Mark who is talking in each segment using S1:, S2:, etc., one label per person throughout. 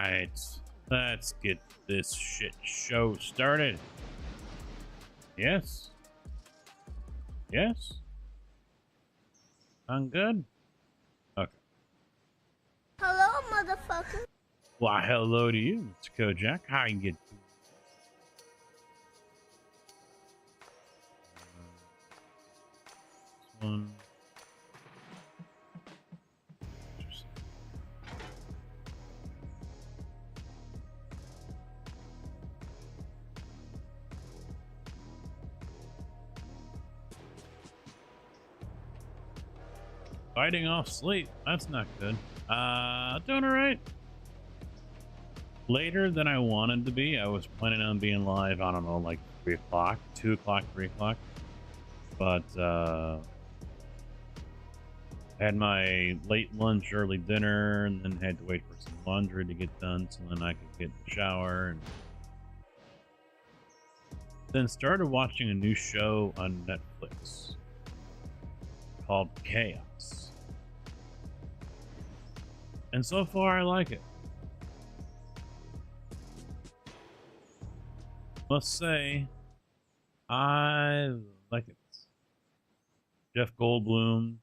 S1: right, let's get this shit show started. Yes. Yes. I'm good. Okay.
S2: Hello, motherfucker.
S1: Why, hello to you, Mr. Kojak. How you get? This one. Fighting off sleep. That's not good. Doing all right. Later than I wanted to be. I was planning on being live, I don't know, like 3 o'clock, 2 o'clock, 3 o'clock. But, had my late lunch, early dinner, and then had to wait for some laundry to get done so then I could get in the shower. And then started watching a new show on Netflix called Chaos. And so far, I like it. Must say, I like it. Jeff Goldblum.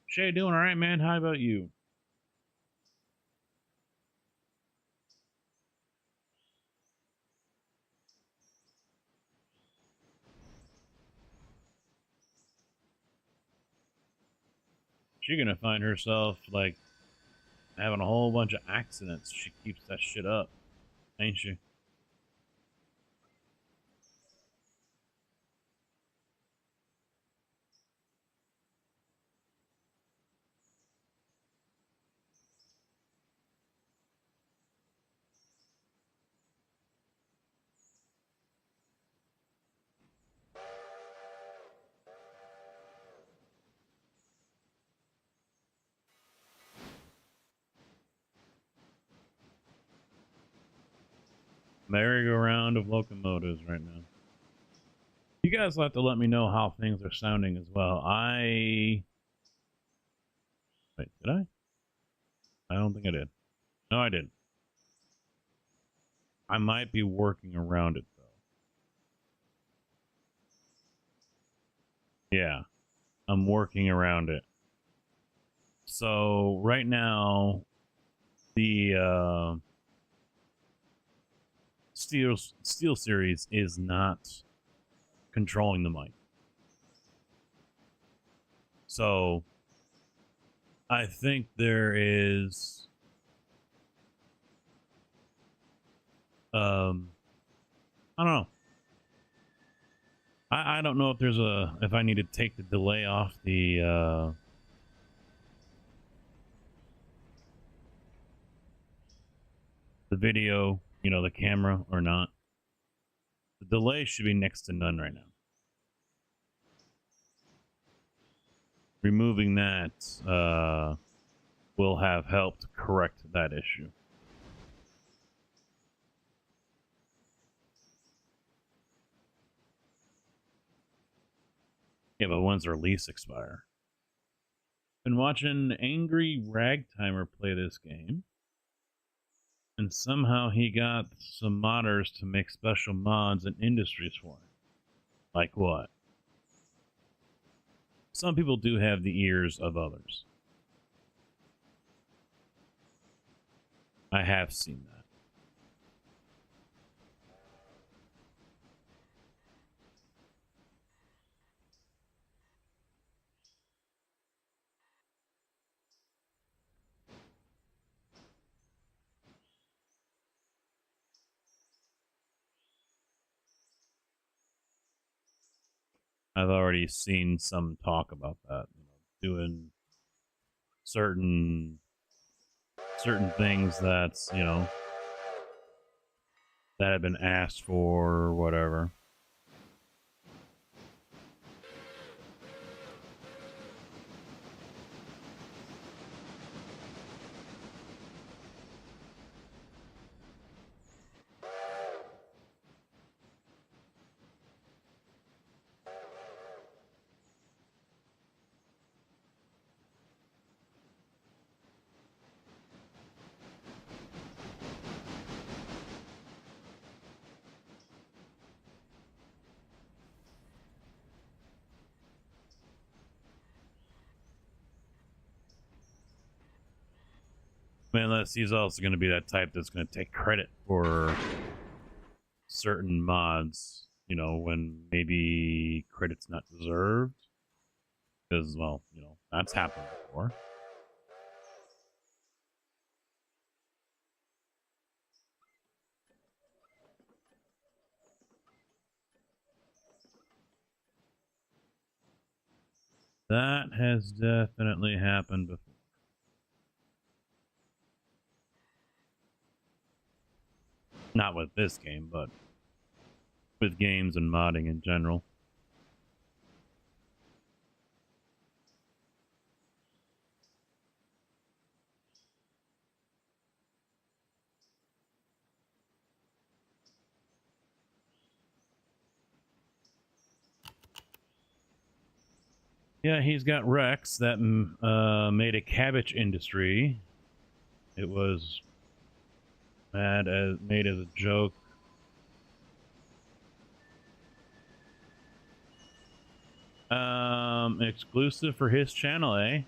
S1: Shay, doing all right, man? How about you? She's gonna find herself like having a whole bunch of accidents. She keeps that shit up, ain't she? Merry-go-round of locomotives right now. You guys will have to let me know how things are sounding as well. Wait, did I? I don't think I did. No, I didn't. I might be working around it, though. Yeah, I'm working around it. So, right now, the Steel Series is not controlling the mic. So, I think there is I don't know. I don't know if there's if I need to take the delay off the video, you know, the camera or not. The delay should be next to none right now. Removing that will have helped correct that issue. Yeah, but when's their lease expire? Been watching Angry Ragtimer play this game. And somehow he got some modders to make special mods and industries for it. Like what? Some people do have the ears of others. I have seen that. I've already seen some talk about that, you know, doing certain things that's, you know, that have been asked for or whatever. Unless he's also going to be that type that's going to take credit for certain mods, you know, when maybe credit's not deserved. Because, well, you know, that's happened before. That has definitely happened before. Not with this game, but with games and modding in general. Yeah, he's got Rex that made a cabbage industry. It was made as a joke. Exclusive for his channel, eh?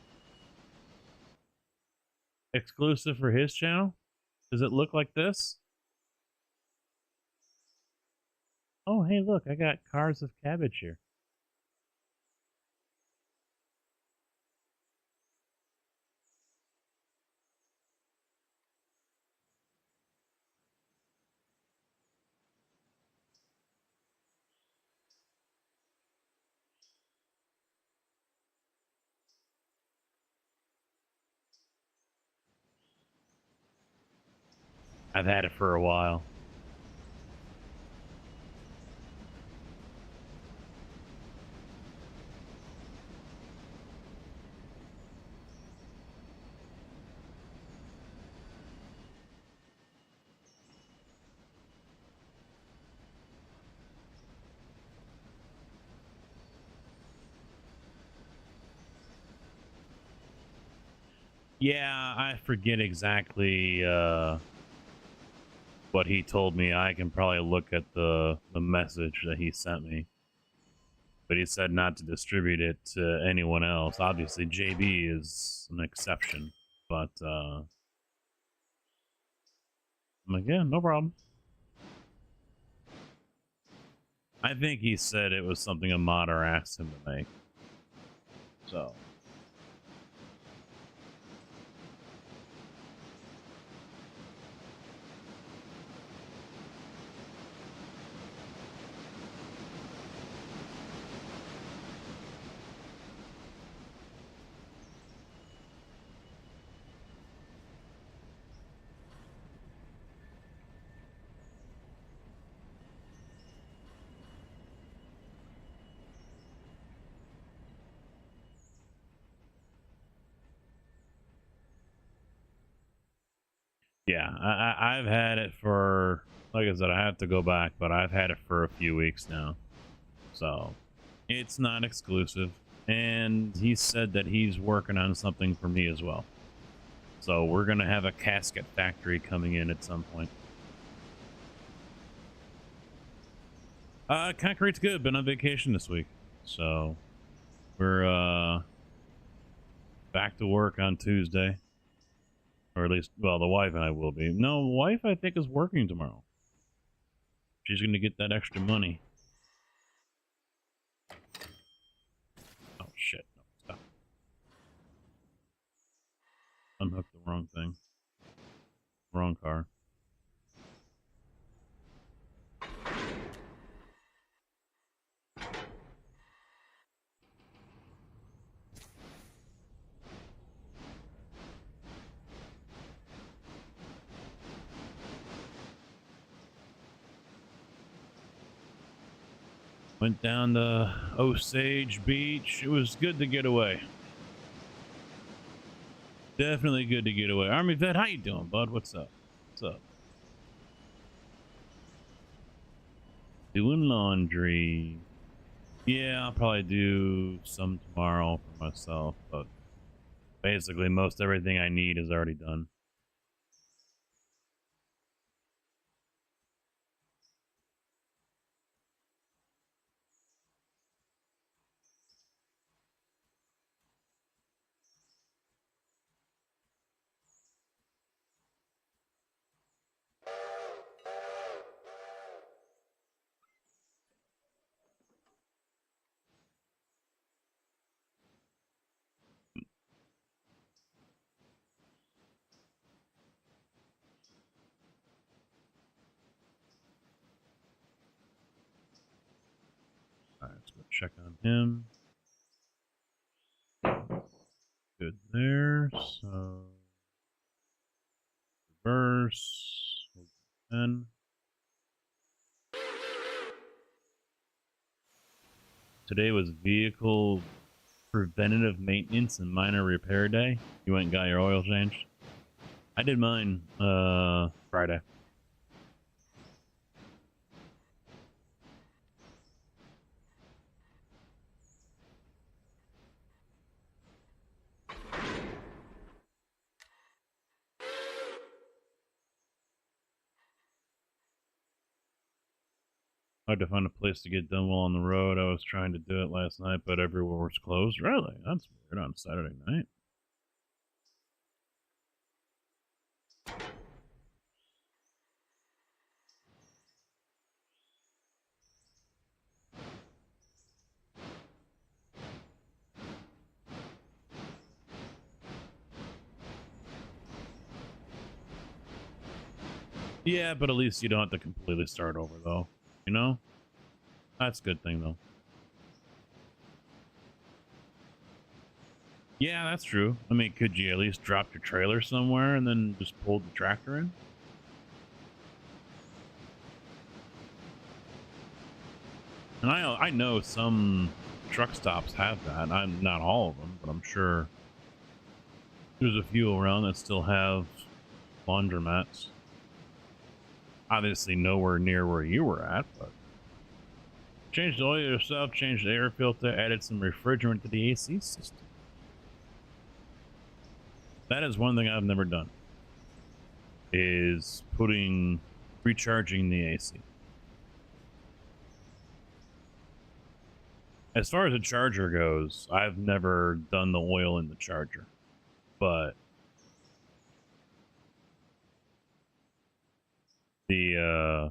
S1: Exclusive for his channel? Does it look like this? Oh, hey, look, I got cars of cabbage here. I've had it for a while. Yeah, I forget exactly what he told me. I can probably look at the message that he sent me. But he said not to distribute it to anyone else. Obviously, JB is an exception. But I'm like, yeah, no problem. I think he said it was something a modder asked him to make. So... yeah, I've had it for, like I said, I have to go back, but I've had it for a few weeks now. So, it's not exclusive. And he said that he's working on something for me as well. So, we're going to have a casket factory coming in at some point. Concrete's good. Been on vacation this week. So, we're back to work on Tuesday. Or at least, well, the wife and I will be. No, wife, I think, is working tomorrow. She's going to get that extra money. Oh, shit. No, stop. Unhooked the wrong thing. Wrong car. Went down to Osage Beach. It was good to get away. Definitely good to get away. Army vet, how you doing, bud? What's up? What's up? Doing laundry. Yeah, I'll probably do some tomorrow for myself, but basically most everything I need is already done. check on him. Good there. So reverse. 10. Today was vehicle preventative maintenance and minor repair day. You went and got your oil changed? I did mine Friday. I had to find a place to get done while on the road. I was trying to do it last night, but everywhere was closed. Really? That's weird on Saturday night. Yeah, but at least you don't have to completely start over, though. You know? That's a good thing, though. Yeah, that's true. I mean, could you at least drop your trailer somewhere and then just pull the tractor in? And I know some truck stops have that. I'm not all of them, but I'm sure there's a few around that still have laundromats. Obviously nowhere near where you were at, but changed the oil yourself, changed the air filter, added some refrigerant to the AC system. That is one thing I've never done, is recharging the AC. As far as the charger goes, I've never done the oil in the charger, but I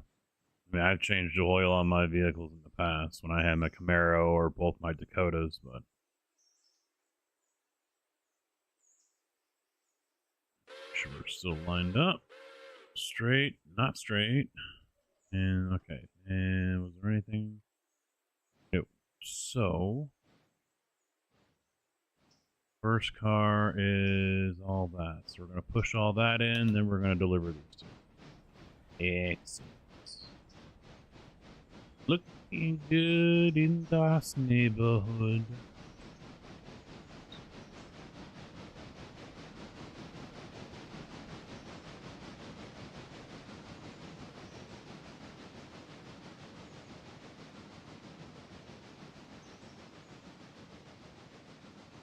S1: mean, I've changed the oil on my vehicles in the past when I had my Camaro or both my Dakotas, but sure we're still lined up. Straight, not straight. And okay. And was there anything? Nope. So first car is all that. So we're gonna push all that in, then we're gonna deliver these two. Excellent. Looking good in this neighborhood.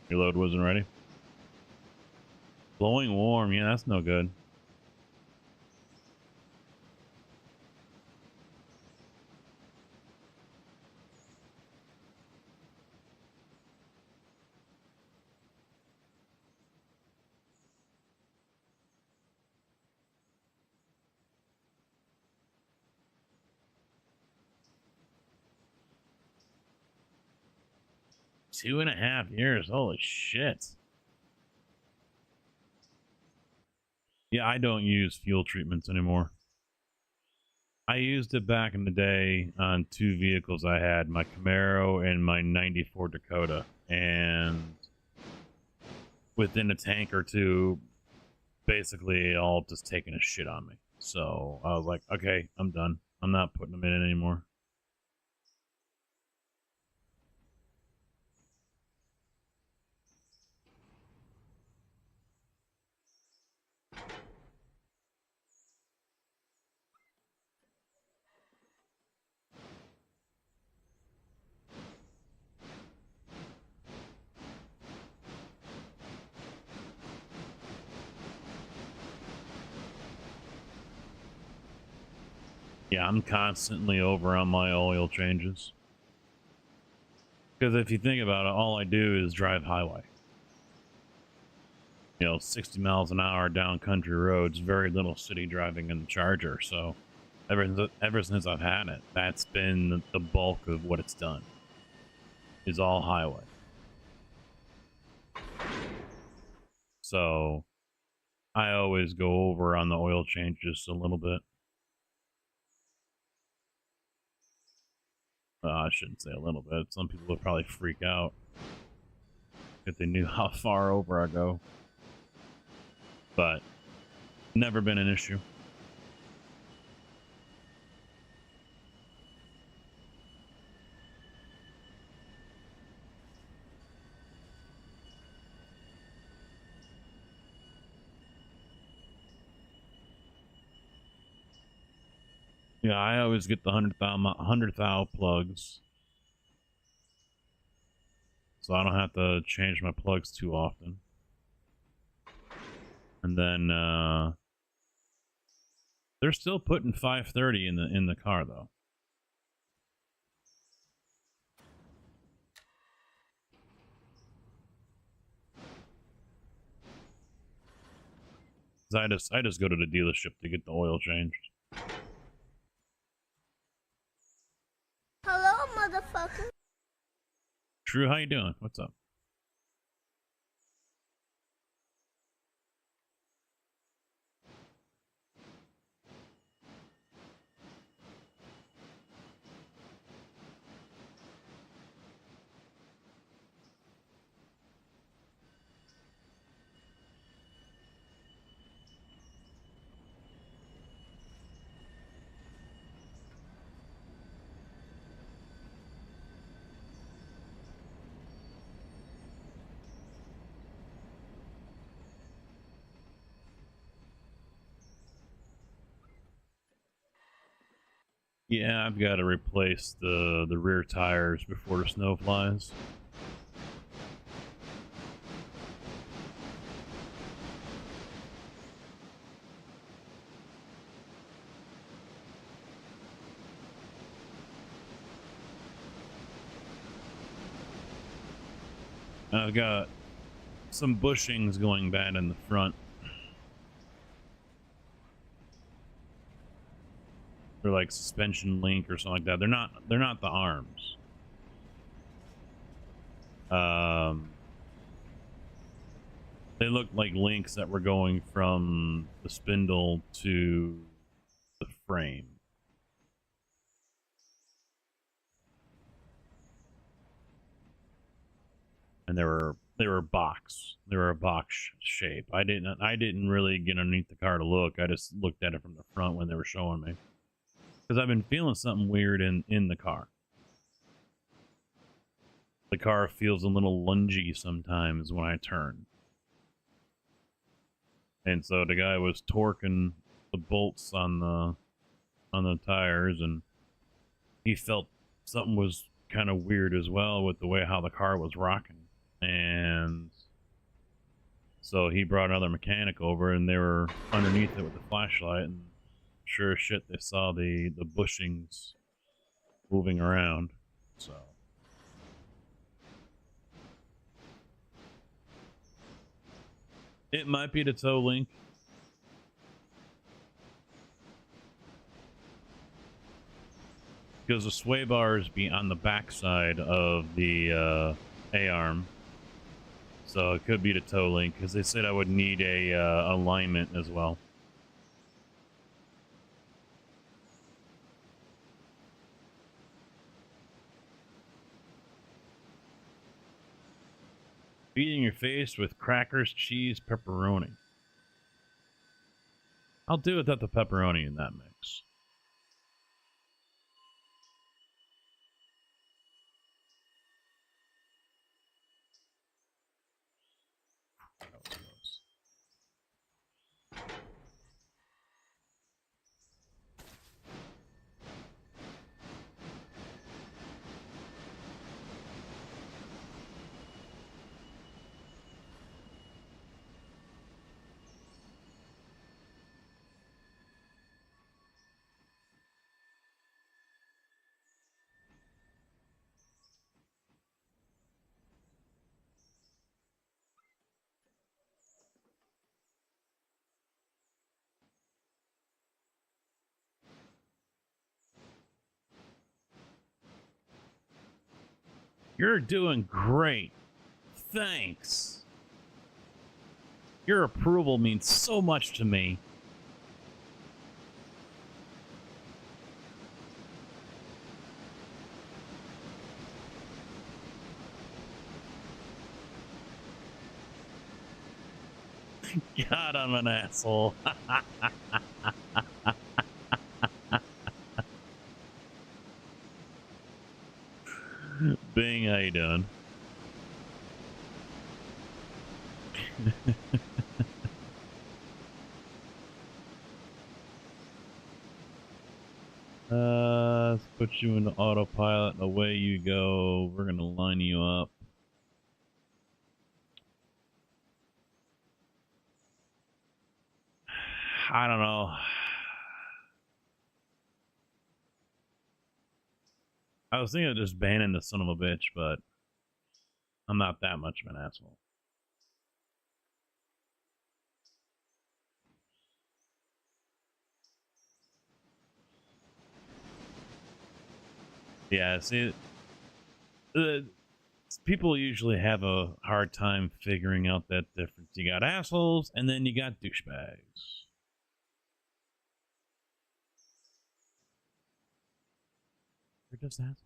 S1: Your load wasn't ready. Blowing warm, yeah, that's no good. Two and a half years, holy shit. Yeah, I don't use fuel treatments anymore. I used it back in the day on two vehicles I had, my Camaro and my 94 Dakota. And within a tank or two, basically all just taking a shit on me. So I was like, okay, I'm done. I'm not putting them in anymore. Yeah, I'm constantly over on my oil changes. Because if you think about it, all I do is drive highway. You know, 60 miles an hour down country roads, very little city driving in the Charger. So ever since I've had it, that's been the bulk of what it's done, is all highway. So I always go over on the oil change just a little bit. I shouldn't say a little bit. Some people would probably freak out if they knew how far over I go. But never been an issue. Yeah, I always get the 100 thou plugs, so I don't have to change my plugs too often. And then they're still putting 530 in the car though. I just go to the dealership to get the oil changed.
S2: Hello, motherfucker.
S1: True, how you doing? What's up? Yeah, I've got to replace the rear tires before the snow flies. I've got some bushings going bad in the front. They're like suspension link or something like that. They're not the arms. They look like links that were going from the spindle to the frame. And they were a box. They were a box shape. I didn't really get underneath the car to look. I just looked at it from the front when they were showing me. Because I've been feeling something weird in the car. The car feels a little lungy sometimes when I turn. And so the guy was torquing the bolts on the tires, and he felt something was kind of weird as well with the way how the car was rocking. And so he brought another mechanic over, and they were underneath it with the flashlight, and sure as shit they saw the bushings moving around. So it might be the toe link. Because the sway bars be on the backside of the A-arm. So it could be the toe link, because they said I would need a alignment as well. Feeding your face with crackers, cheese, pepperoni. I'll do without the pepperoni in that mix. You're doing great. Thanks. Your approval means so much to me. God, I'm an asshole. Bing, how you doing? Let's put you into autopilot and away you go. We're gonna line you up. I don't know. I was thinking of just banning the son of a bitch, but I'm not that much of an asshole. Yeah, see, people usually have a hard time figuring out that difference. You got assholes, and then you got douchebags. They're just assholes.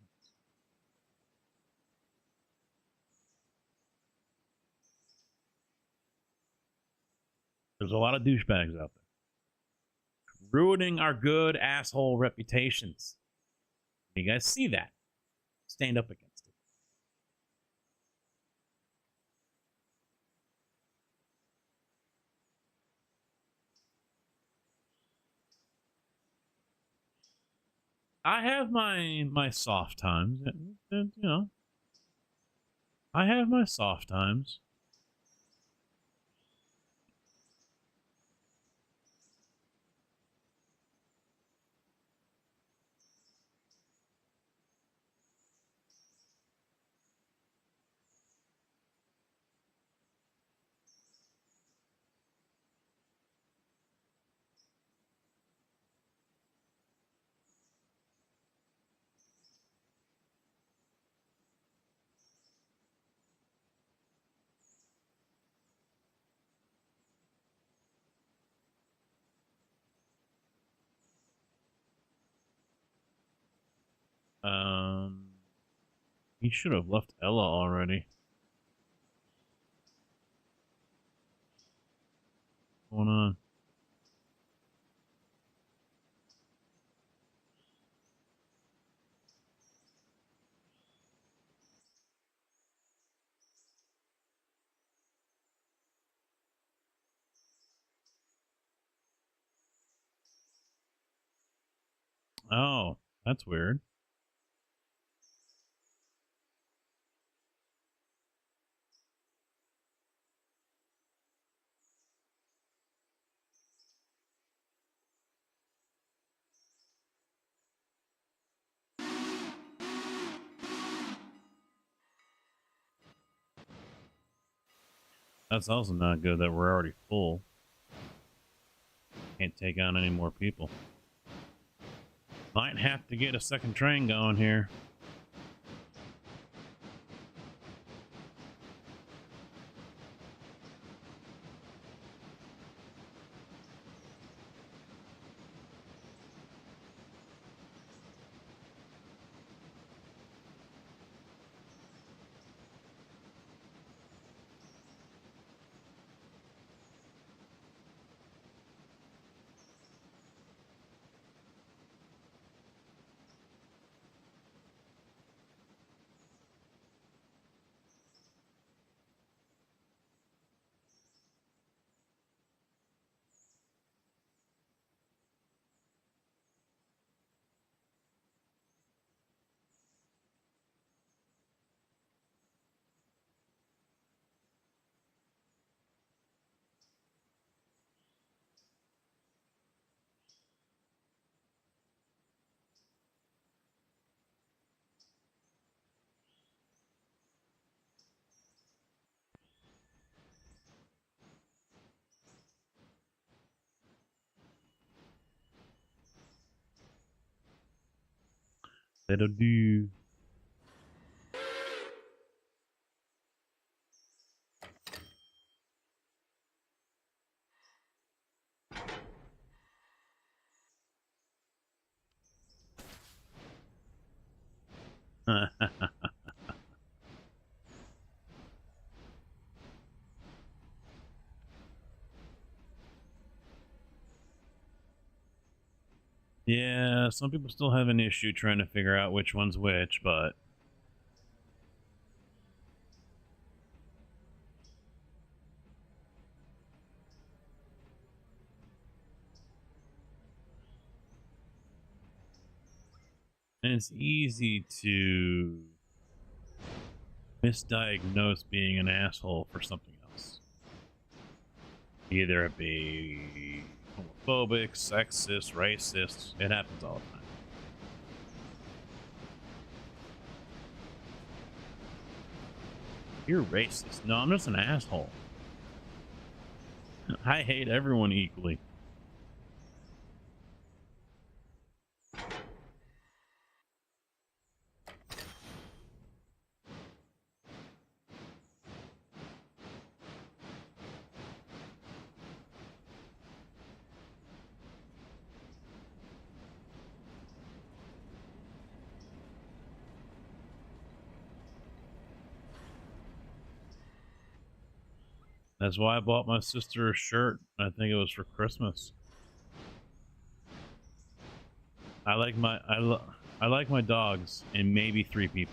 S1: There's a lot of douchebags out there, ruining our good asshole reputations. You guys see that? Stand up against it. I have my soft times, and, you know. I have my soft times. He should have left Ella already. What's going on? Oh, that's weird. That's also not good that we're already full. Can't take on any more people. Might have to get a second train going here. That'll do. Yeah, some people still have an issue trying to figure out which one's which, but and it's easy to misdiagnose being an asshole for something else. Either it be homophobic, sexist, racist. It happens all the time. You're racist. No, I'm just an asshole. I hate everyone equally. That's why I bought my sister a shirt. I think it was for Christmas. I like my dogs and maybe 3 people.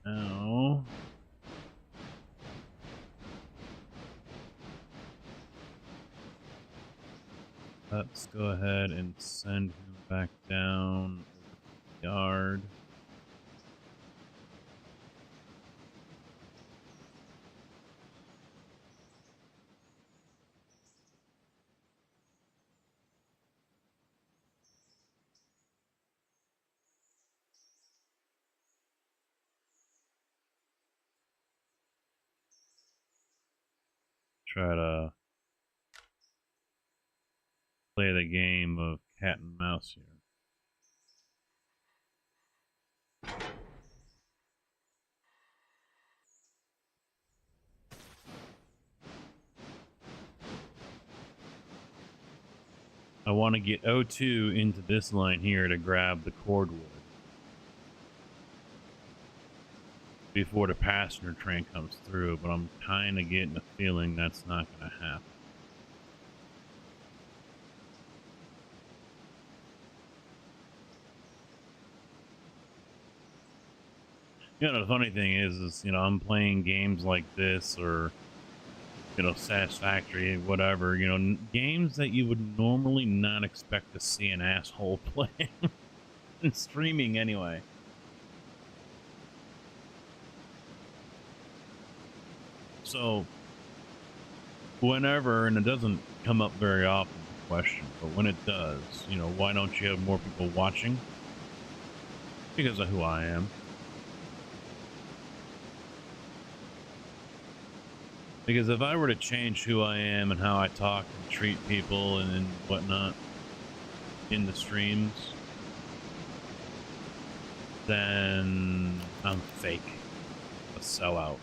S1: Now, let's go ahead and send him back down the yard. Try to play the game of cat and mouse here. I want to get O2 into this line here to grab the cordwood before the passenger train comes through, but I'm kind of getting a feeling that's not going to happen. You know, the funny thing is, you know, I'm playing games like this or, you know, Satisfactory, whatever, you know, games that you would normally not expect to see an asshole play in streaming anyway. So, whenever, and it doesn't come up very often, the question, but when it does, you know, why don't you have more people watching? Because of who I am. Because if I were to change who I am and how I talk and treat people and whatnot in the streams, then I'm fake. A sellout.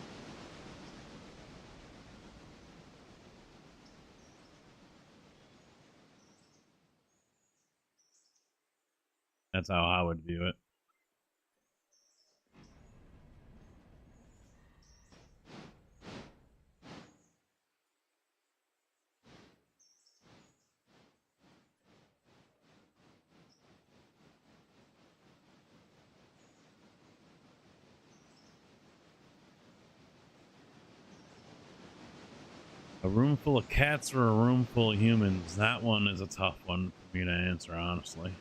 S1: That's how I would view it. A room full of cats or a room full of humans? That one is a tough one for me to answer, honestly.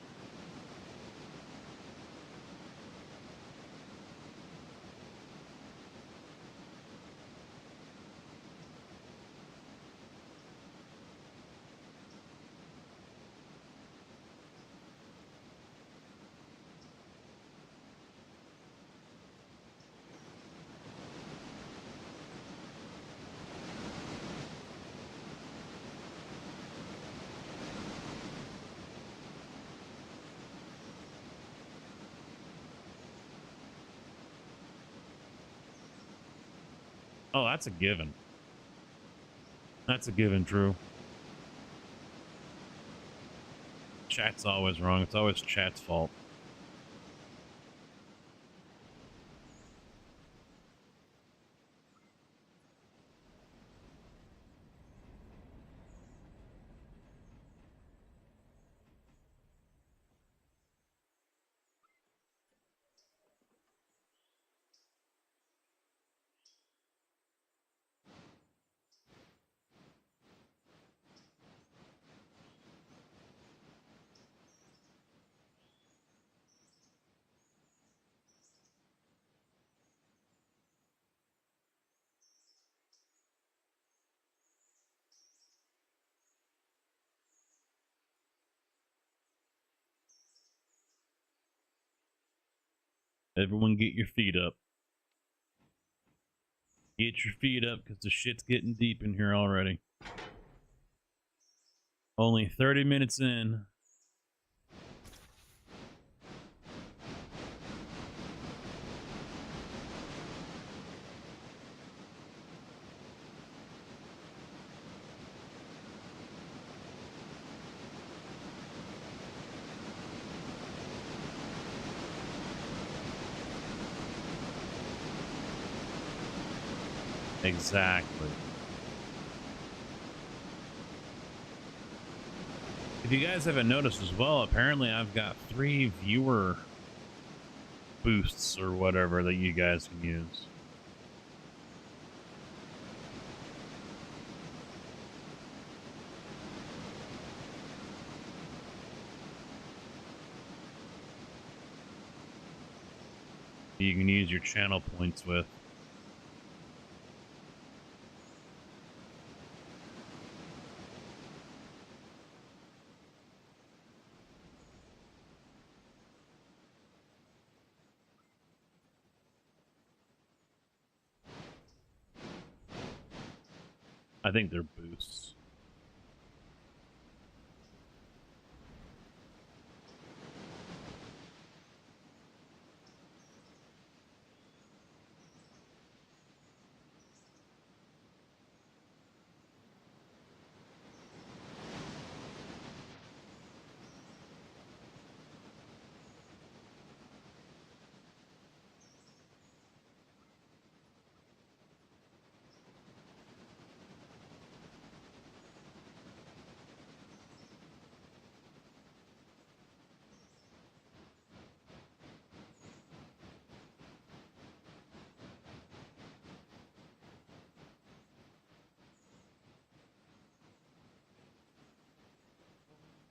S1: Oh, that's a given. That's a given, true. Chat's always wrong. It's always chat's fault. Everyone get your feet up. Get your feet up because the shit's getting deep in here already. Only 30 minutes in. Exactly. If you guys haven't noticed as well, apparently I've got 3 viewer boosts or whatever that you guys can use. You can use your channel points with. I think they're boosts.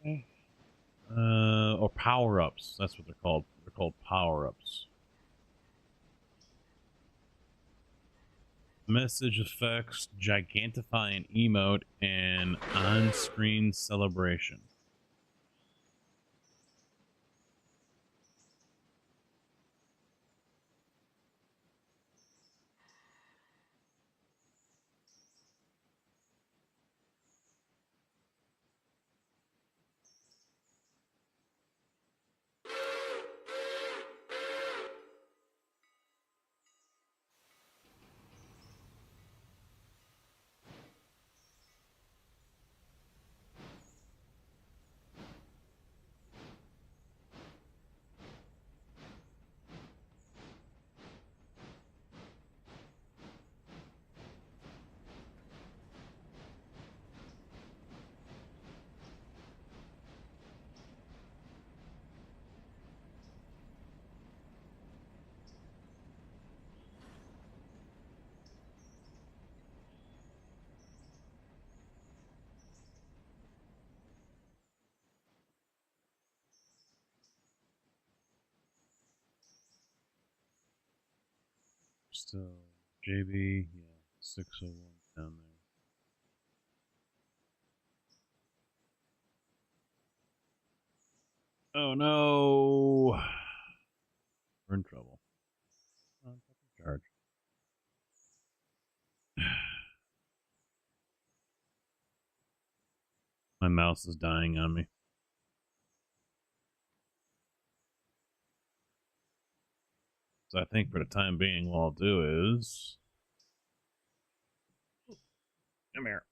S1: Okay. Or power-ups. That's what they're called. They're called power-ups. Message effects, gigantify an emote, and on-screen celebration. Still, JB, yeah, 601 down there. Oh no! We're in trouble. Oh, charge. My mouse is dying on me. So I think for the time being, what I'll do is Come here.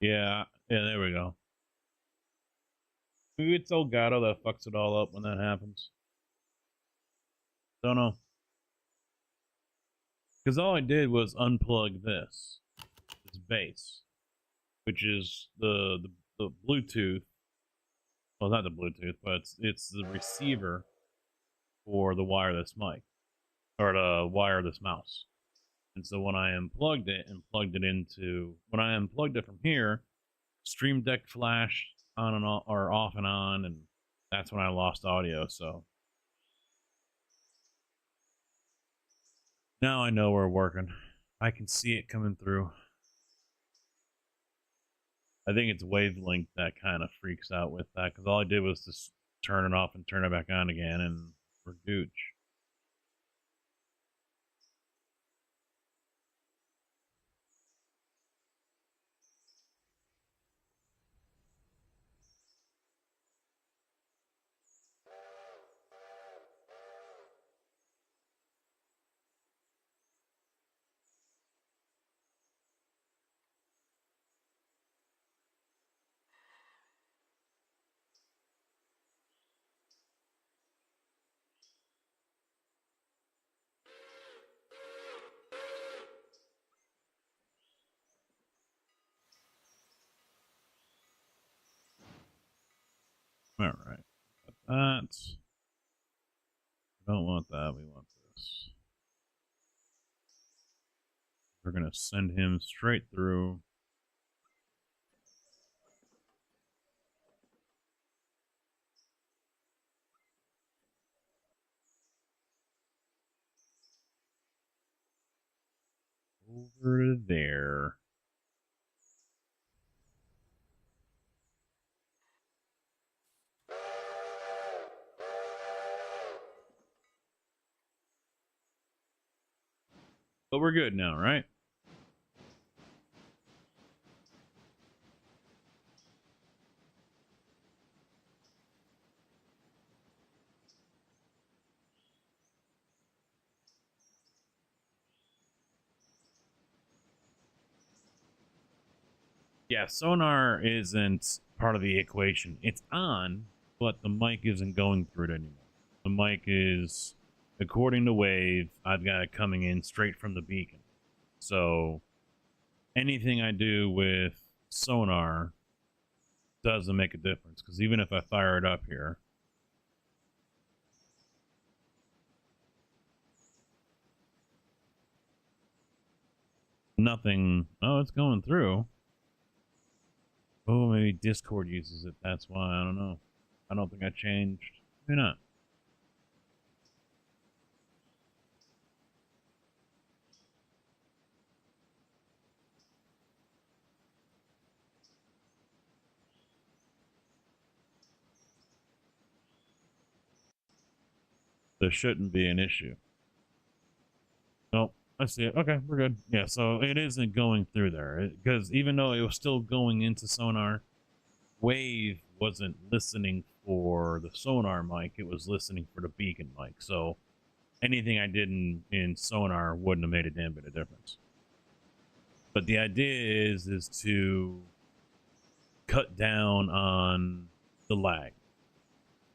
S1: Yeah, there we go. Maybe it's Elgato that fucks it all up when that happens. Don't know. Because all I did was unplug this base, which is the Bluetooth. Well, not the Bluetooth, but it's the receiver for the wireless mic or the wireless mouse. And so when I unplugged it and plugged it into when I unplugged it from here, Stream Deck flashed on and off, or off and on, and that's when I lost audio. So now I know we're working. I can see it coming through. I think it's wavelength that kind of freaks out with that because all I did was just turn it off and turn it back on again, and we're gooch. that. We don't want that. We want this. We're going to send him straight through. Over there. But we're good now, right? Yeah, sonar isn't part of the equation. It's on, but the mic isn't going through it anymore. The mic is, according to Wave, I've got it coming in straight from the beacon. So anything I do with sonar doesn't make a difference, because even if I fire it up here, nothing. Oh, it's going through. Oh, maybe Discord uses it. That's why. I don't know. I don't think I changed. Maybe not. There shouldn't be an issue. Nope. I see it. Okay, we're good. Yeah, so it isn't going through there. Because even though it was still going into sonar, Wave wasn't listening for the sonar mic. It was listening for the beacon mic. So anything I did in sonar wouldn't have made a damn bit of difference. But the idea is to cut down on the lag.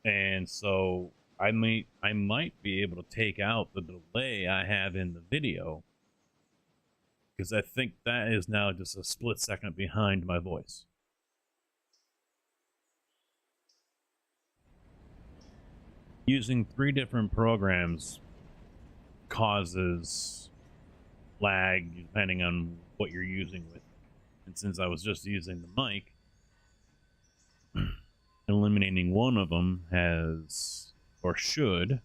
S1: And so I might be able to take out the delay I have in the video, because I think that is now just a split second behind my voice. Using 3 different programs causes lag depending on what you're using with. And since I was just using the mic, eliminating one of them has, or should,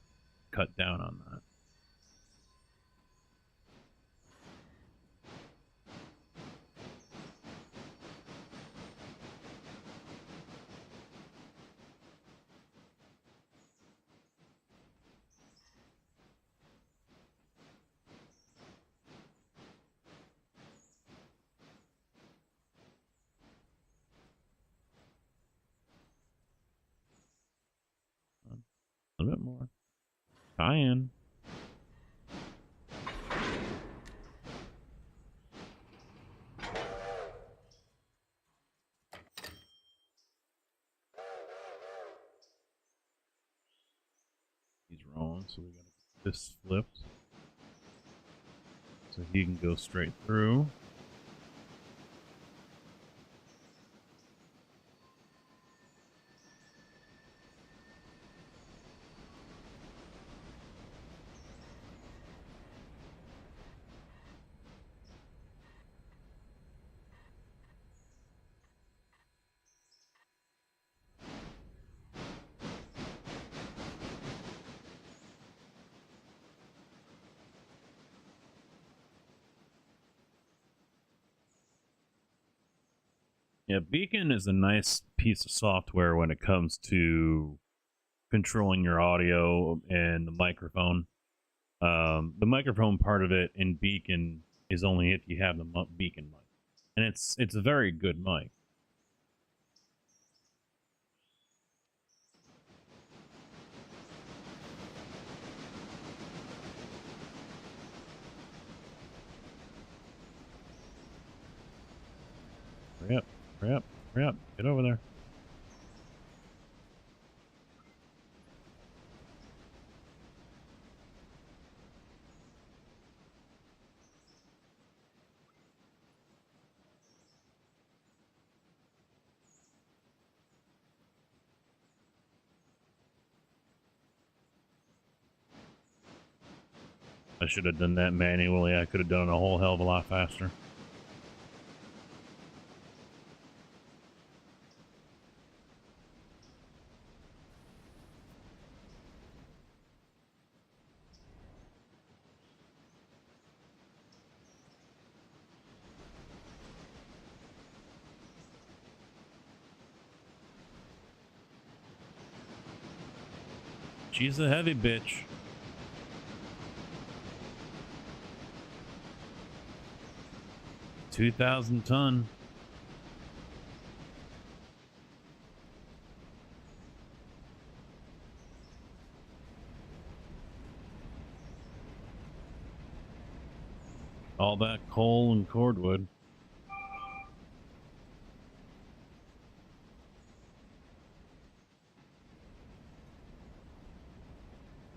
S1: cut down on that. A little bit more. Tie in. He's wrong, so we gotta get this flipped. So he can go straight through. Yeah, Beacon is a nice piece of software when it comes to controlling your audio and the microphone. The microphone part of it in Beacon is only if you have the Beacon mic, and it's a very good mic. Hurry up, hurry up, hurry up, get over there. I should have done that manually. I could have done it a whole hell of a lot faster. She's a heavy bitch. $2,000 ton. All that coal and cordwood.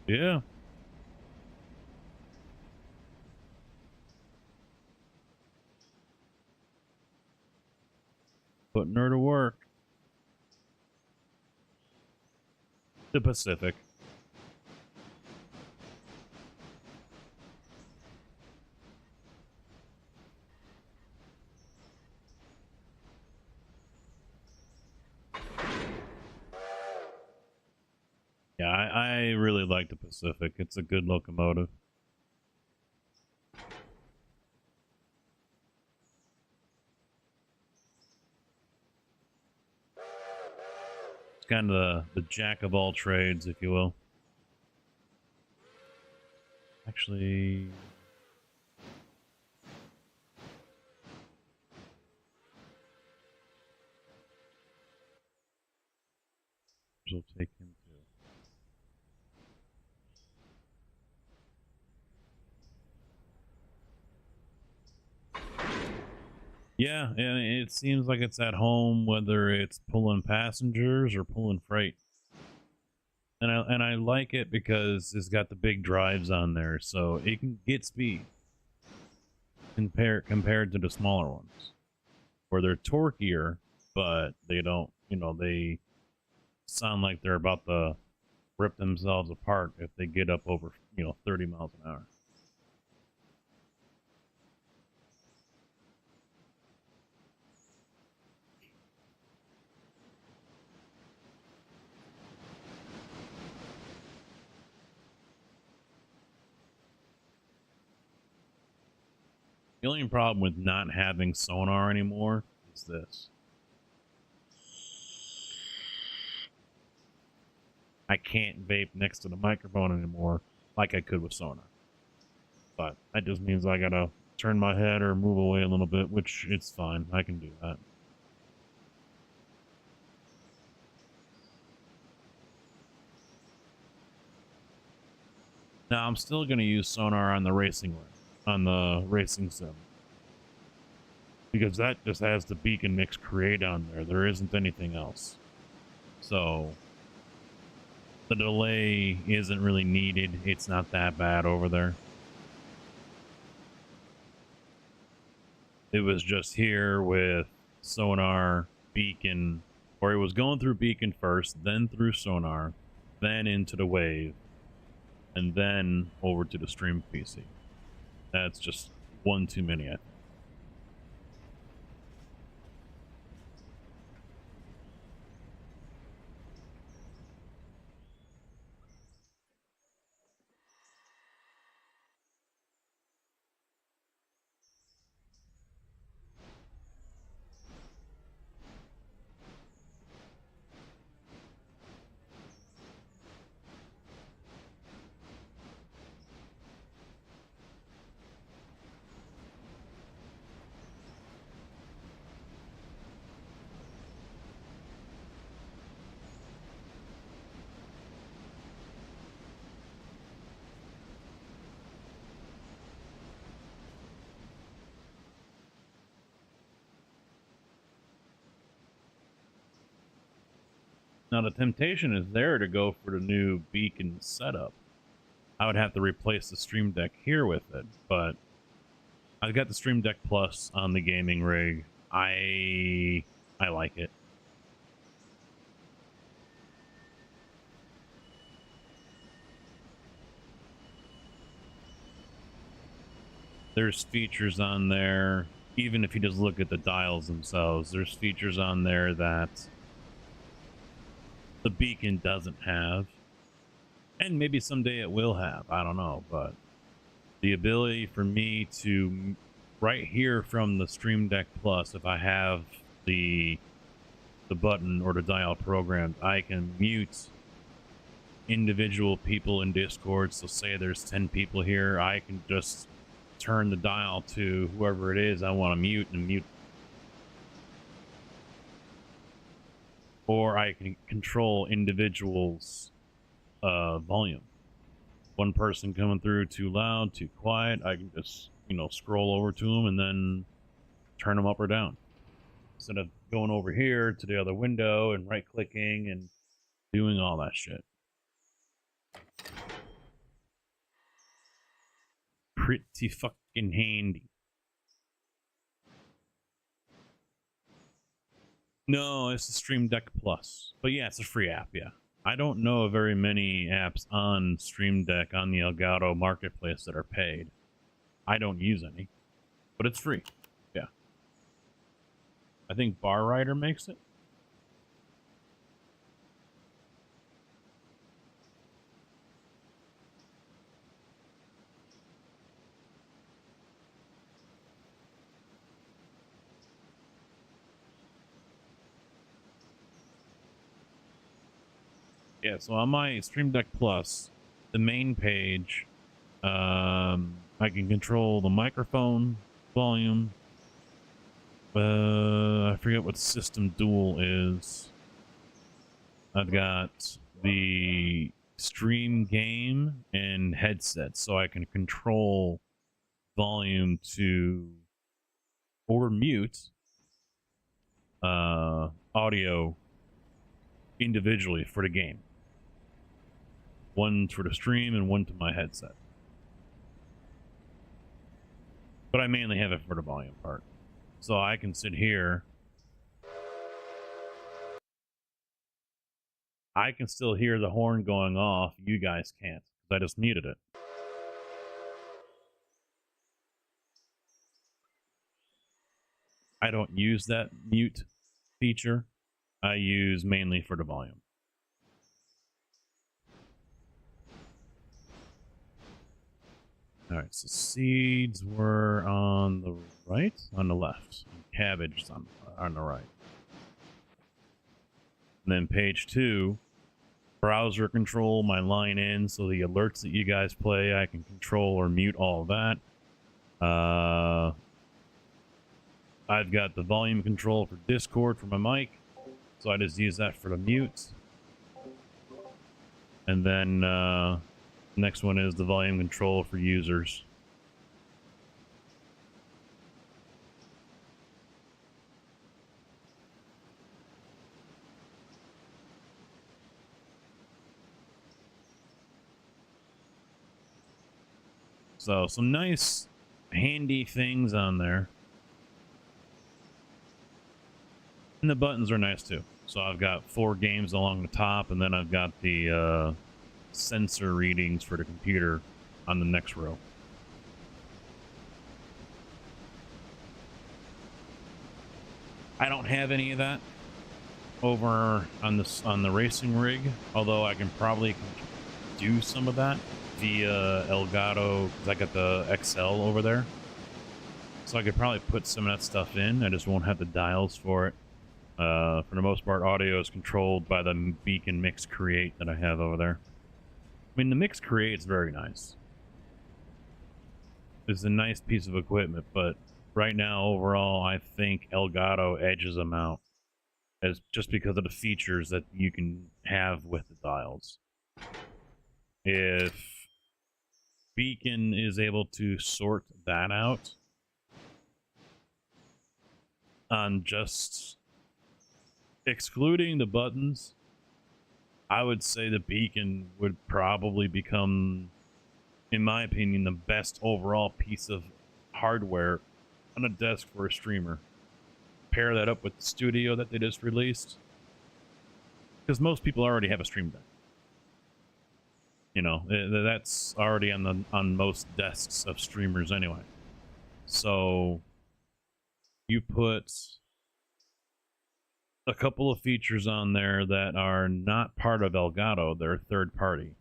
S1: Yeah. Putting her to work. The Pacific. Yeah, I really like the Pacific. It's a good locomotive. It's kind of the jack of all trades, if you will. Actually, we'll take him too. Yeah, and it seems like it's at home, whether it's pulling passengers or pulling freight. And I like it because it's got the big drives on there, so it can get speed compared to the smaller ones, where they're torquier, but they don't, they sound like they're about to rip themselves apart if they get up over, 30 miles an hour. The only problem with not having sonar anymore is this. I can't vape next to the microphone anymore like I could with sonar. But that just means I gotta turn my head or move away a little bit, which it's fine. I can do that. Now I'm still gonna use sonar on the racing sim. Because that just has the beacon mix create on there. There isn't anything else. So the delay isn't really needed. It's not that bad over there. It was just here with sonar, beacon, or it was going through beacon first, then through sonar, then into the wave, and then over to the stream PC. That's just one too many, I think. Now the temptation is there to go for the new beacon setup. I would have to replace the Stream Deck here with it, but I've got the Stream Deck Plus on the gaming rig. I like it. there's features on there, even if you just look at the dials themselves, there's features on there that the beacon doesn't have. And maybe someday it will have, I don't know, but the ability for me to, right here from the Stream Deck Plus, if I have the button or the dial programmed, I can mute individual people in Discord. So say there's 10 people here, I can just turn the dial to whoever it is I want to mute and mute. Or I can control individuals' volume. One person coming through too loud, too quiet, I can just, scroll over to them and then turn them up or down. Instead of going over here to the other window and right-clicking and doing all that shit. Pretty fucking handy. No, it's the Stream Deck Plus. But yeah, it's a free app, yeah. I don't know of very many apps on Stream Deck on the Elgato Marketplace that are paid. I don't use any. But it's free. Yeah. I think Bar Rider makes it. Yeah, so on my Stream Deck Plus, the main page, I can control the microphone volume. I forget what System Dual is. I've got the stream game and headset, so I can control volume to or mute audio individually for the game. One for the stream and one to my headset. But I mainly have it for the volume part. So I can sit here. I can still hear the horn going off. You guys can't, because I just muted it. I don't use that mute feature. I use mainly for the volume. Alright, so seeds were on the right? On the left. And cabbage is on the right. And then page 2, browser control, my line in, so the alerts that you guys play, I can control or mute all of that. I've got the volume control for Discord for my mic, so I just use that for the mute. And then next one is the volume control for users. So some nice handy things on there. And the buttons are nice too. So I've got 4 games along the top, and then I've got the sensor readings for the computer on the next row. I don't have any of that over on the racing rig, although I can probably do some of that via Elgato, because I got the XL over there. So I could probably put some of that stuff in. I just won't have the dials for it. For the most part, audio is controlled by the Beacon Mix Create that I have over there. I mean, the Mix Create's very nice. It's a nice piece of equipment, but right now, overall, I think Elgato edges them out, as just because of the features that you can have with the dials. If Beacon is able to sort that out on just excluding the buttons, I would say the Beacon would probably become, in my opinion, the best overall piece of hardware on a desk for a streamer. Pair that up with the Studio that they just released, because most people already have a Stream Deck. You know, that's already on most desks of streamers anyway. So you put a couple of features on there that are not part of Elgato, they're third party.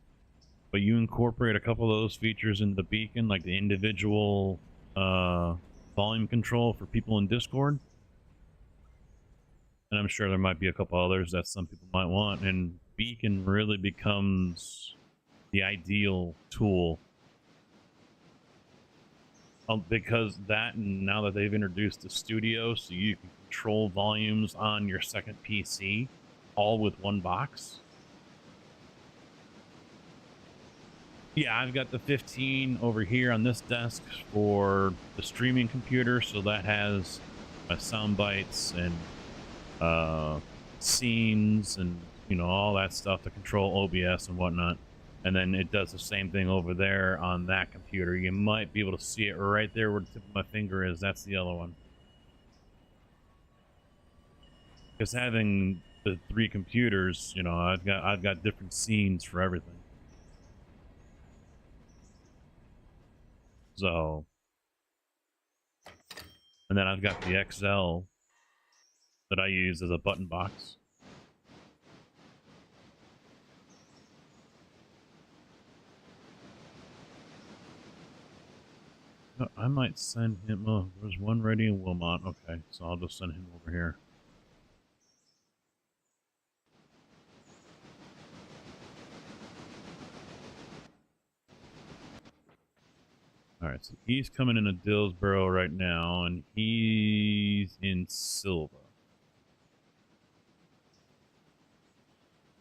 S1: But you incorporate a couple of those features into the beacon, like the individual volume control for people in Discord. And I'm sure there might be a couple others that some people might want. And beacon really becomes the ideal tool. Because that, and now that they've introduced the studio, so you can control volumes on your second PC, all with one box. Yeah, I've got the 15 over here on this desk for the streaming computer, so that has my sound bites and scenes and, you know, all that stuff to control OBS and whatnot. And then it does the same thing over there on that computer. You might be able to see it right there where the tip of my finger is. That's the other one. Because having the 3 computers, you know, I've got different scenes for everything. So, and then I've got the XL that I use as a button box. I might send him. Oh, there's one ready in Wilmot. Okay, so I'll just send him over here. Alright, so he's coming into Dillsboro right now, and he's in Silva.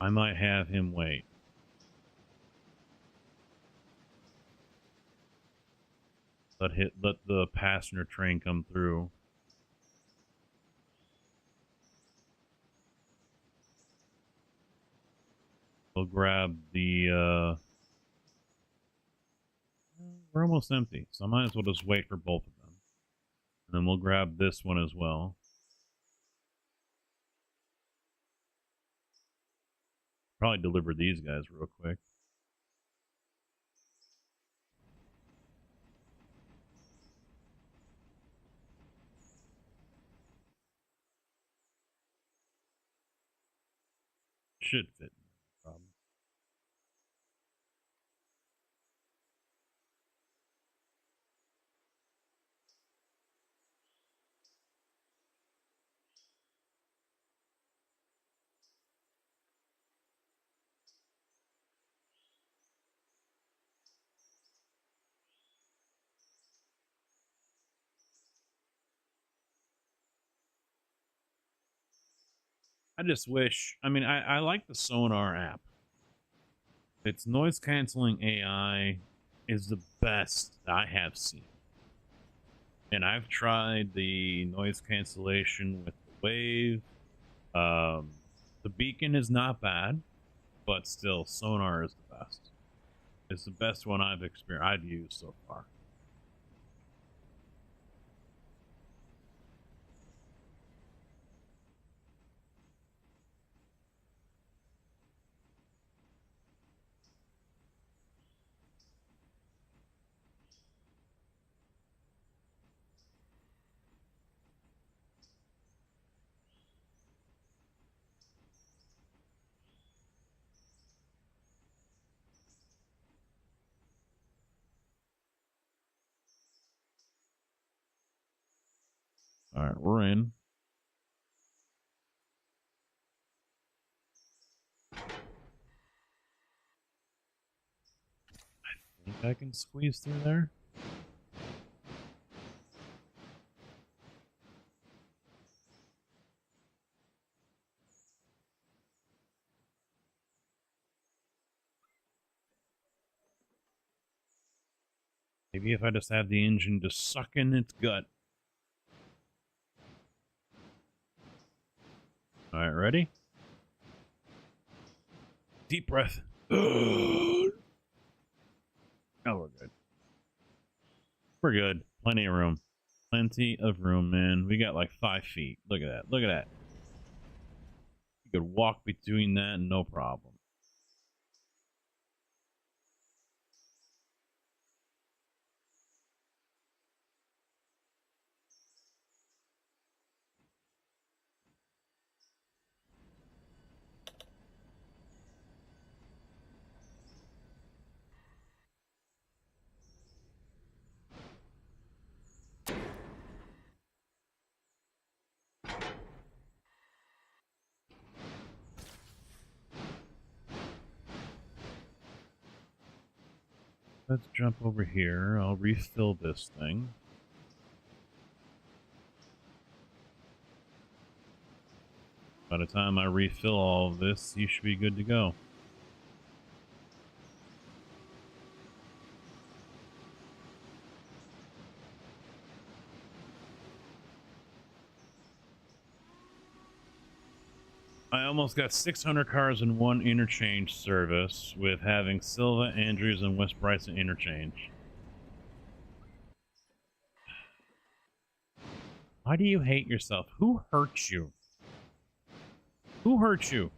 S1: I might have him wait. Let the passenger train come through. We'll grab the we're almost empty, so I might as well just wait for both of them. And then we'll grab this one as well. Probably deliver these guys real quick. Should fit. No problem. I just wish, I mean, I like the Sonar app. Its noise canceling AI is the best I have seen. And I've tried the noise cancellation with the Wave. The Beacon is not bad, but still, Sonar is the best. It's the best one I've used so far. All right, we're in. I think I can squeeze through there. Maybe if I just have the engine just sucking its gut. All right, ready? Deep breath. Oh, we're good. We're good. Plenty of room. Plenty of room, man. We got like 5 feet. Look at that. Look at that. You could walk between that, no problem. Let's jump over here. I'll refill this thing. By the time I refill all of this, you should be good to go. I almost got 600 cars in one interchange service with having Silva, Andrews, and West Bryson interchange. Why do you hate yourself? Who hurt you? Who hurt you?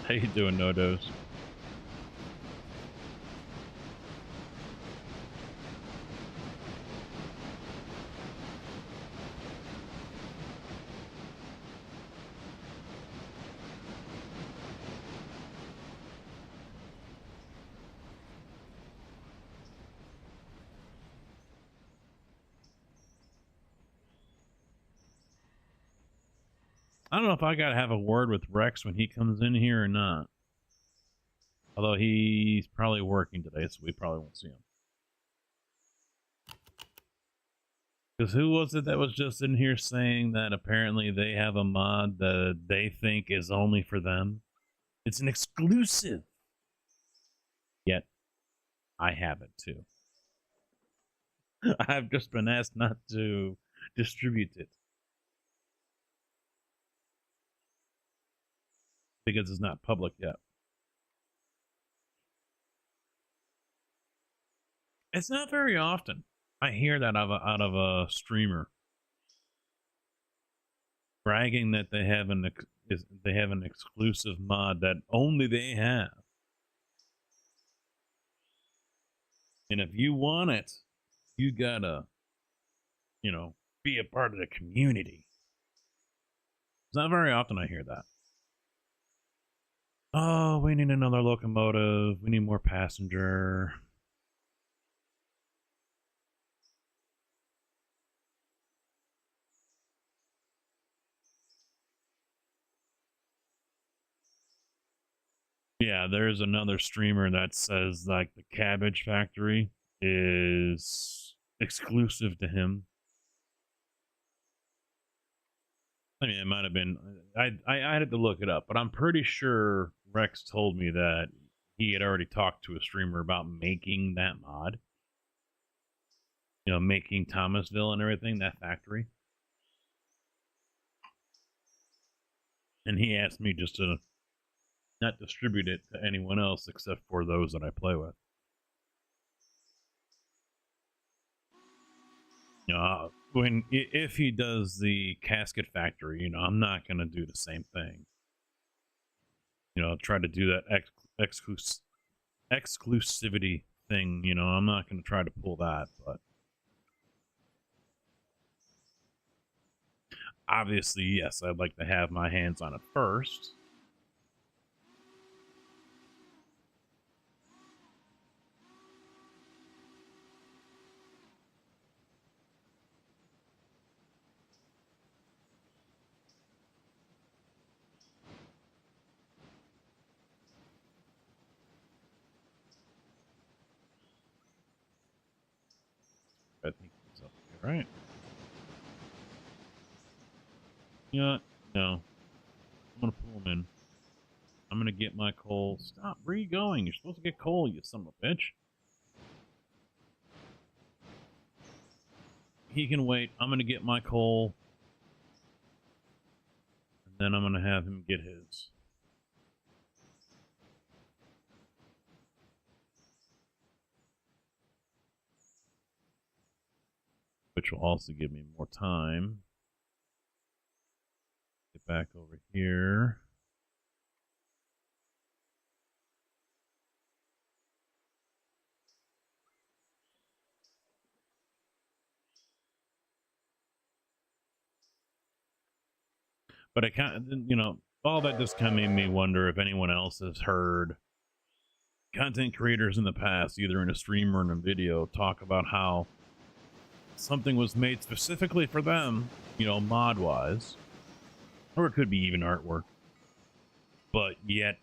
S1: How you doing, No-Dos? I don't know if I gotta have a word with Rex when he comes in here or not. Although he's probably working today, so we probably won't see him. Because who was it that was just in here saying that apparently they have a mod that they think is only for them? It's an exclusive. Yet, I have it too. I've just been asked not to distribute it. Because it's not public yet. It's not very often I hear that out of a streamer bragging that they have an exclusive mod that only they have. And if you want it, you gotta, be a part of the community. It's not very often I hear that. Oh, we need another locomotive. We need more passenger. Yeah, there's another streamer that says like the Cabbage Factory is exclusive to him. I mean, it might have been. I had to look it up, but I'm pretty sure Rex told me that he had already talked to a streamer about making that mod. Making Thomasville and everything, that factory. And he asked me just to not distribute it to anyone else except for those that I play with. If he does the casket factory, I'm not gonna do the same thing. Try to do that exclusivity thing. I'm not gonna try to pull that, but obviously, yes, I'd like to have my hands on it first. I think he's up here, right? Yeah, no. I'm gonna pull him in. I'm gonna get my coal. Stop. Where are you going? You're supposed to get coal, you son of a bitch. He can wait. I'm gonna get my coal. And then I'm gonna have him get his. Which will also give me more time. Get back over here. But it kind of, all that just kind of made me wonder if anyone else has heard content creators in the past, either in a stream or in a video, talk about how something was made specifically for them, mod-wise, or it could be even artwork, but yet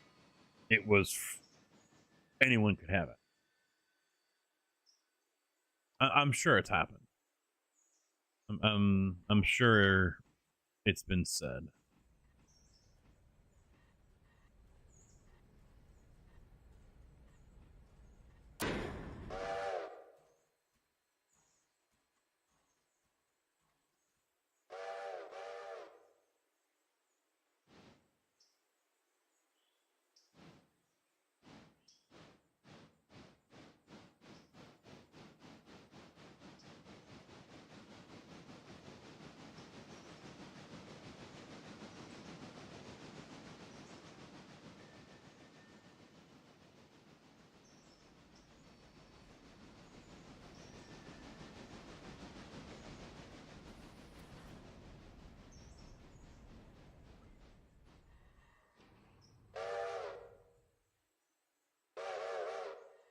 S1: it was anyone could have it. I'm sure it's happened. I'm sure it's been said.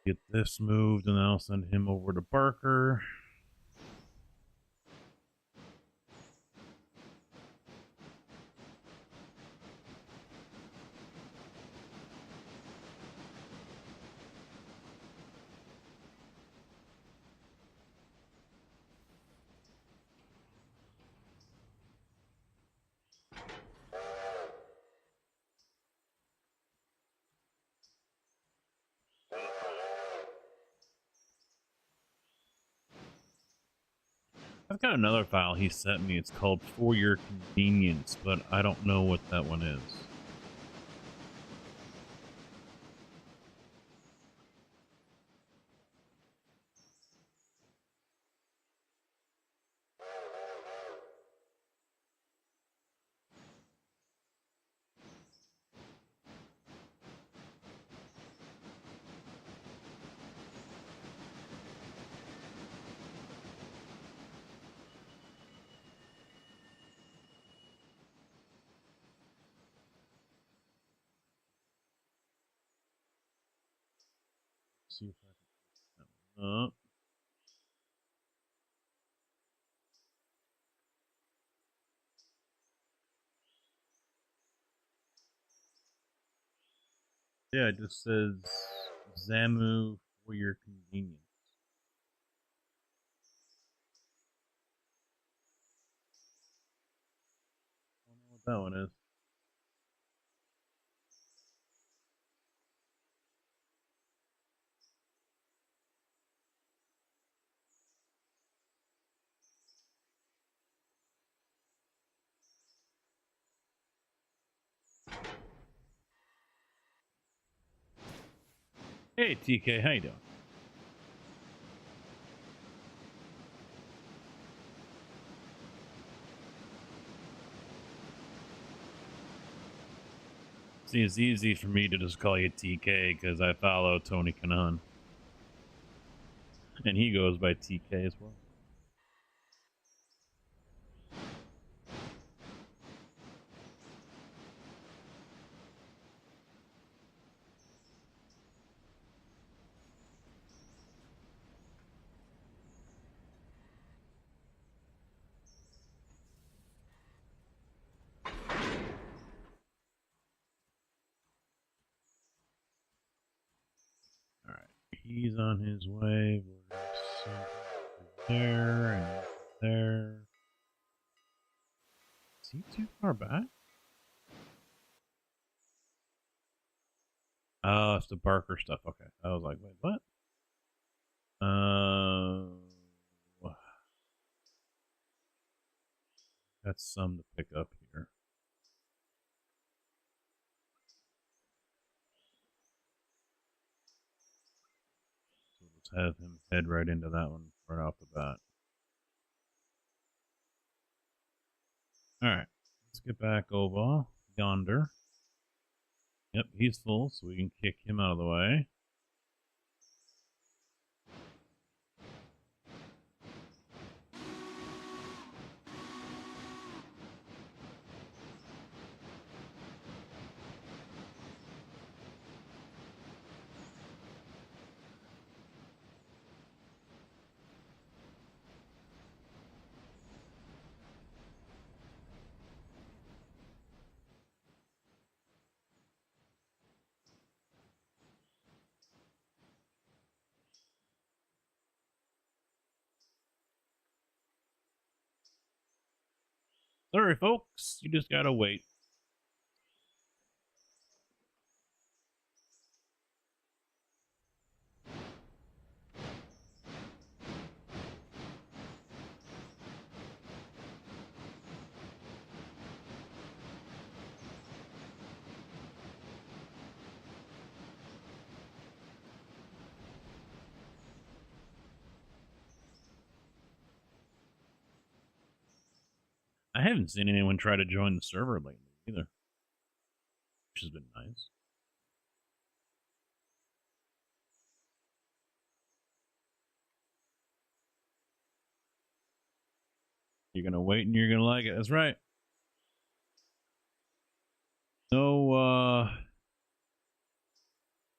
S1: Get this moved, and I'll send him over to Barker. I've got another file he sent me. It's called For Your Convenience, but I don't know what that one is. See if I can pick that one up. Yeah, it just says Zamu For Your Convenience. I don't know what that one is. Hey TK, how you doing? See, it's easy for me to just call you TK because I follow Tony Kanan. And he goes by TK as well. Alright, he's on his way. We're going to send him there and there. Is he too far back? Oh, it's the Barker stuff. Okay. I was like, wait, what? That's some to pick up here. So let's have him head right into that one right off the bat. Alright. Let's get back over yonder. Yep, he's full, so we can kick him out of the way. Sorry, folks. You just gotta wait. I haven't seen anyone try to join the server lately either, which has been nice. You're gonna wait and you're gonna like it. That's right. No,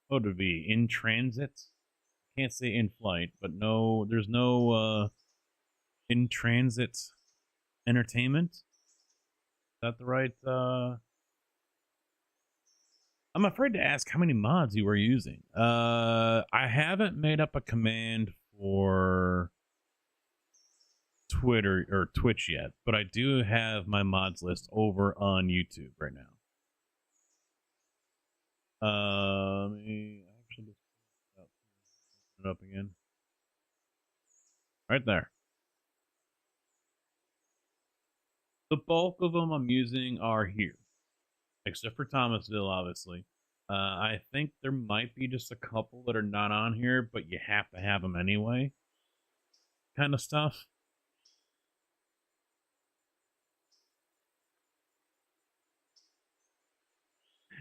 S1: what would it be? In transit? Can't say in flight, but no, there's no in transit entertainment. Is that the right? I'm afraid to ask how many mods you were using. I haven't made up a command for Twitter or Twitch yet, but I do have my mods list over on YouTube right now. Let me actually just put it up again. Right there. The bulk of them I'm using are here, except for Thomasville, obviously. I think there might be just a couple that are not on here, but you have to have them anyway. Kind of stuff.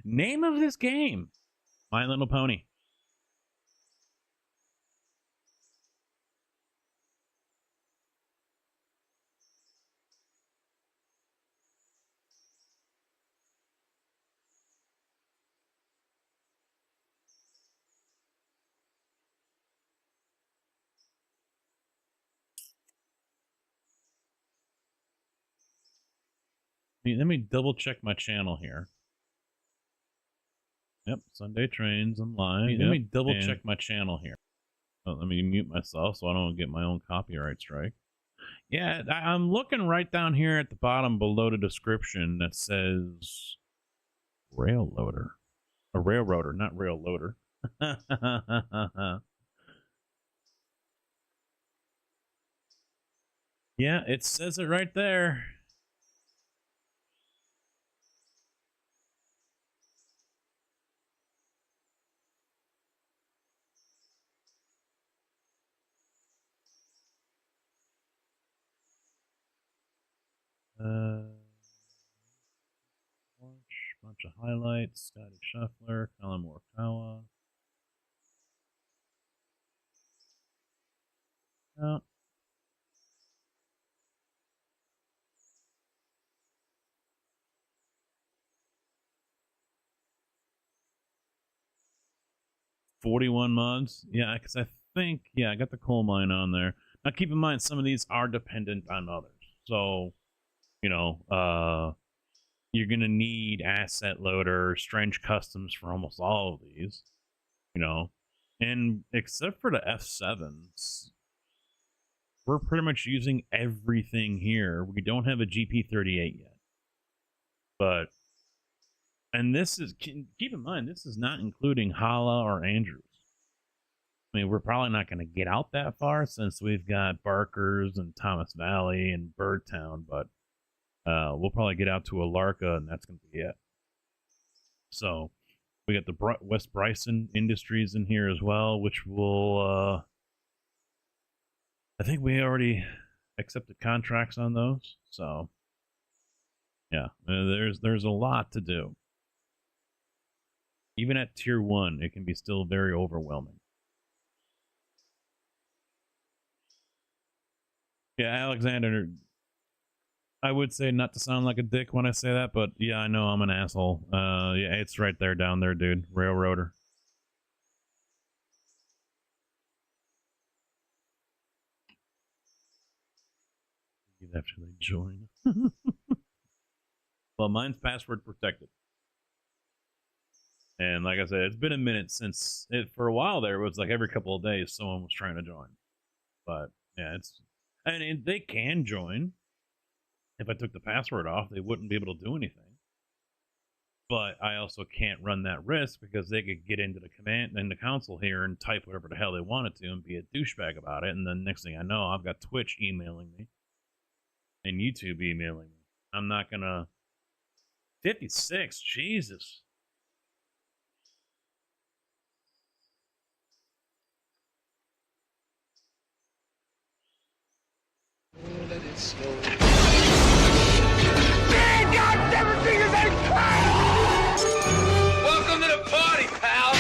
S1: Name of this game: My Little Pony. Let me double check my channel here. Yep, Sunday Trains. I'm live. Let me double check my channel here. Oh, let me mute myself so I don't get my own copyright strike. Yeah, I'm looking right down here at the bottom below the description that says rail loader. A railroader, not rail loader. Yeah, it says it right there. Bunch of highlights. Scotty Shuffler, Colin Morikawa. Oh. $41 mods. Yeah, because I think, yeah, I got the coal mine on there. Now keep in mind, some of these are dependent on others. So, you know, you're going to need asset loader, strange customs for almost all of these, you know. And except for the F7s, we're pretty much using everything here. We don't have a GP38 yet. But, and this is, keep in mind, this is not including Hala or Andrews. I mean, we're probably not going to get out that far since we've got Barkers and Thomas Valley and Birdtown, but we'll probably get out to Alarka, and that's going to be it. So we got the West Bryson Industries in here as well, which will, I think we already accepted contracts on those. So yeah, there's a lot to do. Even at tier 1, it can be still very overwhelming. Yeah, Alexander, I would say not to sound like a dick when I say that, but yeah, I know I'm an asshole. Yeah, it's right there down there, dude. Railroader. After they join. Well, mine's password protected. And like I said, it's been a minute since it, for a while there, it was like every couple of days someone was trying to join. But yeah, it's, and they can join. if I took the password off, they wouldn't be able to do anything. But I also can't run that risk because they could get into the command and the console here and type whatever the hell they wanted to and be a douchebag about it. And then next thing I know, I've got Twitch emailing me and YouTube emailing me. I'm not gonna. 56, Jesus.
S3: Let it slow.
S4: Man, God, never seen this ain't Welcome to the party, pal.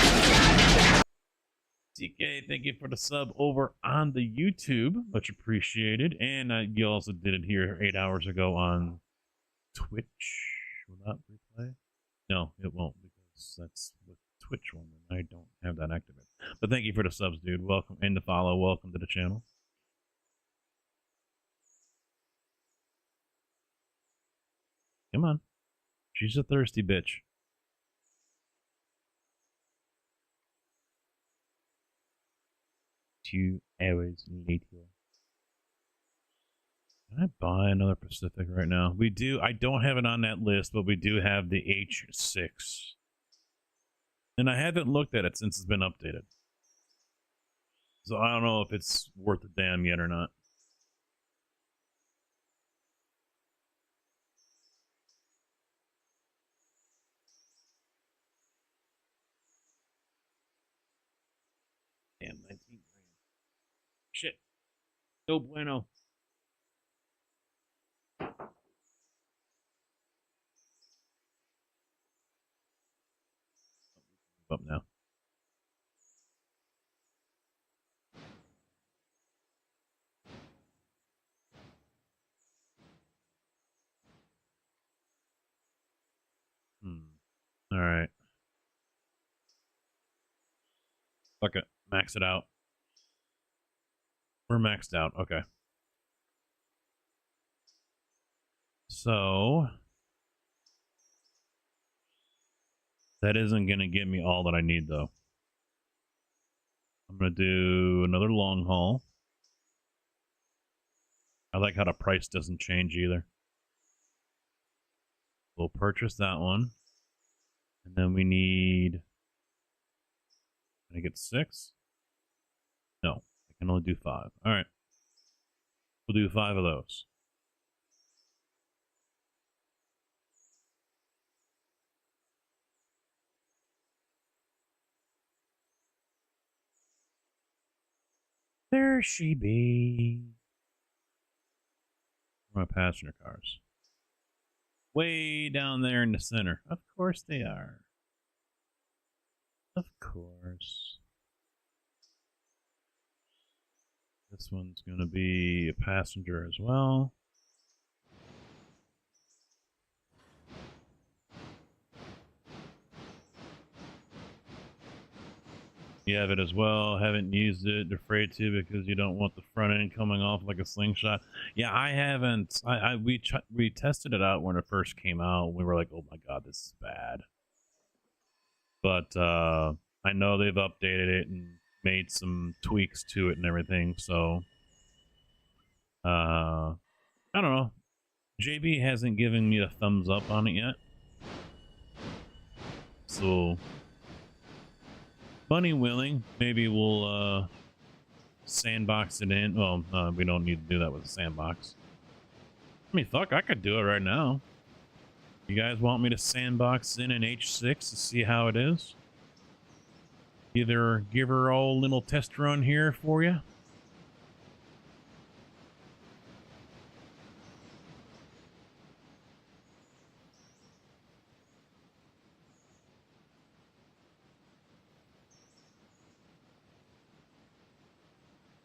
S1: TK, thank you for the sub over on the YouTube. Much appreciated. And you also did it here 8 hours ago on Twitch. Will that replay? No, it won't because that's with Twitch one and I don't have that activated. But thank you for the subs, dude. Welcome and the follow. Welcome to the channel. Come on. She's a thirsty bitch. Two hours later. Can I buy another Pacific right now? We do. I don't have it on that list, but we do have the H6. And I haven't looked at it since it's been updated. So I don't know if it's worth a damn yet or not. Damn, 19 grand. Shit. No bueno. Up now. All right. Fuck it. Max it out. We're maxed out. Okay. So that isn't going to get me all that I need, though. I'm going to do another long haul. I like how the price doesn't change either. We'll purchase that one. And then we need... Can I get 6? No, I can only do 5. All right. We'll do 5 of those. There she be. Where are my passenger cars? Way down there in the center. Of course they are. Of course. This one's going to be a passenger as well. You have it as well. Haven't used it. Afraid to because you don't want the front end coming off like a slingshot. Yeah, I haven't. We tested it out when it first came out. We were like, oh my god, this is bad. But I know they've updated it and made some tweaks to it and everything. So I don't know. JB hasn't given me a thumbs up on it yet. So money willing, maybe we'll sandbox it in. Well, we don't need to do that with a sandbox. I mean, fuck, I could do it right now. You guys want me to sandbox in an H6 to see how it is? Either give her a little test run here for you.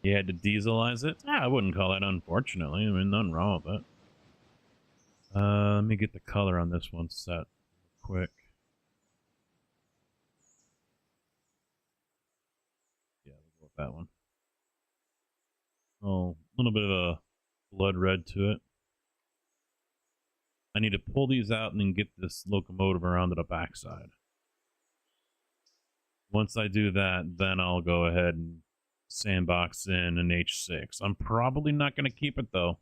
S1: You had to dieselize it? I wouldn't call that unfortunately. I mean, nothing wrong with it. Let me get the color on this one set quick. Yeah, we'll go with that one. Oh, a little bit of a blood red to it. I need to pull these out and then get this locomotive around to the backside. Once I do that, then I'll go ahead and sandbox in an H6. I'm probably not going to keep it, though.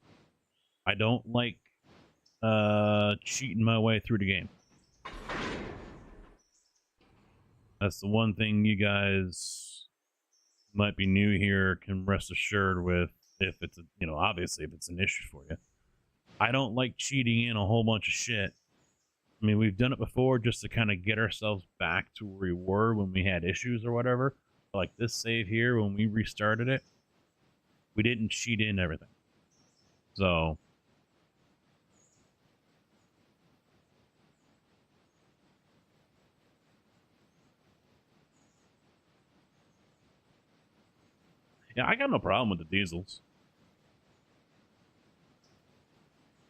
S1: I don't like cheating my way through the game. That's the one thing you guys might be new here can rest assured with, if it's, obviously if it's an issue for you. I don't like cheating in a whole bunch of shit. I mean, we've done it before just to kind of get ourselves back to where we were when we had issues or whatever. Like this save here, when we restarted it, we didn't cheat in everything. So... yeah, I got no problem with the diesels.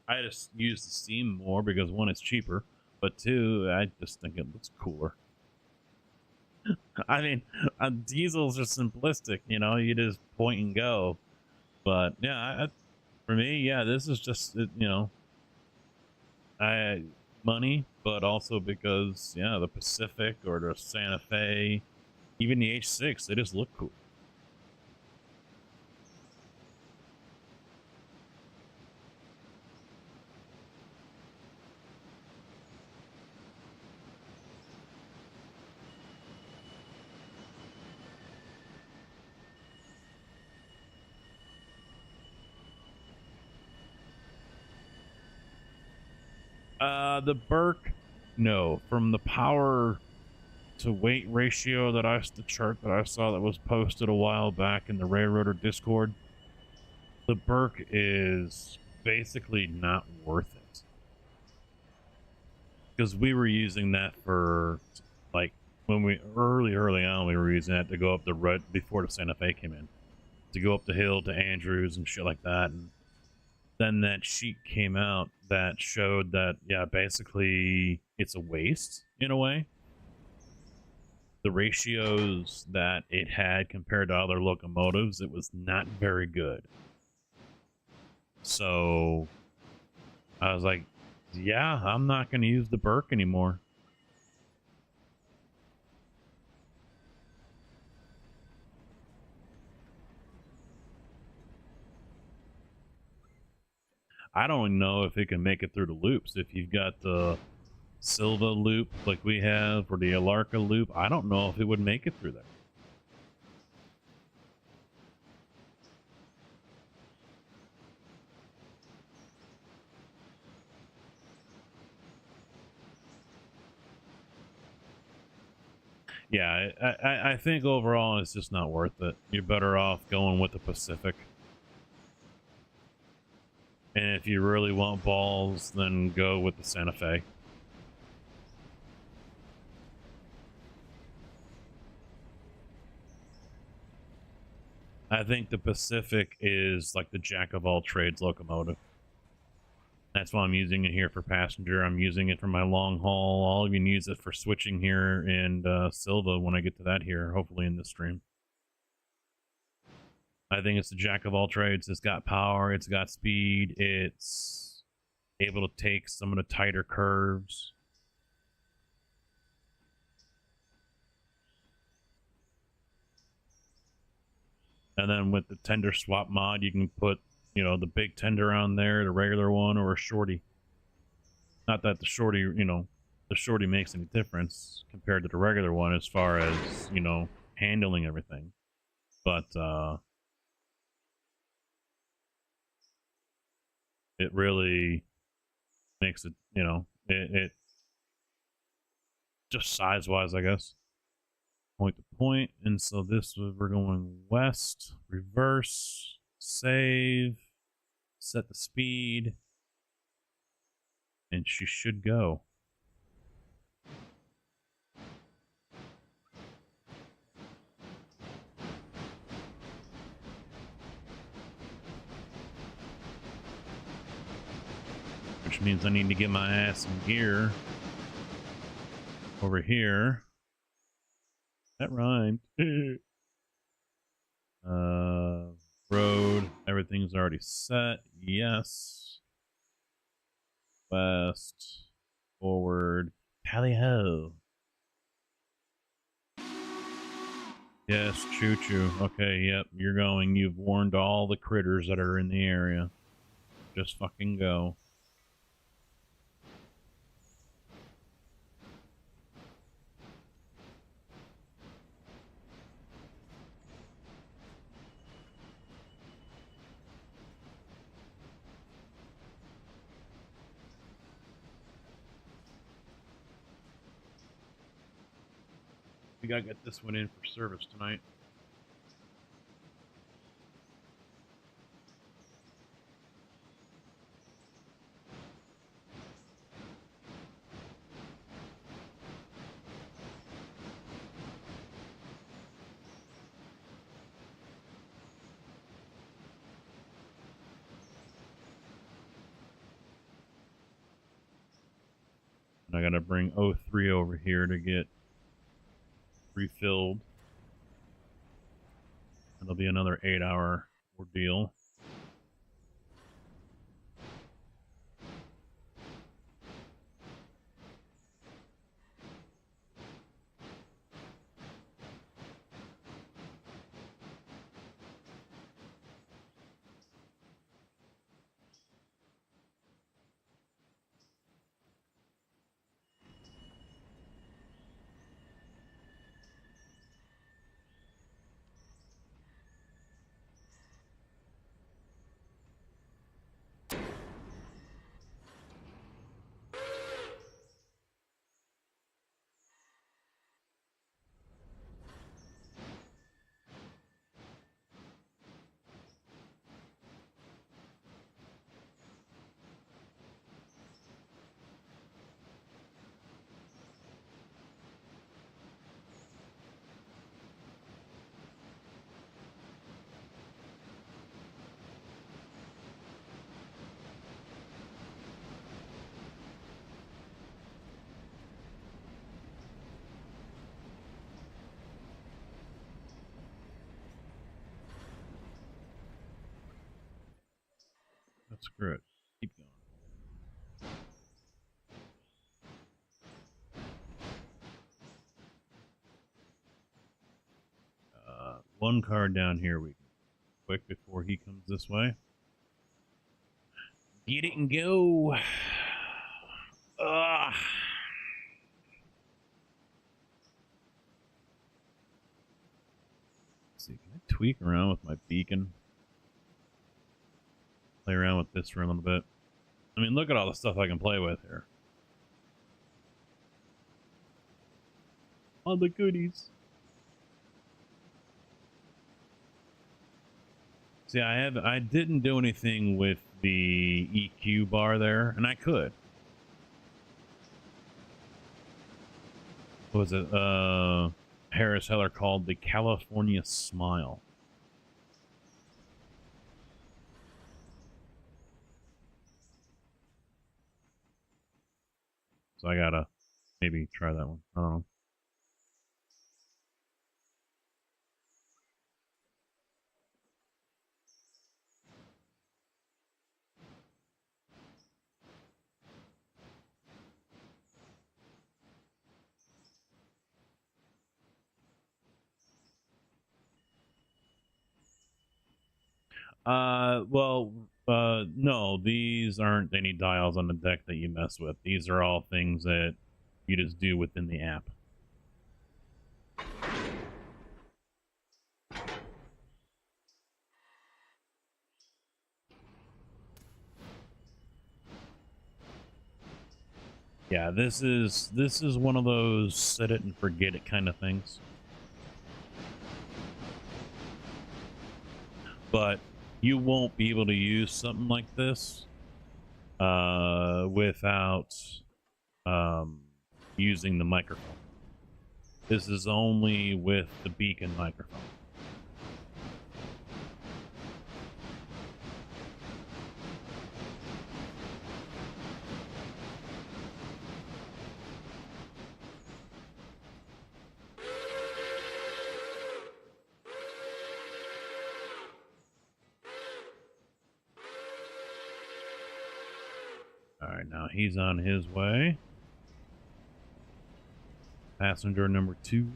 S1: I just use the steam more because, one, it's cheaper, but two, I just think it looks cooler. I mean, diesels are simplistic, you just point and go. But yeah, for me, yeah, this is just, money, but also because, yeah, the Pacific or the Santa Fe, even the H6, they just look cool. The Burke, no. From the power to weight ratio that the chart that I saw that was posted a while back in the Railroader Discord, the Burke is basically not worth it. Because we were using that for, like, when we, early on, we were using that to go up the road before the Santa Fe came in. To go up the hill to Andrews and shit like that, and then that sheet came out that showed that, yeah, basically it's a waste in a way. The ratios that it had compared to other locomotives, it was not very good. So I was like, yeah, I'm not going to use the Burke anymore. I don't know if it can make it through the loops. If you've got the Silva loop like we have, or the Alarca loop, I don't know if it would make it through there. Yeah, I think overall it's just not worth it. You're better off going with the Pacific. And if you really want balls, then go with the Santa Fe. I think the Pacific is like the jack of all trades locomotive. That's why I'm using it here for passenger. I'm using it for my long haul. I'll even use it for switching here in Silva when I get to that here, hopefully in this stream. I think it's the jack of all trades. It's got power, it's got speed, it's able to take some of the tighter curves. And then with the tender swap mod, you can put, the big tender on there, the regular one, or a shorty. Not that the shorty, the shorty makes any difference compared to the regular one as far as, handling everything. But, it really makes it, it just size-wise, I guess. Point to point, and so this, we're going west, reverse, save, set the speed, and she should go. Which means I need to get my ass in gear over here. That rhymed. Road, everything's already set. Yes. West, forward, tally ho. Yes, choo choo. Okay, yep, you're going. You've warned all the critters that are in the area. Just fucking go. We gotta get this one in for service tonight. And I gotta bring O3 over here to get refilled. It'll be another 8-hour ordeal. Screw it. Keep going. One car down here we can quick before he comes this way. Get it and go. Ugh. Let's see, can I tweak around with my beacon? Play around with this for a little bit. I mean, look at all the stuff I can play with here. All the goodies. See, I didn't do anything with the EQ bar there, and I could. What was it? Harris Heller called the California Smile. So I gotta maybe try that one. I don't know. No, these aren't any dials on the deck that you mess with. These are all things that you just do within the app. Yeah, this is one of those set it and forget it kind of things. But you won't be able to use something like this without using the microphone. This is only with the beacon microphone. Alright, now he's on his way. Passenger number 2.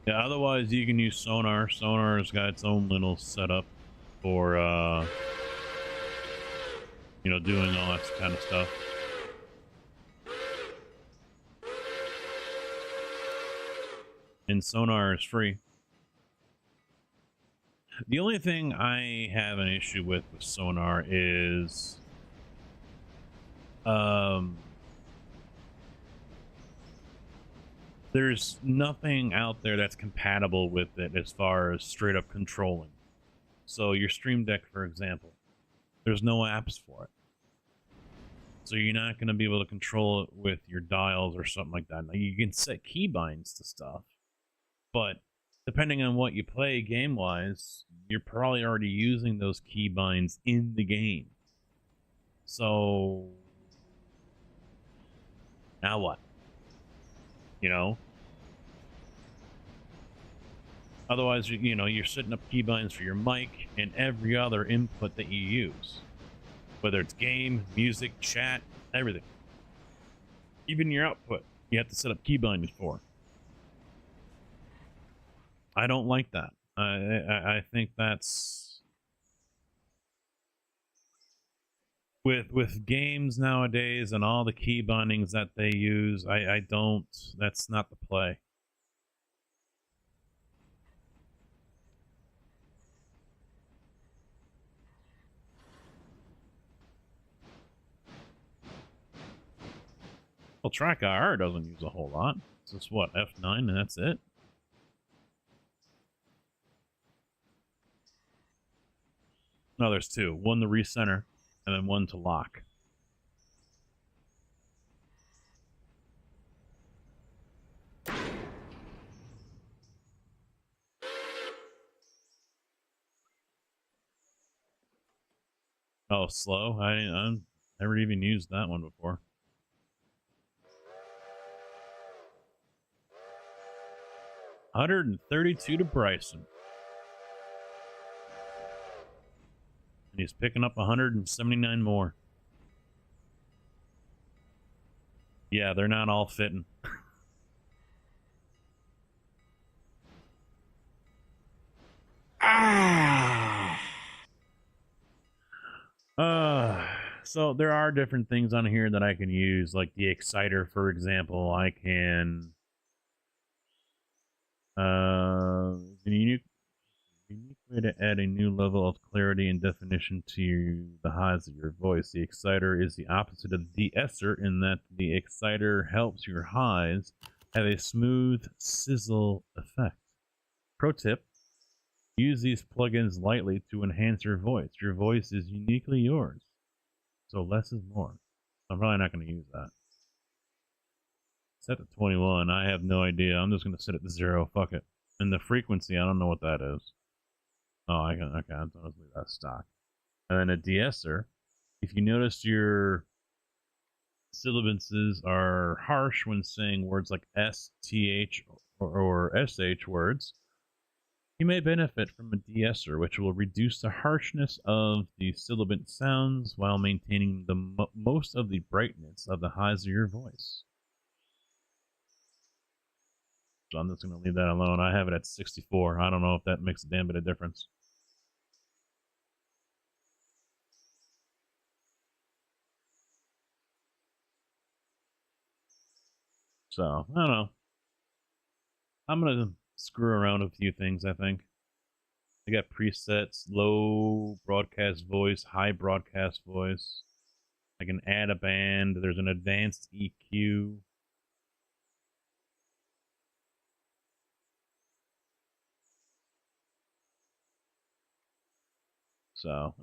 S1: Yeah, otherwise you can use sonar. Sonar's got its own little setup for, you know, doing all that kind of stuff. And sonar is free. The only thing I have an issue with sonar is There's nothing out there that's compatible with it as far as straight up controlling. So your Stream Deck, for example, there's no apps for it. So you're not going to be able to control it with your dials or something like that. Now, you can set keybinds to stuff, but depending on what you play game-wise, you're probably already using those keybinds in the game. So now what? You know? Otherwise, you know, you're setting up keybinds for your mic and every other input that you use. Whether it's game, music, chat, everything. Even your output, you have to set up keybinds for. I don't like that. I think that's... With games nowadays and all the key bindings that they use, I don't... That's not the play. Well, track IR doesn't use a whole lot. It's just what, F9 and that's it? No, there's two. One to recenter, and then one to lock. Oh, slow? I never even used that one before. $132 to Bryson. And he's picking up 179 more. Yeah, they're not all fitting. So there are different things on here that I can use, like the exciter, for example. I can unique way to add a new level of clarity and definition to the highs of your voice. The exciter is the opposite of the de-esser in that the exciter helps your highs have a smooth sizzle effect. Pro tip: use these plugins lightly to enhance your voice. Your voice is uniquely yours, so less is more. I'm probably not going to use that. Set to 21. I have no idea. I'm just going to set it to 0. Fuck it. And the frequency, I don't know what that is. Oh, I can. Okay, I'll just leave that stock. And then a de-esser. If you notice your sibilances are harsh when saying words like S, TH, or SH words, you may benefit from a de-esser, which will reduce the harshness of the sibilant sounds while maintaining the most of the brightness of the highs of your voice. So I'm just going to leave that alone. I have it at 64. I don't know if that makes a damn bit of difference. So, I don't know. I'm going to screw around with a few things, I think. I got presets, low broadcast voice, high broadcast voice. I can add a band. There's an advanced EQ. So,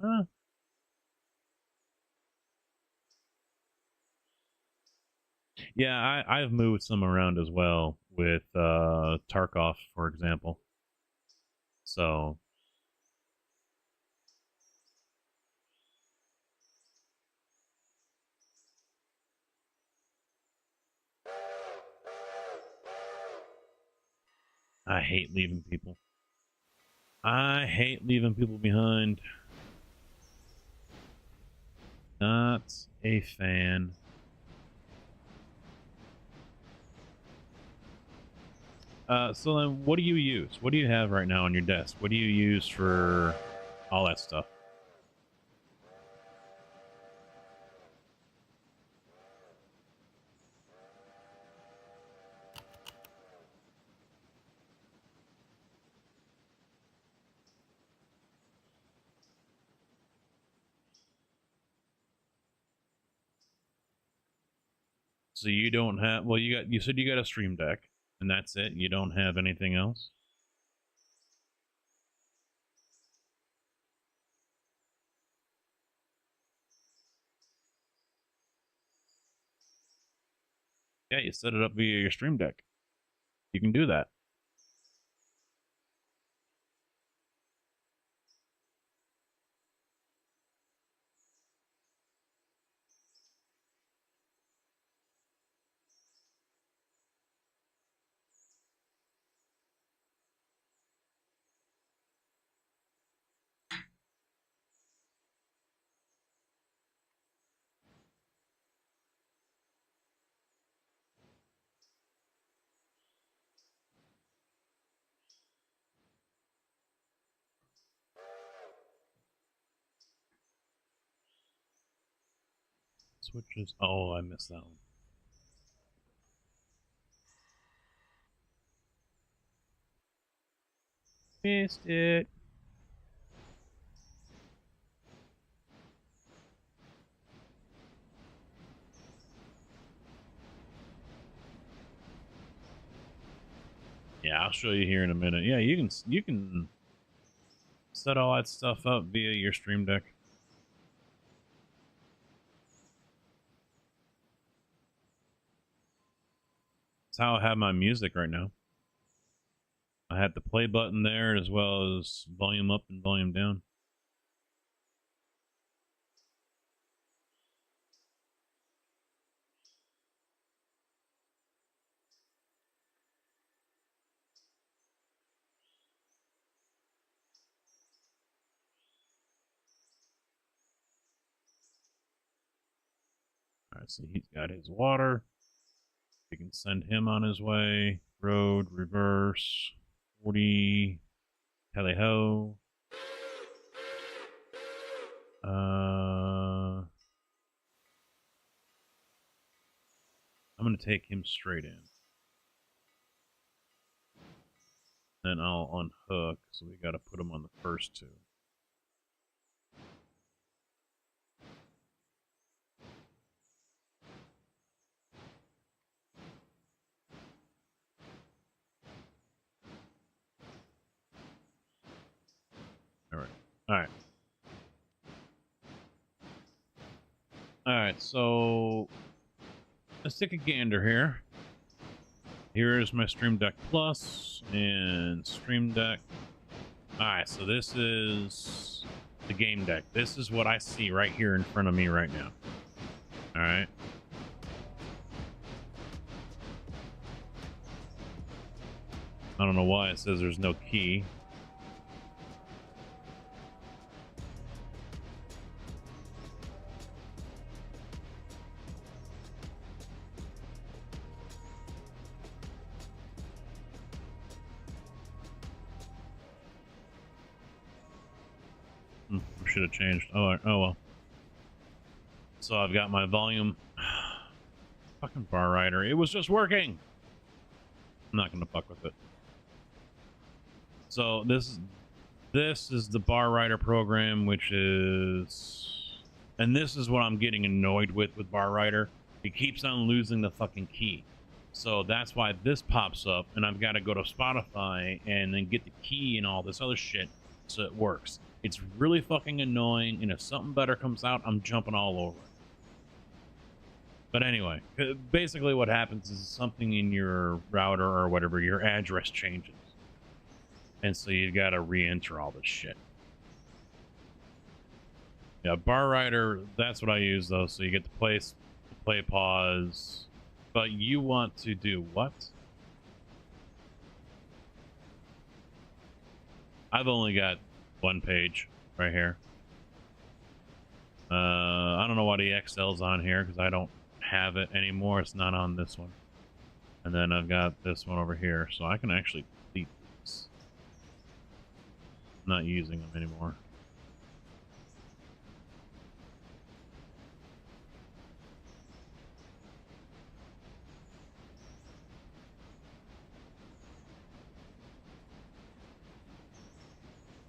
S1: yeah, I've moved some around as well with Tarkov, for example. So, I hate leaving people. I hate leaving people behind. Not a fan. So then, what do you use? What do you have right now on your desk? What do you use for all that stuff? So you don't have, well, you said you got a Stream Deck. And that's it? You don't have anything else? Yeah, you set it up via your Stream Deck. You can do that. Switches. Oh, I missed that one. Missed it. Yeah, I'll show you here in a minute. Yeah, you can set all that stuff up via your Stream Deck. That's how I have my music right now. I had the play button there as well as volume up and volume down. Alright, so he's got his water. We can send him on his way. Road, reverse, 40, tally ho. I'm going to take him straight in. Then I'll unhook, so we got to put him on the first two. Alright. Alright, so let's take a gander here. Here is my Stream Deck Plus and Stream Deck. Alright, so this is the game deck. This is what I see right here in front of me right now. Alright. I don't know why it says there's no key. Should have changed. Oh well. So I've got my volume. Fucking bar rider. It was just working. I'm not gonna fuck with it. So this is the bar rider program, which is, and this is what I'm getting annoyed with bar rider. It keeps on losing the fucking key. So that's why this pops up, and I've got to go to Spotify and then get the key and all this other shit so it works. It's really fucking annoying, and if something better comes out, I'm jumping all over it. But anyway, basically what happens is something in your router or whatever, your address changes. And so you gotta re-enter all this shit. Yeah, bar rider, that's what I use though, so you get to play pause. But you want to do what? I've only got one page right here. I don't know why the XL's on here because I don't have it anymore. It's not on this one. And then I've got this one over here, so I can actually delete these. I'm not using them anymore.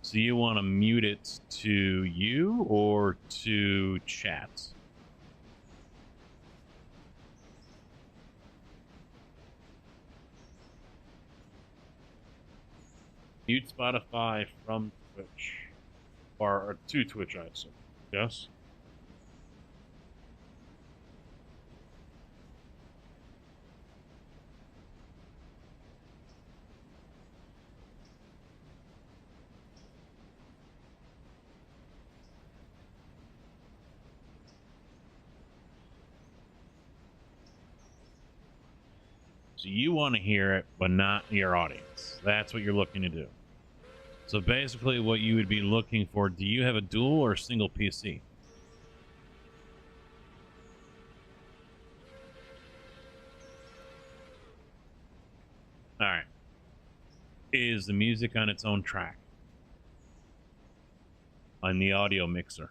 S1: So you want to mute it to you or to chat? Mute Spotify from Twitch. Or to Twitch, I assume. Yes? So you want to hear it, but not your audience. That's what you're looking to do. So basically what you would be looking for, do you have a dual or single PC? All right. Is the music on its own track? On the audio mixer?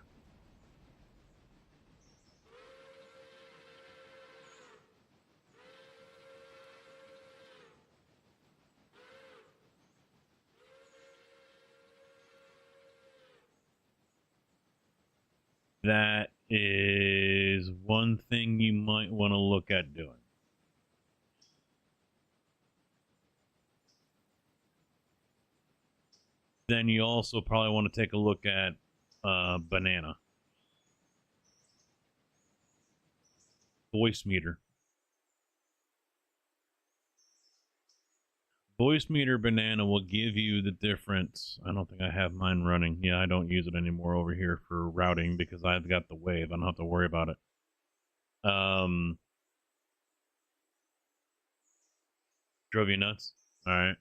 S1: That is one thing you might want to look at doing. Then you also probably want to take a look at Banana. Voice meter. Voice meter Banana will give you the difference. I don't think I have mine running. Yeah, I don't use it anymore over here for routing because I've got the wave. I don't have to worry about it. Drove you nuts? All right.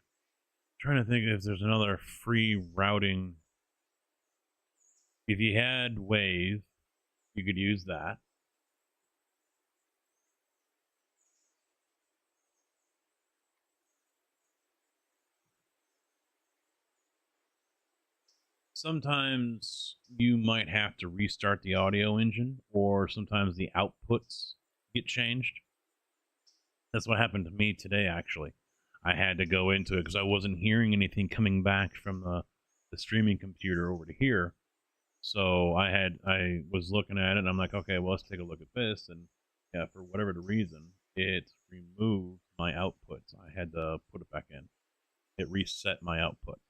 S1: Trying to think if there's another free routing. If you had wave, you could use that. Sometimes you might have to restart the audio engine, or sometimes the outputs get changed. That's what happened to me today, actually. I had to go into it because I wasn't hearing anything coming back from the streaming computer over to here. So I was looking at it, and I'm like, okay, well, let's take a look at this. And yeah, for whatever the reason, it removed my outputs. I had to put it back in. It reset my output.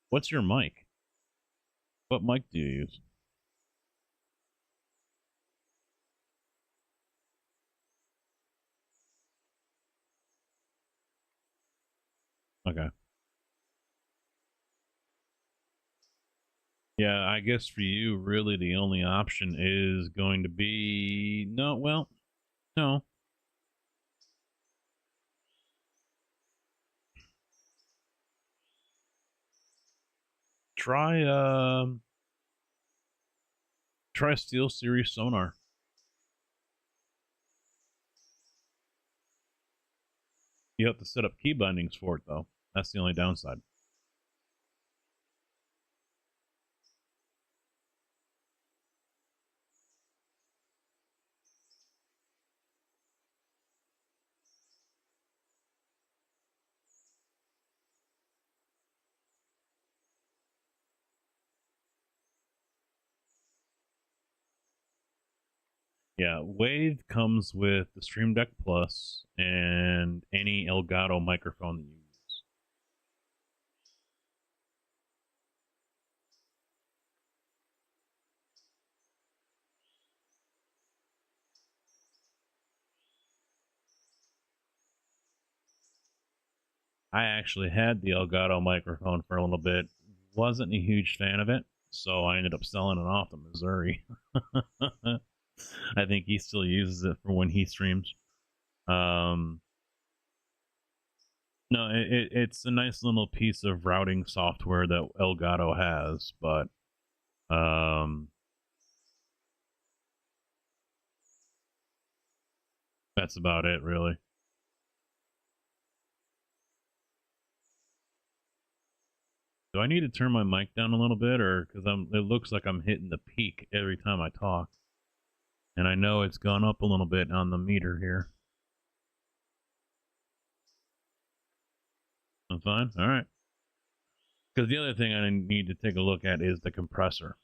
S1: What's your mic? What mic do you use? Okay. Yeah, I guess for you, really the only option is going to be... No, well, no. Try, try SteelSeries Sonar. You have to set up key bindings for it, though. That's the only downside. Yeah, Wave comes with the Stream Deck Plus and any Elgato microphone that you use. I actually had the Elgato microphone for a little bit. Wasn't a huge fan of it, so I ended up selling it off to Missouri. I think he still uses it for when he streams. No, it's a nice little piece of routing software that Elgato has, but that's about it, really. Do I need to turn my mic down a little bit, or because it looks like I'm hitting the peak every time I talk, and I know it's gone up a little bit on the meter here. I'm fine. All right. Because the other thing I need to take a look at is the compressor.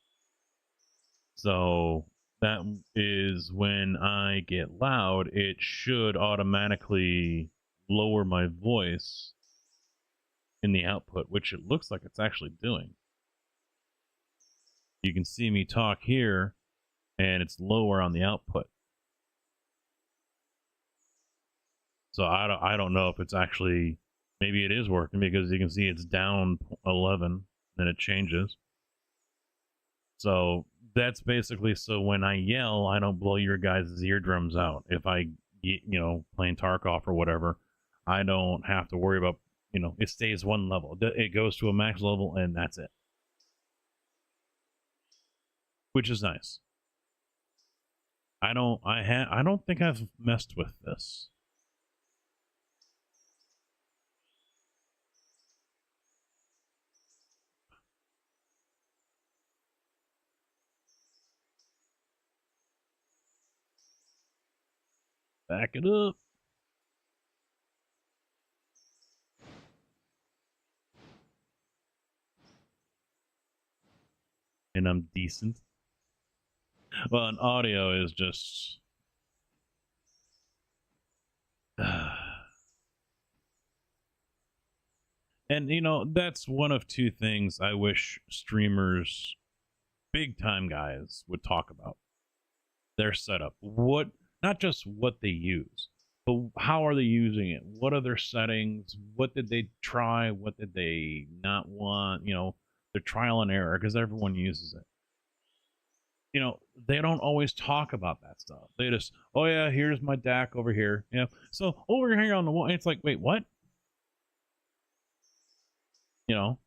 S1: So that is when I get loud, it should automatically lower my voice in the output, which it looks like it's actually doing. You can see me talk here, and it's lower on the output. So I don't know if it's actually, maybe it is working, because you can see it's down 11, then it changes. So that's basically so when I yell, I don't blow your guys' eardrums out. If I, playing Tarkov or whatever, I don't have to worry about, it stays one level. It goes to a max level, and that's it. Which is nice. I don't think I've messed with this. Back it up. And I'm decent. Well, an audio is just... And, that's one of two things I wish streamers, big time guys, would talk about. Their setup. Not just what they use, but how are they using it? What are their settings? What did they try? What did they not want? Their trial and error, because everyone uses it. They don't always talk about that stuff. They just, oh yeah, here's my DAC over here. So over here on the wall, it's like, wait, what? It's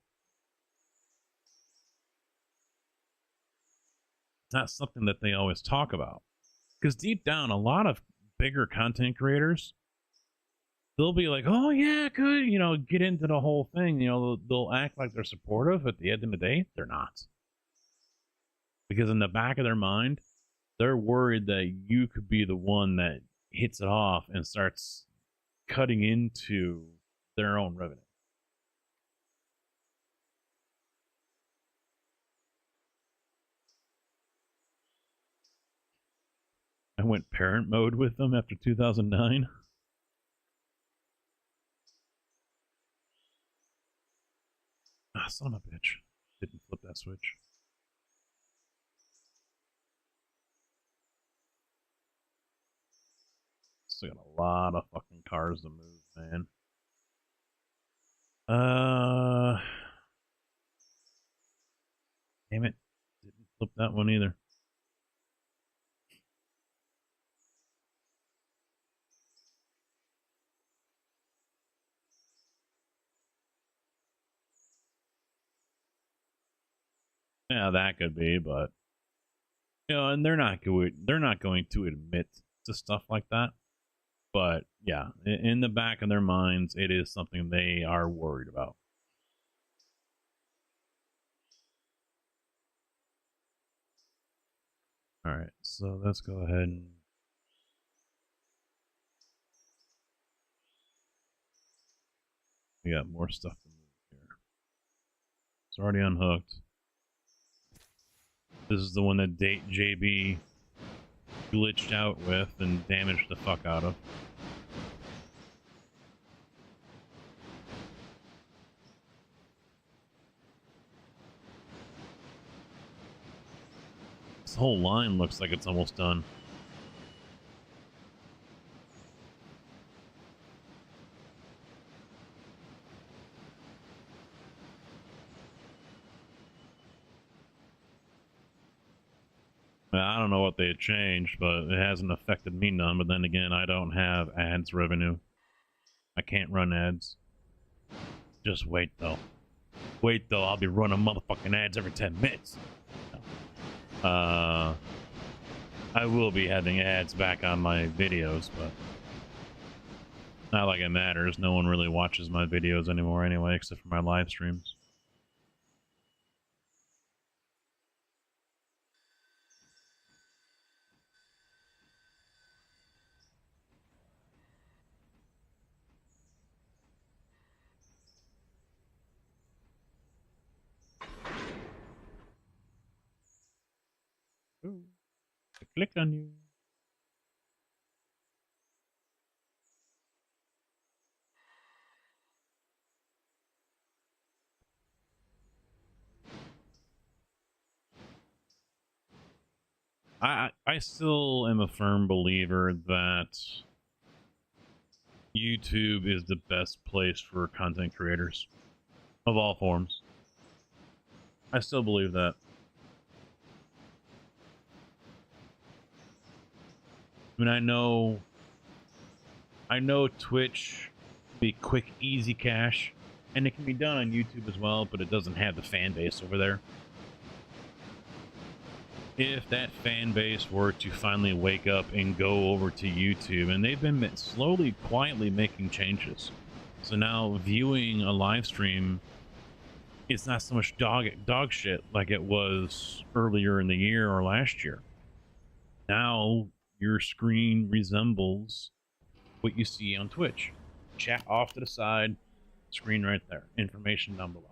S1: not something that they always talk about. Because deep down, a lot of bigger content creators, they'll be like, oh yeah, good, get into the whole thing. They'll act like they're supportive. At the end of the day, they're not. Because in the back of their mind, they're worried that you could be the one that hits it off and starts cutting into their own revenue. I went parent mode with them after 2009. Ah, son of a bitch. Didn't flip that switch. Still got a lot of fucking cars to move, man. Damn it. Didn't flip that one either. Yeah, that could be, but and they're not going to admit to stuff like that. But yeah, in the back of their minds, it is something they are worried about. All right, so let's go ahead and we got more stuff to move here. It's already unhooked. This is the one that JB glitched out with and damaged the fuck out of. This whole line looks like it's almost done. I don't know what they had changed, but it hasn't affected me none. But then again, I don't have ads revenue. I can't run ads. Just wait, though. Wait, though. I'll be running motherfucking ads every 10 minutes. I will be having ads back on my videos, but not like it matters. No one really watches my videos anymore anyway, except for my live streams. Ooh. Click on you. I still am a firm believer that YouTube is the best place for content creators of all forms. I still believe that. I mean, I know Twitch be quick, easy cash, and it can be done on YouTube as well, but it doesn't have the fan base over there. If that fan base were to finally wake up and go over to YouTube, and they've been slowly, quietly making changes. So now viewing a live stream, it's not so much dog shit like it was earlier in the year or last year. Now your screen resembles what you see on Twitch. Chat off to the side, screen right there, information down below.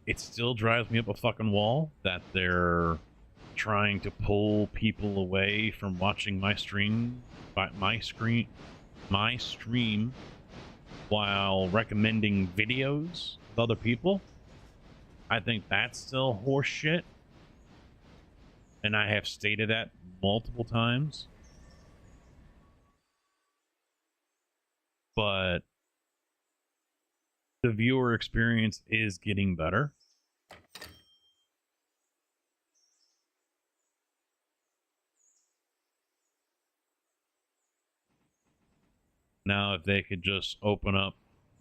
S1: It still drives me up a fucking wall that they're trying to pull people away from watching my stream, my stream, while recommending videos of other people. I think that's still horse shit, and I have stated that multiple times. But the viewer experience is getting better. Now, if they could just open up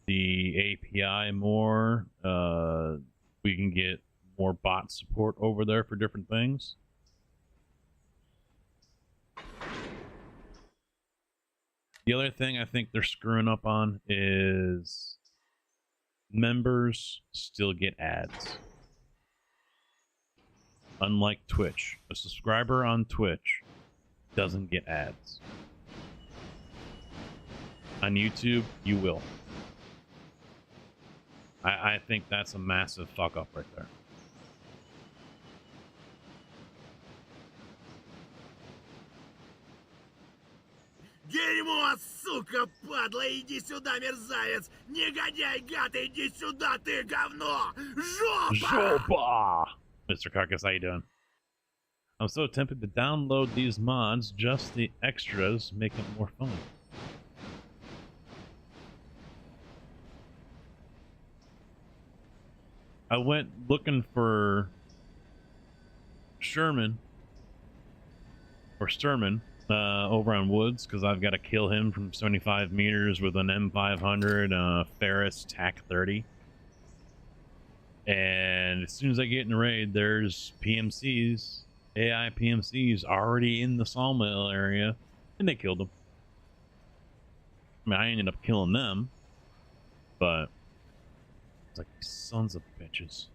S1: the API more, we can get more bot support over there for different things. The other thing I think they're screwing up on is members still get ads. Unlike Twitch, a subscriber on Twitch doesn't get ads. On YouTube, you will. I think that's a massive fuck up right there.
S5: Дерьмо, сука, падла, иди сюда, мерзавец! Негодяй, гад, иди сюда, ты говно! Жопа!
S1: Жопа! Mr. Carcass, how you doing? I'm so tempted to download these mods, just the extras make it more fun. I went looking for Sherman over on Woods because I've got to kill him from 75 meters with an M500 Ferris TAC 30. And as soon as I get in the raid, there's PMCs, AI PMCs already in the Sawmill area, and they killed them. I mean, I ended up killing them, but it's like, sons of bitches.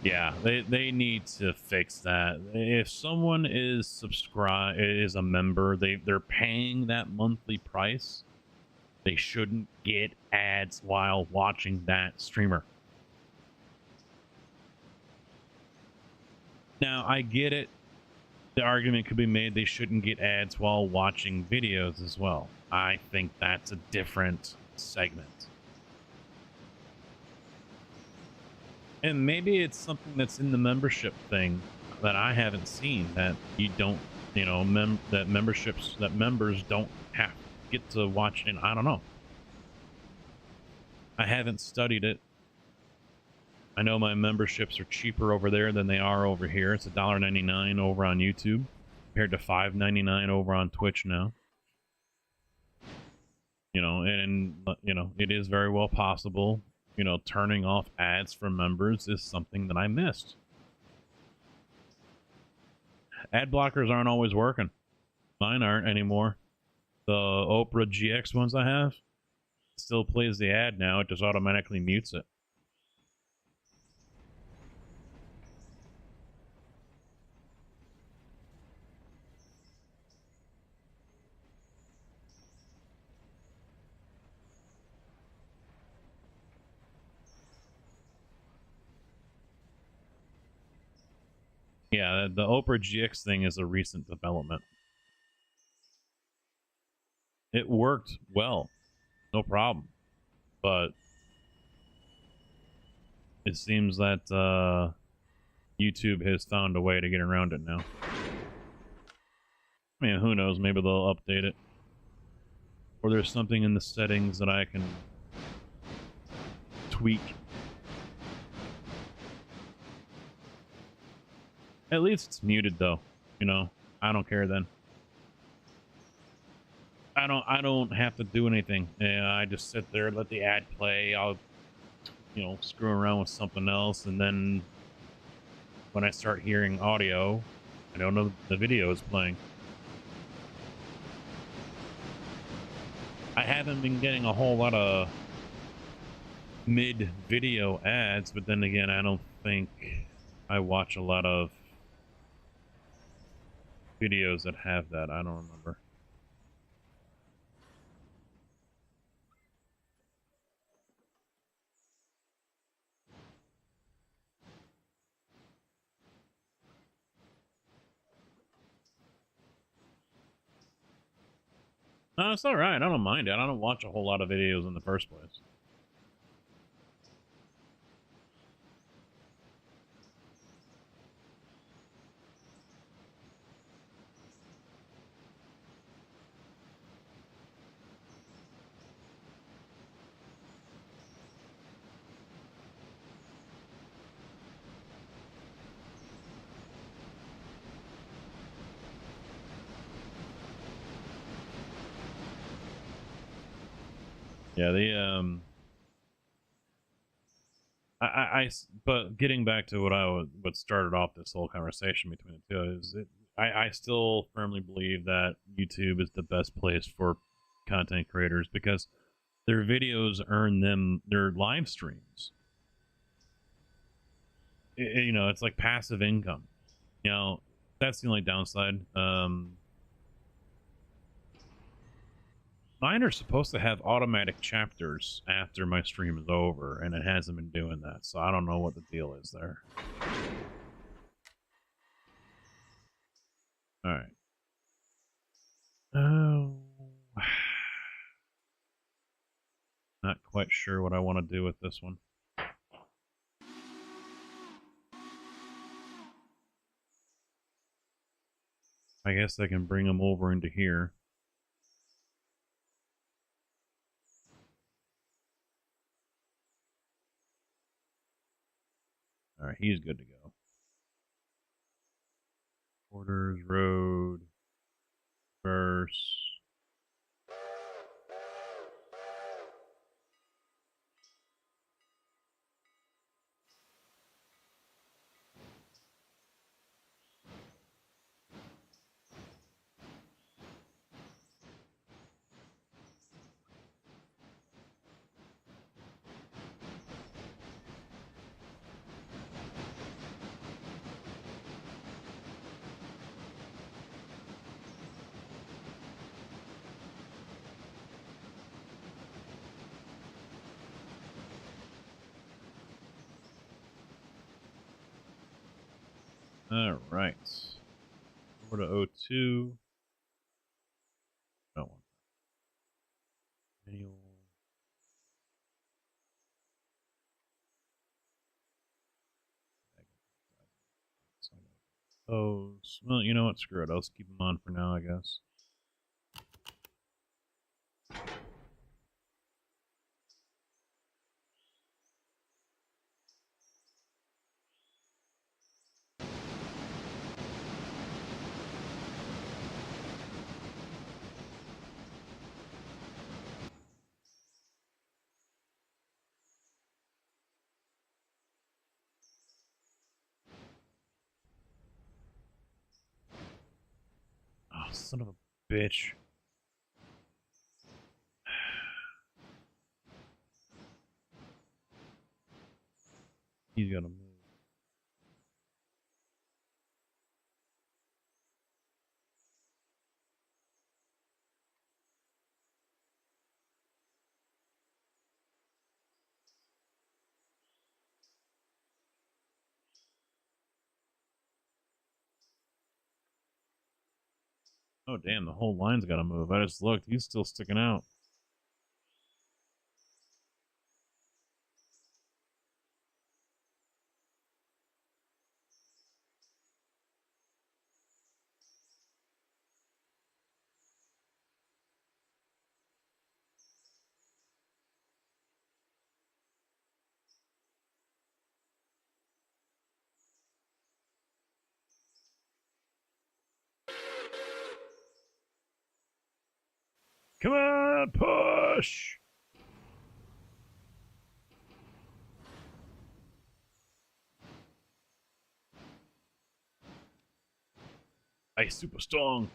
S1: Yeah, they need to fix that. If someone is a member, they're paying that monthly price, they shouldn't get ads while watching that streamer. Now, I get it. The argument could be made they shouldn't get ads while watching videos as well. I think that's a different segment. And maybe it's something that's in the membership thing that I haven't seen, that you don't, you know, that members don't have to get to watch it. I don't know. I haven't studied it. I know my memberships are cheaper over there than they are over here. It's $1.99 over on YouTube compared to $5.99 over on Twitch now. You know, and you know, it is very well possible, you know, turning off ads for members is something that I missed. Ad blockers aren't always working. Mine aren't anymore. The Oprah GX ones I have still plays the ad now. It just automatically mutes it. Yeah, the Oprah GX thing is a recent development. It worked well, no problem, but it seems that YouTube has found a way to get around it now. I mean, who knows? Maybe they'll update it. Or there's something in the settings that I can tweak. At least it's muted, though. You know, I don't care then. I don't have to do anything. Yeah, I just sit there, let the ad play. I'll, you know, screw around with something else, and then when I start hearing audio, I don't know the video is playing. I haven't been getting a whole lot of mid-video ads, but then again, I don't think I watch a lot of videos that have that. I don't remember. No, it's alright. I don't mind it. I don't watch a whole lot of videos in the first place. Yeah, but getting back to what started off this whole conversation between the two is I still firmly believe that YouTube is the best place for content creators because their videos earn them their live streams. You know, it's like passive income. You know, that's the only downside. Mine are supposed to have automatic chapters after my stream is over, and it hasn't been doing that, so I don't know what the deal is there. Alright. Oh. Not quite sure what I want to do with this one. I guess I can bring them over into here. Alright, he's good to go. Quarters, road, verse. Alright. Over to O2. Don't want that. Manual. Oh, well, you know what? Screw it. I'll just keep them on for now, I guess. Oh, son of a bitch. He's gotta move. Oh, damn, the whole line's got to move. I just looked. He's still sticking out. Come on, push! Ice super strong.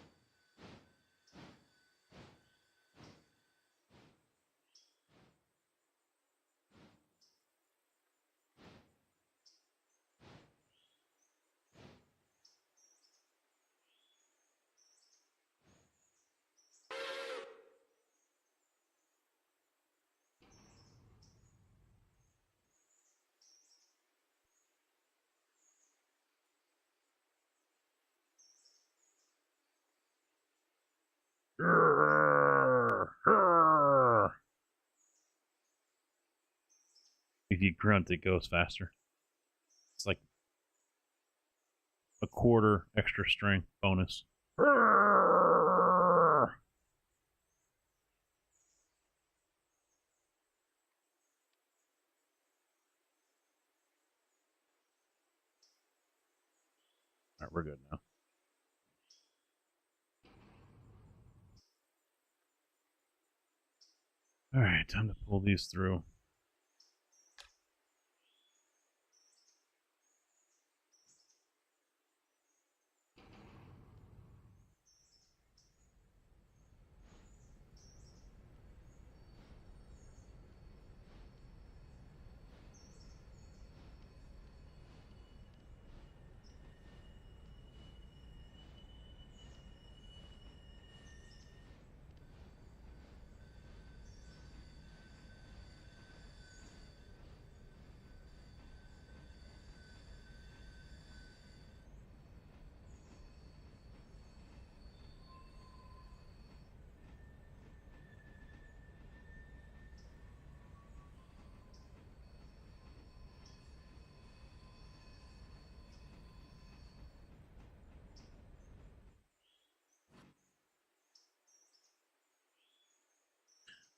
S1: If you grunt, it goes faster. It's like a quarter extra strength bonus. Alright, we're good now. Alright, time to pull these through.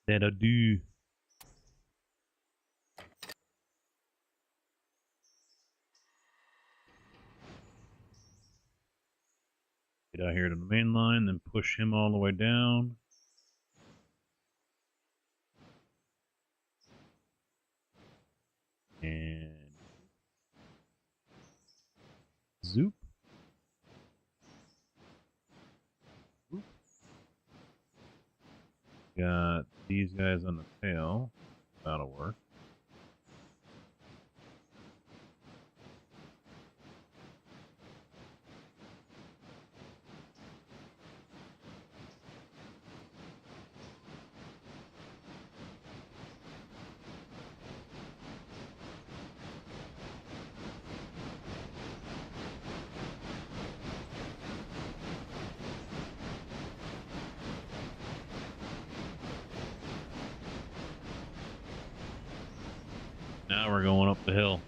S1: That'll do. Get out here to the main line, then push him all the way down. And zoop. Oop. Got these guys on the tail. That'll work. Now we're going up the hill.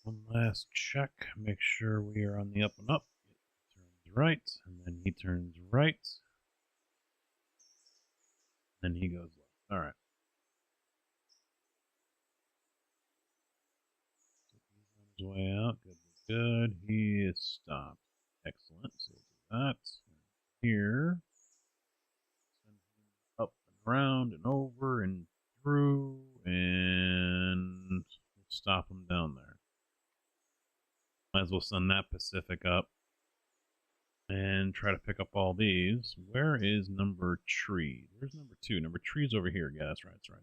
S1: One last check. Make sure we are on the up and up. It turns right, and then he turns right. Then he goes left. All right. He's on his way out. Good. Good. He is stopped. Excellent. So we'll do that. Here. Send him up and around and over and through. And stop him down there. Might as well send that Pacific up. And try to pick up all these. Where is number tree? Where's number 2? Number tree's over here. Yeah, that's right. That's right.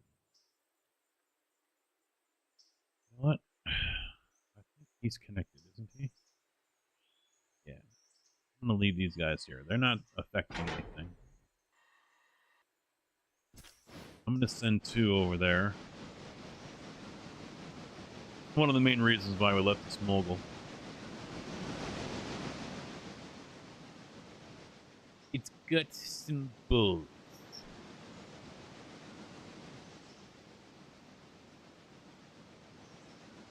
S1: What? I think he's connected, isn't he? Yeah. I'm going to leave these guys here. They're not affecting anything. I'm going to send 2 over there. One of the main reasons why we left this mogul. It's got some bulls.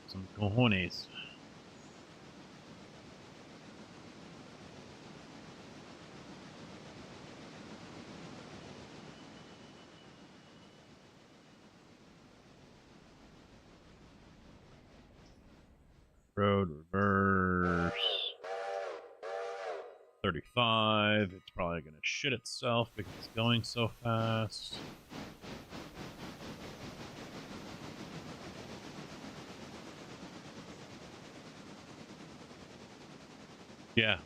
S1: Some cojones. Road reverse. 35. It's probably going to shit itself because it's going so fast. Yeah,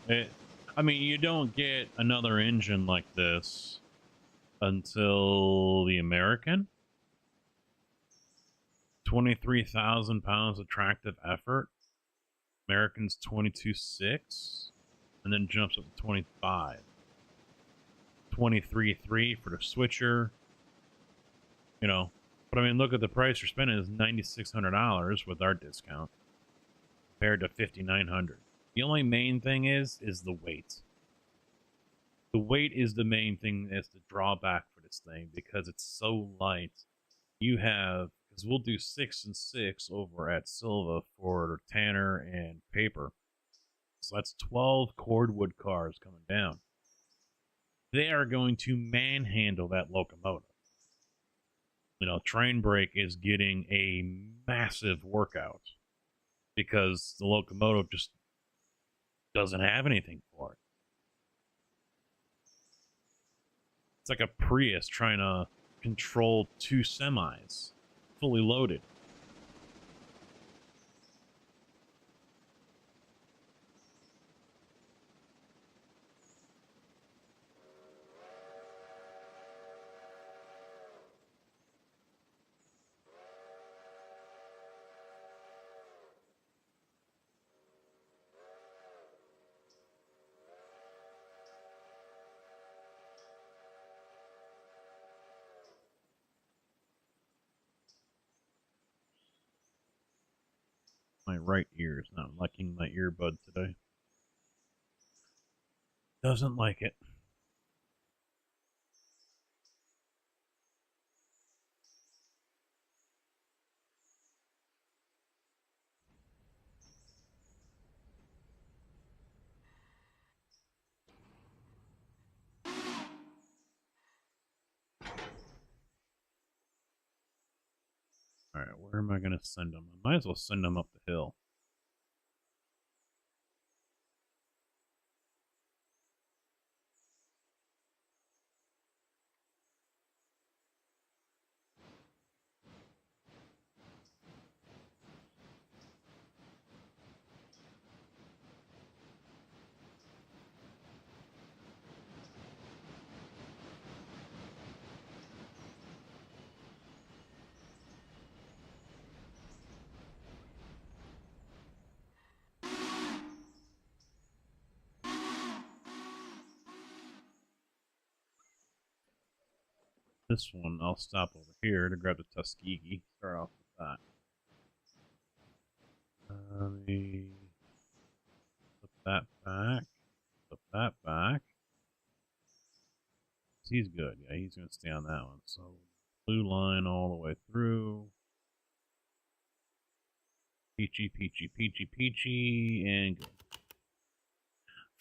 S1: I mean, you don't get another engine like this until the American. 23,000 pounds of tractive effort. American's 22.6, and then jumps up to 25. 23.3 for the switcher. You know, but I mean, look at the price you're spending is $9,600 with our discount compared to $5,900. The only main thing is the weight. The weight is the main thing that's the drawback for this thing because it's so light. You have, because we'll do 6 and 6 over at Silva for Tanner and paper. So that's 12 cordwood cars coming down. They are going to manhandle that locomotive. You know, Train Brake is getting a massive workout because the locomotive just doesn't have anything for it. It's like a Prius trying to control 2 semis fully loaded. My right ear is not liking my earbud today. Doesn't like it. Alright, where am I going to send them? I might as well send them up the hill. This one, I'll stop over here to grab the Tuskegee. Start off with that. Let me put that back. Put that back. He's good. Yeah, he's going to stay on that one. So, blue line all the way through. Peachy, peachy, peachy, peachy, and go.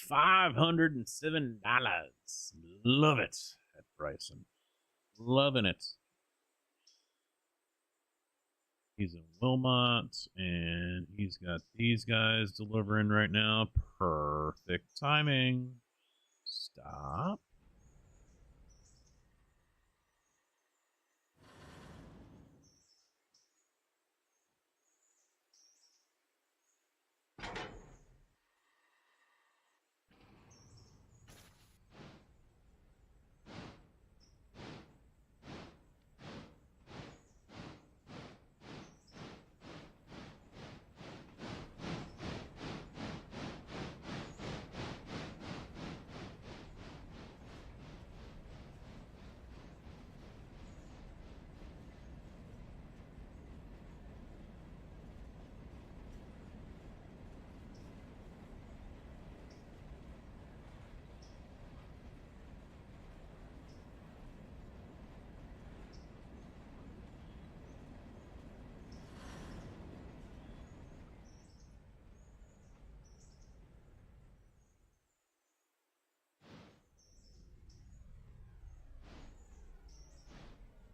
S1: $507. Love it at Bryson. Loving it. He's in Wilmot, and he's got these guys delivering right now. Perfect timing. Stop.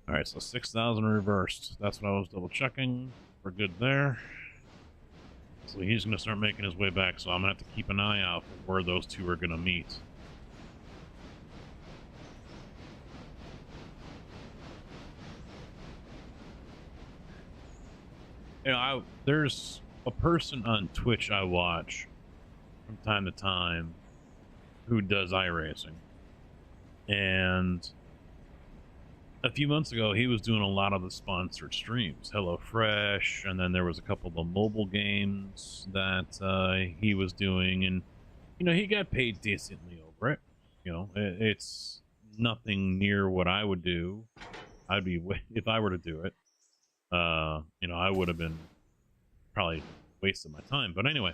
S1: All right, so 6,000 reversed. That's what I was double checking. We're good there. So he's going to start making his way back, so I'm going to have to keep an eye out for where those two are going to meet. You know, there's a person on Twitch I watch from time to time who does iRacing. And a few months ago, he was doing a lot of the sponsored streams, HelloFresh, and then there was a couple of mobile games that he was doing, and you know, he got paid decently over it. You know, it's nothing near what I would do. I'd be if I were to do it. You know, I would have been probably wasting my time. But anyway,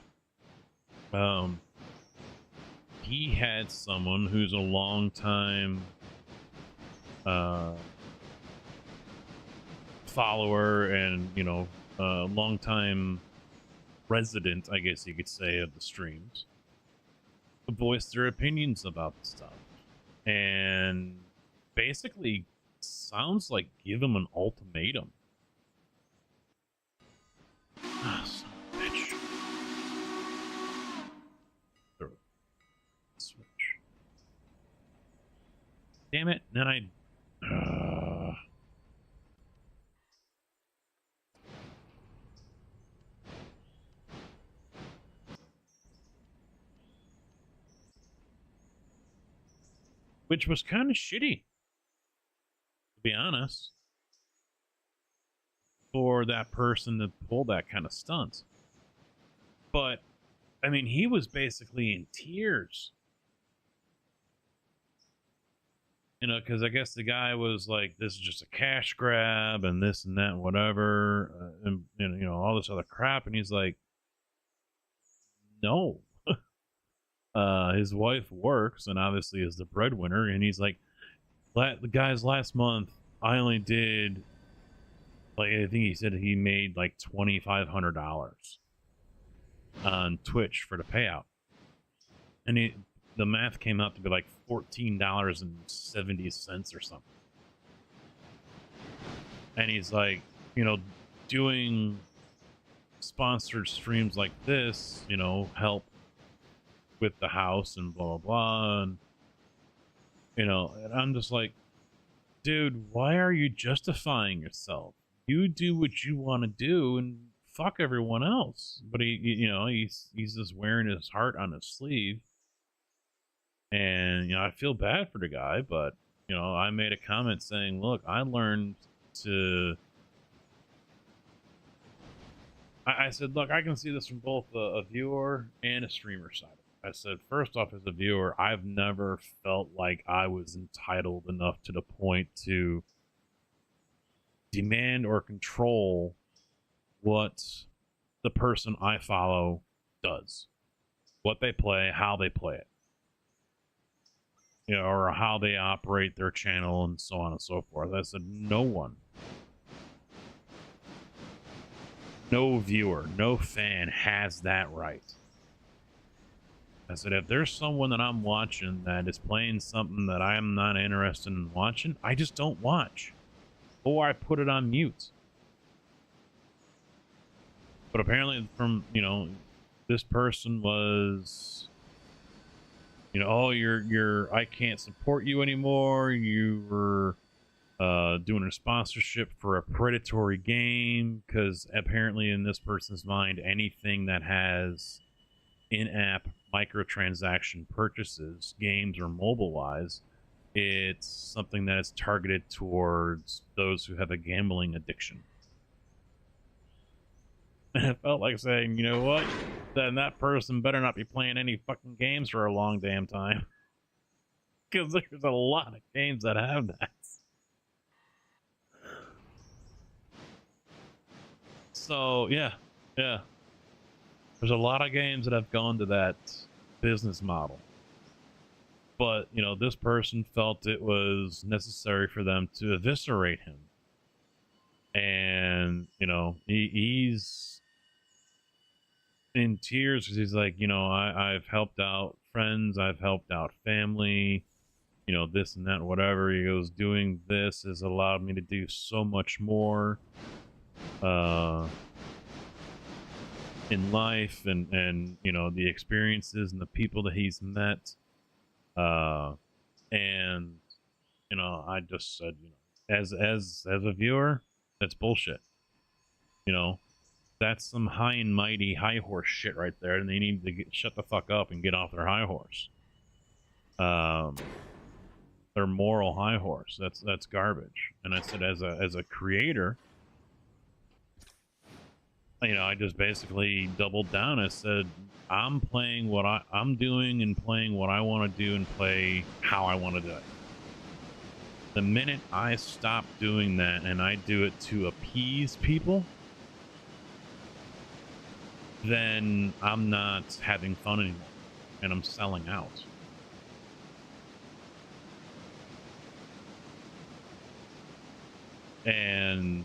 S1: he had someone who's a long time follower and, you know, long time resident, I guess you could say, of the streams, voice their opinions about the stuff, and basically sounds like give him an ultimatum. Ah, son of a bitch. Throw it. Switch. Damn it. Then I... Which was kind of shitty, to be honest, for that person to pull that kind of stunt. But, I mean, he was basically in tears. You know, because I guess the guy was like, this is just a cash grab and this and that and whatever, and you know, all this other crap. And he's like, no. His wife works and obviously is the breadwinner, and he's like, the guys, last month I only did, like, I think he said he made like $2,500 on Twitch for the payout, and the math came out to be like $14.70 or something. And he's like, you know, doing sponsored streams like this, you know, help with the house and blah, blah, blah. And, you know, and I'm just like, dude, why are you justifying yourself? You do what you want to do and fuck everyone else. But he, you know, he's just wearing his heart on his sleeve. And, you know, I feel bad for the guy, but, you know, I made a comment saying, look, I learned to... I said, look, I can see this from both a viewer and a streamer side. I said, first off, as a viewer, I've never felt like I was entitled enough to the point to demand or control what the person I follow does. What they play, how they play it. You know, or how they operate their channel and so on and so forth. I said, no one. No viewer, no fan has that right. I said, if there's someone that I'm watching that is playing something that I'm not interested in watching, I just don't watch. Or I put it on mute. But apparently from, this person was, oh, you're I can't support you anymore. You were doing a sponsorship for a predatory game, because apparently in this person's mind, anything that has in-app microtransaction purchases, games or mobile-wise, it's something that is targeted towards those who have a gambling addiction. And it felt like saying, you know what? Then that person better not be playing any fucking games for a long damn time. Because there's a lot of games that have that. So, yeah. There's a lot of games that have gone to that business model. But, this person felt it was necessary for them to eviscerate him. And, he's in tears because he's like, I've helped out friends, I've helped out family, this and that, whatever. He goes, doing this has allowed me to do so much more in life, and the experiences and the people that he's met. And I just said, as a viewer, that's bullshit. That's some high and mighty high horse shit right there, and they need to shut the fuck up and get off their high horse. Their moral high horse. That's garbage. And I said, as a creator, I just basically doubled down. I said, I'm playing what I'm doing and playing what I want to do and play how I want to do it. The minute I stop doing that and I do it to appease people, then I'm not having fun anymore and I'm selling out. And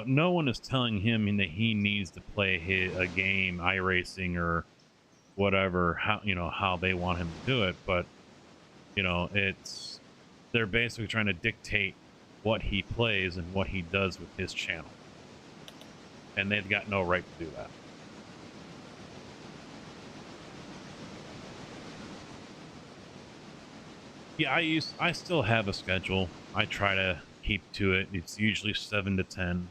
S1: no one is telling him that he needs to play a game, iRacing or whatever, how they want him to do it. But, they're basically trying to dictate what he plays and what he does with his channel. And they've got no right to do that. Yeah, I still have a schedule. I try to keep to it. It's usually 7 to 10.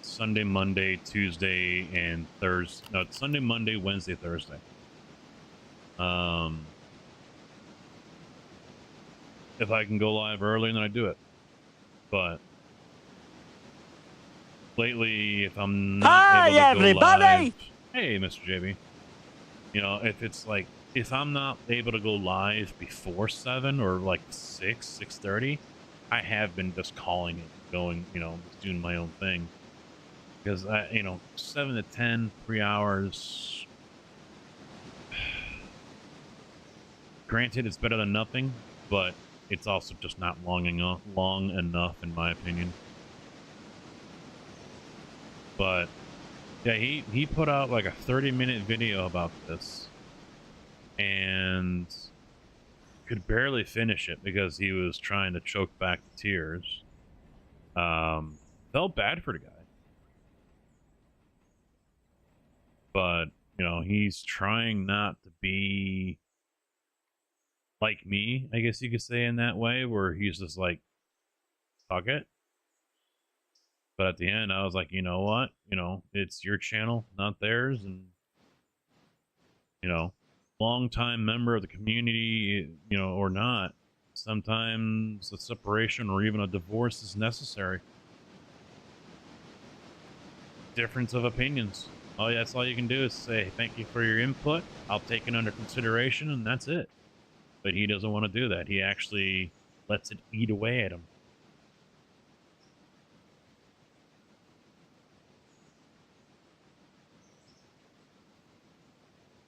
S1: Sunday, Monday, Tuesday, and Thursday. No, it's Sunday, Monday, Wednesday, Thursday. If I can go live early, then I do it. But lately, if I'm not able to go live, hey, Mr. JB. If it's like, if I'm not able to go live before 7 or like 6:30, I have been just calling it, going, just doing my own thing. Because 7 to 10, 3 hours. Granted, it's better than nothing, but it's also just not long enough, in my opinion. But yeah, he put out like a 30-minute video about this, and could barely finish it because he was trying to choke back the tears. Felt bad for the guy. But, he's trying not to be like me, I guess you could say, in that way, where he's just like, fuck it. But at the end, I was like, you know what? It's your channel, not theirs. And, long-time member of the community, or not, sometimes a separation or even a divorce is necessary. Difference of opinions. Oh, yeah, that's all you can do is say, thank you for your input. I'll take it under consideration, and that's it. But he doesn't want to do that. He actually lets it eat away at him.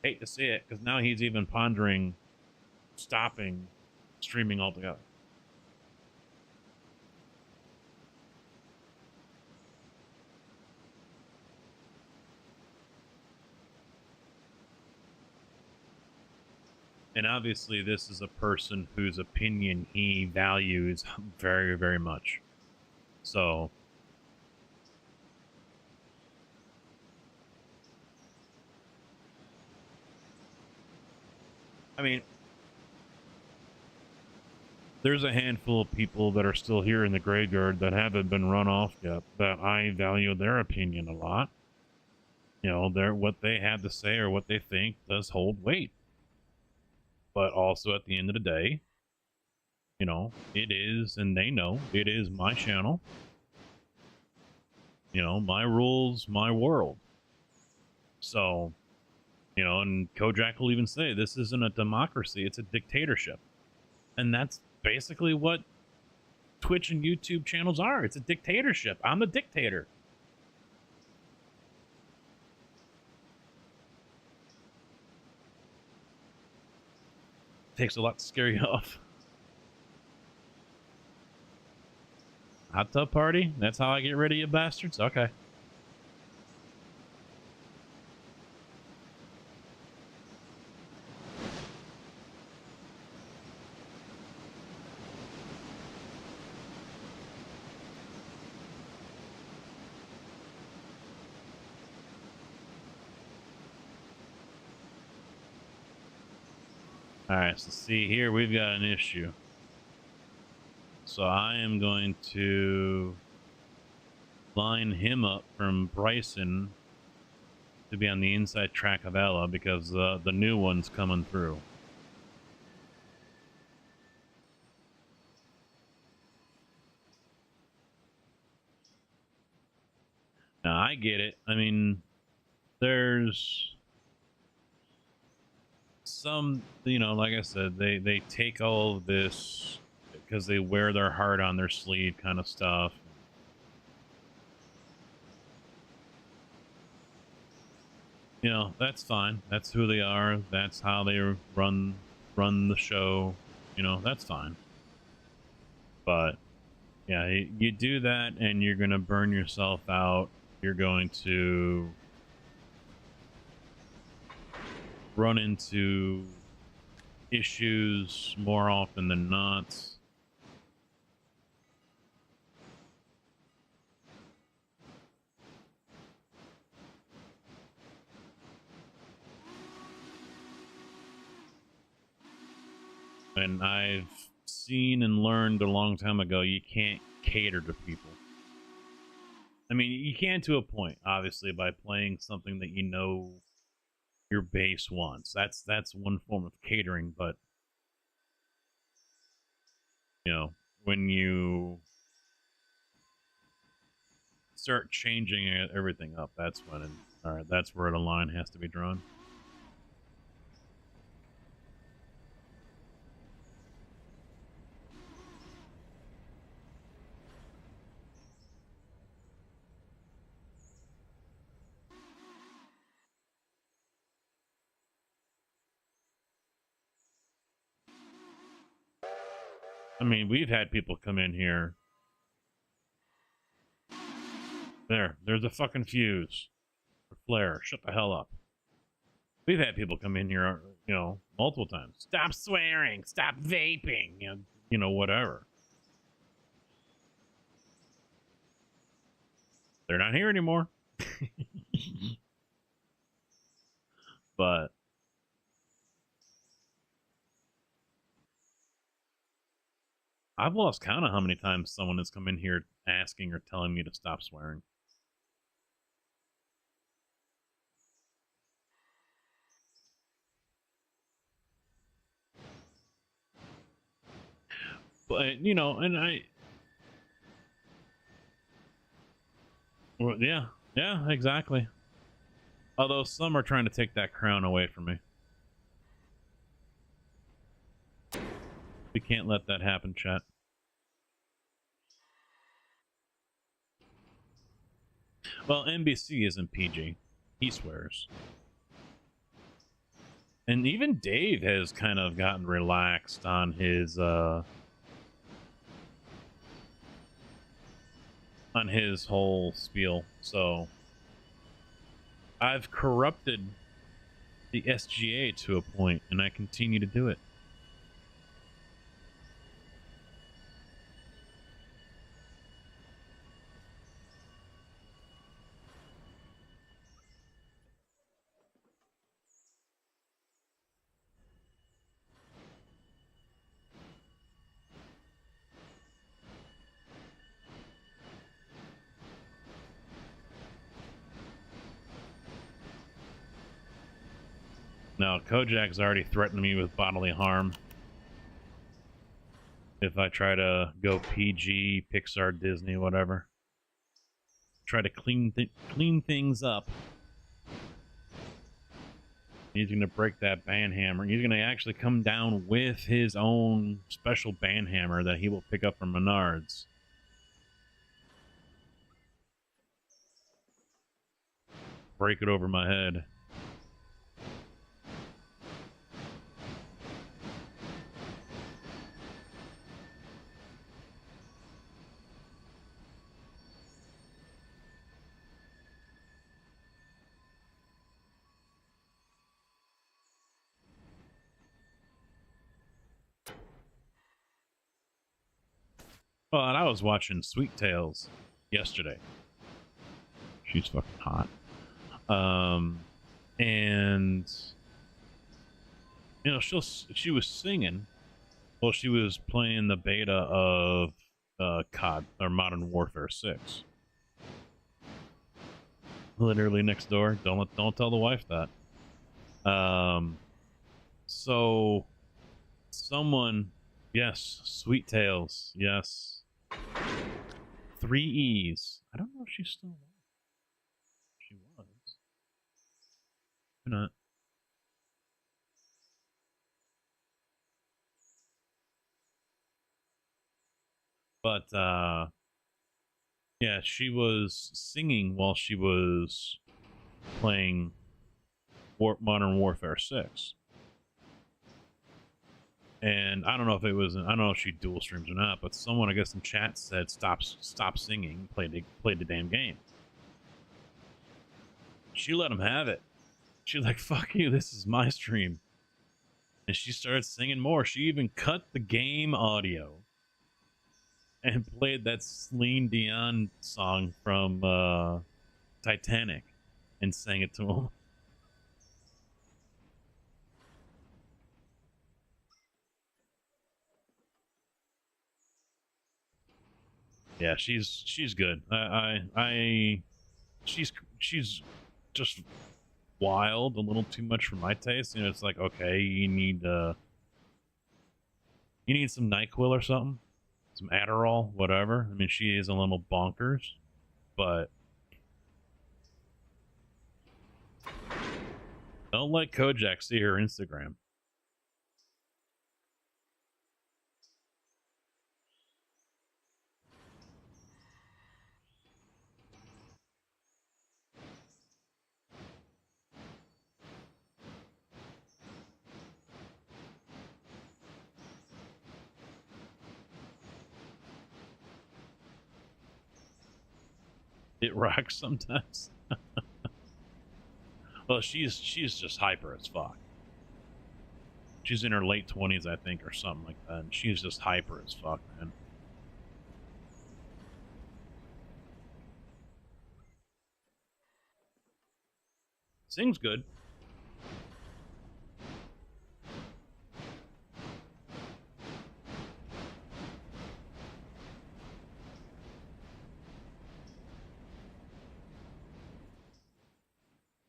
S1: Hate to see it, because now he's even pondering stopping streaming altogether. And obviously this is a person whose opinion he values very, very much. So I mean, there's a handful of people that are still here in the graveyard that haven't been run off yet, that I value their opinion a lot. You know, what they have to say or what they think does hold weight. But also at the end of the day, you know, it is, and they know, it is my channel. You know, my rules, my world. So, you know, and Kojak will even say, this isn't a democracy, it's a dictatorship. And that's basically what Twitch and YouTube channels are. It's a dictatorship. I'm the dictator. Takes a lot to scare you off. Hot tub party? That's how I get rid of you bastards? Okay. Alright, so see here, we've got an issue. So I am going to line him up from Bryson to be on the inside track of Ella because the new one's coming through. Now, I get it. I mean, there's some, you know, like I said, they take all of this because they wear their heart on their sleeve kind of stuff. You know, that's fine. That's who they are. That's how they run the show. You know, that's fine. But yeah, you do that and you're going to burn yourself out. You're going to run into issues more often than not. And I've seen and learned a long time ago, you can't cater to people. I mean, you can to a point, obviously, by playing something that you know your base wants. That's one form of catering, but you know, when you start changing everything up, that's when, all right, that's where the line has to be drawn. I mean, we've had people come in here. There's a fucking fuse. Or flare. Shut the hell up. We've had people come in here, you know, multiple times. Stop swearing. Stop vaping. You know, whatever. They're not here anymore. But I've lost count of how many times someone has come in here asking or telling me to stop swearing. But, you know, and well, yeah, exactly. Although some are trying to take that crown away from me. We can't let that happen, chat. Well, NBC isn't PG. He swears. And even Dave has kind of gotten relaxed on his whole spiel. So I've corrupted the SGA to a point, and I continue to do it. No, Kojak's already threatened me with bodily harm if I try to go PG, Pixar, Disney, whatever. Try to clean things up. He's going to break that band hammer. He's going to actually come down with his own special band hammer that he will pick up from Menards. Break it over my head. Well, and I was watching Sweet Tales yesterday. She's fucking hot. And you know, she was singing while she was playing the beta of COD or Modern Warfare 6. Literally next door. Don't tell the wife that. So someone, yes, Sweet Tales, yes. 3 E's. I don't know if she's still alive. She was. Why not? But yeah, she was singing while she was playing Modern Warfare 6. And I don't know if it was, I don't know if she dual streams or not, but someone, I guess in chat, said stop singing, play the damn game. She let him have it. She's like, fuck you, this is my stream. And she started singing more. She even cut the game audio and played that Celine Dion song from Titanic and sang it to him. Yeah, she's good. She's just wild, a little too much for my taste. You know, it's like, okay, you need some NyQuil or something, some Adderall, whatever. I mean, she is a little bonkers, but don't let Kojak see her Instagram. It rocks sometimes. Well, she's just hyper as fuck. She's in her late 20s, I think, or something like that. And she's just hyper as fuck, man. Sings good.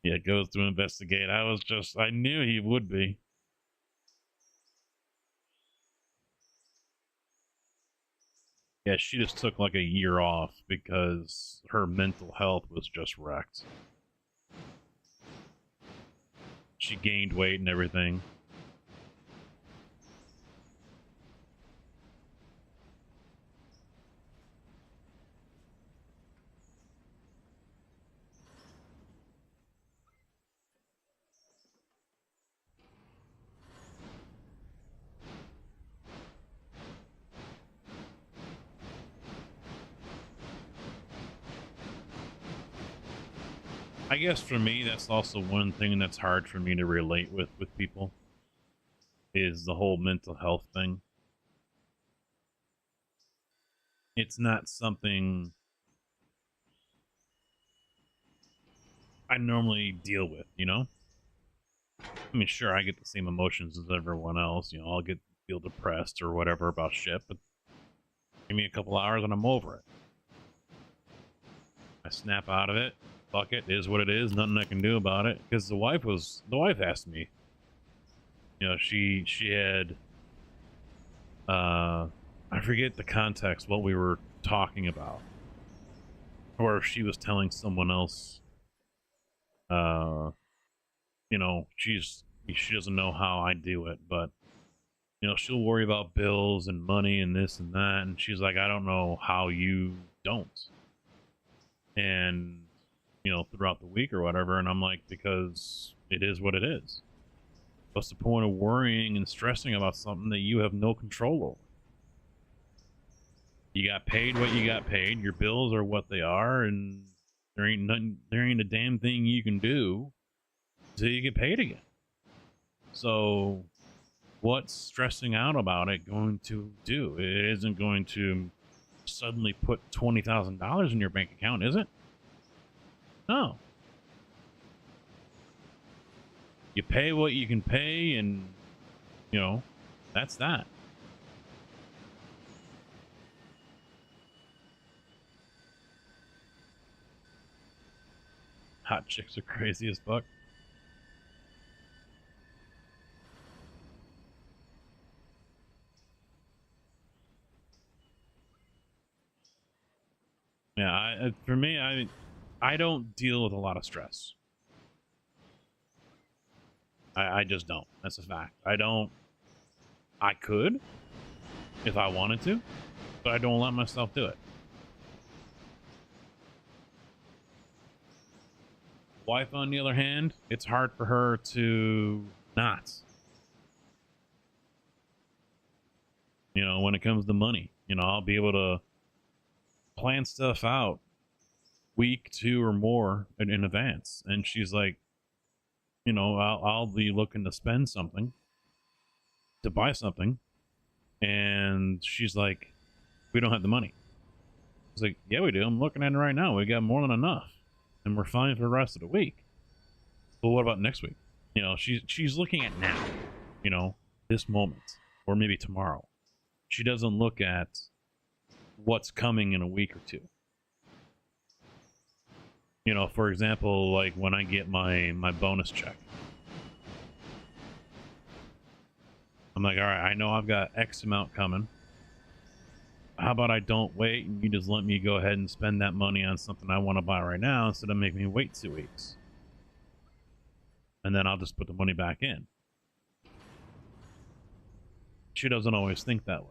S1: Yeah, goes to investigate. I knew he would be. Yeah, she just took like a year off because her mental health was just wrecked. She gained weight and everything. I guess for me, that's also one thing that's hard for me to relate with people, is the whole mental health thing. It's not something I normally deal with, you know? I mean, sure, I get the same emotions as everyone else. You know, I'll feel depressed or whatever about shit, but give me a couple hours and I'm over it. I snap out of it. Fuck it, is what it is. Nothing I can do about it. Because the wife asked me, You know, she had I forget the context, what we were talking about, or if she was telling someone else, you know, she doesn't know how I do it, but you know, she'll worry about bills and money and this and that, and she's like, I don't know how you don't. And you know, throughout the week or whatever, and I'm like, because it is what it is. What's the point of worrying and stressing about something that you have no control over? You got paid what you got paid. Your bills are what they are, and there ain't a damn thing you can do until you get paid again. So, what's stressing out about it going to do? It isn't going to suddenly put $20,000 in your bank account, is it? No. You pay what you can pay, and you know, that's that. Hot chicks are crazy as fuck. Yeah, for me, I don't deal with a lot of stress. I just don't. That's a fact. I don't. I could, if I wanted to, but I don't let myself do it. Wife, on the other hand, it's hard for her to not. You know, when it comes to money, you know, I'll be able to plan stuff out week, 2 or more in advance, and she's like, you know, I'll be looking to spend something, to buy something, and she's like, we don't have the money. I was like, yeah, we do. I'm looking at it right now. We got more than enough, and we're fine for the rest of the week. But what about next week? You know, she's looking at now, you know, this moment, or maybe tomorrow. She doesn't look at what's coming in a week or two. You know, for example, like when I get my bonus check, I'm like, all right, I know I've got X amount coming. How about I don't wait and you just let me go ahead and spend that money on something I want to buy right now instead of making me wait 2 weeks? And then I'll just put the money back in. She doesn't always think that way.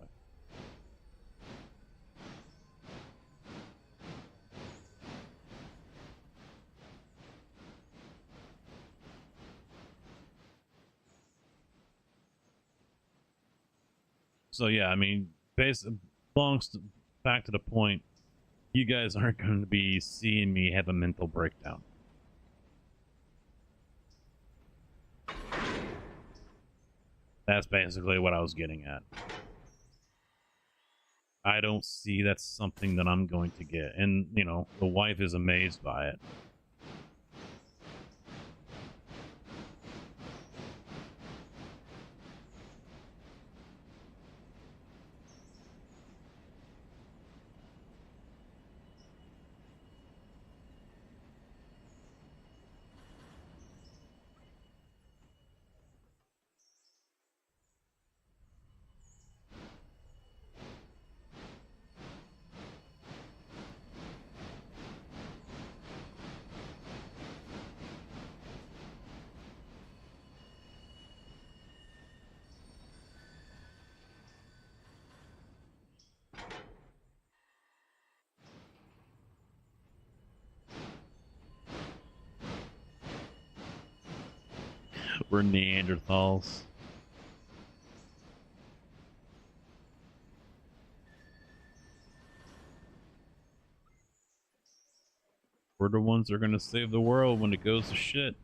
S1: So yeah, I mean, back to the point, you guys aren't going to be seeing me have a mental breakdown. That's basically what I was getting at. I don't see that's something that I'm going to get. And, you know, the wife is amazed by it. We're Neanderthals. We're the ones that are going to save the world when it goes to shit.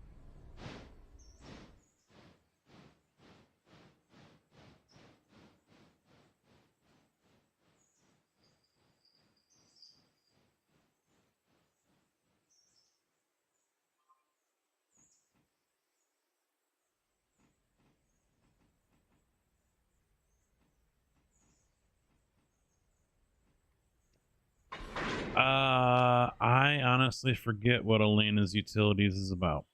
S1: I honestly forget what Elena's Utilities is about.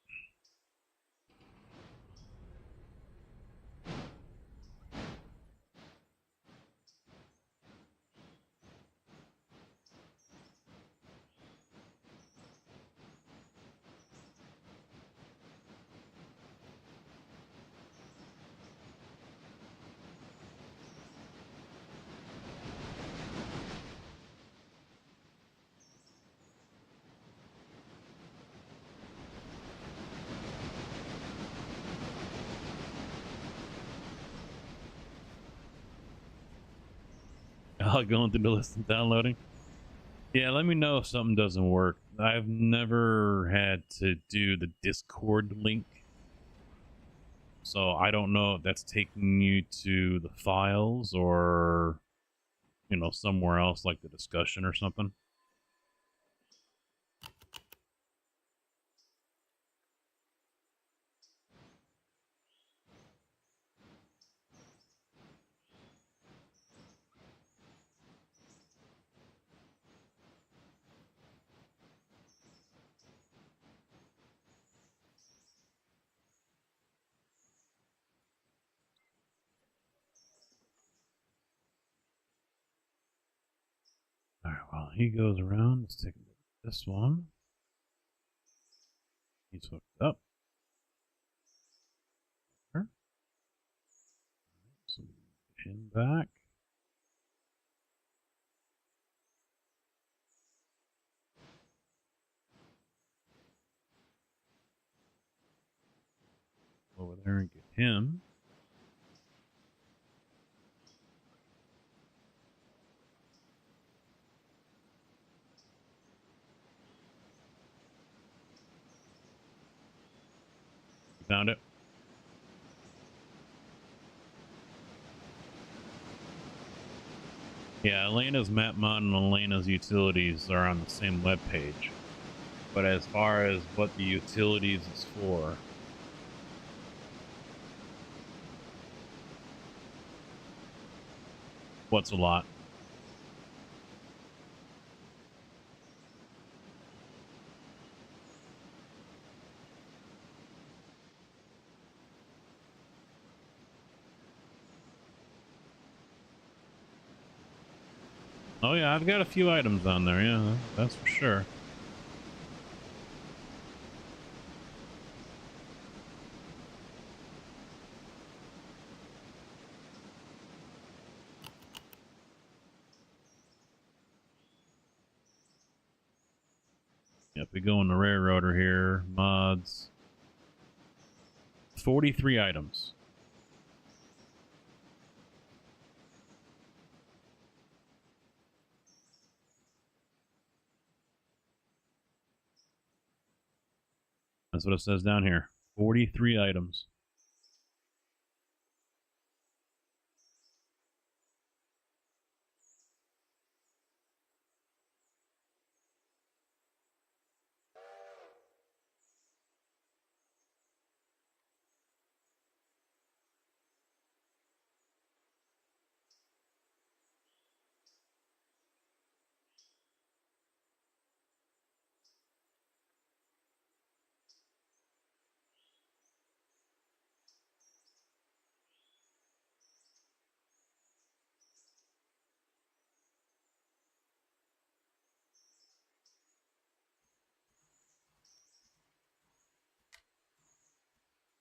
S1: Going through the list and downloading. Yeah, let me know if something doesn't work. I've never had to do the Discord link, so I don't know if that's taking you to the files or, you know, somewhere else like the discussion or something. Alright, while he goes around, let's take a look at this one. He's hooked up. There. So pin back. Over there and get him. Found it. Yeah, Elena's map mod and Elena's utilities are on the same web page. But as far as what the utilities is for, what's a lot? Oh yeah, I've got a few items on there, yeah, that's for sure. Yep, we go in the railroader here, mods. 43 items. That's what it says down here. 43 items.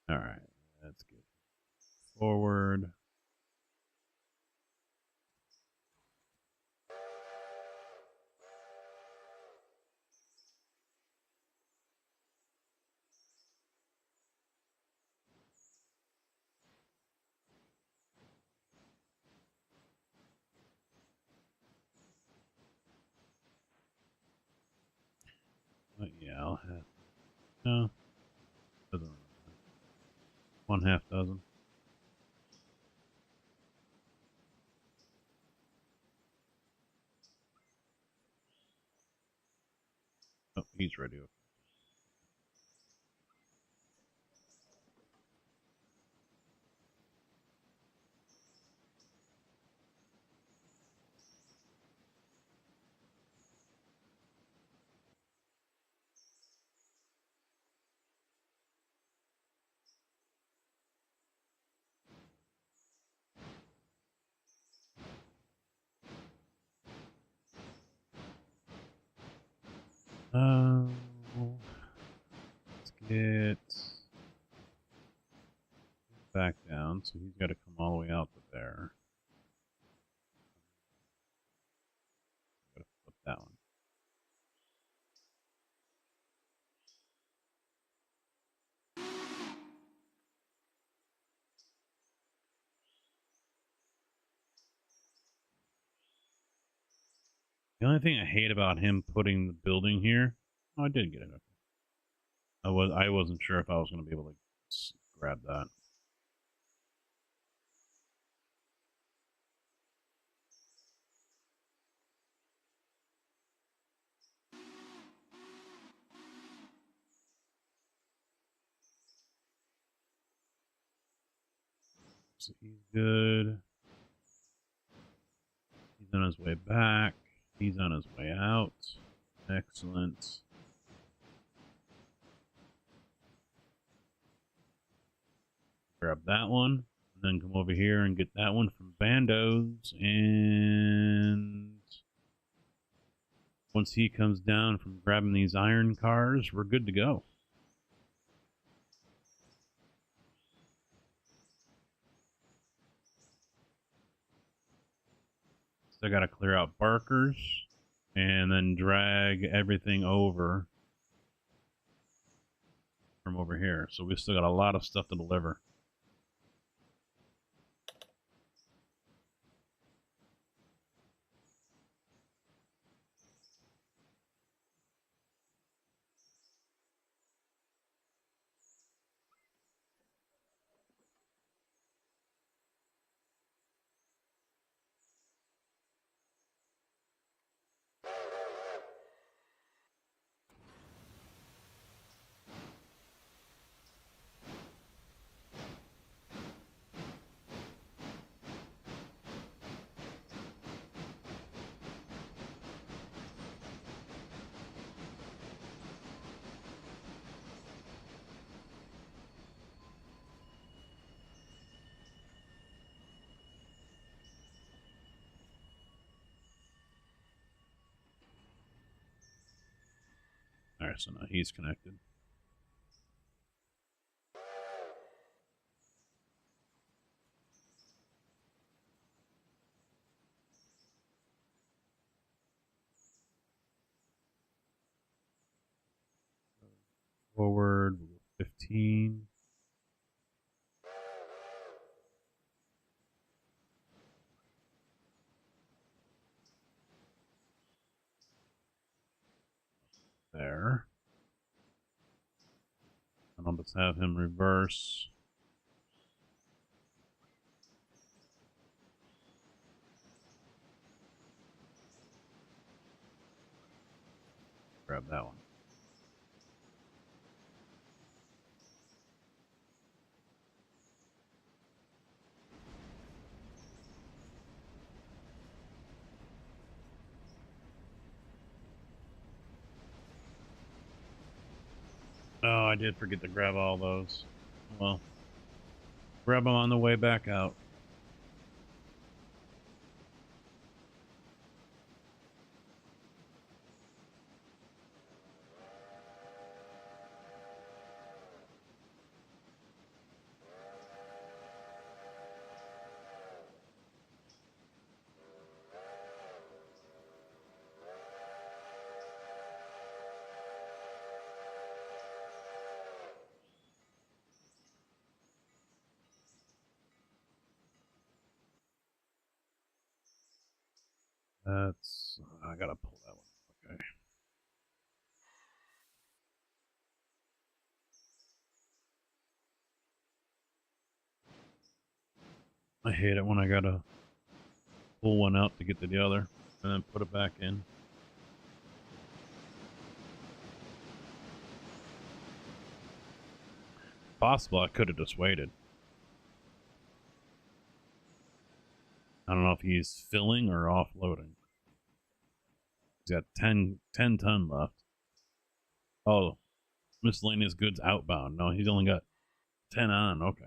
S1: All right, let's get forward. Yeah, I'll have. No, doesn't really matter. 1/2 dozen. Oh, he's ready. Let's get back down. So he's got to come all the way out to there. Gotta flip that one. The only thing I hate about him putting the building here... Oh, I did get it. I wasn't sure if I was going to be able to grab that. So he's good. He's on his way back. He's on his way out. Excellent. Grab that one. And then come over here and get that one from Bandos. And once he comes down from grabbing these iron cars, we're good to go. So I got to clear out Barkers and then drag everything over from over here. So we still got a lot of stuff to deliver. Alright, so now he's connected. Forward, 15. There. And I'll just have him reverse. Grab that one. Oh, I did forget to grab all those. Well, grab them on the way back out. That's... I gotta pull that one. Okay. I hate it when I gotta pull one out to get to the other and then put it back in. Possible I could have just waited. I don't know if he's filling or offloading. He's got 10 ton left. Oh, miscellaneous goods outbound. No, he's only got 10 on. Okay.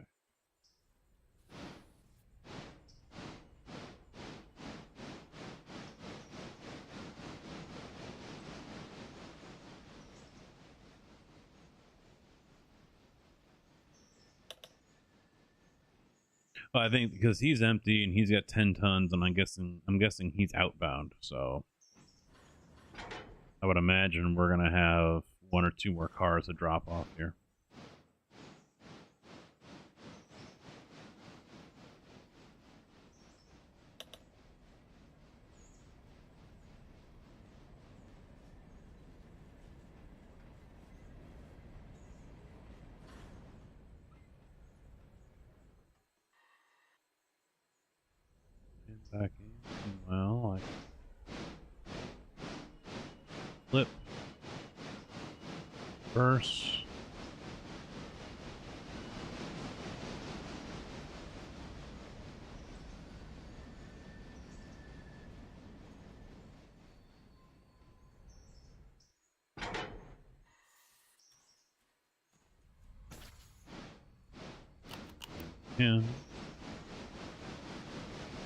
S1: Well, I think because he's empty and he's got 10 tons, and I'm guessing he's outbound. So I would imagine we're gonna have one or two more cars to drop off here. packing. Well, I flip first. Yeah.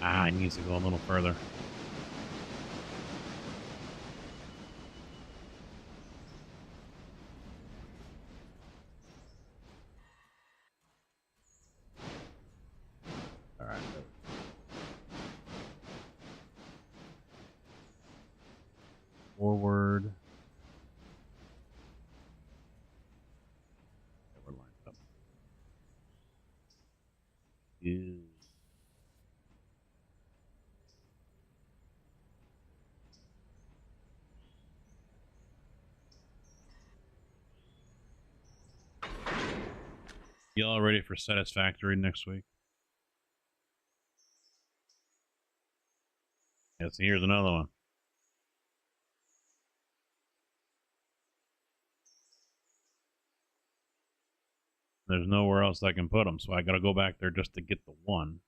S1: Ah, it needs to go a little further. All right. Forward. Yeah, we're lined up. Yeah. Y'all ready for Satisfactory next week? Yes, here's another one. There's nowhere else I can put them, so I gotta go back there just to get the one.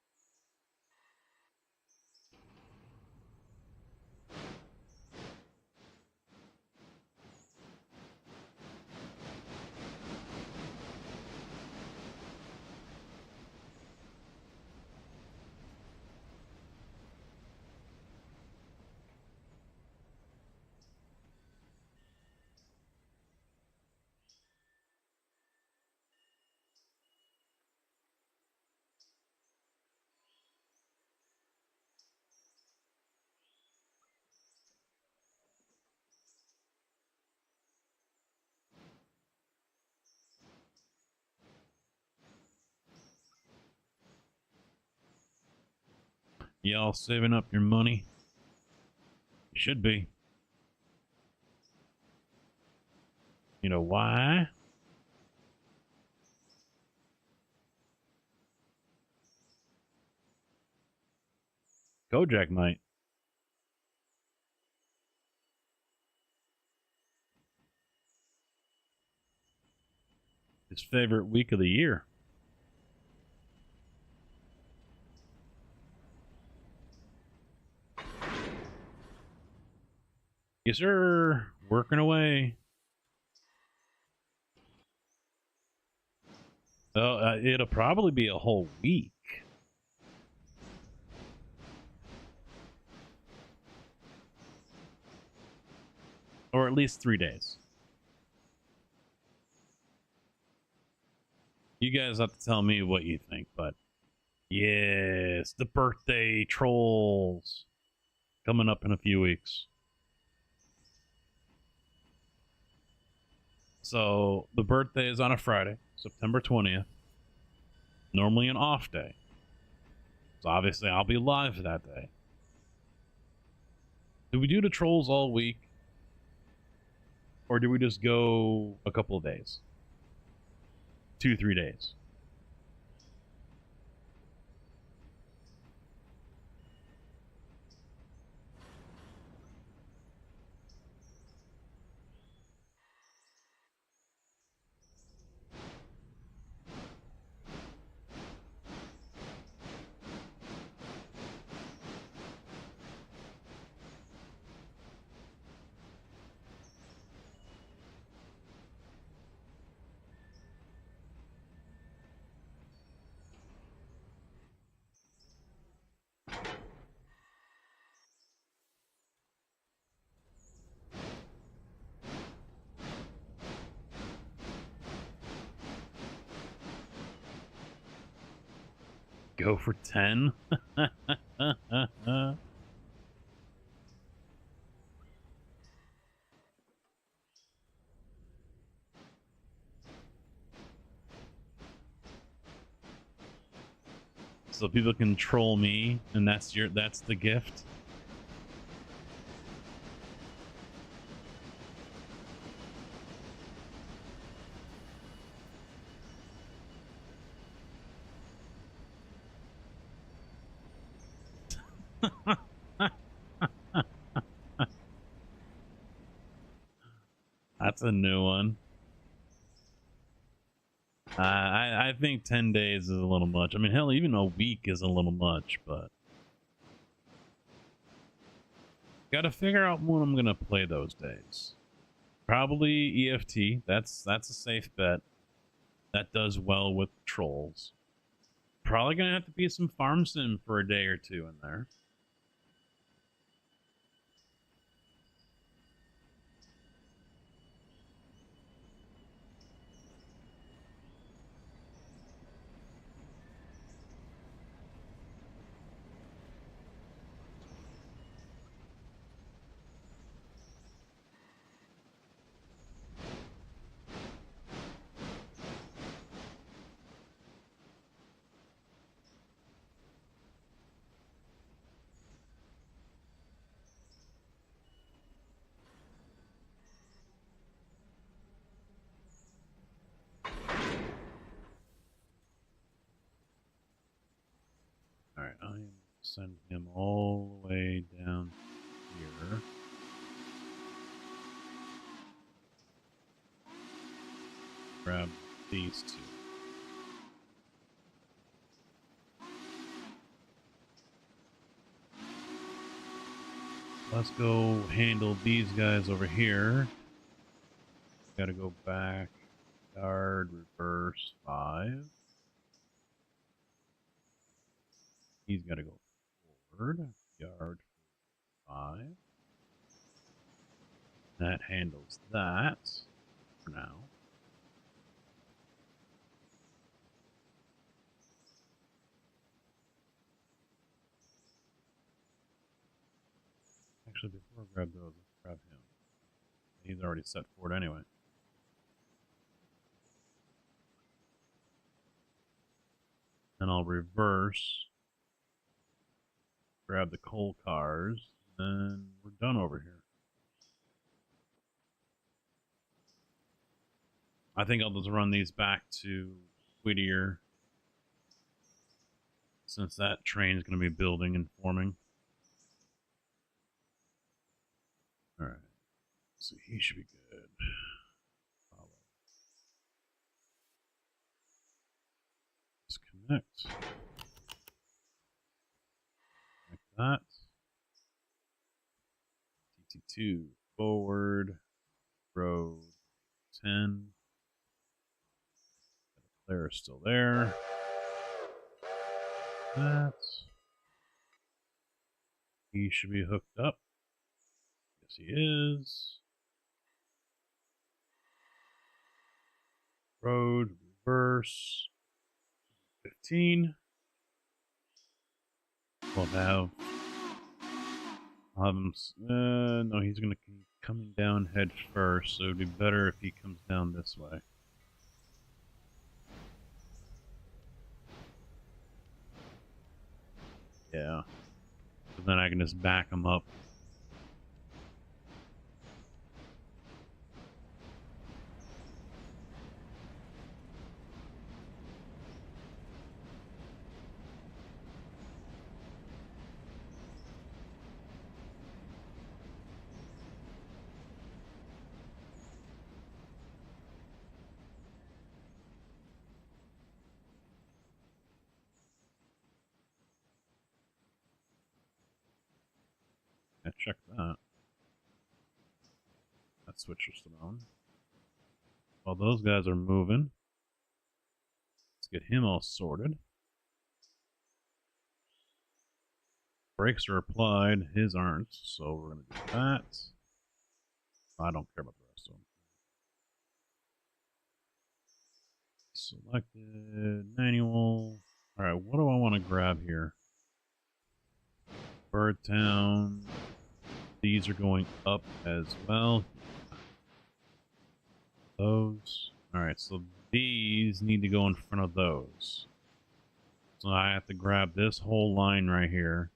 S1: Y'all saving up your money? You should be. You know why? Kojak might. His favorite week of the year. Yes, sir. Working away. Oh, it'll probably be a whole week. Or at least 3 days. You guys have to tell me what you think, but yes, the birthday trolls coming up in a few weeks. So the birthday is on a Friday, September 20th. Normally an off day. So obviously I'll be live that day. Do we do the trolls all week? Or do we just go a couple of days? 2-3 days. Go for 10? So people can troll me, and that's the gift. That's a new one. I think 10 days is a little much. I mean, hell, even a week is a little much, but gotta figure out when I'm gonna play those days. Probably EFT. That's a safe bet. That does well with trolls. Probably gonna have to be some farm sim for a day or two in there. Alright, I am sending him all the way down here. Grab these two. Let's go handle these guys over here. Gotta go back. Yard, reverse, 5. He's gotta go forward. Yard, 5. That handles that for now. Actually, before I grab those, let's grab him. He's already set for it anyway. Then I'll reverse, grab the coal cars, and we're done over here. I think I'll just run these back to Whittier, since that train is going to be building and forming. Alright, so he should be good. Follow. Disconnect. Like that. TT2 forward. Road 10. The player is still there. That. He should be hooked up. Yes, he is. Road, reverse. 15. I'll have him. No, he's going to be coming down head first, so it would be better if he comes down this way. Yeah. So then I can just back him up. Yeah, check that. That switcher's still on. While those guys are moving, let's get him all sorted. Brakes are applied, his aren't, so we're going to do that. I don't care about the rest of them. Selected, manual. Alright, what do I want to grab here? Birdtown. These are going up as well. Those. Alright, so these need to go in front of those. So I have to grab this whole line right here,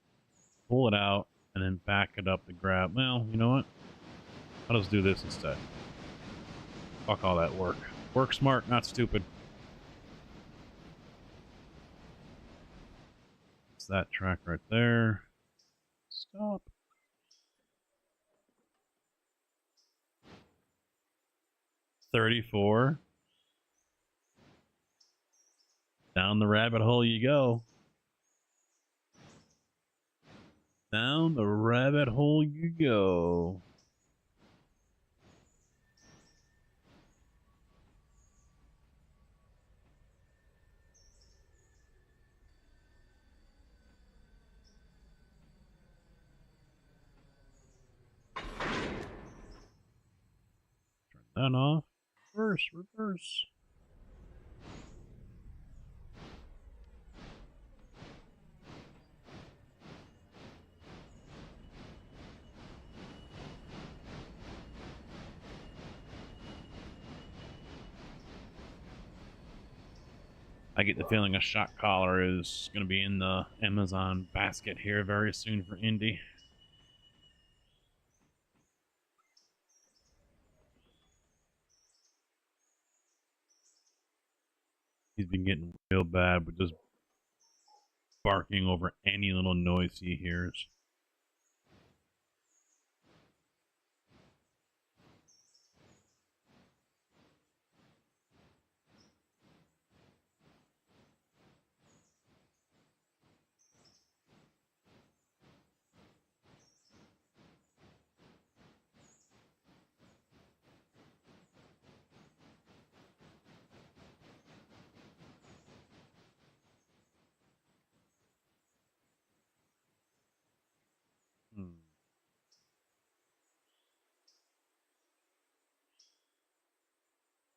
S1: pull it out, and then back it up to grab. Well, you know what? I'll just do this instead. Fuck all that work. Work smart, not stupid. It's that track right there. Stop. $34. Down the rabbit hole you go. Down the rabbit hole you go. Turn that off. Reverse, reverse. I get the feeling a shot collar is going to be in the Amazon basket here very soon for Indy. He's been getting real bad with just barking over any little noise he hears.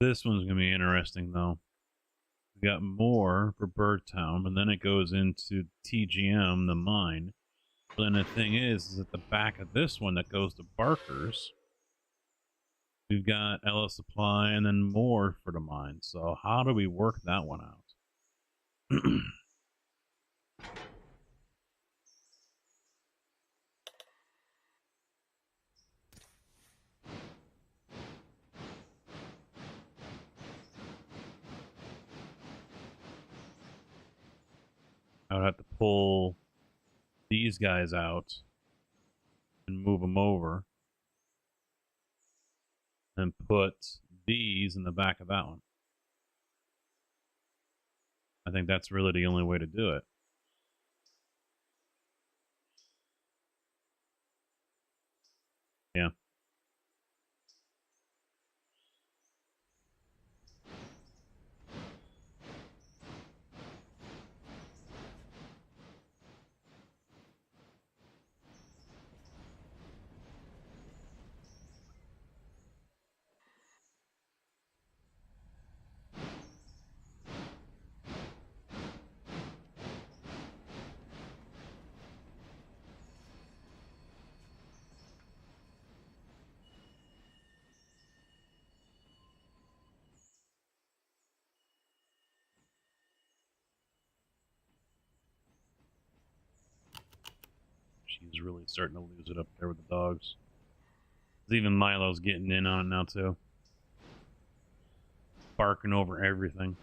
S1: This one's going to be interesting, though. We got more for Birdtown, and then it goes into TGM, the mine. But then the thing is at the back of this one that goes to Barker's, we've got Ella Supply and then more for the mine. So how do we work that one out? I would have to pull these guys out and move them over and put these in the back of that one. I think that's really the only way to do it. Yeah. She's really starting to lose it up there with the dogs. Even Milo's getting in on it now, too. Barking over everything.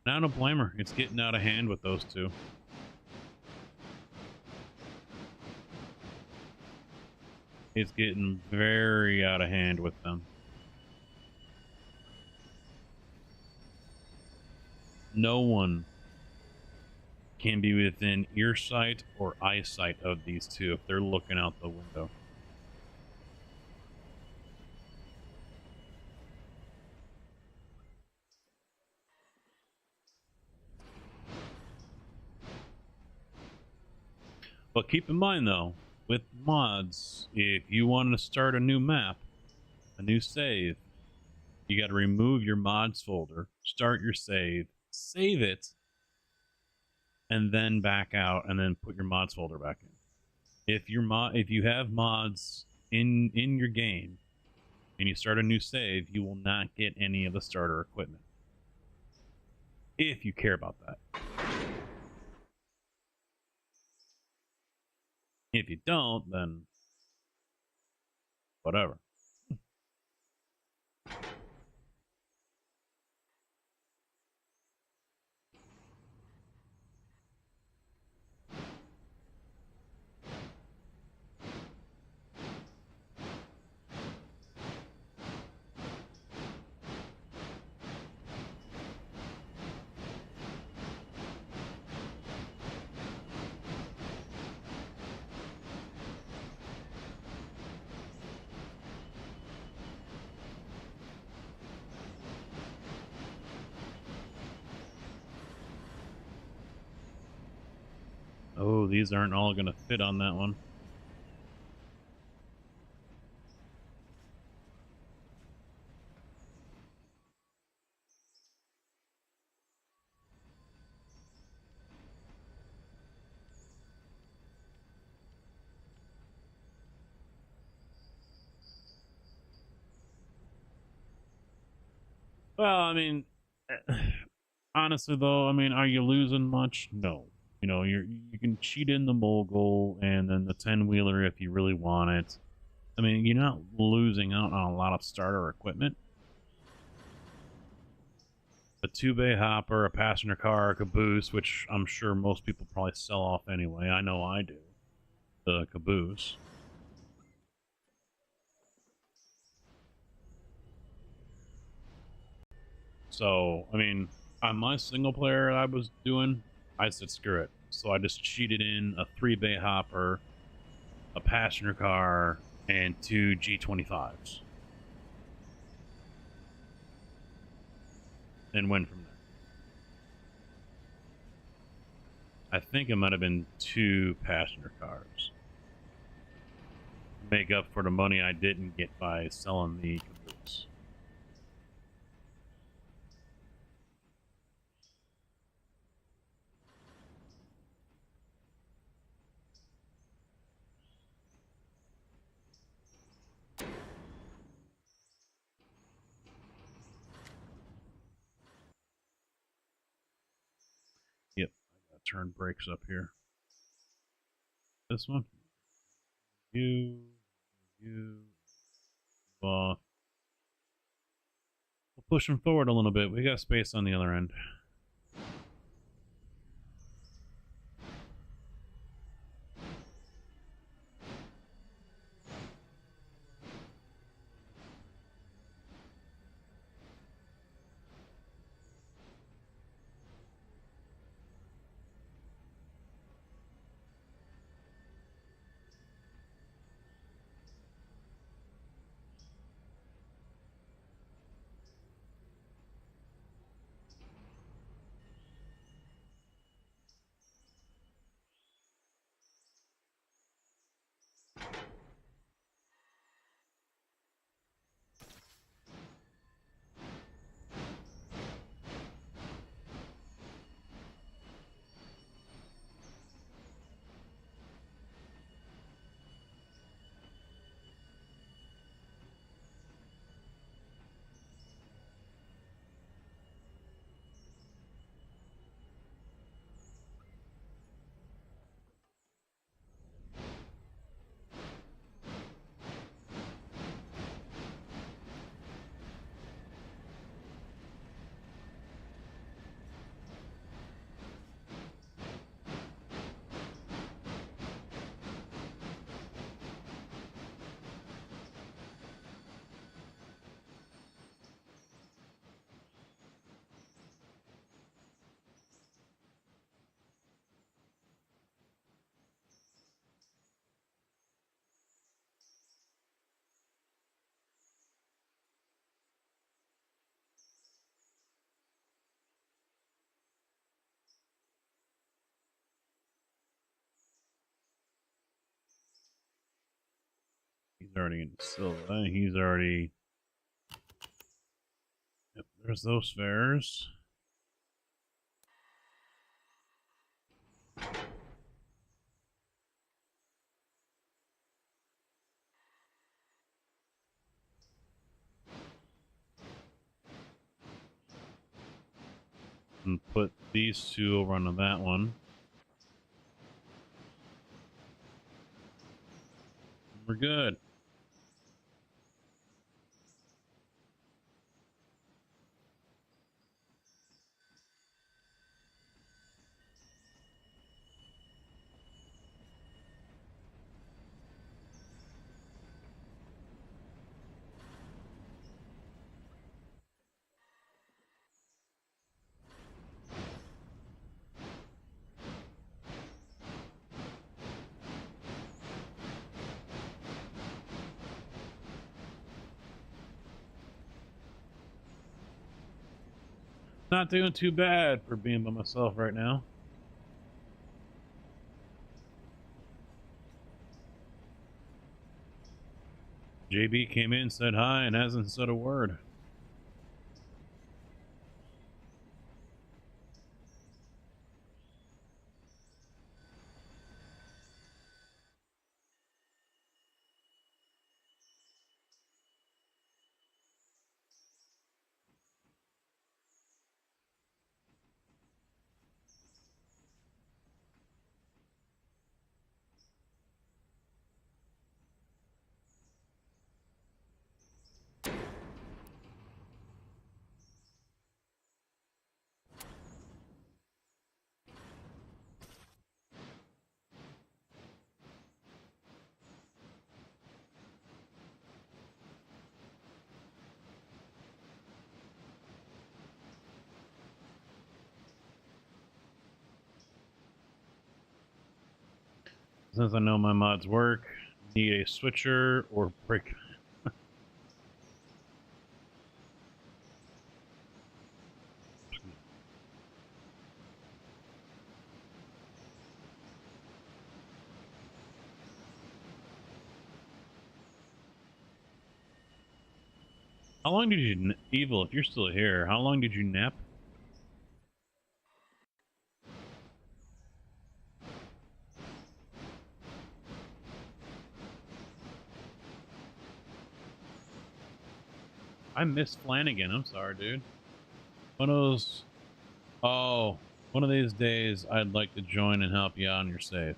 S1: I don't blame her. It's getting out of hand with those two. It's getting very out of hand with them. No one can be within earsight or eyesight of these two if they're looking out the window. But keep in mind, though, with mods, if you want to start a new map, a new save, you got to remove your mods folder, start your save it, and then back out, and then put your mods folder back in. If you have mods in your game, and you start a new save, you will not get any of the starter equipment. if you care about that. If you don't, then whatever. Oh, these aren't all going to fit on that one. Well, I mean, honestly though, I mean, are you losing much? No. You know, you can cheat in the mogul and then the 10-wheeler if you really want it. I mean, you're not losing out on a lot of starter equipment. A 2-bay hopper, a passenger car, a caboose, which I'm sure most people probably sell off anyway. I know I do. The caboose. So, I mean, on my single player I was doing, I said screw it. So I just cheated in a 3-bay hopper, a passenger car, and 2 G25s. And went from there. I think it might have been 2 passenger cars. Make up for the money I didn't get by selling the caboose. Yep, I gotta turn brakes up here. This one. You. We'll push them forward a little bit. We got space on the other end. He's already in silver. He's already... Yep, there's those fares. And put these two over onto that one. We're good. Not doing too bad for being by myself right now. JB came in, said hi, and hasn't said a word. Since I know my mods work, need a switcher or break. How long did you, Evil, if you're still here, how long did you nap? I missed Flanagan. I'm sorry, dude. One of those. Oh, one of these days I'd like to join and help you out on your save.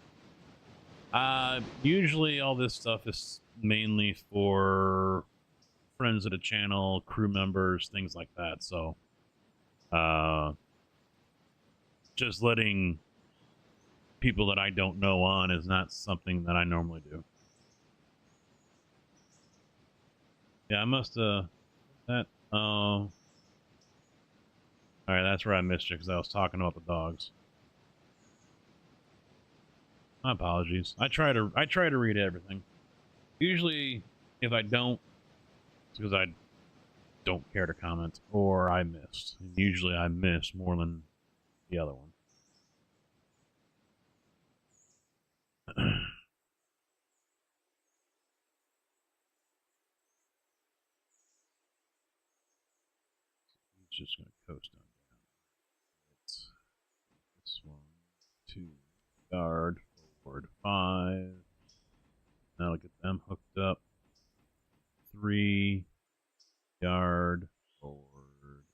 S1: Usually all this stuff is mainly for friends of the channel, crew members, things like that. So, just letting people that I don't know on is not something that I normally do. Yeah, I must that. Oh, all right, that's where I missed you because I was talking about the dogs. My apologies. I try to read everything. Usually, if I don't, it's because I don't care to comment or I missed. And usually, I miss more than the other one. He's just gonna coast on down. It's this one, 2 yard forward 5. That'll get them hooked up. 3 yard forward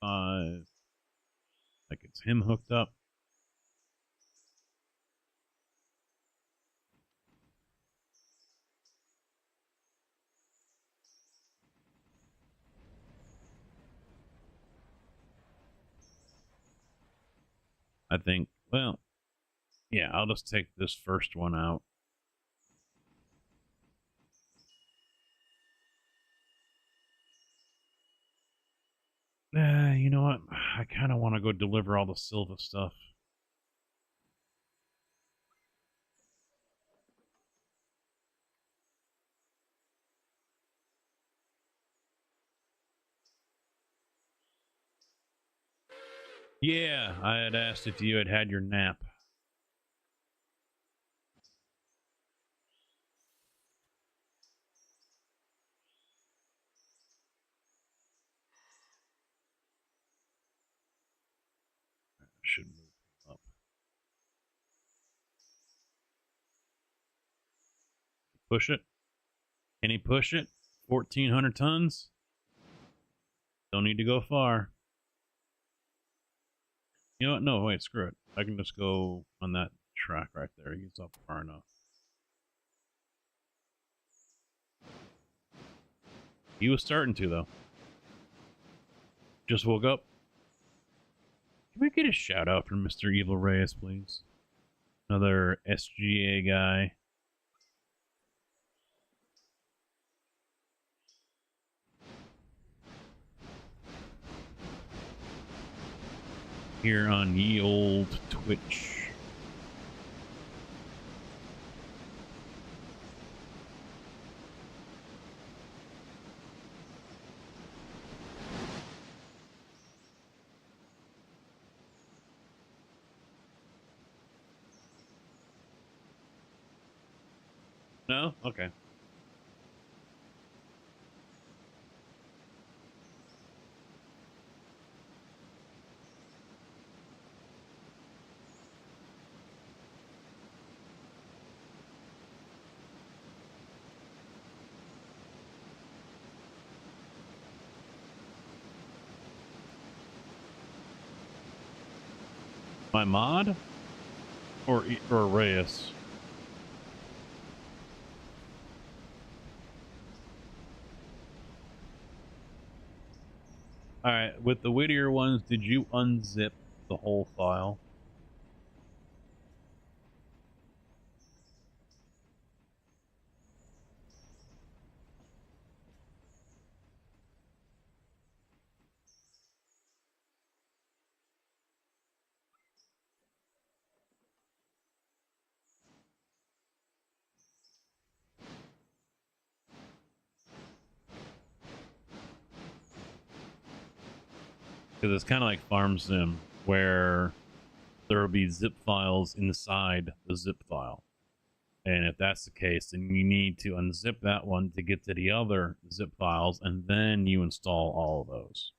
S1: 5. That gets him hooked up. I think, well, yeah, I'll just take this first one out. You know what? I kind of want to go deliver all the Silva stuff. Yeah, I had asked if you had had your nap. I should move him up. Push it. Can he push it? 1,400 tons? Don't need to go far. You know what? No, wait, screw it. I can just go on that track right there. He's up far enough. He was starting to, though. Just woke up. Can we get a shout out from Mr. Evil Reyes, please? Another SGA guy. Here on ye old Twitch. No? Okay. My mod? Or Reyes? Alright, with the Whittier ones, did you unzip the whole file? Because it's kind of like Farm Sim, where there will be zip files inside the zip file. And if that's the case, then you need to unzip that one to get to the other zip files, and then you install all of those.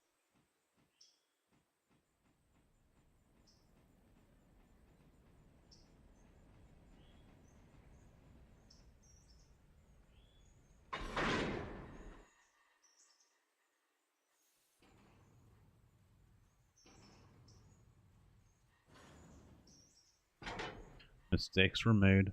S1: Mistakes were made.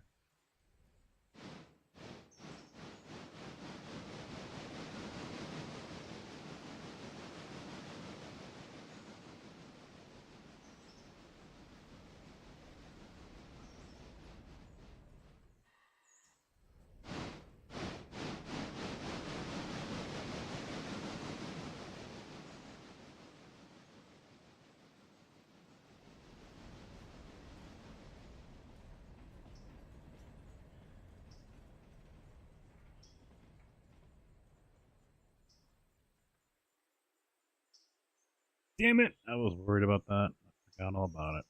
S1: Damn it! I was worried about that. I forgot all about it.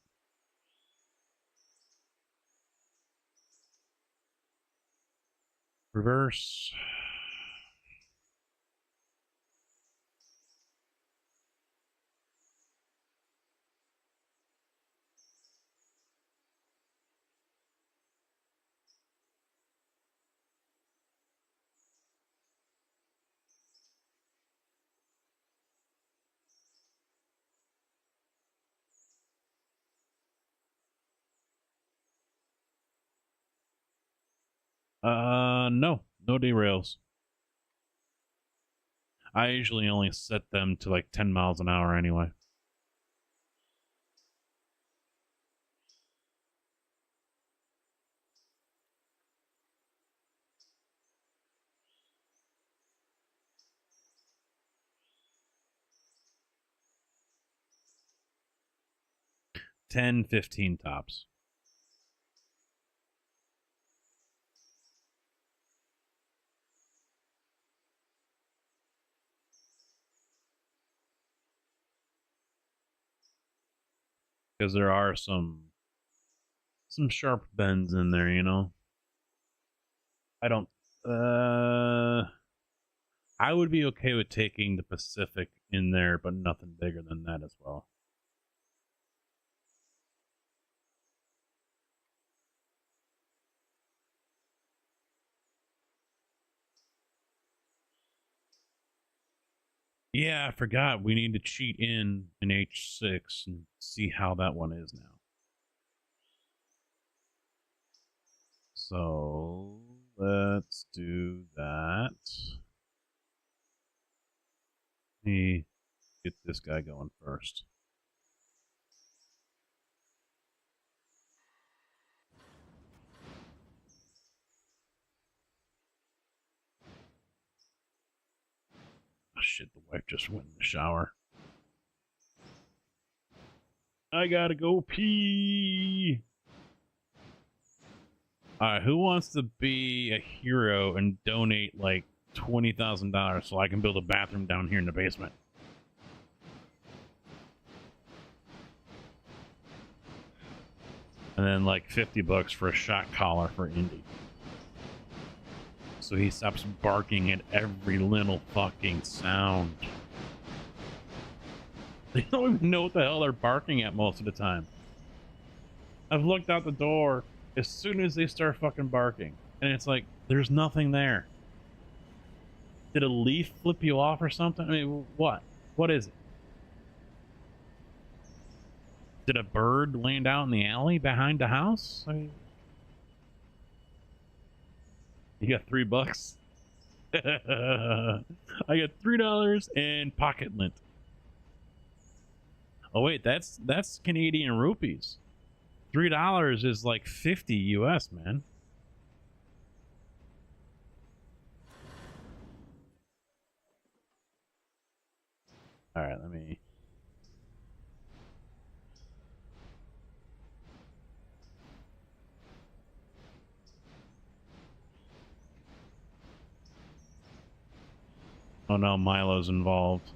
S1: Reverse. No derails. I usually only set them to like 10 miles an hour anyway. Ten, 15 tops. Because there are some sharp bends in there, you know. I don't. I would be okay with taking the Pacific in there, but nothing bigger than that as well. Yeah, I forgot. We need to cheat in an H6 and see how that one is now. So let's do that. Let me get this guy going first. Oh, shit, the wife just went in the shower. I gotta go pee. Alright, who wants to be a hero and donate like $20,000 so I can build a bathroom down here in the basement? And then like 50 bucks for a shot collar for Indy. So he stops barking at every little fucking sound. They don't even know what the hell they're barking at most of the time. I've looked out the door as soon as they start fucking barking, and it's like, there's nothing there. Did a leaf flip you off or something? I mean, what? What is it? Did a bird land out in the alley behind the house? I mean, you got $3. I got $3 and pocket lint. Oh wait, that's Canadian rupees. $3 is like 50 US, man. All right, let me. Oh no, Milo's involved.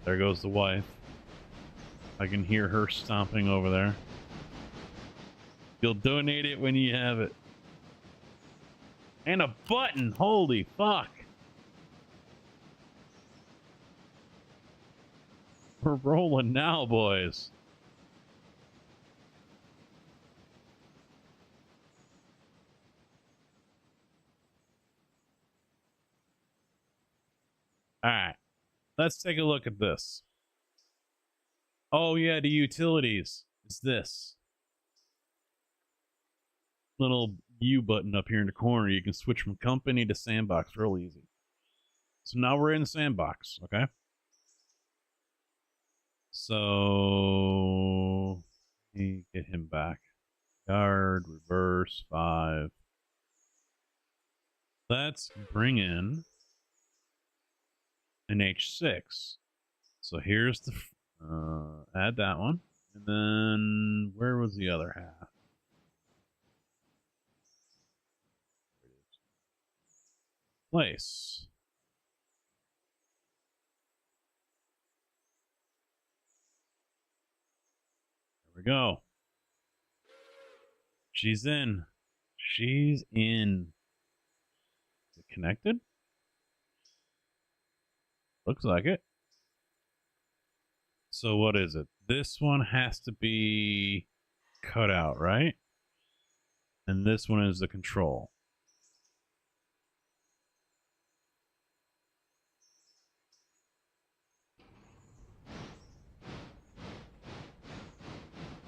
S1: There goes the wife. I can hear her stomping over there. You'll donate it when you have it. And a button! Holy fuck! We're rolling now, boys. Alright. Let's take a look at this. Oh yeah, the utilities. It's this. Little U button up here in the corner. You can switch from company to sandbox real easy. So now we're in sandbox, okay? So let me get him back. Yard, reverse, 5. Let's bring in an H6. So here's the add that one, and then where was the other half? Place. There we go. She's in. She's in. Is it connected? Looks like it. So what is it? This one has to be cut out, right? And this one is the control.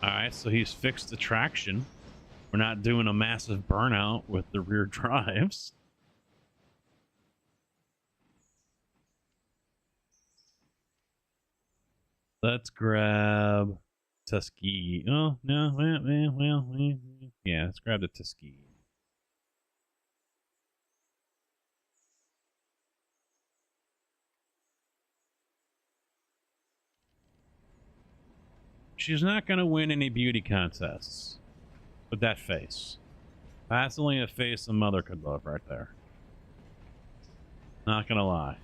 S1: Alright, so he's fixed the traction. We're not doing a massive burnout with the rear drives. Let's grab Tuskegee. Oh, no, well, yeah, let's grab the Tuskegee. She's not going to win any beauty contests with that face. That's only a face a mother could love right there. Not going to lie.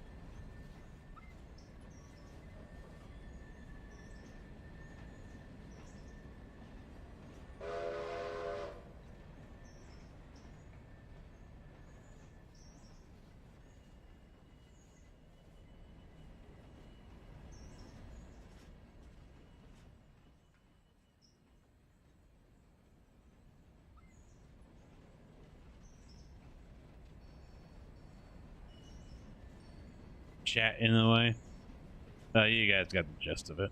S1: chat in the way. You guys got the gist of it.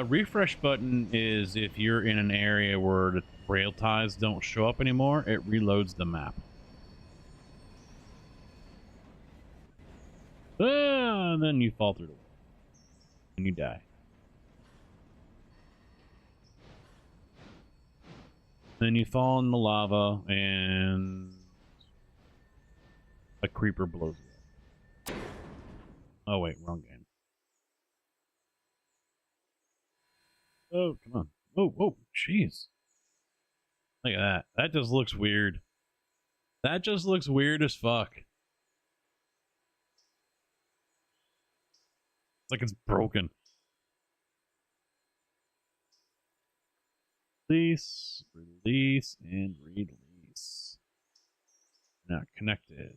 S1: Refresh button is if you're in an area where the rail ties don't show up anymore, it reloads the map. And then you fall through the wall. And you die. Then you fall in the lava and a creeper blows you up. Oh wait, wrong game. Oh, come on. Oh, jeez. Look at that. That just looks weird. That just looks weird as fuck. It's like it's broken. Release, release, and release. Not connected.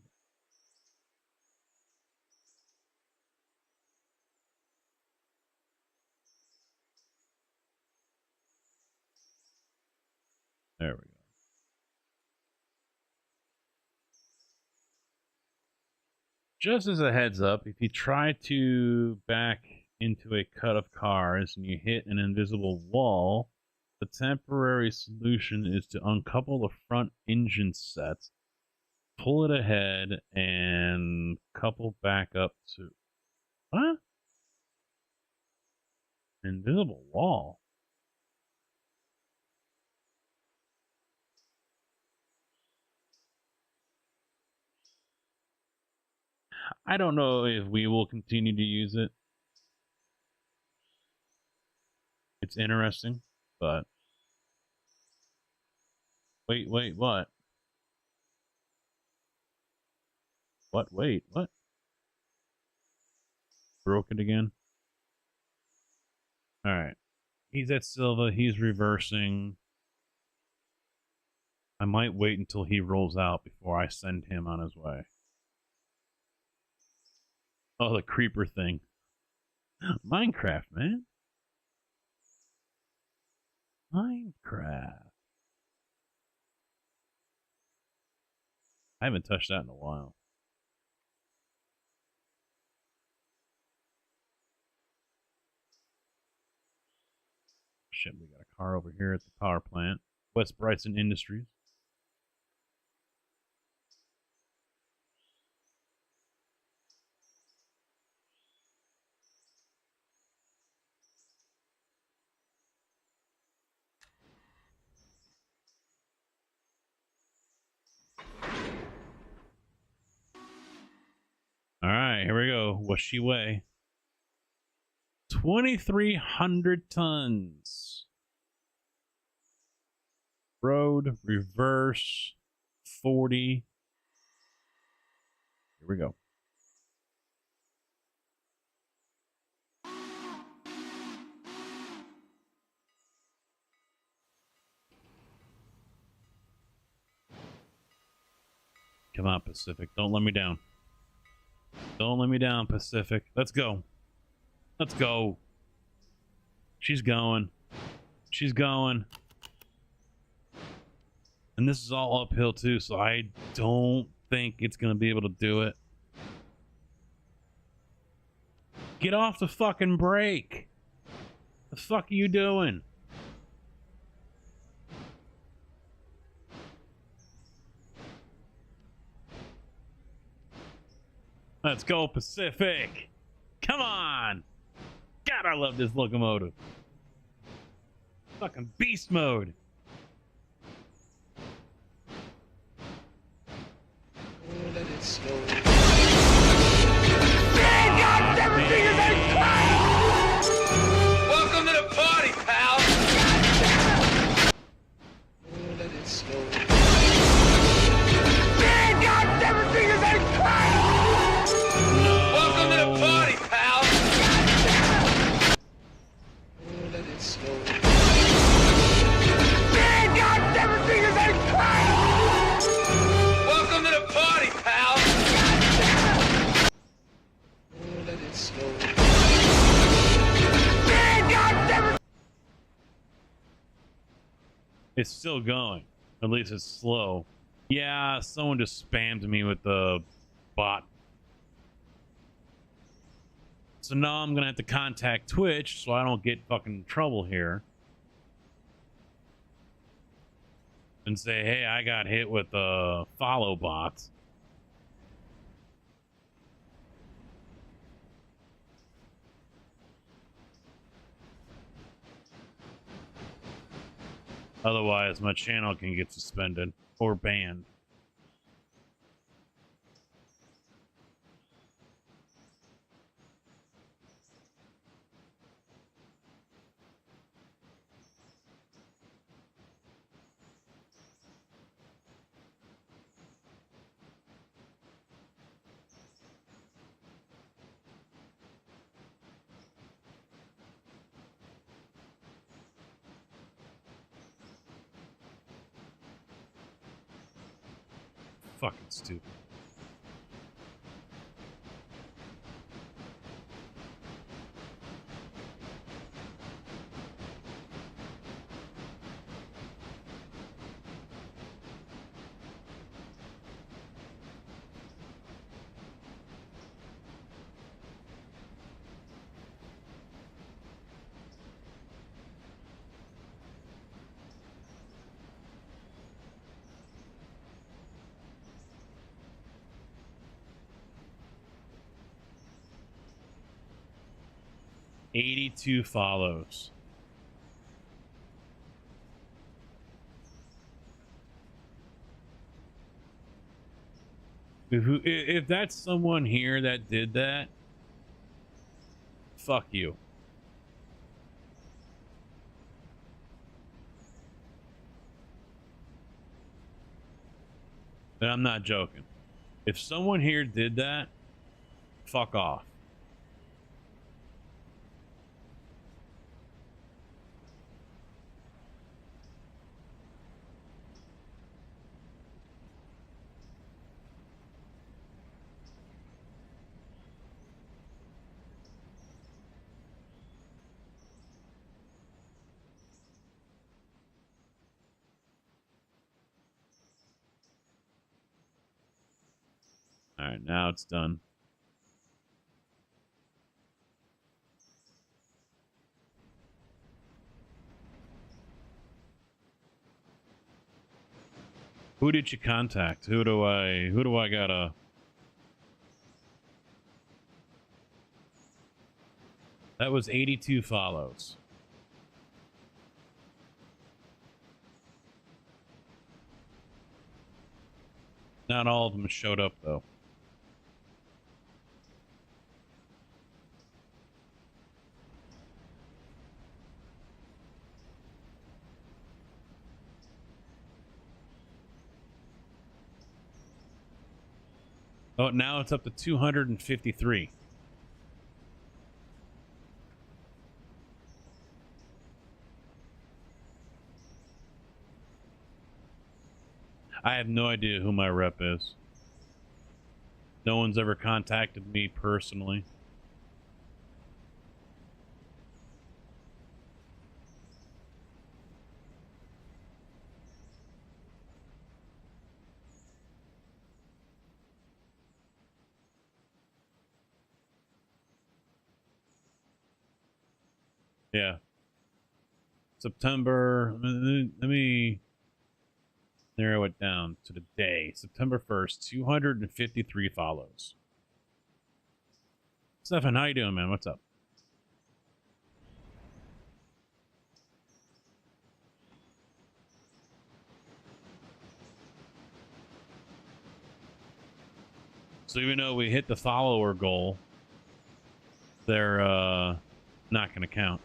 S1: There we go. Just as a heads up, if you try to back into a cut of cars and you hit an invisible wall, the temporary solution is to uncouple the front engine set, pull it ahead, and couple back up to... What? Invisible wall? I don't know if we will continue to use it. It's interesting, but... Wait, what? What? Wait, what? Broke it again? Alright. He's at Silva, he's reversing. I might wait until he rolls out before I send him on his way. Oh, the creeper thing. Minecraft, man. Minecraft. I haven't touched that in a while. Shit, we got a car over here at the power plant. West Bryson Industries. All right, here we go. What's she weigh? 2,300 tons. Road, reverse, 40. Here we go. Come on, Pacific. Don't let me down. Don't let me down, Pacific. Let's go. Let's go. She's going. She's going. And this is all uphill too, so I don't think it's going to be able to do it. Get off the fucking brake. The fuck are you doing? Let's go, Pacific. Come on. God, I love this locomotive. Fucking beast mode.
S3: Let it snow.
S4: God, everything is in Welcome to the party, pal.
S3: Let it snow.
S4: God, everything is in Welcome to the party, pal.
S3: Let it snow. it's go.
S1: It's still going. At least it's slow. Yeah, someone just spammed me with the bot. So now I'm gonna have to contact Twitch so I don't get fucking trouble here. And say, hey, I got hit with follow bots. Otherwise, my channel can get suspended or banned. Fucking stupid. $82 follows. If that's someone here that did that, fuck you. And I'm not joking. If someone here did that, fuck off. All right, now it's done. Who did you contact? Who do I gotta? That was 82 follows. Not all of them showed up though. Oh, now it's up to 253. I have no idea who my rep is. No one's ever contacted me personally. Yeah. September, let me narrow it down to the day. September 1st, 253 follows. Stefan, how you doing, man? What's up? So even though we hit the follower goal, they're not going to count.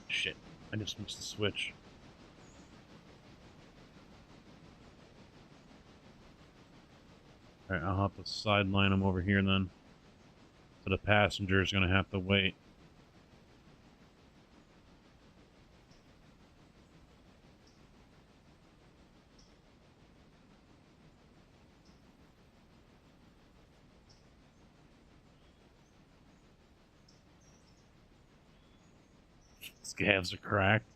S1: Shit, I just missed the switch. Alright, I'll have to sideline them over here then. So the passenger's gonna have to wait. Scabs are cracked.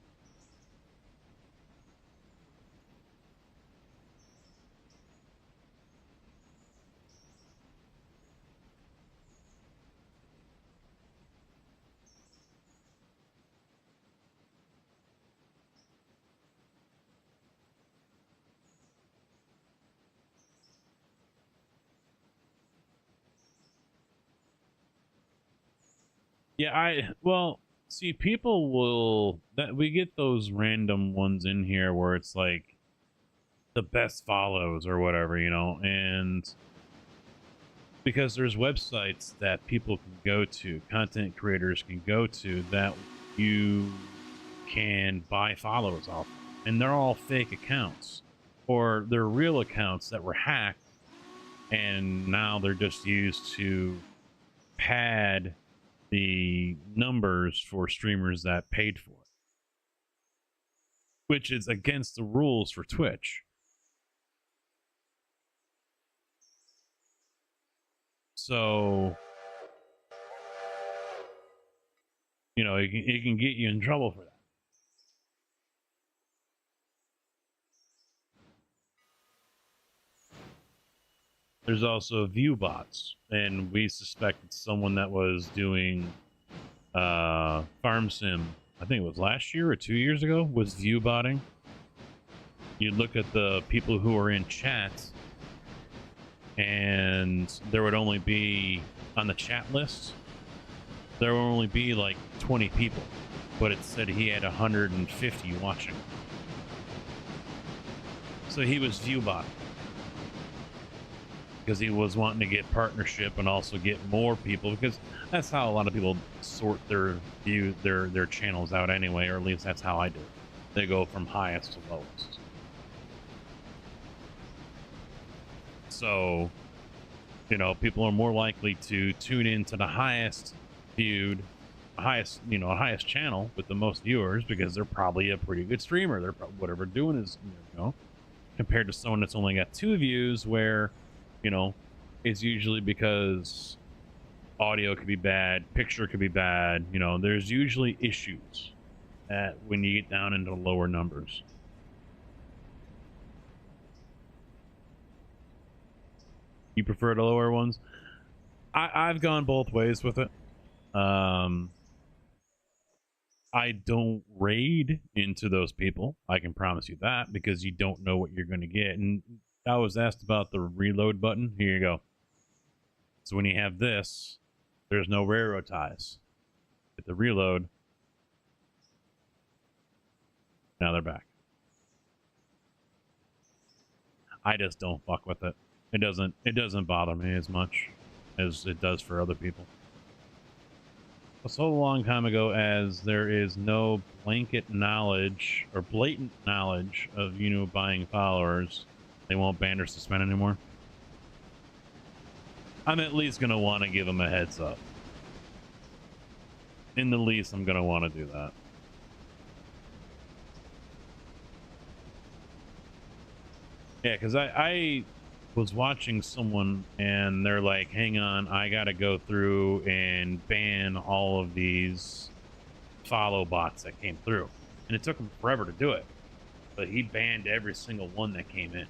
S1: Yeah, well, see, people will that we get those random ones in here where it's like the best follows or whatever, and because there's websites that people can go to, content creators can go to that you can buy followers off, and they're all fake accounts or they're real accounts that were hacked, and now they're just used to pad the numbers for streamers that paid for it, which is against the rules for Twitch. So, it can get you in trouble for that. There's also view bots, and we suspected someone that was doing farm sim, I think it was last year or 2 years ago, was view botting. You'd look at the people who are in chat, and there would only be, on the chat list, there would only be like 20 people, but it said he had 150 watching. So he was view botting because he was wanting to get partnership and also get more people, because that's how a lot of people sort their channels out anyway, or at least that's how I do it. They go from highest to lowest. So, people are more likely to tune into the highest viewed, highest channel with the most viewers, because they're probably a pretty good streamer. They're probably, whatever doing is, compared to someone that's only got 2 views, where, it's usually because audio could be bad, picture could be bad. There's usually issues when you get down into lower numbers. You prefer the lower ones? I've gone both ways with it. I don't raid into those people. I can promise you that, because you don't know what you're going to get. And I was asked about the reload button. Here you go. So when you have this, there's no railroad ties. Hit the reload. Now they're back. I just don't fuck with it. It doesn't bother me as much as it does for other people. So long time ago as there is no blanket knowledge or blatant knowledge of buying followers, they won't ban or suspend anymore. I'm at least gonna want to give them a heads up. In the least, I'm gonna want to do that. Yeah, because I was watching someone and they're like, hang on, I gotta go through and ban all of these follow bots that came through, and it took him forever to do it, but he banned every single one that came in.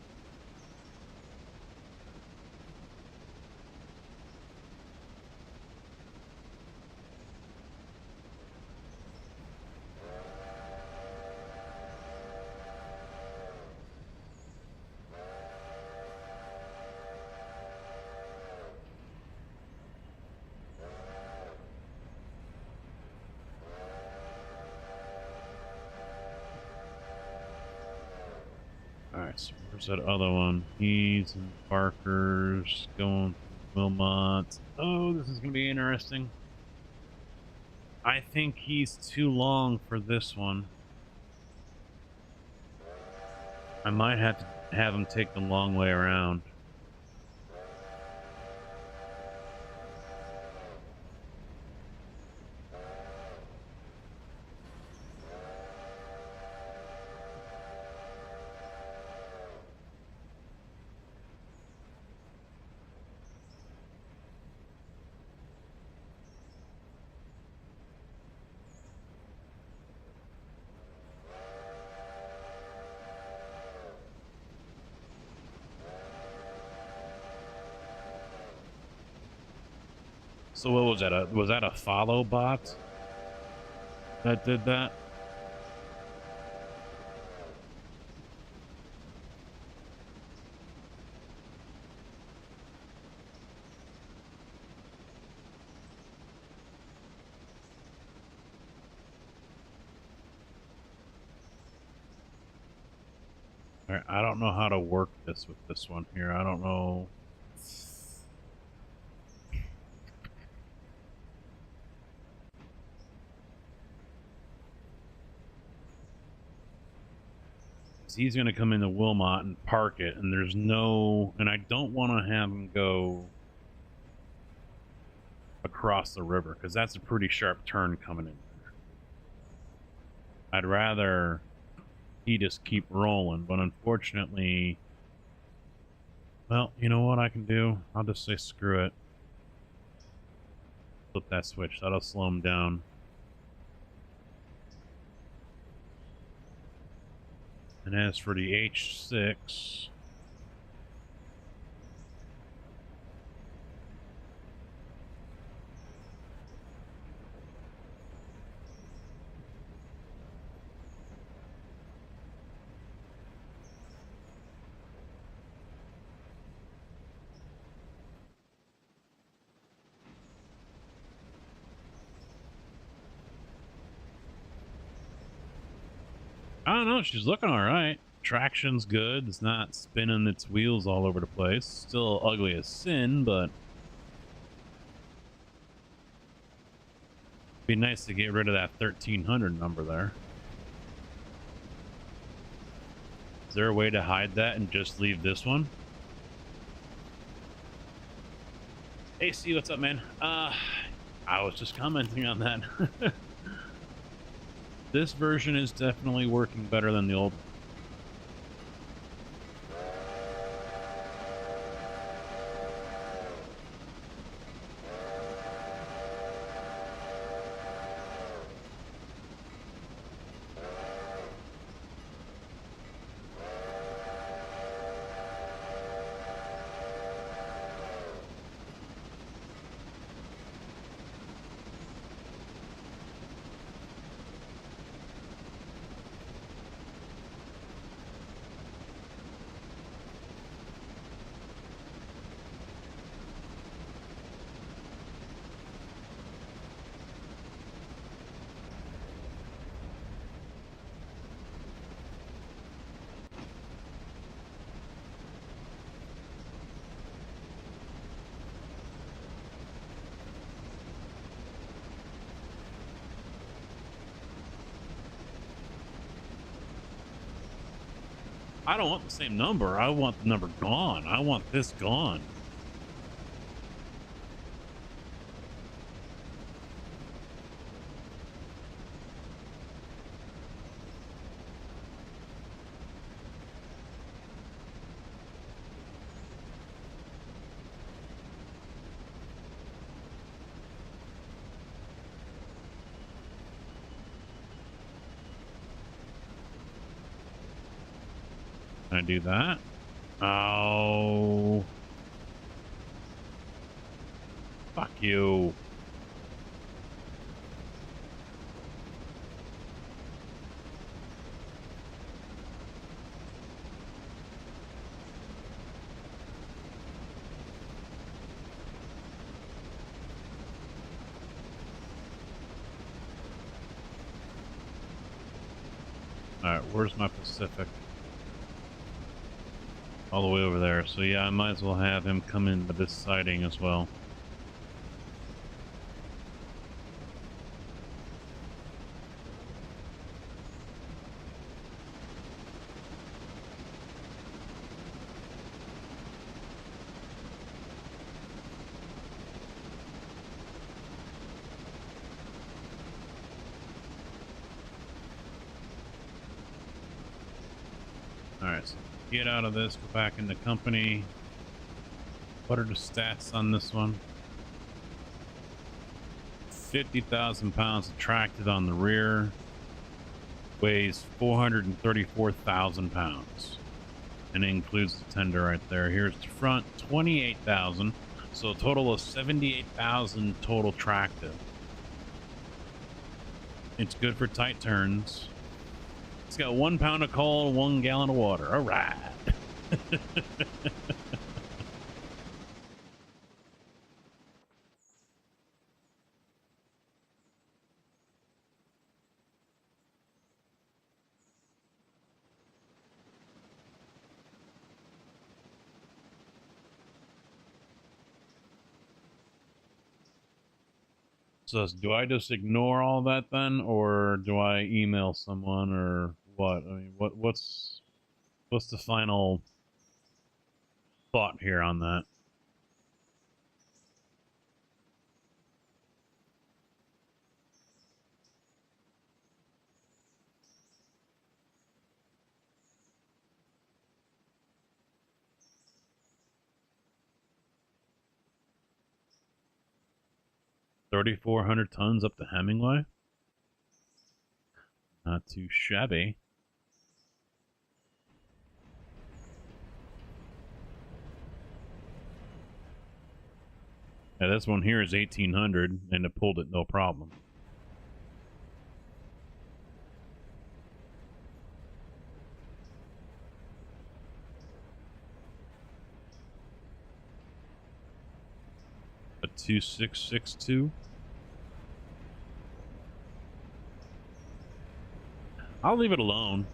S1: Alright, so where's that other one? He's in Barker's, going through Wilmot. Oh, this is going to be interesting. I think he's too long for this one. I might have to have him take the long way around. So what was that? Was that a follow bot that did that? All right, I don't know how to work this with this one here. I don't know. He's going to come into Wilmot and park it, and there's no... And I don't want to have him go across the river, because that's a pretty sharp turn coming in there. I'd rather he just keep rolling, but unfortunately... Well, you know what I can do? I'll just say screw it. Flip that switch. That'll slow him down. And as for the H6, I don't know, she's looking all right. Traction's good. It's not spinning its wheels all over the place. Still ugly as sin, but be nice to get rid of that 1300 number there. Is there a way to hide that and just leave this one? Hey, C, what's up, man? I was just commenting on that. This version is definitely working better than the old one. I don't want the same number. I want the number gone. I want this gone. Can I do that? Oh. Fuck you. Alright, where's my Pacific? All the way over there. So yeah, I might as well have him come into this siding as well. Alright, so get out of this, go back into company. What are the stats on this one? 50,000 pounds attracted on the rear. Weighs 434,000 pounds. And it includes the tender right there. Here's the front, 28,000. So a total of 78,000 total tractive. It's good for tight turns. It's got 1 pound of coal, 1 gallon of water. All right. So do I just ignore all that then, or do I email someone, or what? I mean, what's the final thought here on that? $3,400 tons up to Hemingway. Not too shabby. Yeah, this one here is 1,800, and it pulled it no problem. A 2662. I'll leave it alone.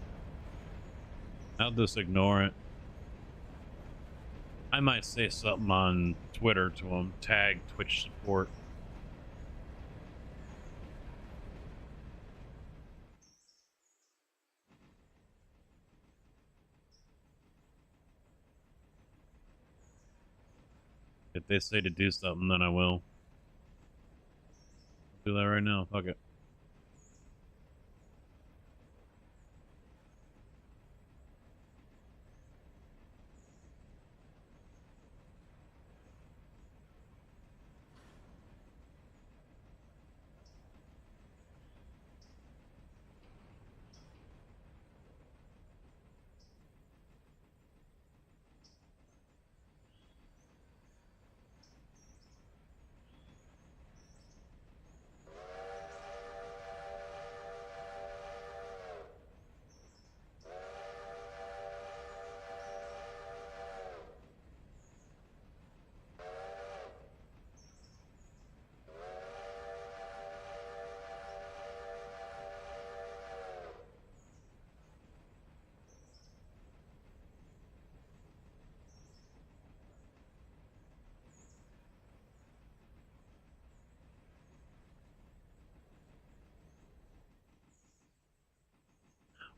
S1: I'll just ignore it. I might say something on Twitter to them. Tag Twitch support. If they say to do something, then I will. I'll do that right now. Fuck it.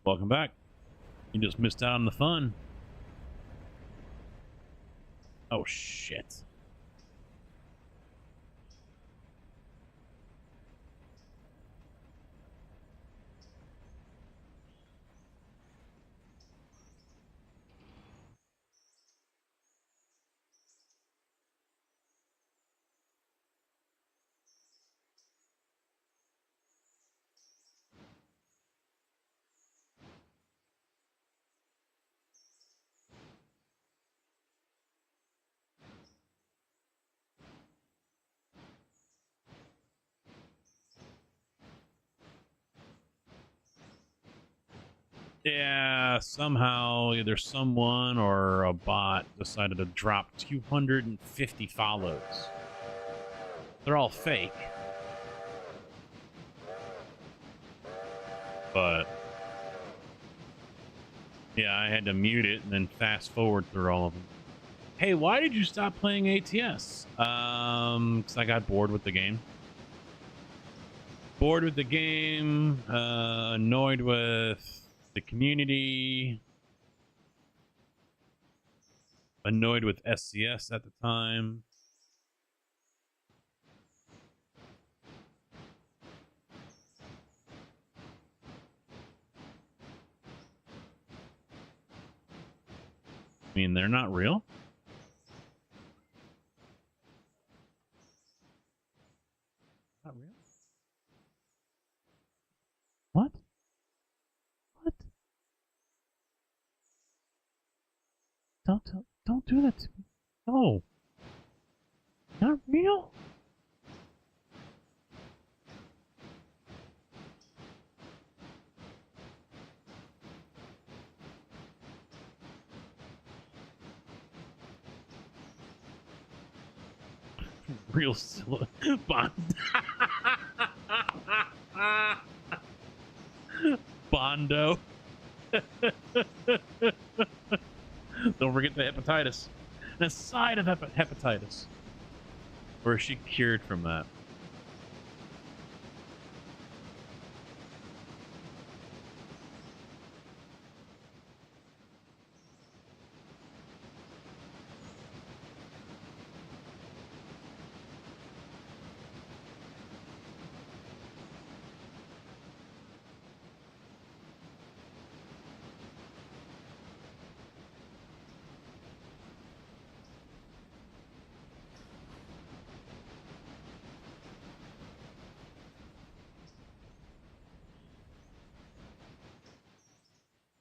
S1: Welcome back. You just missed out on the fun. Oh, shit. Yeah, somehow either someone or a bot decided to drop 250 follows. They're all fake. But yeah, I had to mute it and then fast forward through all of them. Hey, why did you stop playing ATS? Because I got bored with the game. Bored with the game, annoyed with the community, annoyed with SCS at the time. I mean, they're not real. Not real? What? What? Don't do that to me. No. Not real? Real Bond. Bondo. Don't forget the hepatitis. And a side of hepatitis. Or is she cured from that?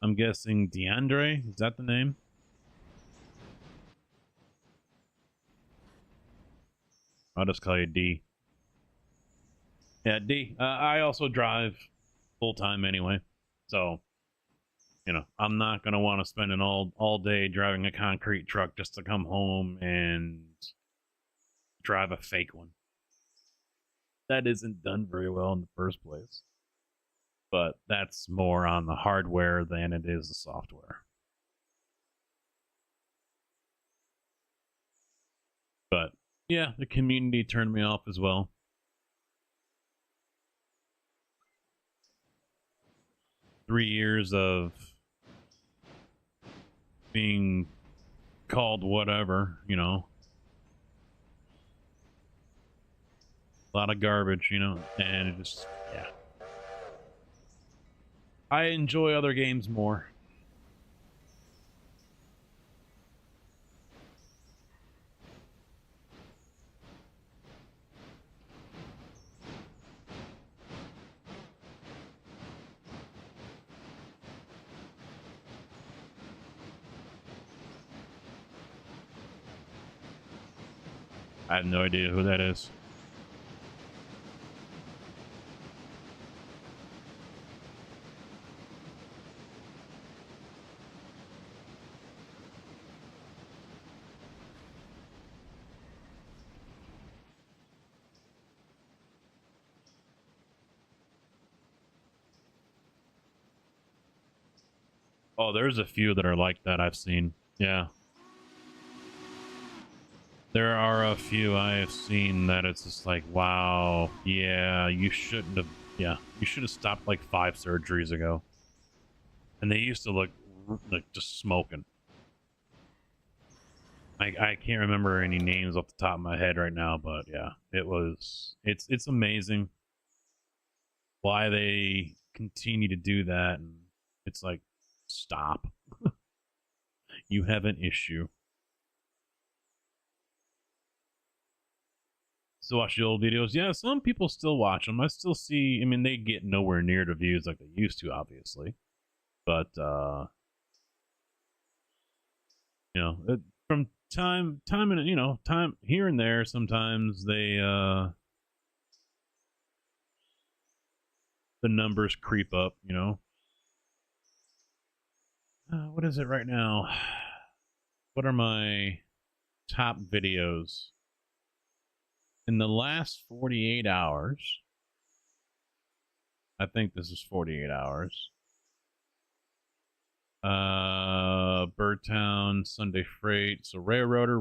S1: I'm guessing DeAndre? Is that the name? I'll just call you D. Yeah, D. I also drive full time anyway. So, you know, I'm not going to want to spend an all day driving a concrete truck just to come home and drive a fake one. That isn't done very well in the first place. But that's more on the hardware than it is the software. But yeah, the community turned me off as well. Three years of being called whatever, you know. A lot of garbage, you know, and it just, yeah. I enjoy other games more. I have no idea who that is. Oh, there's a few that are like that I've seen. Yeah. There are a few I have seen that it's just like, wow, yeah, you shouldn't have, yeah, you should have stopped like 5 surgeries ago. And they used to look like just smoking. I can't remember any names off the top of my head right now, but yeah, it's amazing why they continue to do that. And it's like, stop. You have an issue. Still watch the old videos. Yeah, some people still watch them. I still see, I mean, they get nowhere near the views like they used to, obviously. But, you know, from time and, you know, time here and there, sometimes they, the numbers creep up, you know. What is it right now? What are my top videos? In the last 48 hours, I think this is 48 hours. Birdtown, Sunday Freight, so Railroader.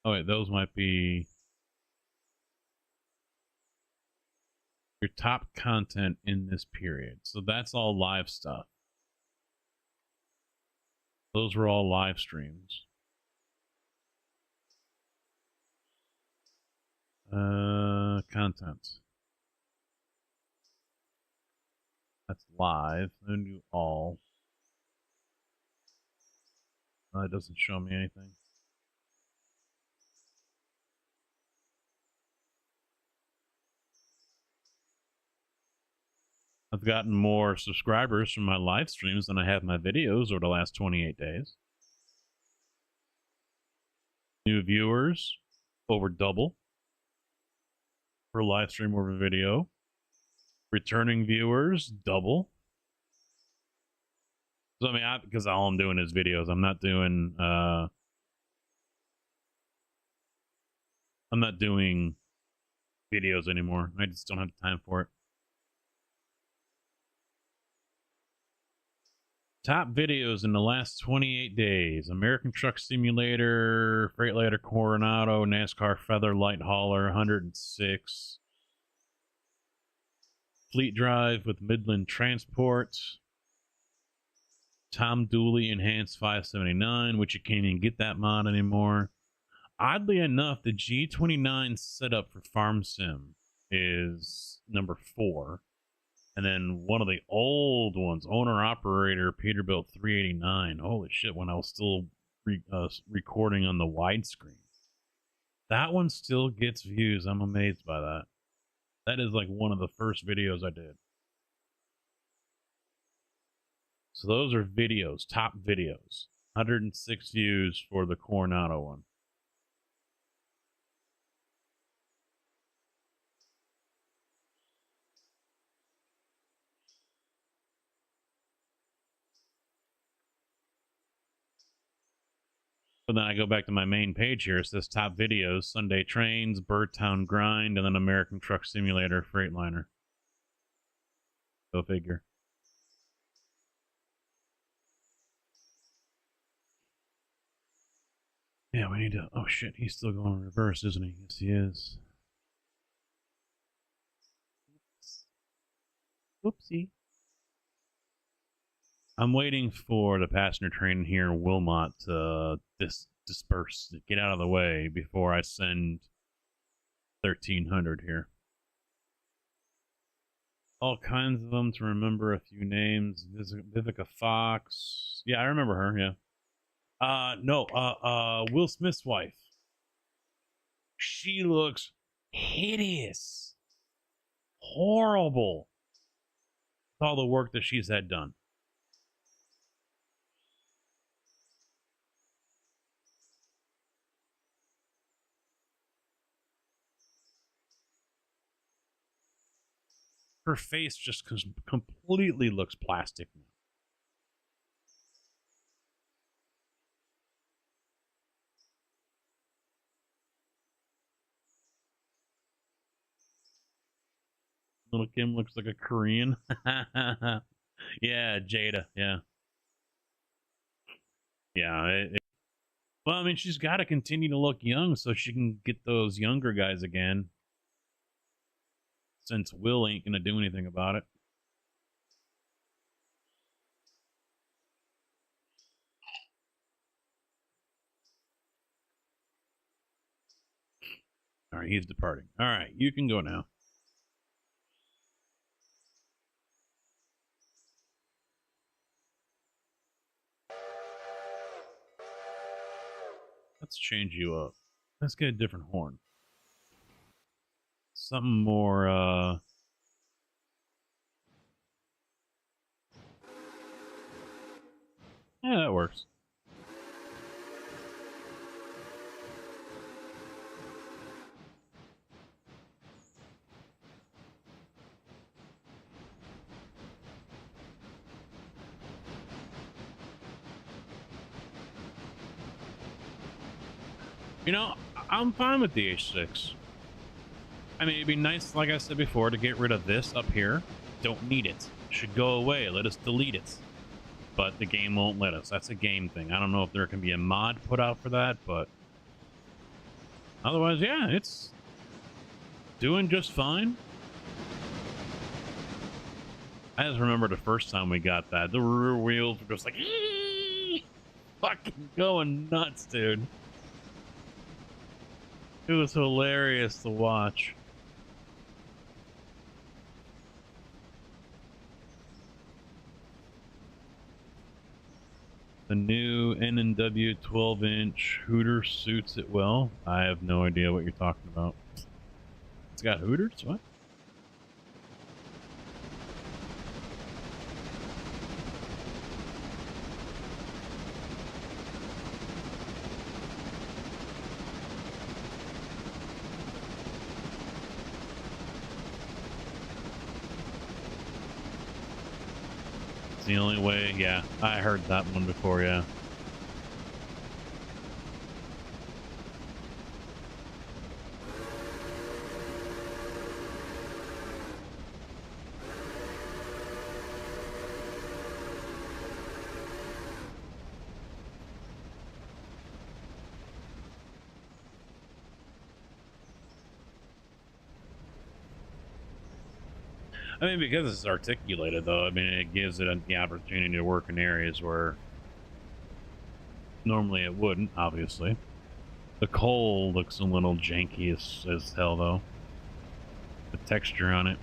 S1: Oh wait, those might be your top content in this period. So that's all live stuff. Those were all live streams. Content. That's live. Then do all. It doesn't show me anything. I've gotten more subscribers from my live streams than I have my videos over the last 28 days. New viewers, over double per live stream over video. Returning viewers, double. So I mean, because all I'm doing is videos. I'm not doing videos anymore. I just don't have time for it. Top videos in the last 28 days. American Truck Simulator, Freightliner Coronado, NASCAR Feather Light Hauler, 106. Fleet Drive with Midland Transport. Tom Dooley Enhanced 579, which you can't even get that mod anymore. Oddly enough, the G29 setup for Farm Sim is number 4. And then one of the old ones, owner-operator Peterbilt 389. Holy shit, when I was still recording on the widescreen. That one still gets views. I'm amazed by that. That is like one of the first videos I did. So those are videos, top videos. 106 views for the Coronado one. So then I go back to my main page here. It says top videos, Sunday Trains, Birdtown Grind, and then American Truck Simulator, Freightliner. Go figure. Yeah, we need to... Oh shit, he's still going in reverse, isn't he? Yes, he is. Whoopsie. I'm waiting for the passenger train here in Wilmot to disperse, get out of the way before I send 1300 here. All kinds of them to remember a few names. Vivica Fox. Yeah, I remember her, yeah. No, Will Smith's wife. She looks hideous. Horrible. With all the work that she's had done. Her face just completely looks plastic now. Little Kim looks like a Korean. Yeah, Jada, yeah. Yeah, well, I mean, she's got to continue to look young so she can get those younger guys again. Since Will ain't gonna do anything about it. All right, he's departing. All right, you can go now. Let's change you up. Let's get a different horn. Something more, yeah, that works. You know, I'm fine with the H6. I mean, it'd be nice, like I said before, to get rid of this up here. Don't need it. Should go away. Let us delete it. But the game won't let us. That's a game thing. I don't know if there can be a mod put out for that, but... Otherwise, yeah, it's... doing just fine. I just remember the first time we got that. The rear wheels were just like... fucking going nuts, dude. It was hilarious to watch. The new N&W 12-inch Hooter suits it well. I have no idea what you're talking about. It's got Hooters? What? the only way. Yeah, I heard that one before, yeah. I mean, because it's articulated, though, I mean, it gives it the opportunity to work in areas where normally it wouldn't, obviously. The coal looks a little janky as hell, though. The texture on it.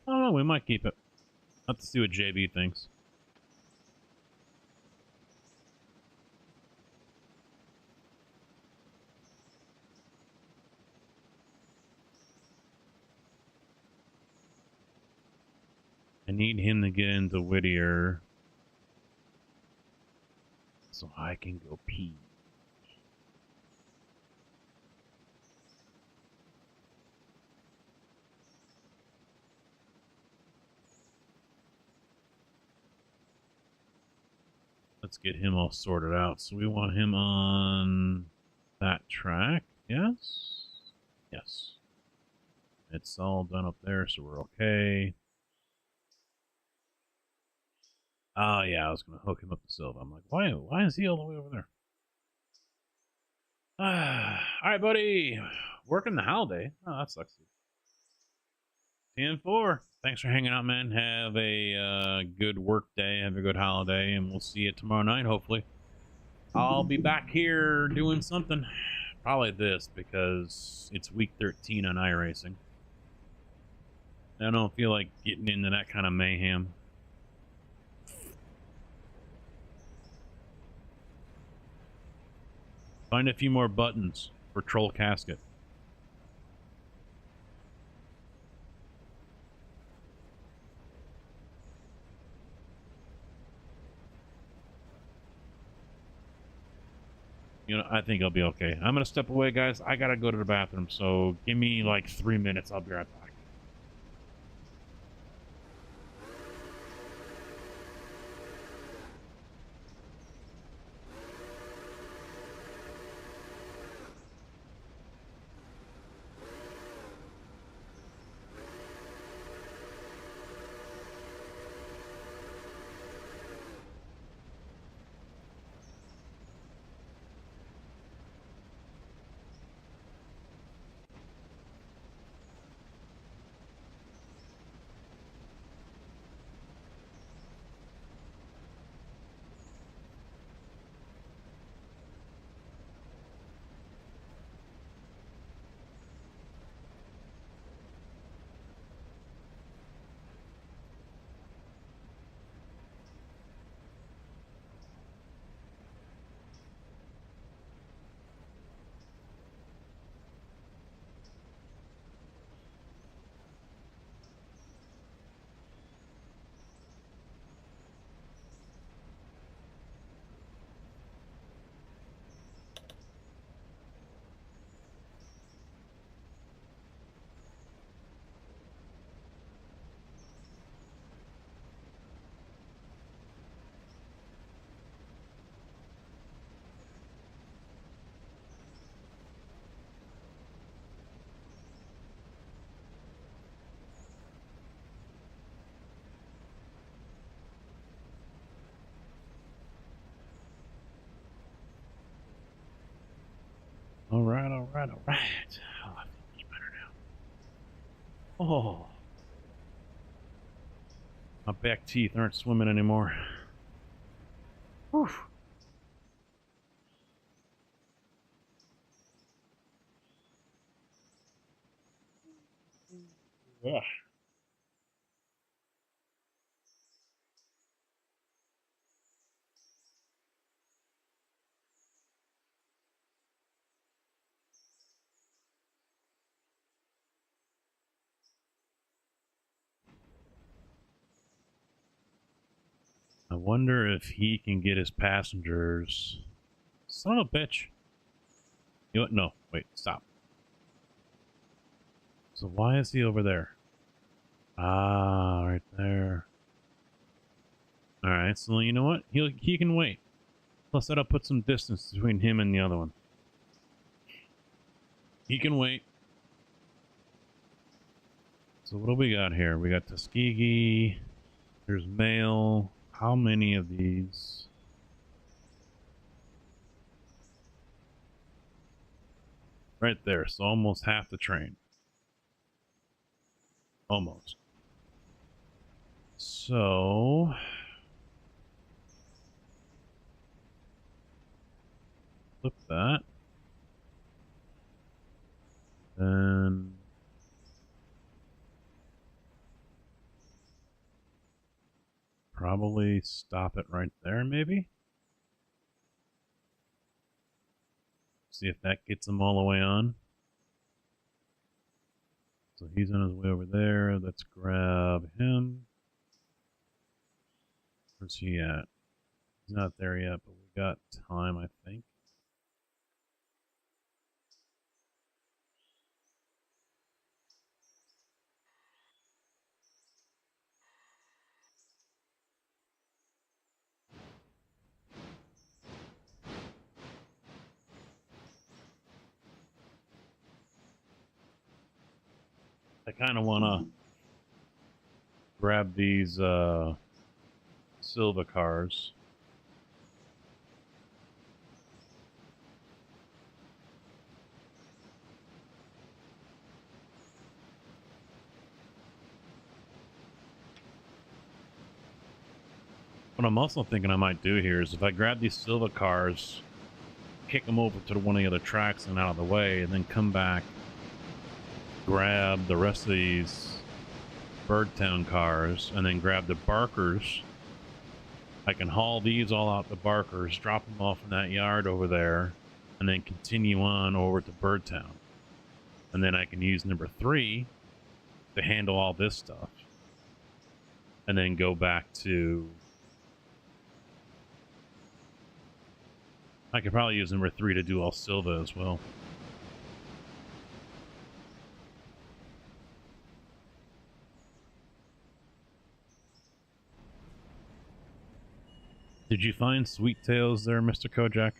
S1: I don't know, we might keep it. I'll have to see what JB thinks. I need him to get into Whittier so I can go pee. Let's get him all sorted out. So we want him on that track. Yes? Yes. It's all done up there, so we're okay. Oh, yeah, I was going to hook him up to Silva. I'm like, why is he all the way over there? All right, buddy. Working the holiday. Oh, that sucks. 10-4. Thanks for hanging out, man. Have a good work day. Have a good holiday, and we'll see you tomorrow night, hopefully. I'll be back here doing something. Probably this, because it's week 13 on iRacing. I don't feel like getting into that kind of mayhem. Find a few more buttons for Troll Casket. You know, I think I'll be okay. I'm going to step away, guys. I got to go to the bathroom, so give me like 3 minutes. I'll be right back. All right, all right, all right. Oh, I feel much better now. Oh. My back teeth aren't swimming anymore. Whew. Ugh. I wonder if he can get his passengers. Son of a bitch. You know what? No, wait, stop. So why is he over there? Ah, right there. All right, so you know what? He can wait. Plus, that'll put some distance between him and the other one. He can wait. So what do we got here? We got Tuskegee. There's mail. How many of these? Right there. So almost half the train. Almost. So flip that. Then probably stop it right there, maybe. See if that gets him all the way on. So he's on his way over there. Let's grab him. Where's he at? He's not there yet, but we got time, I think. I kind of want to grab these Silva cars. What I'm also thinking I might do here is if I grab these Silva cars, kick them over to one of the other tracks and out of the way, and then come back, grab the rest of these Birdtown cars, and then grab the Barkers. I can haul these all out to Barkers, drop them off in that yard over there, and then continue on over to Birdtown. And then I can use number 3 to handle all this stuff. And then go back to... I could probably use number 3 to do all Silva as well. Did you find Sweet Tails there, Mr. Kojak?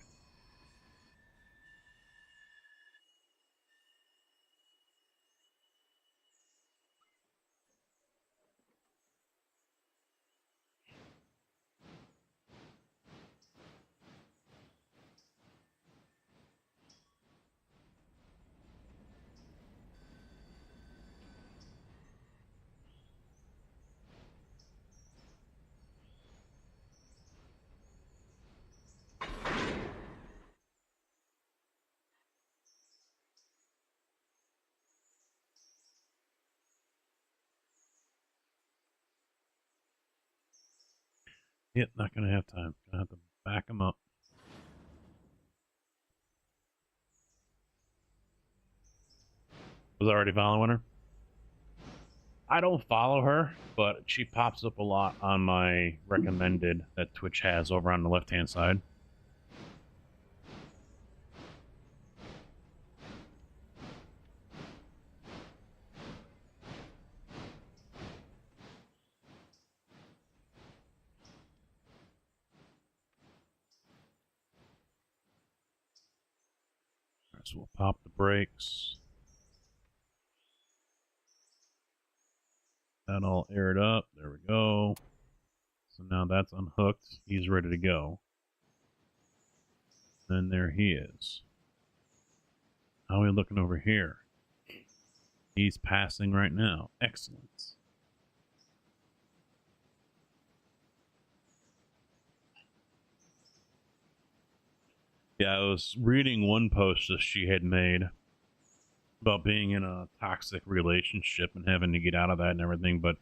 S1: Yep, not gonna have time. Gonna have to back him up. Was I already following her? I don't follow her, but she pops up a lot on my recommended that Twitch has over on the left-hand side. So we'll pop the brakes. That all aired up. There we go. So now that's unhooked. He's ready to go. Then there he is. How are we looking over here? He's passing right now. Excellent. Yeah, I was reading one post that she had made about being in a toxic relationship and having to get out of that and everything, but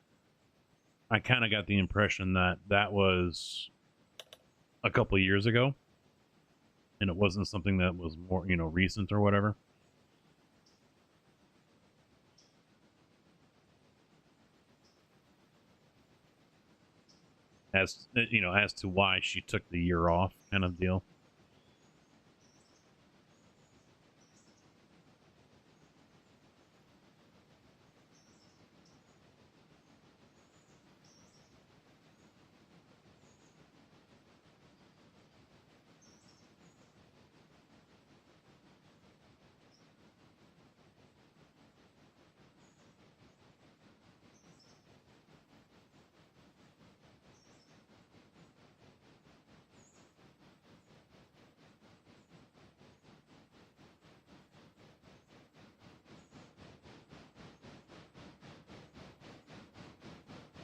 S1: I kind of got the impression that that was a couple of years ago, and it wasn't something that was more, recent or whatever. As to why she took the year off, kind of deal.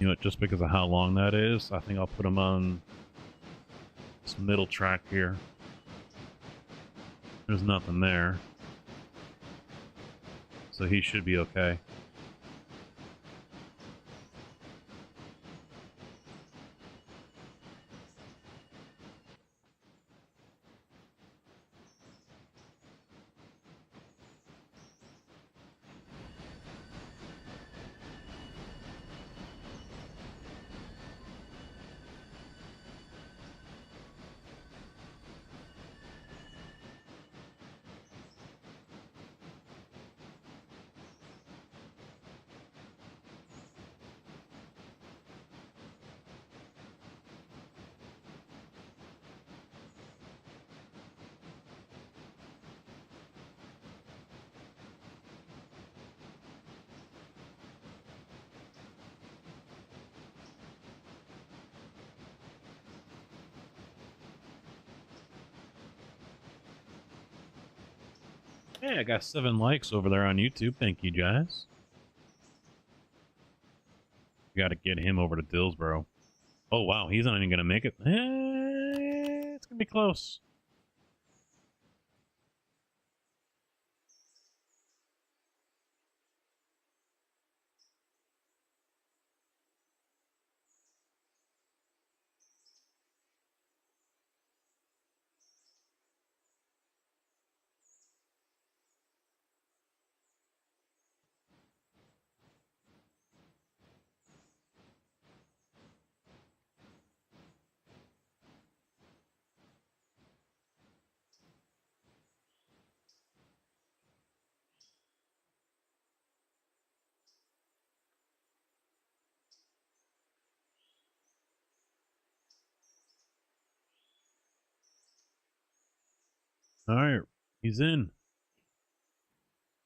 S1: You know what, just because of how long that is, I think I'll put him on this middle track here. There's nothing there. So he should be okay. Hey, I got 7 likes over there on YouTube. Thank you, guys. Got to get him over to Dillsboro. Oh, wow. He's not even going to make it. It's going to be close. All right, he's in.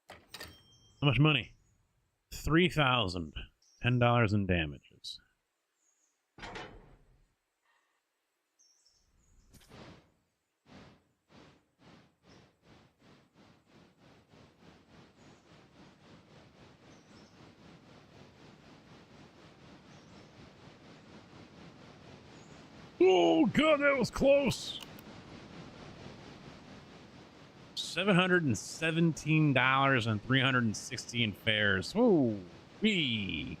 S1: How much money? $3,000. $10 in damages. Oh God, that was close. $717 and 360 in fares. Whoa, wee.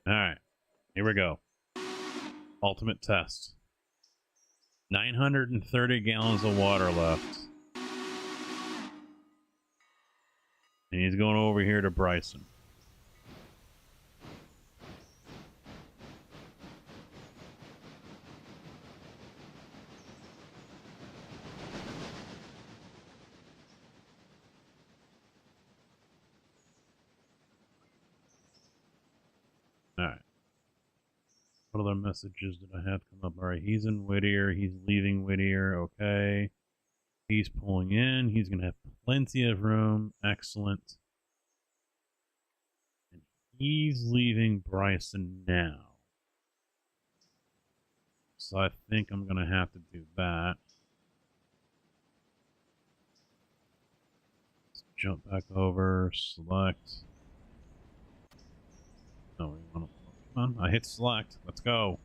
S1: All right, here we go. Ultimate test. 930 gallons of water left. And he's going over here to Bryson. Alright. What other messages did I have come up? Alright, he's in Whittier. He's leaving Whittier. Okay. He's pulling in. He's going to have plenty of room. Excellent. And he's leaving Bryson now. So I think I'm going to have to do that. Let's jump back over. Select. No, we want to. Come on, I hit select. Let's go.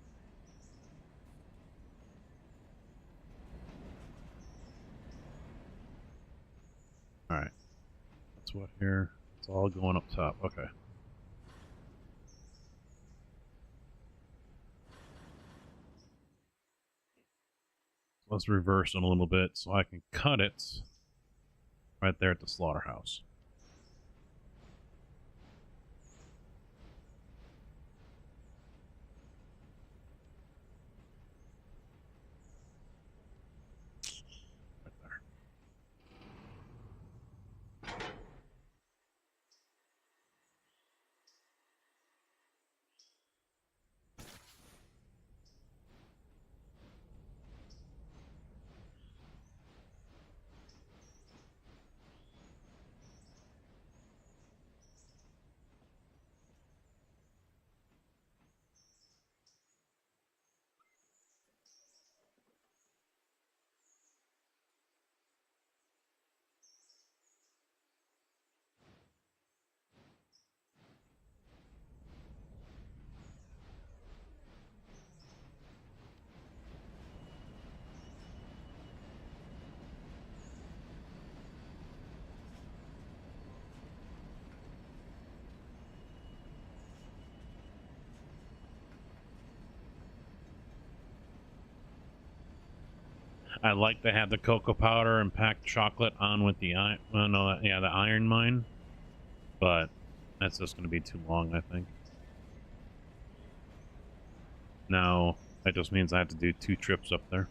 S1: Alright. That's what here? It's all going up top. Okay. Let's reverse it a little bit so I can cut it right there at the slaughterhouse. Right there. I like to have the cocoa powder and packed chocolate on with the iron. Well, no, yeah, the iron mine. But that's just going to be too long, I think. Now, that just means I have to do 2 trips up there.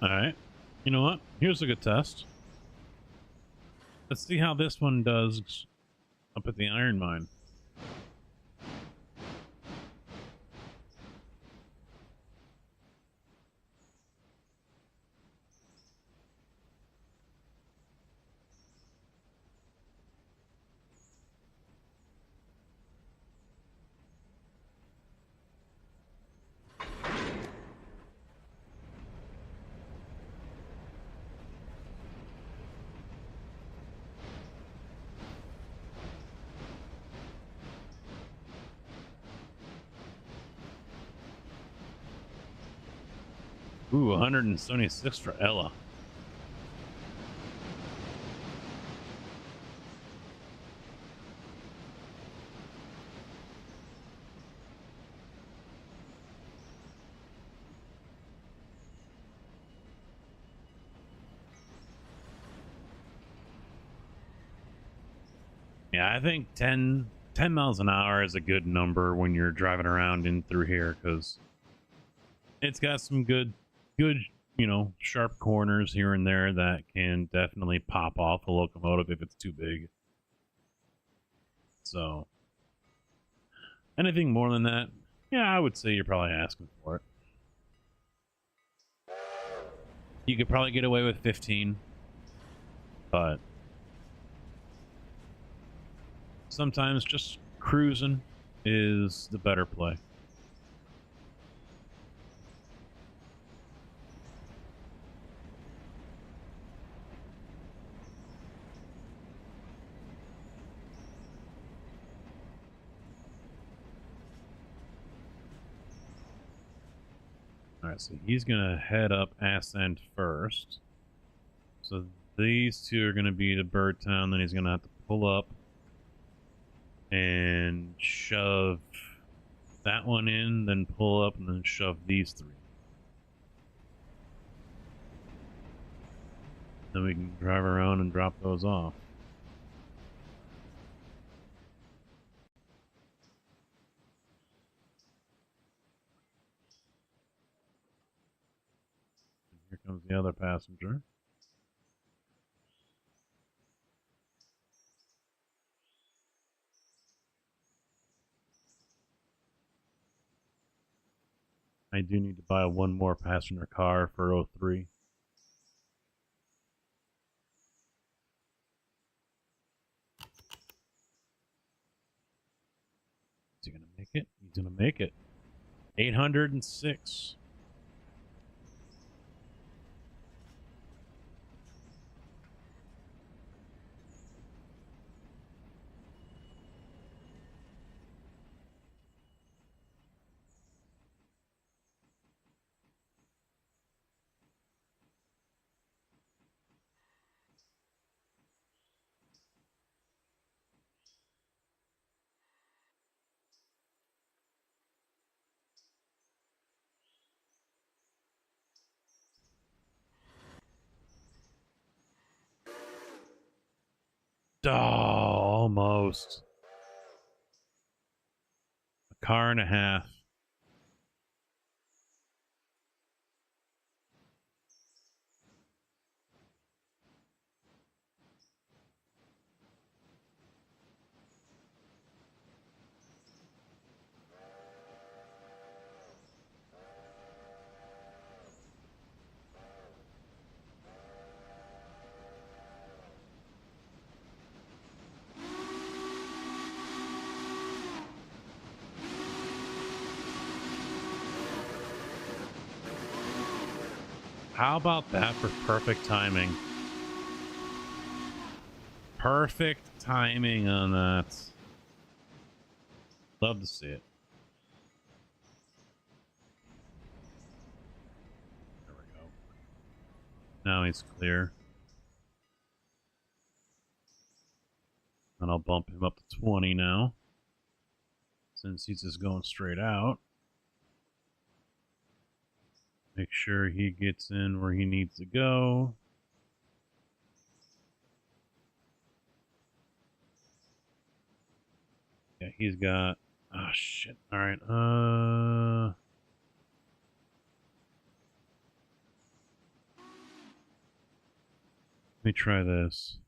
S1: Alright. You know what? Here's a good test. Let's see how this one does up at the iron mine. Ooh, 176 for Ella. Yeah, I think 10 miles an hour is a good number when you're driving around in through here, because it's got some good, you know, sharp corners here and there that can definitely pop off a locomotive if it's too big. So, anything more than that, yeah, I would say you're probably asking for it. You could probably get away with 15, but sometimes just cruising is the better play. Alright, so he's gonna head up Ascent first. So these 2 are gonna be to Birdtown, then he's gonna have to pull up and shove that one in, then pull up and then shove these 3. Then we can drive around and drop those off. Here comes the other passenger. I do need to buy 1 more passenger car for 03. Is he gonna make it? He's gonna make it. 806. Oh, almost. A car and a half. How about that for perfect timing? Perfect timing on that. Love to see it. There we go. Now he's clear. And I'll bump him up to 20 now, since he's just going straight out. Make sure he gets in where he needs to go. Yeah, he's got... Oh, shit. All right. Let me try this.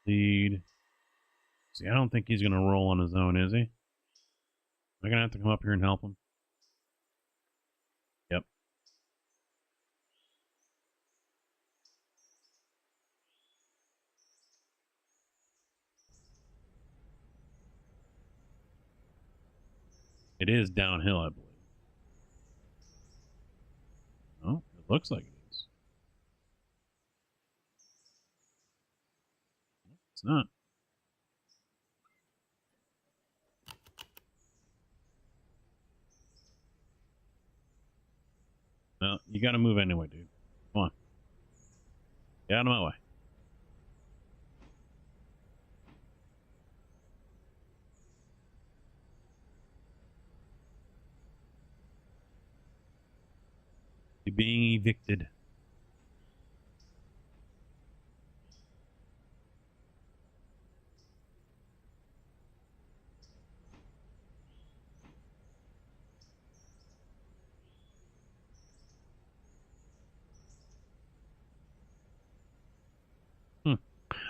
S1: Lead. See, I don't think he's going to roll on his own, is he? Am I going to have to come up here and help him? Yep. It is downhill, I believe. Oh, it looks like it is. It's not. Well, you got to move anyway, dude. Come on. Get out of my way. You're being evicted.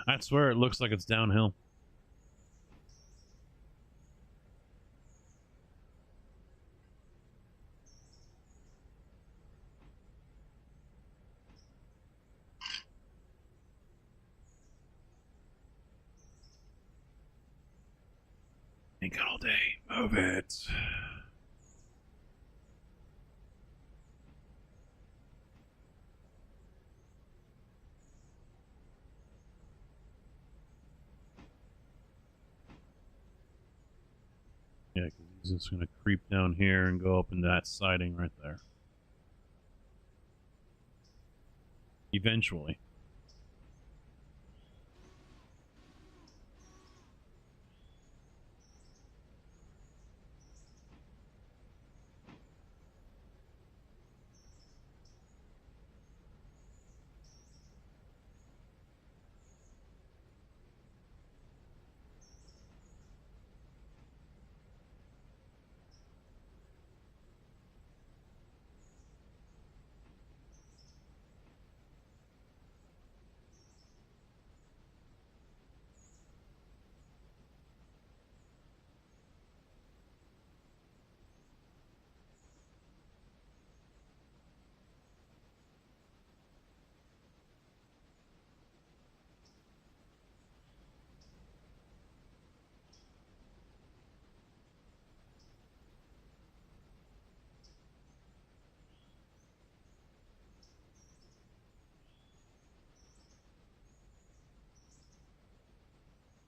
S1: I swear it looks like it's downhill. Ain't got all day. Move it. Yeah, because he's just going to creep down here and go up in that siding right there. Eventually.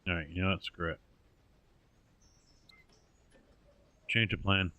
S1: Alright, you know what? Screw it. Change of plan.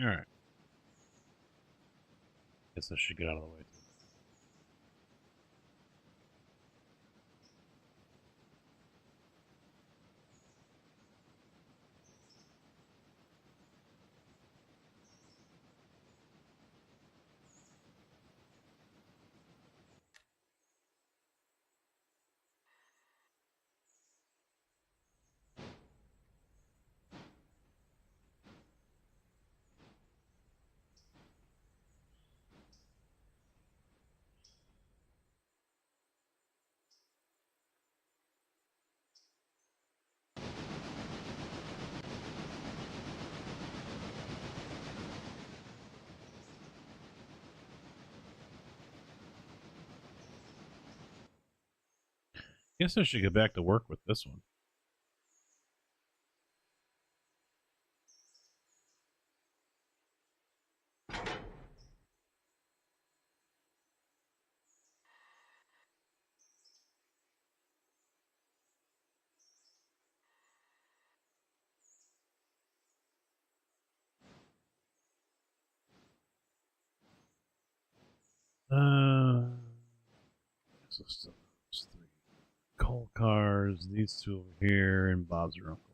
S1: Alright. Guess I should get out of the way too. Guess I should get back to work with this one. So still those 3 coal cars, these 2 over here, and Bob's your uncle.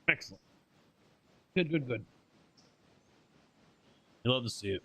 S1: Excellent. Good, good, good. You love to see it.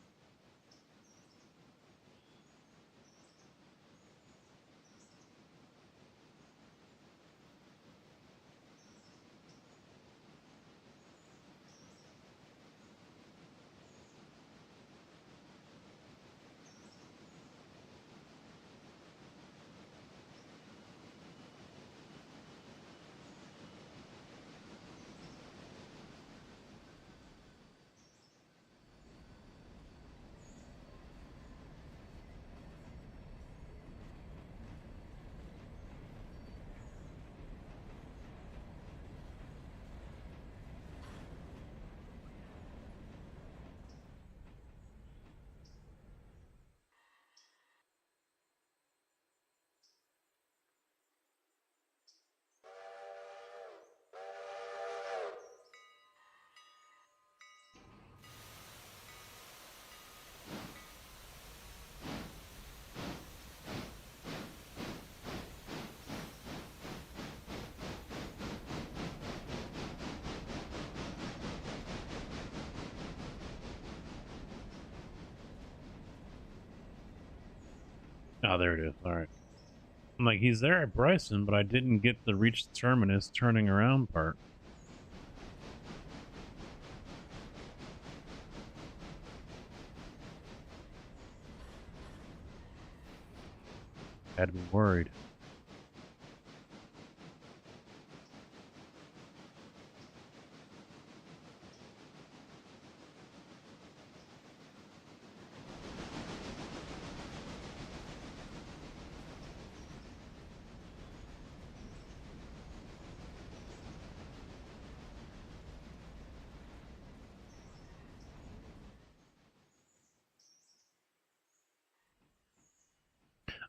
S1: Oh, there it is. All right. I'm like, he's there at Bryson, but I didn't get the reach the terminus turning around part. Had to be worried.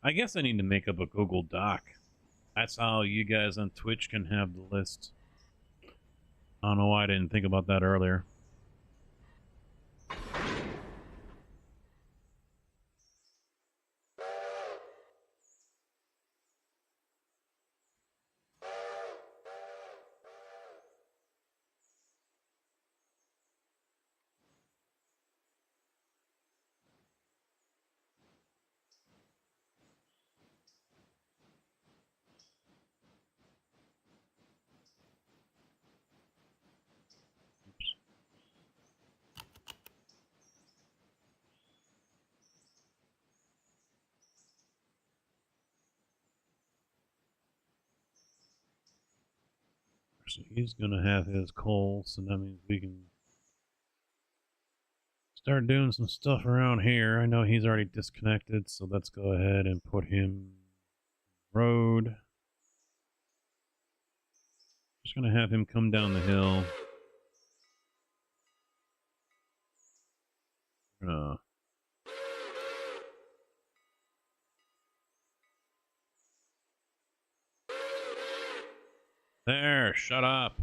S1: I guess I need to make up a Google Doc. That's how you guys on Twitch can have the list. I don't know why I didn't think about that earlier. So he's going to have his coal, so that means we can start doing some stuff around here. I know he's already disconnected, so let's go ahead and put him road. Just going to have him come down the hill. There, shut up.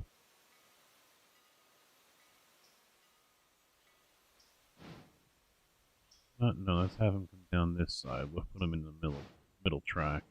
S1: No, let's have him come down this side. We'll put him in the middle track.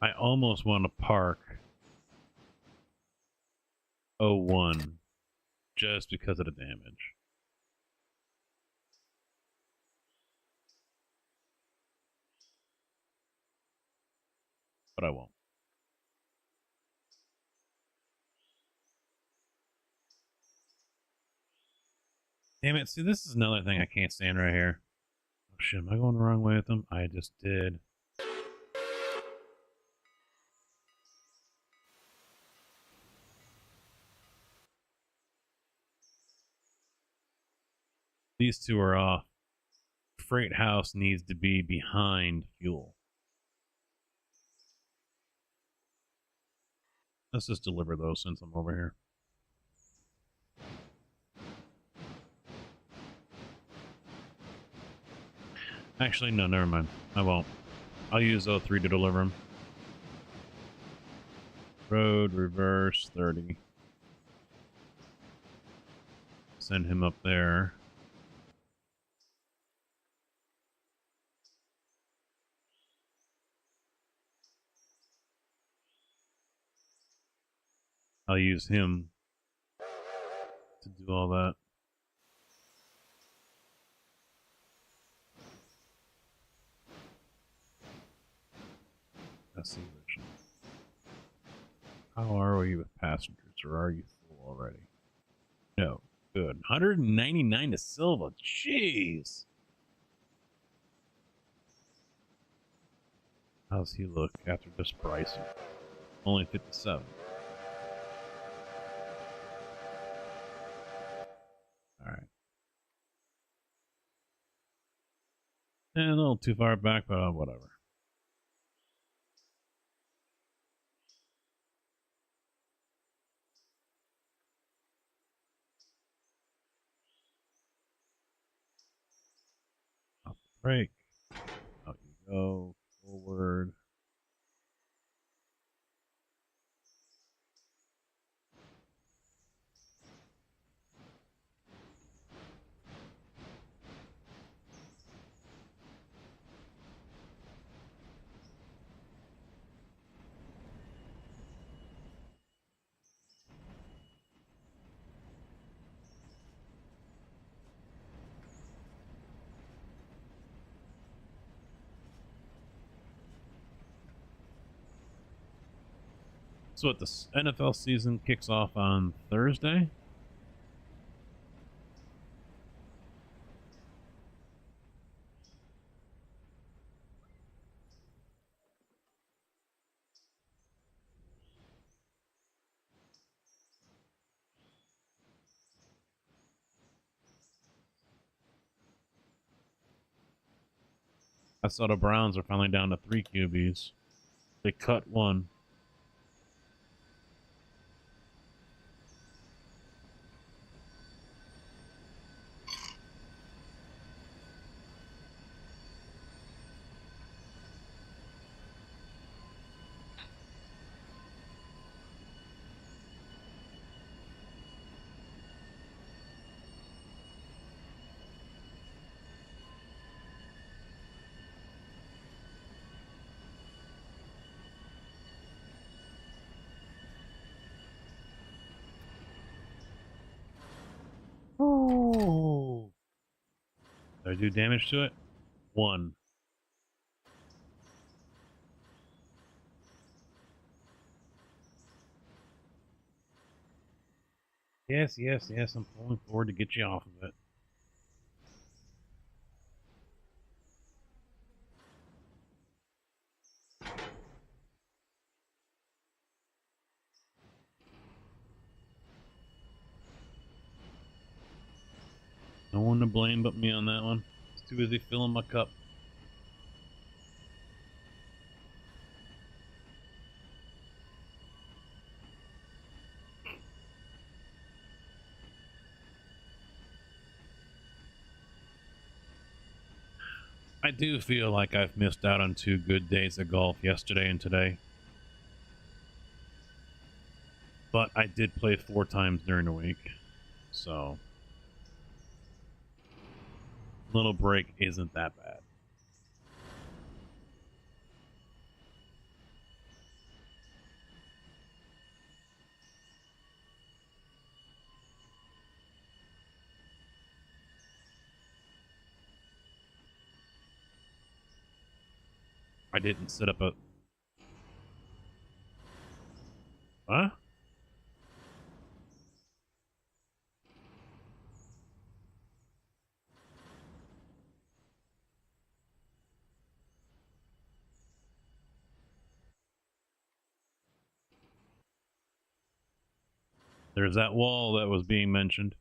S1: I almost want to park 0.01 just because of the damage. But I won't. Damn it. See, this is another thing I can't stand right here. Oh shit, am I going the wrong way with them? I just did. These two are off. Freight house needs to be behind fuel. Let's just deliver those since I'm over here. Actually, no, never mind. I won't. I'll use O3 to deliver them. Road, reverse, 30. Send him up there. I'll use him to do all that. That's the original. How are we with passengers, or are you full already? No. Good. 199 to Silva. Jeez. How's he look after this pricing? Only 57. Alright. And a little too far back, but whatever. Off the brake. Out you go. Forward. So what, the NFL season kicks off on Thursday? I saw the Browns are finally down to 3 QBs. They cut one. Oh. Did I do damage to it? 1. Yes, yes, yes. I'm pulling forward to get you off of it. No one to blame but me on that one. It's too busy filling my cup. I do feel like I've missed out on 2 good days of golf, yesterday and today. But I did play 4 times during the week, so little break isn't that bad. I didn't set up a... Huh? There's that wall that was being mentioned.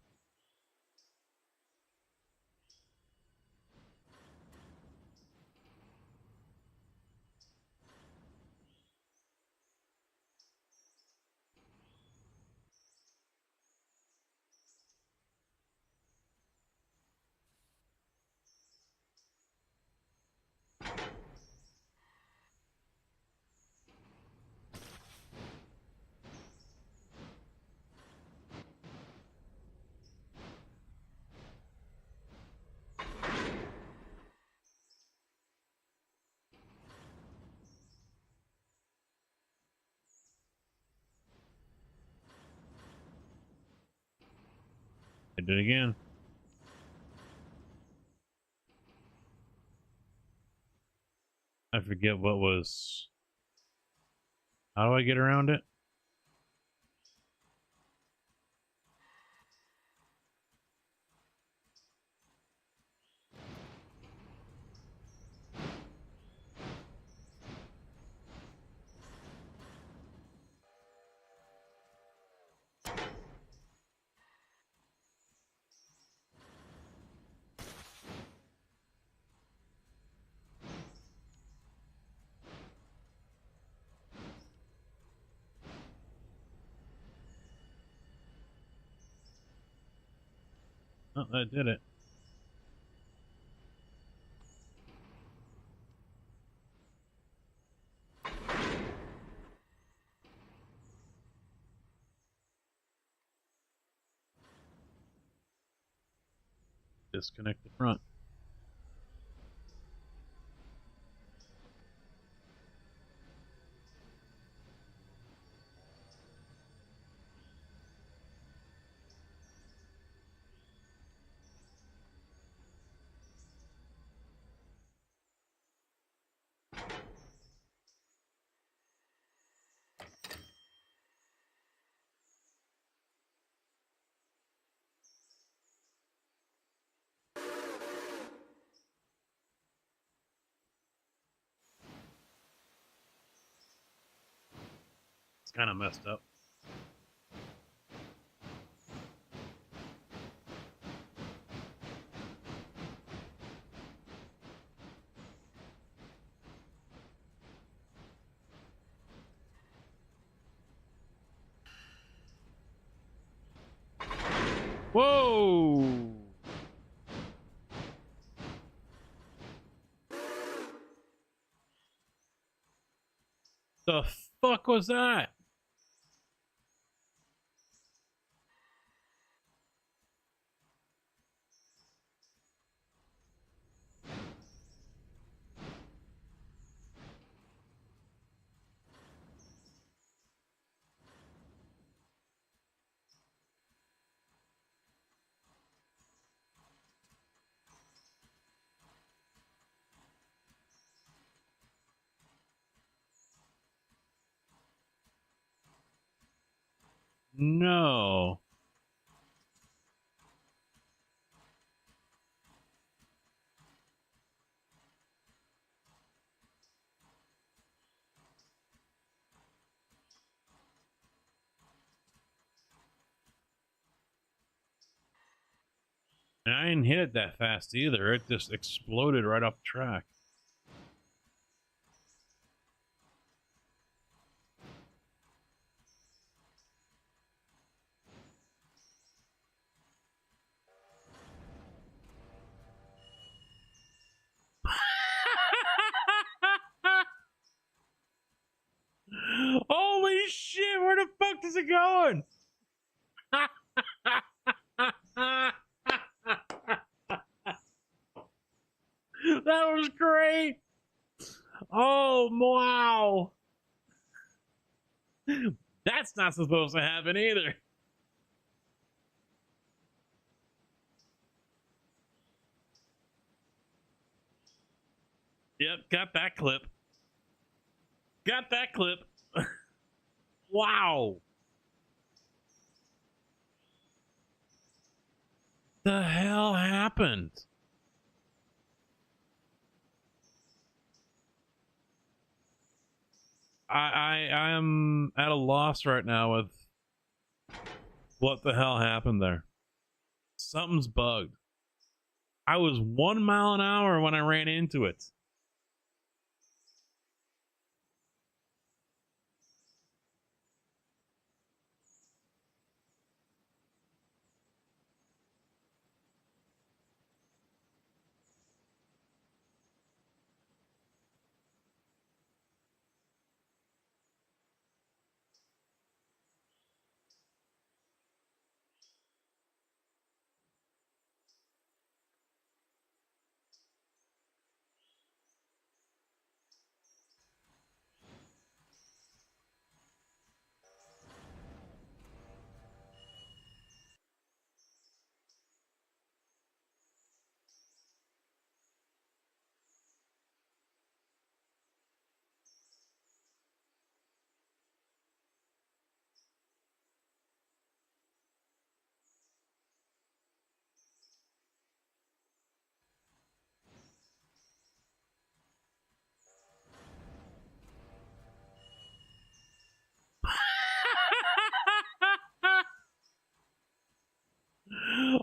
S1: I did it again. I forget what was... How do I get around it? Oh, that did it. Disconnect the front. It's kind of messed up. Whoa! The fuck was that? No. And I didn't hit it that fast either. It just exploded right off the track. Holy shit, where the fuck is it going? That was great. Oh, wow. That's not supposed to happen either. Yep, got that clip. Got that clip. Wow. The hell happened? I am at a loss right now with what the hell happened there. Something's bugged. I was 1 mile an hour when I ran into it.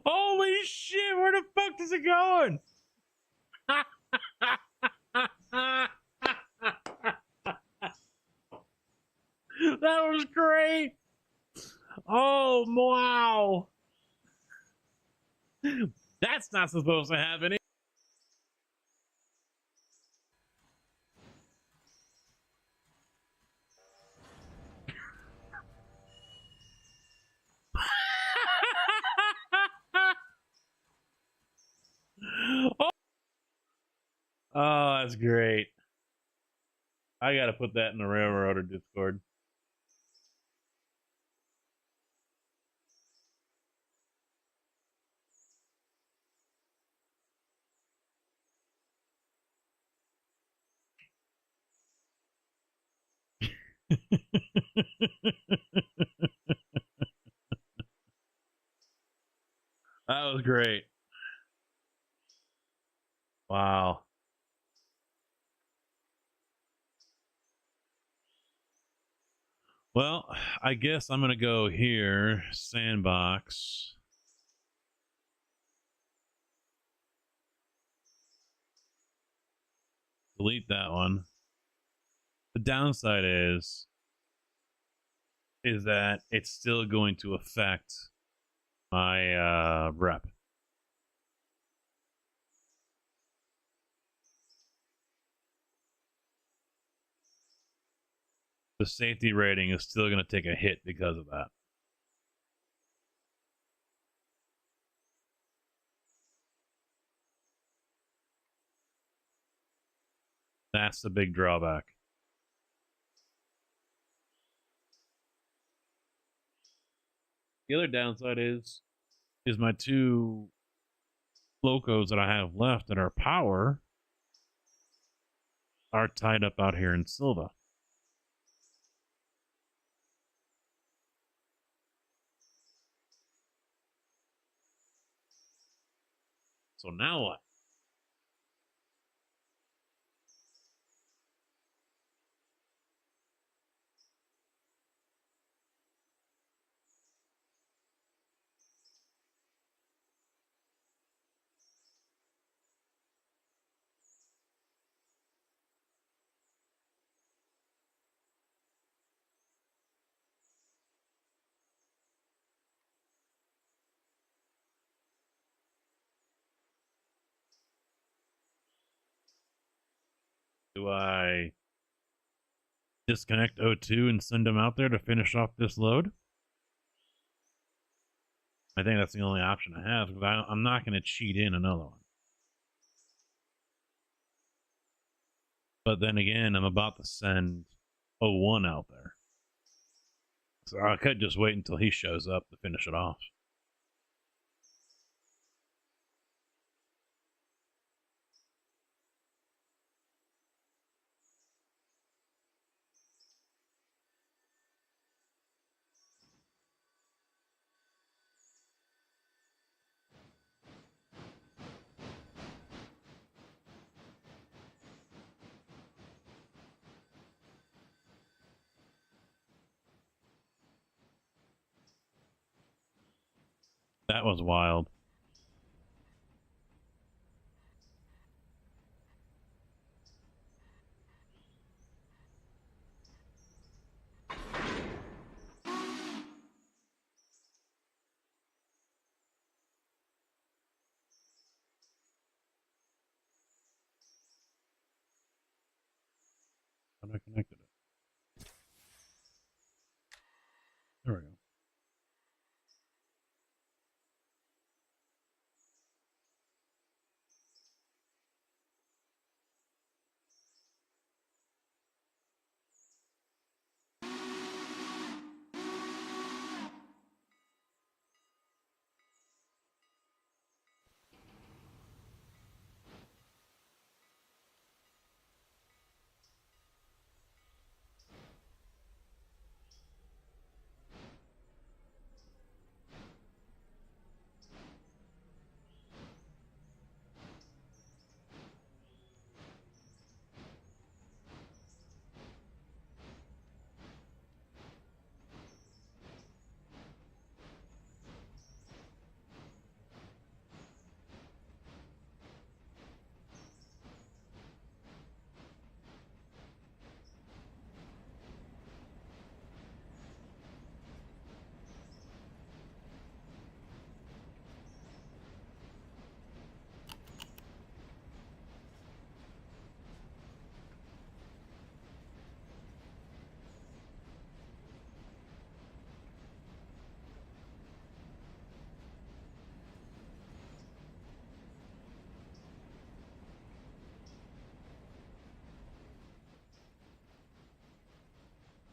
S1: Holy shit, where the fuck is it going? That was great. Oh, wow. That's not supposed to happen. Oh, that's great. I gotta put that in the Railroader Discord. That was great. Wow. Well, I guess I'm going to go here, sandbox. Delete that one. The downside is that it's still going to affect my rep. The safety rating is still going to take a hit because of that. That's the big drawback. The other downside is my two locos that I have left that are power are tied up out here in Silva. So now what? Do I disconnect O2 and send them out there to finish off this load? I think that's the only option I have because I'm not going to cheat in another one. But then again, I'm about to send O1 out there. So I could just wait until he shows up to finish it off. That was wild. How I connected it. There we go.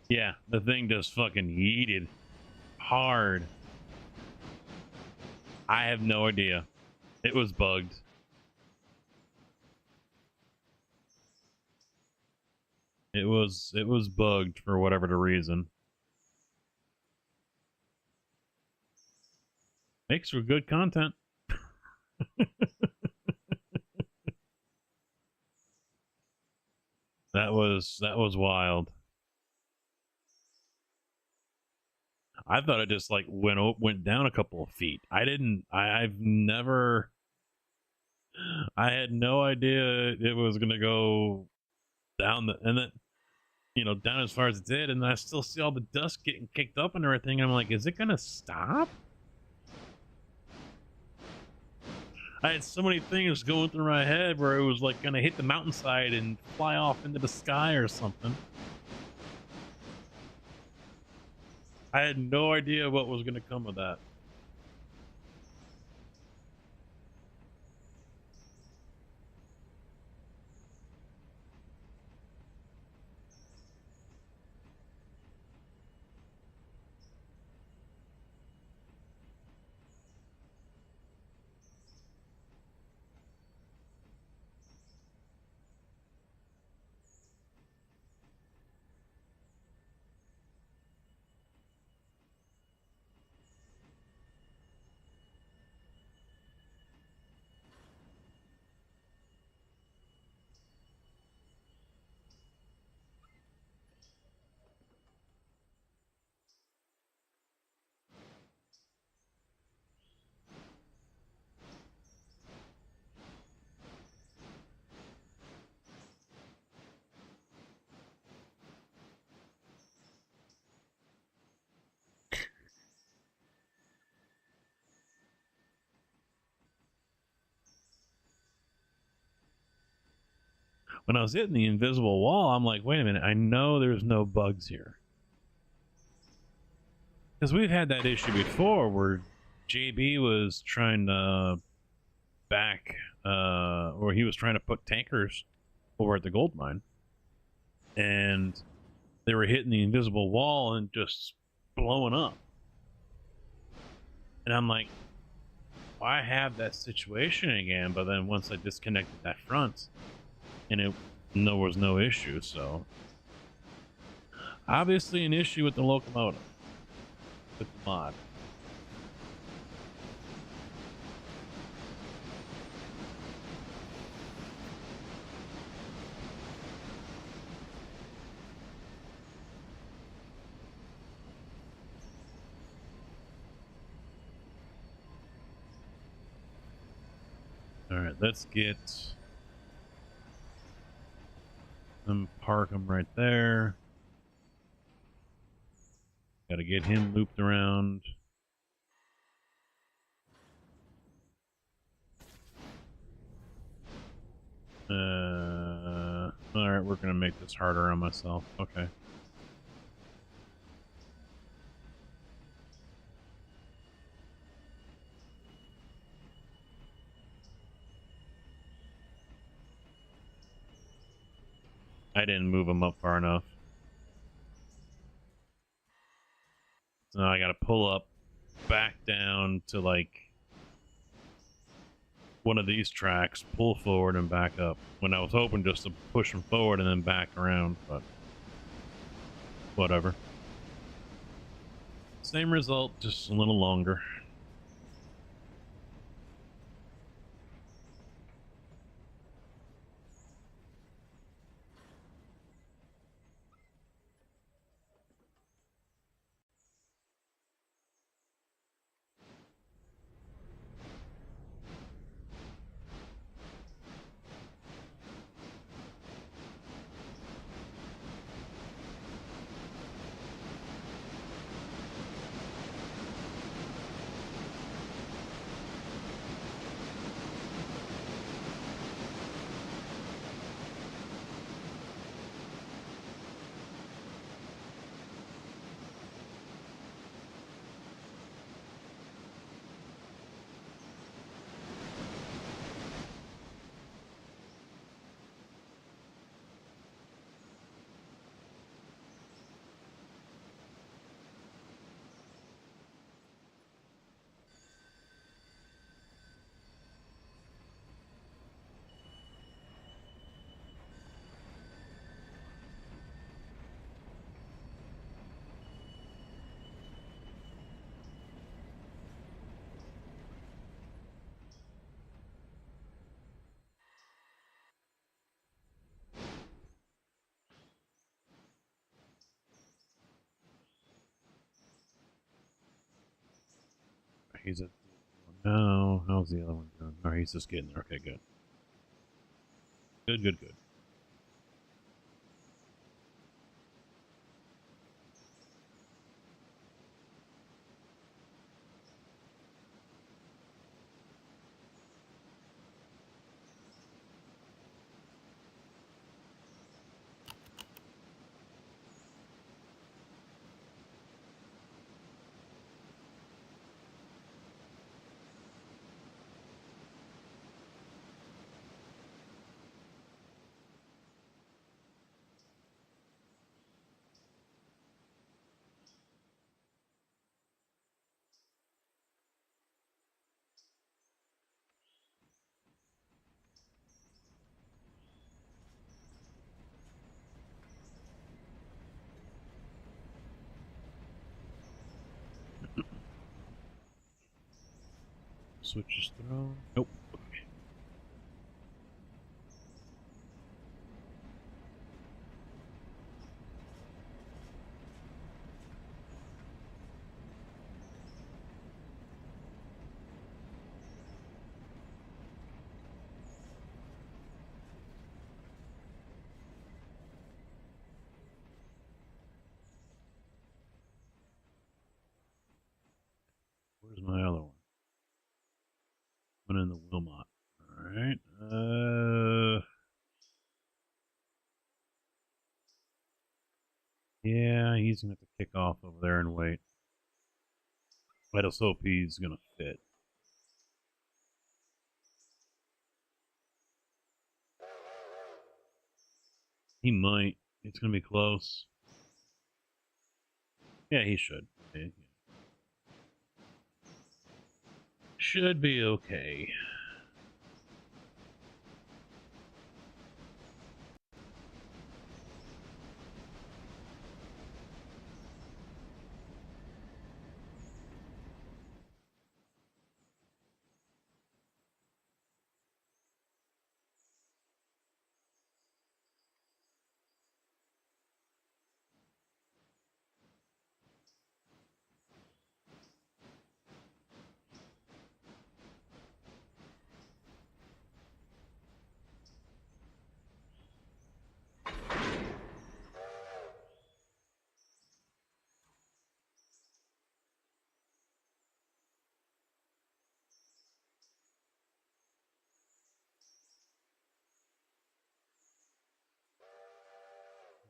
S1: Yeah, the thing just fucking yeeted hard. I have no idea. It was bugged. It was bugged for whatever the reason. Makes for good content. That was wild. I thought it just like went down a couple of feet. I've never. I had no idea it was gonna go down and then down as far as it did, and I still see all the dust getting kicked up and everything. I'm like, is it gonna stop? I had so many things going through my head where it was like gonna hit the mountainside and fly off into the sky or something. I had no idea what was gonna come of that. When I was hitting the invisible wall, I'm like, wait a minute, I know there's no bugs here. Because we've had that issue before where JB was trying to or he was trying to put tankers over at the gold mine. And they were hitting the invisible wall and just blowing up. And I'm like, why have that situation again? But then once I disconnected that front, and there was no issue, so obviously an issue with the locomotive, with the mod. Alright, let's get them, park them right there. Gotta get him looped around. Alright, we're gonna make this harder on myself. Okay. I didn't move him up far enough. So now I gotta pull up, back down to like one of these tracks, pull forward and back up. When I was hoping just to push them forward and then back around, but whatever. Same result, just a little longer. He's at no. How's the other one doing? Oh, he's just getting there. Okay, good. Good, good, good. Switches thrown. Nope. Okay. Where's my other one? One in the Wilmot. Alright. Yeah, he's gonna have to kick off over there and wait. I just hope he's gonna fit. He might. It's gonna be close. Yeah, he should. Yeah. Should be okay.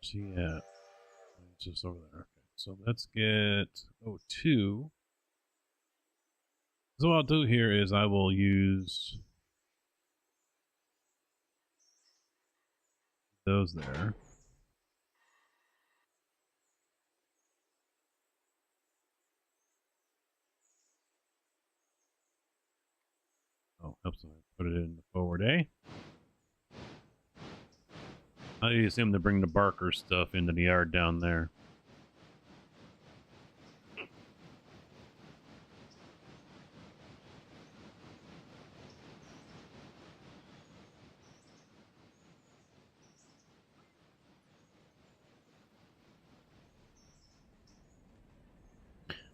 S1: Where's he at? He's just over there. Okay, so let's get 02. So what I'll do here is I will use those there. Oh, oops, I put it in the forward A. I use him to bring the Barker stuff into the yard down there.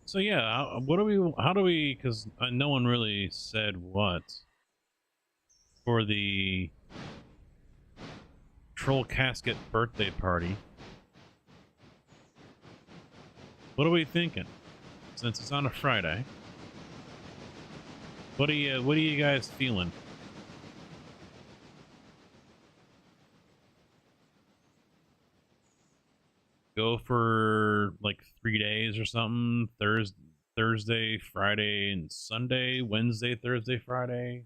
S1: So yeah, what do we? How do we? Because no one really said what for the Troll Casket birthday party. What are we thinking? Since it's on a Friday, what are you guys feeling? Go for like 3 days or something. Thursday, Friday, and Sunday. Wednesday, Thursday, Friday.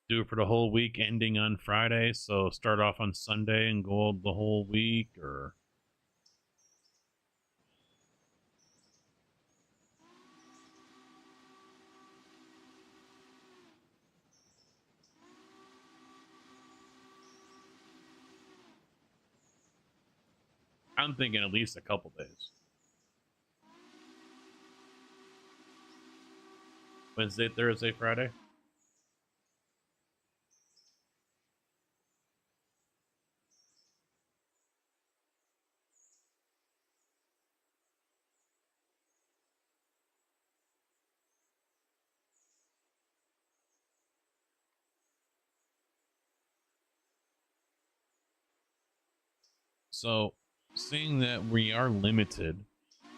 S1: Do it for the whole week, ending on Friday. So start off on Sunday and go the whole week, or I'm thinking at least a couple days. Wednesday, Thursday, Friday. So, seeing that we are limited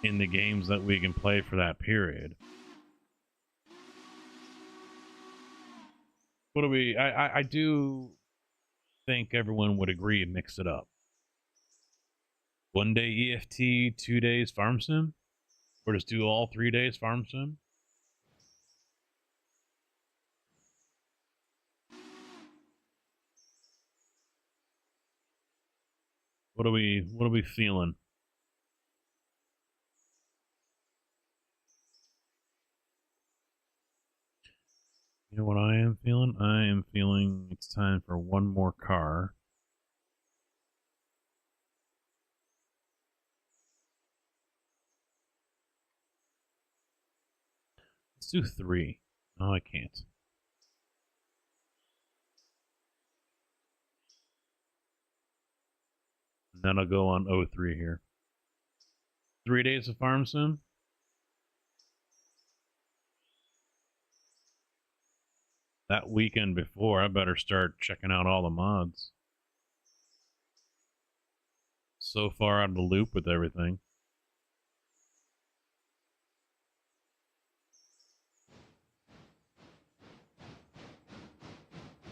S1: in the games that we can play for that period, what do we? I do think everyone would agree and mix it up. 1 day EFT, 2 days Farm Sim, or just do all 3 days Farm Sim. What are we feeling? You know what I am feeling? I am feeling it's time for one more car. Let's do 3. No, I can't. And then I'll go on 03 here. 3 days of Farm Sim. That weekend before, I better start checking out all the mods. So far out of the loop with everything.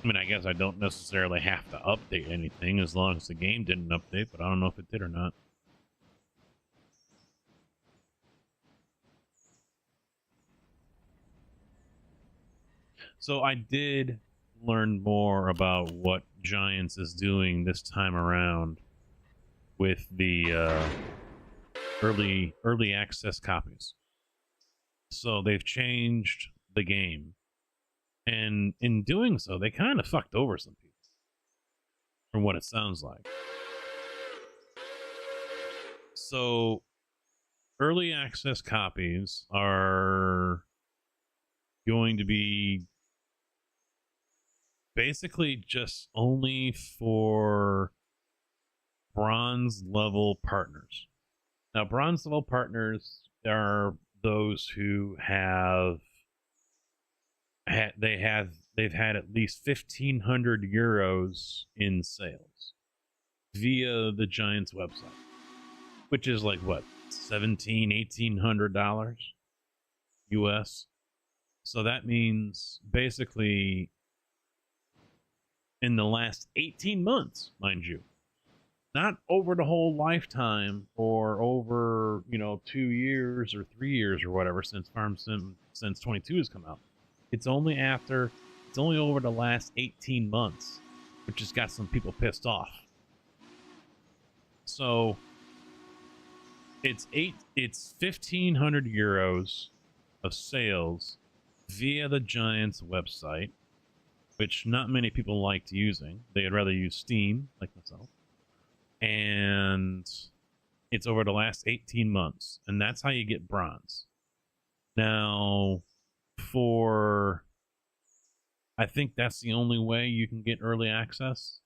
S1: I mean, I guess I don't necessarily have to update anything as long as the game didn't update, but I don't know if it did or not. So I did learn more about what Giants is doing this time around with the early access copies. So they've changed the game, and in doing so, they kind of fucked over some people, from what it sounds like. So early access copies are going to be basically just only for bronze level partners. Now, bronze level partners are those who they've had at least 1,500 euros in sales via the Giants website, which is like what, $1,800 US. So that means basically in the last 18 months, mind you. Not over the whole lifetime or over, 2 years or 3 years or whatever since Farm Sim since 22 has come out. It's only over the last 18 months, which has got some people pissed off. So it's 1,500 euros of sales via the Giants website, which not many people liked using. They'd rather use Steam, like myself. And it's over the last 18 months, and that's how you get bronze. Now, I think that's the only way you can get early access.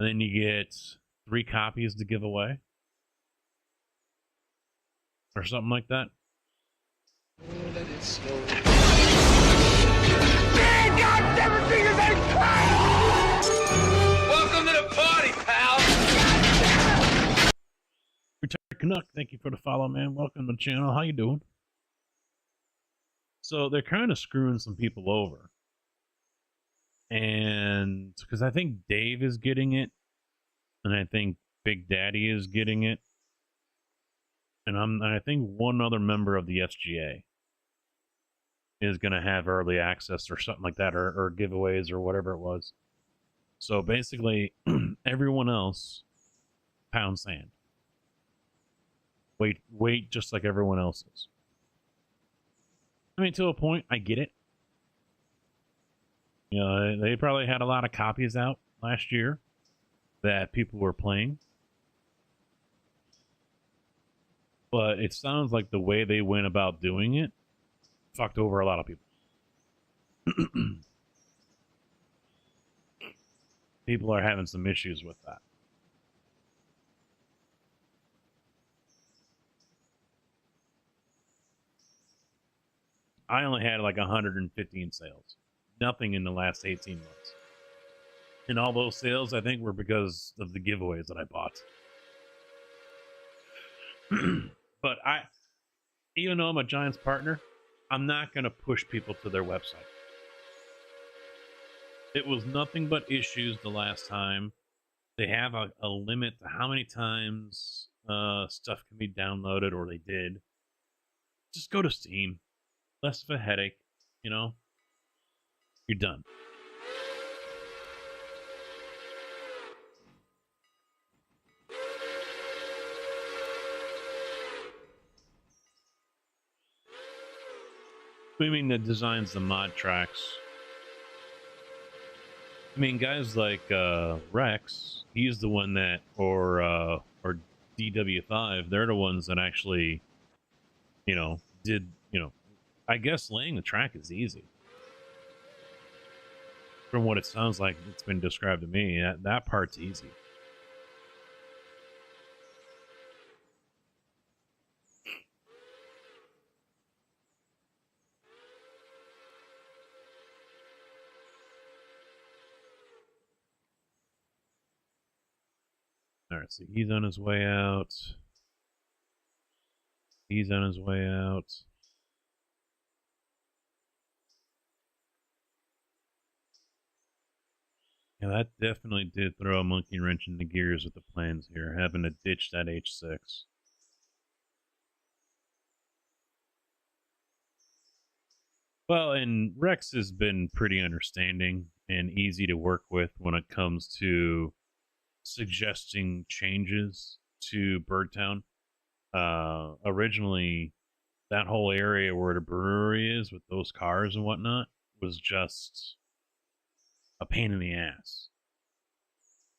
S1: And then you get 3 copies to give away. Or something like that.
S3: Let it snow.
S4: Man, God, everything is in Welcome to the party, pal.
S1: Retired Canuck, thank you for the follow, man. Welcome to the channel. How you doing? So they're kind of screwing some people over. And because I think Dave is getting it, and I think Big Daddy is getting it, and I think one other member of the SGA is going to have early access or something like that, or giveaways or whatever it was. So basically, everyone else pound sand. Wait, just like everyone else is. I mean, to a point, I get it. They probably had a lot of copies out last year that people were playing. But it sounds like the way they went about doing it fucked over a lot of people. People are having some issues with that. I only had like 115 sales. Nothing in the last 18 months. And all those sales, I think, were because of the giveaways that I bought. But even though I'm a Giants partner, I'm not going to push people to their website. It was nothing but issues the last time. They have a limit to how many times stuff can be downloaded, or they did. Just go to Steam. Less of a headache, You're done. I mean, that designs the mod tracks. I mean, guys like Rex, he's the one that, or DW5, they're the ones that actually, did, I guess laying the track is easy. From what it sounds like it's been described to me, that part's easy. Alright, so he's on his way out. He's on his way out. Yeah, that definitely did throw a monkey wrench in the gears with the plans here, having to ditch that H6. Well, and Rex has been pretty understanding and easy to work with when it comes to suggesting changes to Birdtown. Originally, that whole area where the brewery is with those cars and whatnot was just a pain in the ass.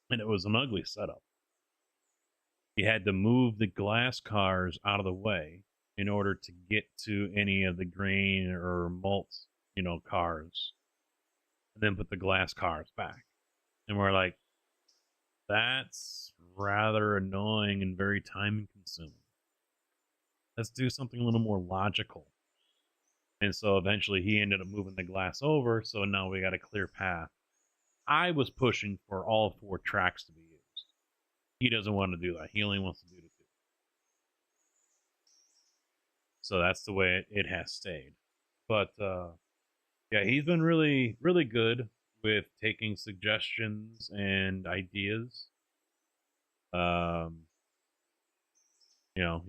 S1: And it was an ugly setup. You had to move the glass cars out of the way in order to get to any of the grain or malt, cars. And then put the glass cars back. And we're like, that's rather annoying and very time consuming. Let's do something a little more logical. And so eventually he ended up moving the glass over, so now we got a clear path. I was pushing for all 4 tracks to be used. He doesn't want to do that. He only wants to do the 2. So that's the way it has stayed. But Yeah, he's been really, really good with taking suggestions and ideas. Um,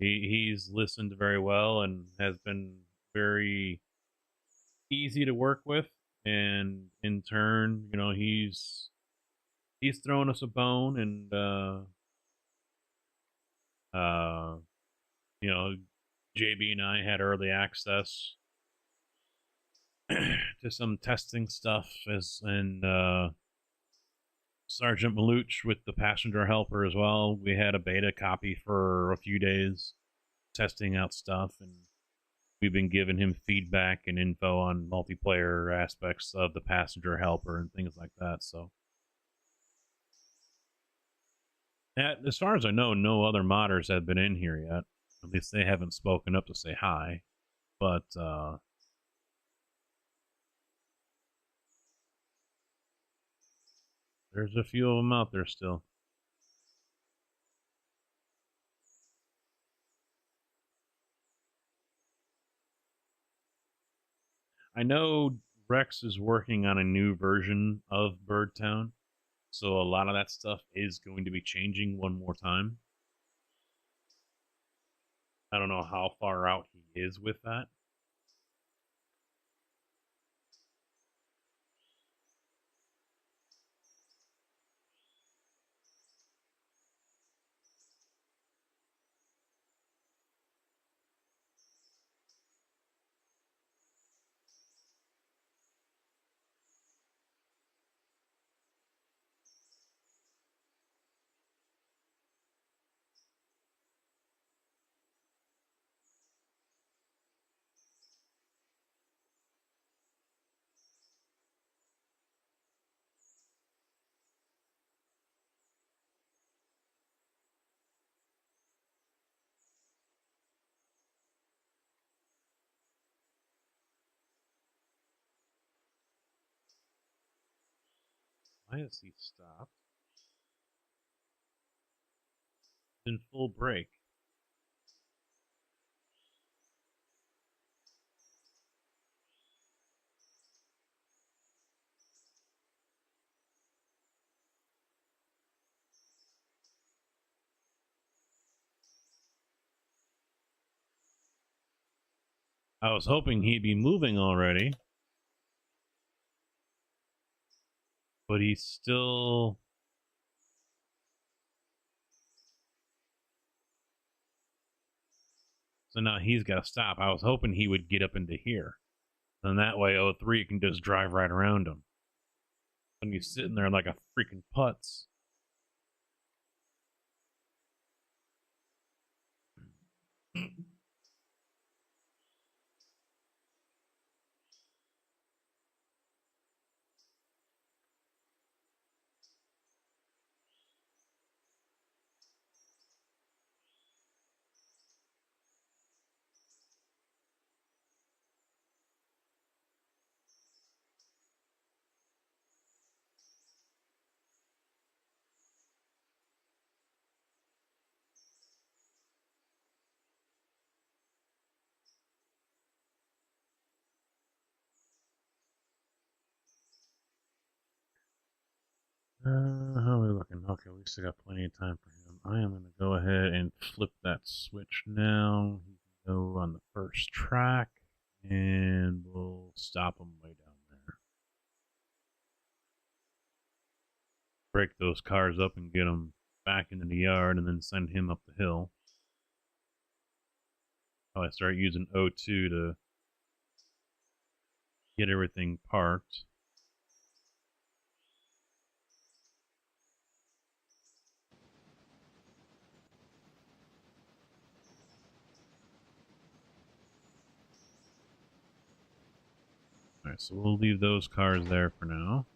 S1: he's listened very well and has been very easy to work with. And in turn, he's thrown us a bone, and uh, you know, JB and I had early access to some testing stuff, and Sergeant Maluch with the passenger helper as well. We had a beta copy for a few days, testing out stuff, and we've been giving him feedback and info on multiplayer aspects of the passenger helper and things like that. So, as far as I know, no other modders have been in here yet. At least they haven't spoken up to say hi. But there's a few of them out there still. I know Rex is working on a new version of Birdtown, so a lot of that stuff is going to be changing one more time. I don't know how far out he is with that. Why has he stopped? In full break. I was hoping he'd be moving already, but he's still... So now he's got to stop. I was hoping he would get up into here. And that way 03 can just drive right around him. When he's sitting there like a freaking putz. How are we looking? Okay, we still got plenty of time for him. I am going to go ahead and flip that switch now. He can go on the first track, and we'll stop him way down there. Break those cars up and get them back into the yard, and then send him up the hill. I start using O2 to get everything parked. Alright, so we'll leave those cars there for now.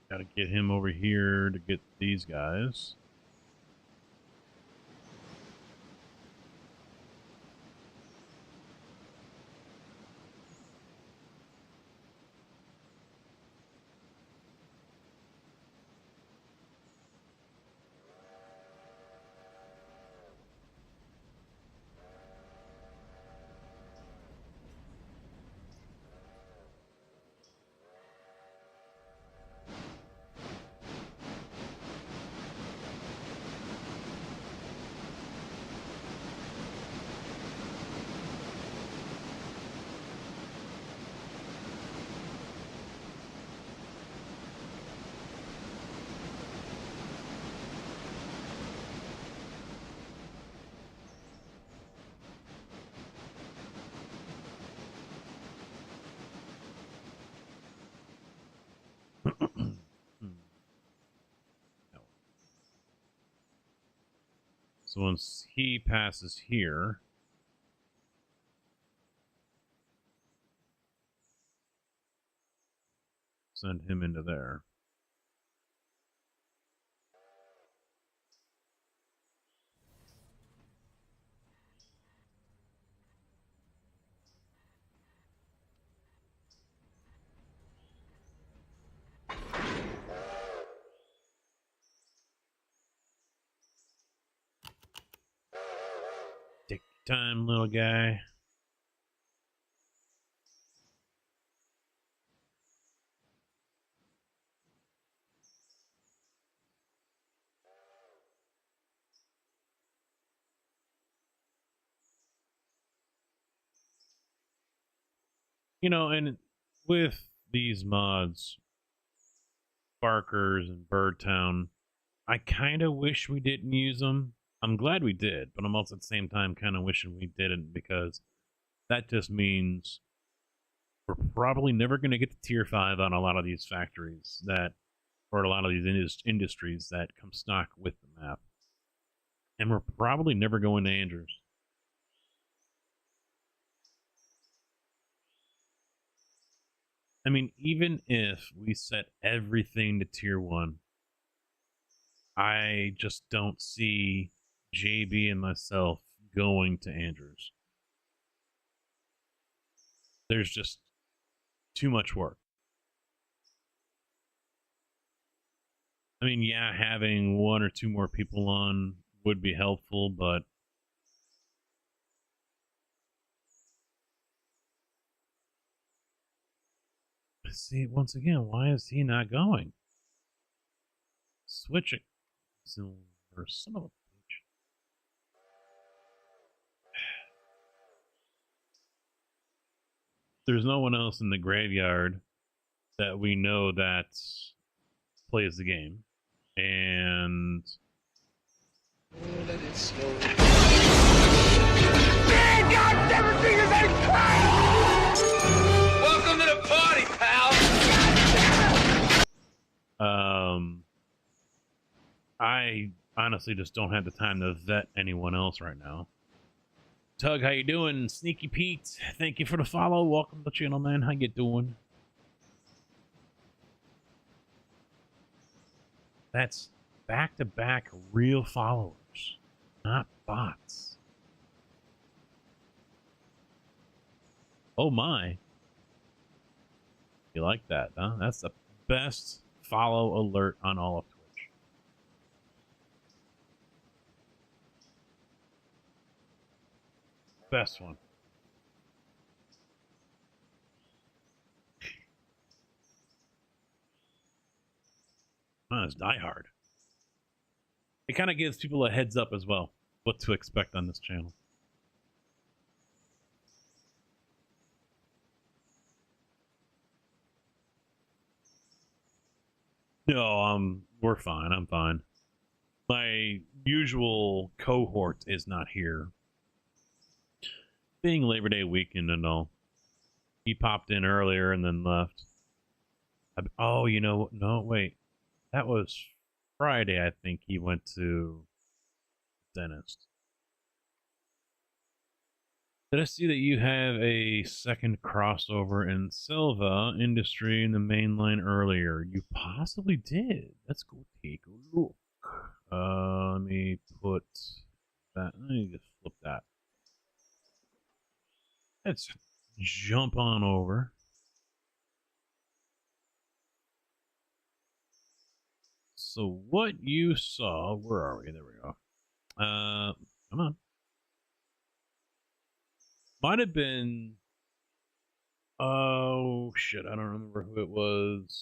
S1: Gotta get him over here to get these guys. So once he passes here, send him into there. Take your time, little guy. You know, and with these mods, Barkers and Birdtown, I kind of wish we didn't use them. I'm glad we did, but I'm also at the same time kind of wishing we didn't, because that just means we're probably never going to get to tier 5 on a lot of these factories that, or a lot of these industries that come stock with the map. And we're probably never going to Andrews. I mean, even if we set everything to tier 1, I just don't see JB and myself going to Andrews. There's just too much work. I mean, yeah, having 1 or 2 more people on would be helpful, but see, once again, why is he not going? Switching. Silver, son of a bitch. There's no one else in the graveyard that we know that plays the game. And
S3: Let it snow.
S4: Man, God, everything is in Welcome to the party, pal.
S1: I honestly just don't have the time to vet anyone else right now. Tug, how you doing? Sneaky Pete, thank you for the follow. Welcome to the channel, man. How you doing? That's back-to-back real followers, not bots. Oh my. You like that, huh? That's the best follow alert on all of Twitch. Best one. That's Die Hard. It kind of gives people a heads up as well, what to expect on this channel. No, we're fine. I'm fine. My usual cohort is not here. Being Labor Day weekend and all. He popped in earlier and then left. Oh, you know, no, wait. That was Friday, I think he went to dentist. Did I see that you have a second crossover in Silva Industry in the main line earlier? You possibly did. Let's go take a look. Let me put that. Let me just flip that. Let's jump on over. So what you saw, where are we? There we go. Come on. Might have been, oh shit, I don't remember who it was.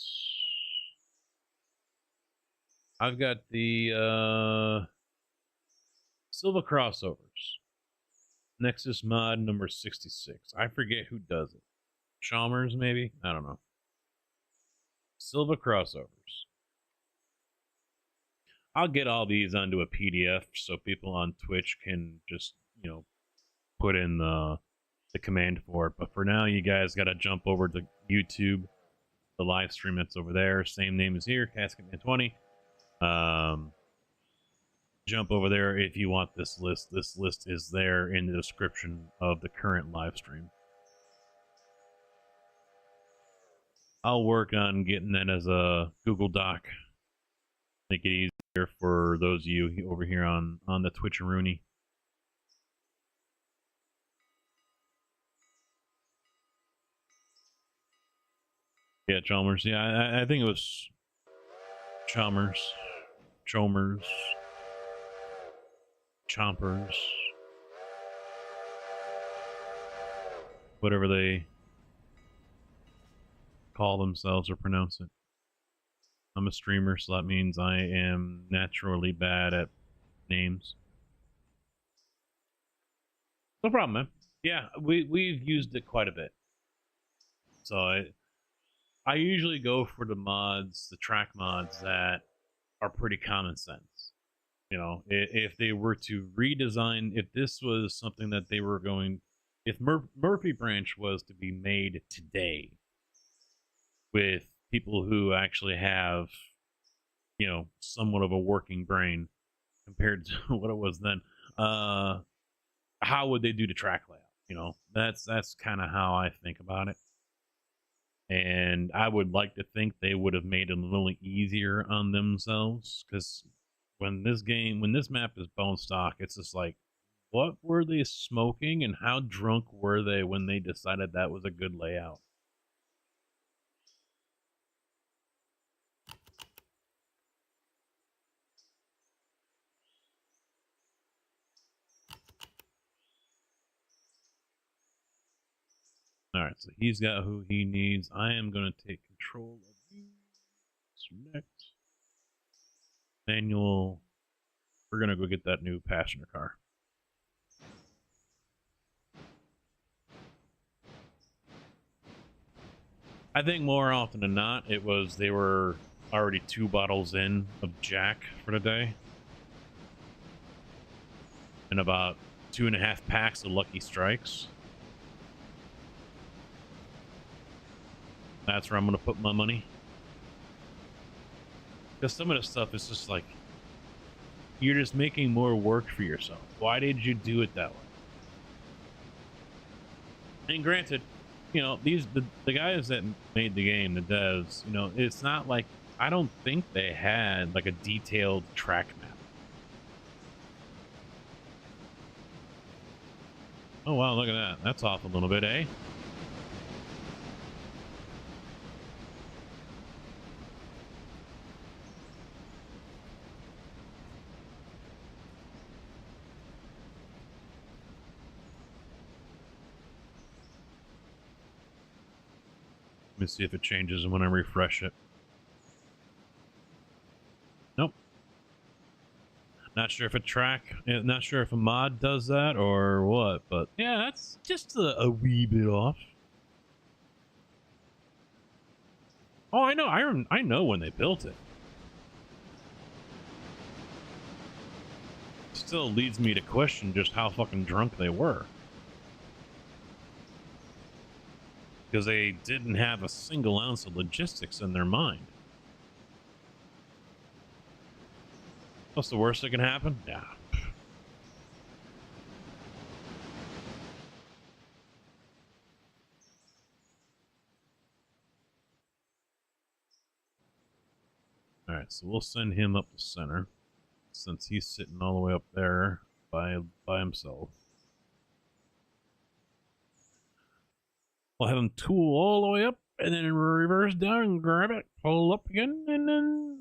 S1: I've got the Silva crossovers. Nexus mod number 66. I forget who does it. Chalmers, maybe? I don't know. Silva crossovers. I'll get all these onto a PDF so people on Twitch can just, you know, put in the command for it. But for now, you guys got to jump over to YouTube. The live stream that's over there. Same name as here, Casketman20. jump over there if you want this list. This list is there in the description of the current live stream. I'll work on getting that as a Google Doc. Make it easier for those of you over here on the Twitch and Rooney. Yeah, Chalmers. Yeah, I think it was Chalmers. Chompers. Whatever they call themselves or pronounce it. I'm a streamer, so that means I am naturally bad at names. No problem, man. Yeah, we've used it quite a bit. So I usually go for the mods, the track mods that are pretty common sense. You know, if they were to redesign, if this was something that they were going, if Murphy Branch was to be made today with people who actually have, you know, somewhat of a working brain compared to what it was then, how would they do the track layout? You know, that's kind of how I think about it. And I would like to think they would have made it a little easier on themselves, because when this map is bone stock, it's just like, what were they smoking and how drunk were they when they decided that was a good layout? Alright, so he's got who he needs. I am going to take control of you. Select. Manual. We're going to go get that new passenger car. I think more often than not, it was they were already 2 bottles in of Jack for the day. And about 2.5 packs of Lucky Strikes. That's where I'm going to put my money. Because some of the stuff is just like, you're just making more work for yourself. Why did you do it that way? And granted, you know, the guys that made the game, the devs, you know, it's not like, I don't think they had like a detailed track map. Oh wow, look at that. That's off a little bit, eh? Let me see if it changes when I refresh it. Nope. Not sure if not sure if a mod does that or what, but yeah, that's just a wee bit off. Oh, I know. I know when they built it. Still leads me to question just how fucking drunk they were. Because they didn't have a single ounce of logistics in their mind. What's the worst that can happen? Yeah. Alright, so we'll send him up to center, since he's sitting all the way up there by himself. We'll have him tool all the way up, and then reverse down and grab it, pull up again, and then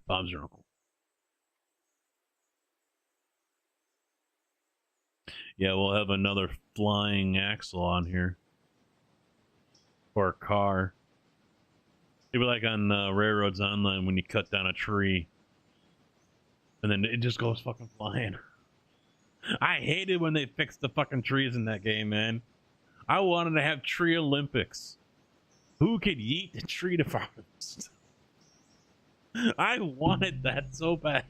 S1: Bob's your uncle. Yeah, we'll have another flying axle on here. Or a car. It'd be like on Railroads Online when you cut down a tree. And then it just goes fucking flying. I hated when they fixed the fucking trees in that game, man. I wanted to have tree Olympics. Who could yeet the tree the farthest? I wanted that so bad.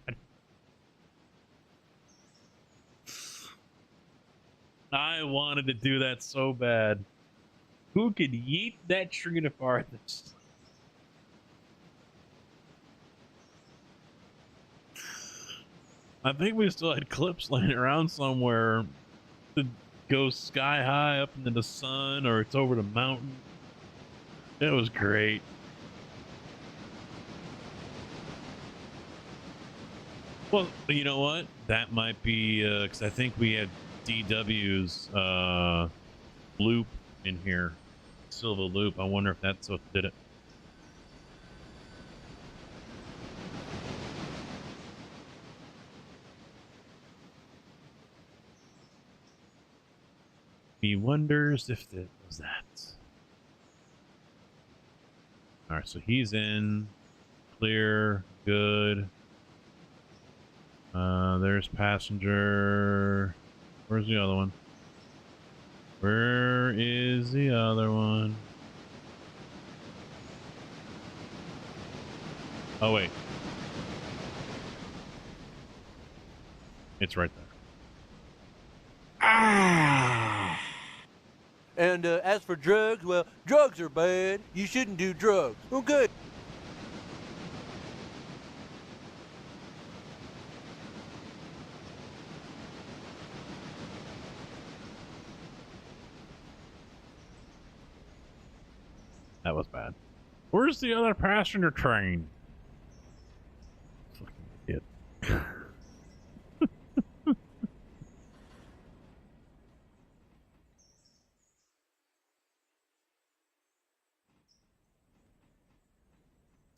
S1: I wanted to do that so bad. Who could yeet that tree the farthest? I think we still had clips laying around somewhere to go sky high up into the sun, or it's over the mountain. It was great. Well, you know what? That might be because I think we had DW's loop in here, Silva loop. I wonder if that's what did it. He wonders if it was that. All right, so he's in, clear, good. There's passenger. Where's the other one? Where is the other one? Oh, wait. It's right there.
S6: Ah! And as for drugs, well, drugs are bad. You shouldn't do drugs. Okay.
S1: That was bad. Where's the other passenger train? Fucking idiot.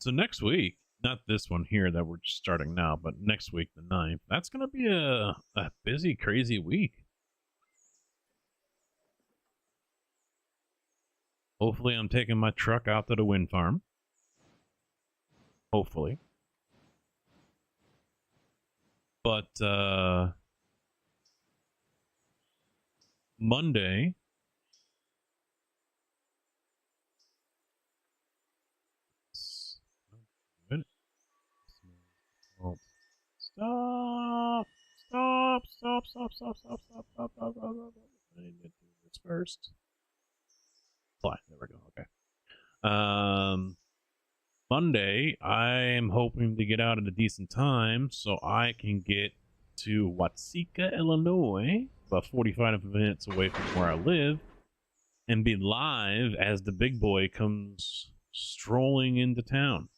S1: So next week, not this one here that we're just starting now, but next week, the 9th, that's going to be a busy, crazy week. Hopefully I'm taking my truck out to the wind farm. Hopefully. But Monday, Stop! I need to do this first. Fly. There we go. Okay. Monday, I am hoping to get out at a decent time so I can get to Watsika, Illinois, about 45 minutes away from where I live, and be live as the big boy comes strolling into town.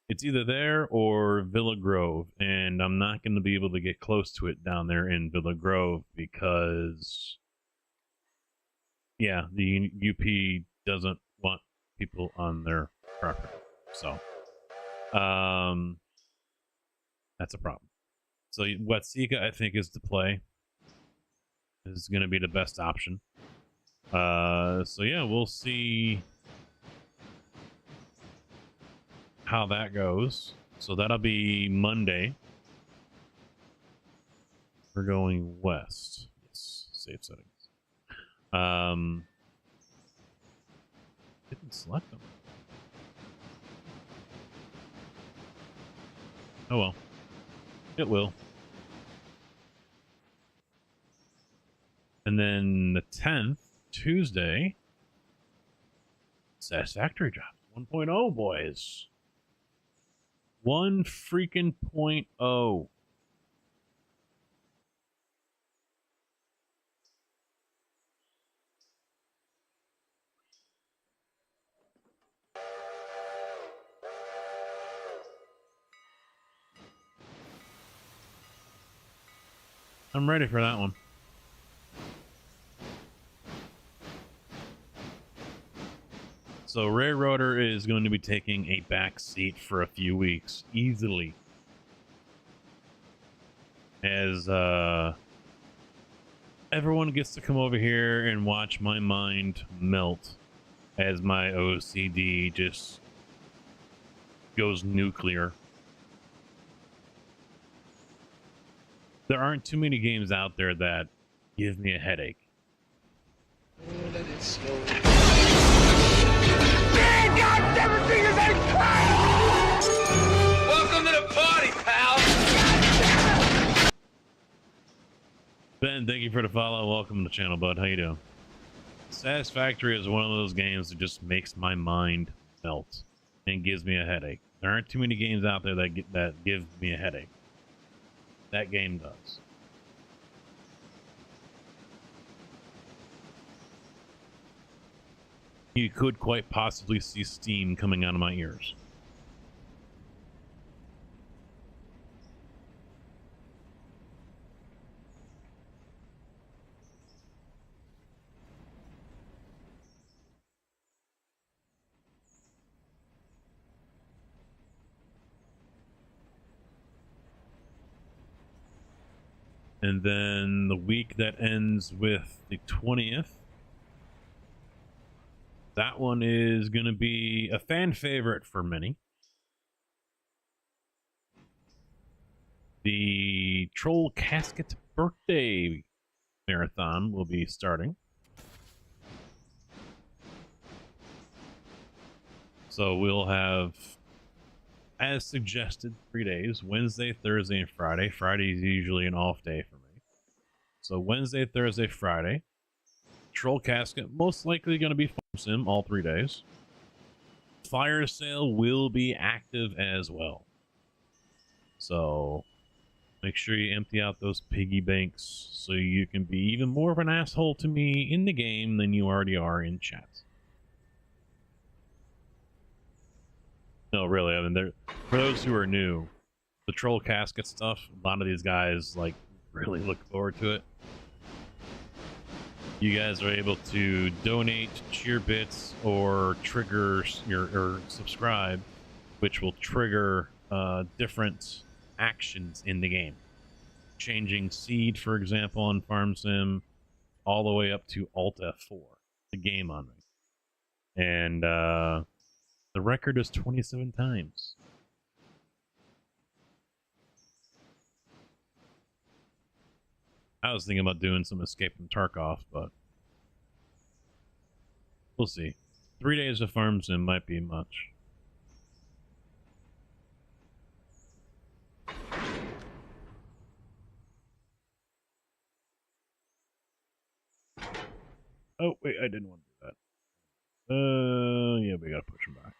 S1: It's either there or Villa Grove, and I'm not going to be able to get close to it down there in Villa Grove because, yeah, the UP doesn't want people on their property. So, that's a problem. So Watsika, I think, is the play. This is going to be the best option. So yeah, we'll see how that goes. So that'll be Monday. We're going west. Yes, save settings. Didn't select them. Oh well. It will. And then the 10th, Tuesday, Satisfactory drops. 1.0, boys. 1 freaking 0.0. I'm ready for that one. So Railroader is going to be taking a back seat for a few weeks, easily. As everyone gets to come over here and watch my mind melt as my OCD just goes nuclear. There aren't too many games out there that give me a headache.
S3: Oh, let it snow.
S4: God, everything is in Welcome to the party, pal.
S1: Ben, thank you for the follow. Welcome to the channel, bud. How you doing? Satisfactory is one of those games that just makes my mind melt and gives me a headache. There aren't too many games out there that give me a headache. That game does. You could quite possibly see steam coming out of my ears. And then the week that ends with the 20th, that one is going to be a fan favorite for many. The Troll Casket Birthday Marathon will be starting. So we'll have, as suggested, 3 days: Wednesday, Thursday, and Friday. Friday is usually an off day for me. So Wednesday, Thursday, Friday. Troll Casket, most likely going to be Farm Sim all 3 days. Fire sale will be active as well. So make sure you empty out those piggy banks so you can be even more of an asshole to me in the game than you already are in chat. No, really, I mean, for those who are new, the Troll Casket stuff, a lot of these guys like really look forward to it. You guys are able to donate, cheer bits, or trigger or subscribe, which will trigger different actions in the game. Changing seed, for example, on Farm Sim, all the way up to Alt F4, the game on me. And the record is 27 times. I was thinking about doing some Escape from Tarkov, but we'll see. 3 days of Farm Sim might be much. Oh, wait, I didn't want to do that. Yeah, we gotta push him back.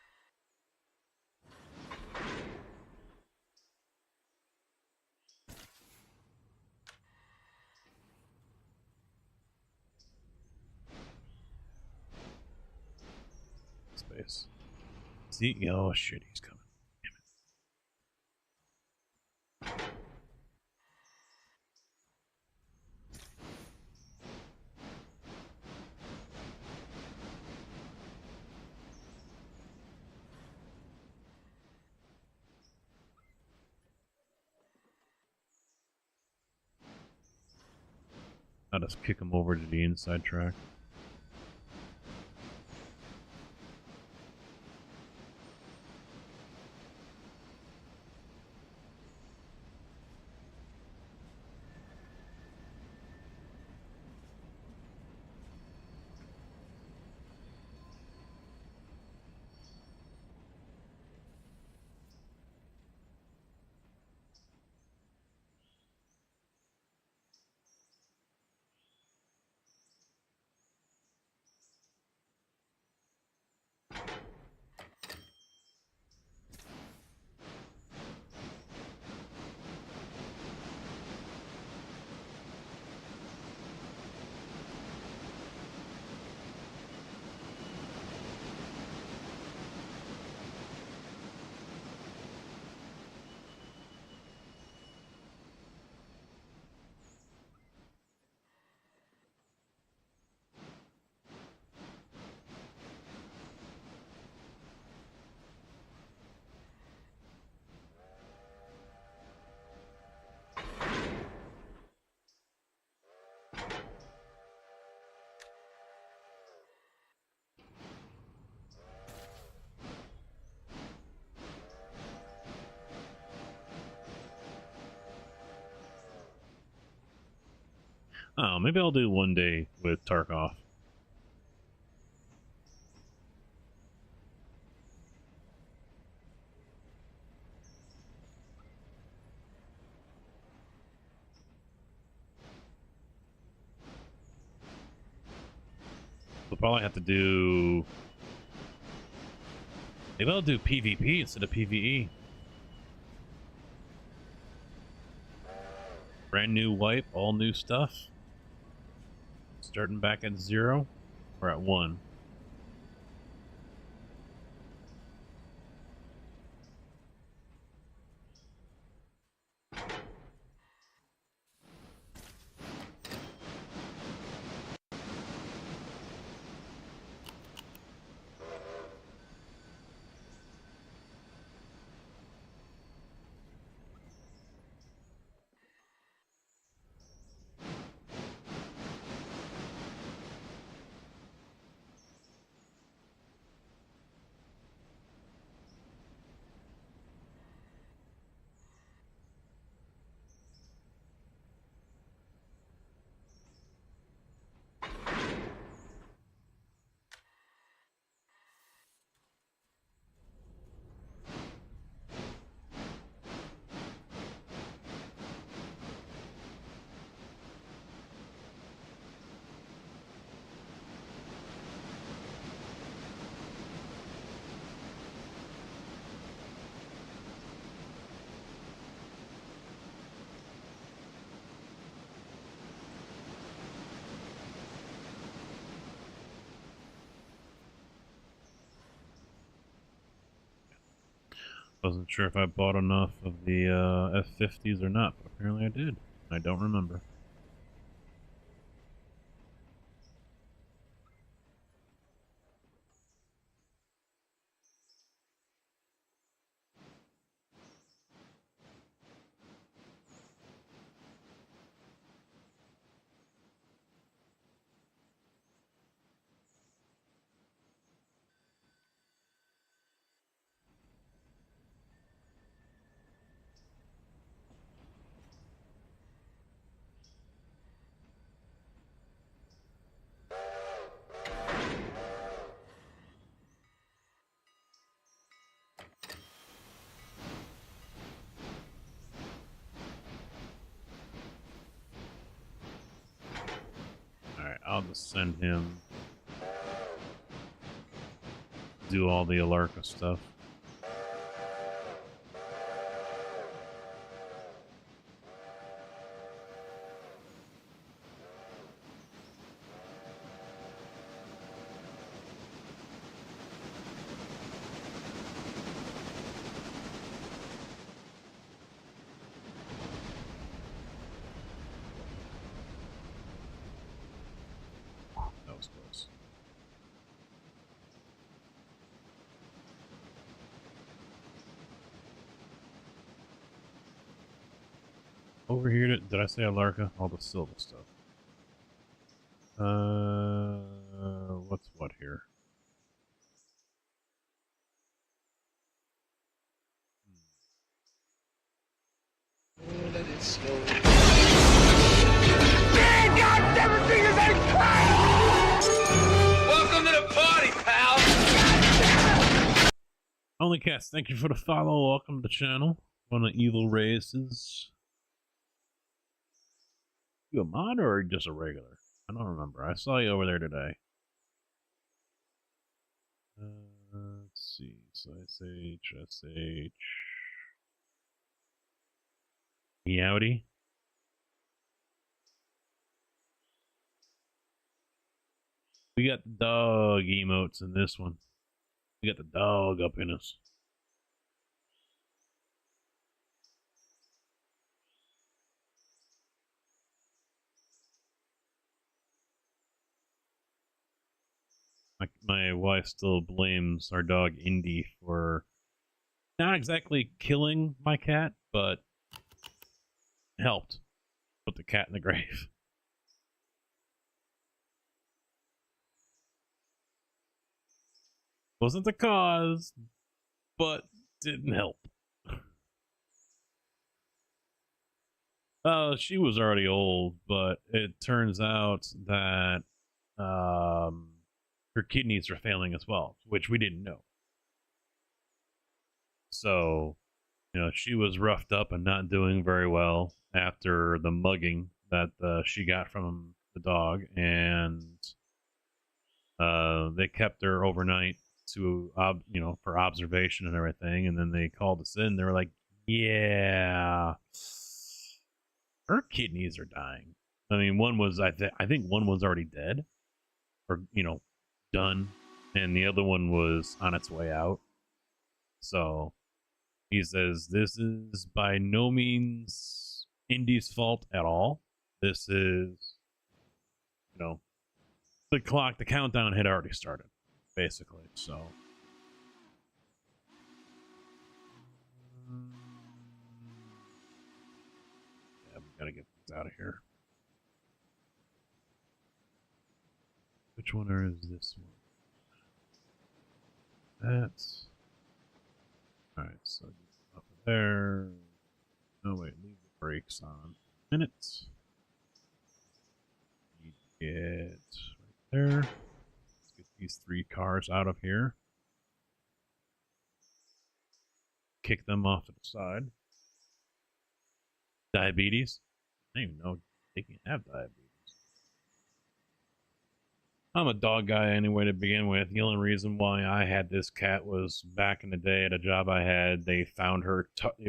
S1: Space. See? Oh, shit, he's coming. Damn it. I'll just kick him over to the inside track. Oh, maybe I'll do one day with Tarkov. We'll probably have to do They will do PvP instead of PvE. Brand new wipe, all new stuff. Starting back at 0 or at 1. Wasn't sure if I bought enough of the F50s or not, but apparently I did. I don't remember. I'll just send him do all the Alarka stuff. That was close. Over here, did I say Alarka? All the silver stuff. What's what here?
S3: Oh, let it snow.
S4: Man, God, seven fingers ain't Welcome to the party, pal!
S1: Only Cast, thank you for the follow. Welcome to the channel. One of the evil races. You a mod or just a regular? I don't remember. I saw you over there today. Let's see. So SH. Meowdy. We got the dog emotes in this one. We got the dog up in us. My wife still blames our dog Indy for not exactly killing my cat, but helped put the cat in the grave. Wasn't the cause, but didn't help. She was already old, but it turns out that her kidneys are failing as well, which we didn't know. So, you know, she was roughed up and not doing very well after the mugging that she got from the dog, and they kept her overnight to for observation and everything, and then they called us in. They were like, "Yeah, her kidneys are dying." I mean, one was I think one was already dead, or done, and the other one was on its way out. So he says this is by no means Indy's fault at all. This is, the countdown had already started, basically. So yeah, we gotta get these out of here. Which one is this one? That's all right. So up there. Oh wait, leave the brakes on. Minutes. Need to get right there. Let's get these 3 cars out of here. Kick them off to the side. Diabetes. I don't even know they can have diabetes. I'm a dog guy anyway to begin with. The only reason why I had this cat was back in the day at a job I had. They found her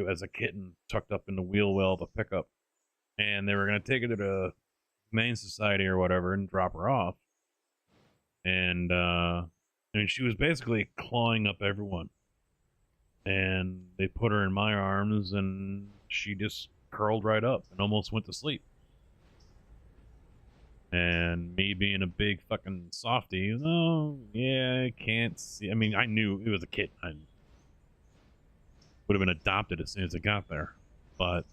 S1: as a kitten tucked up in the wheel well of a pickup. And they were going to take her to the Humane Society or whatever and drop her off. And, I mean, she was basically clawing up everyone. And they put her in my arms and she just curled right up and almost went to sleep. And me being a big fucking softy, oh, yeah, I can't see. I mean, I knew it was a kitten. I would have been adopted as soon as it got there. But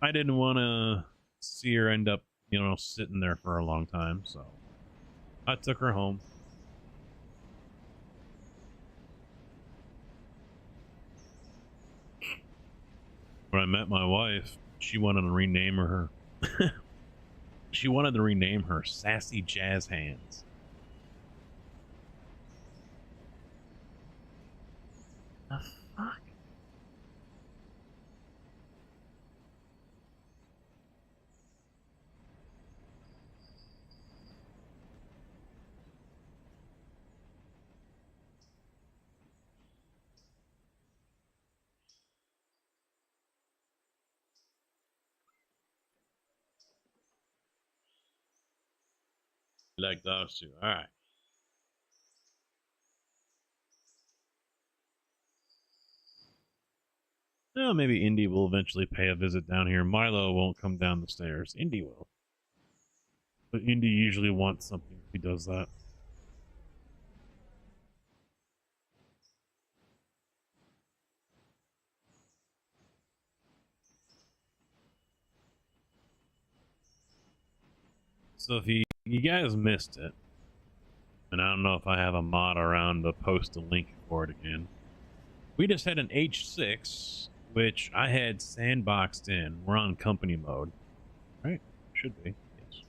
S1: I didn't want to see her end up, sitting there for a long time. So I took her home. When I met my wife, she wanted to rename her. She wanted to rename her Sassy Jazz Hands. The fuck? You like those two? All right. Well, maybe Indy will eventually pay a visit down here. Milo won't come down the stairs. Indy will. But Indy usually wants something if he does that. So if you guys missed it, and I don't know if I have a mod around to post a link for it again, we just had an H6, which I had sandboxed in. We're on company mode, right? Should be. Yes.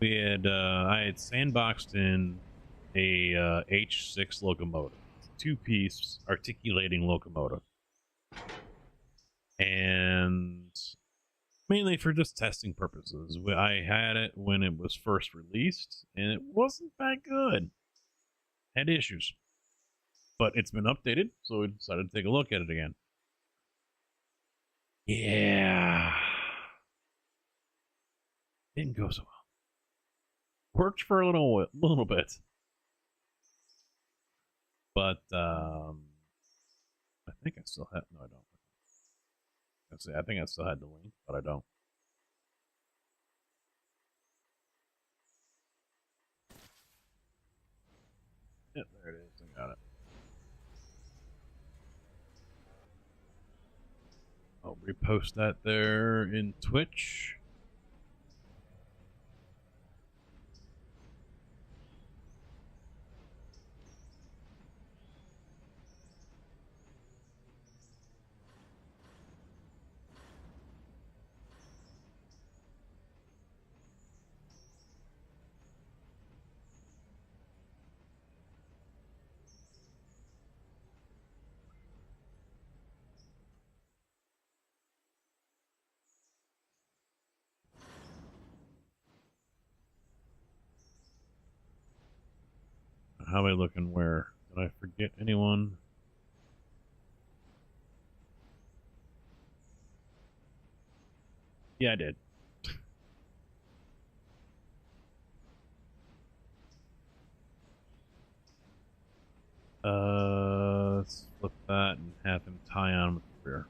S1: I had sandboxed in a H6 locomotive, 2-piece articulating locomotive, and mainly for just testing purposes. I had it when it was first released, and it wasn't that good. Had issues. But it's been updated, so we decided to take a look at it again. Yeah. Didn't go so well. Worked for a little bit. But, I think I still have... No, I don't. Let's see, I think I still had the link, but I don't. Yep, there it is. I got it. I'll repost that there in Twitch. How am I looking where? Did I forget anyone? Yeah, I did. Let's flip that and have him tie on with the rear.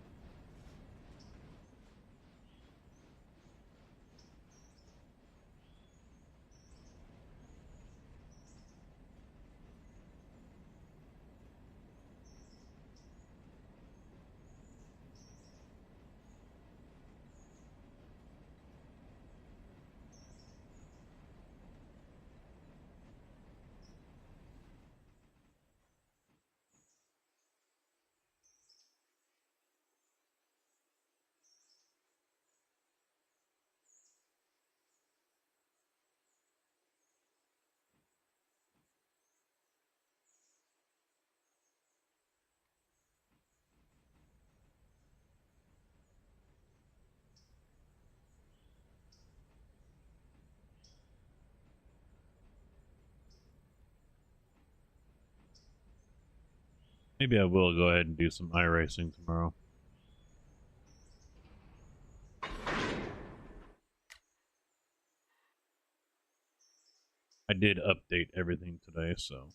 S1: Maybe I will go ahead and do some iRacing tomorrow. I did update everything today, so.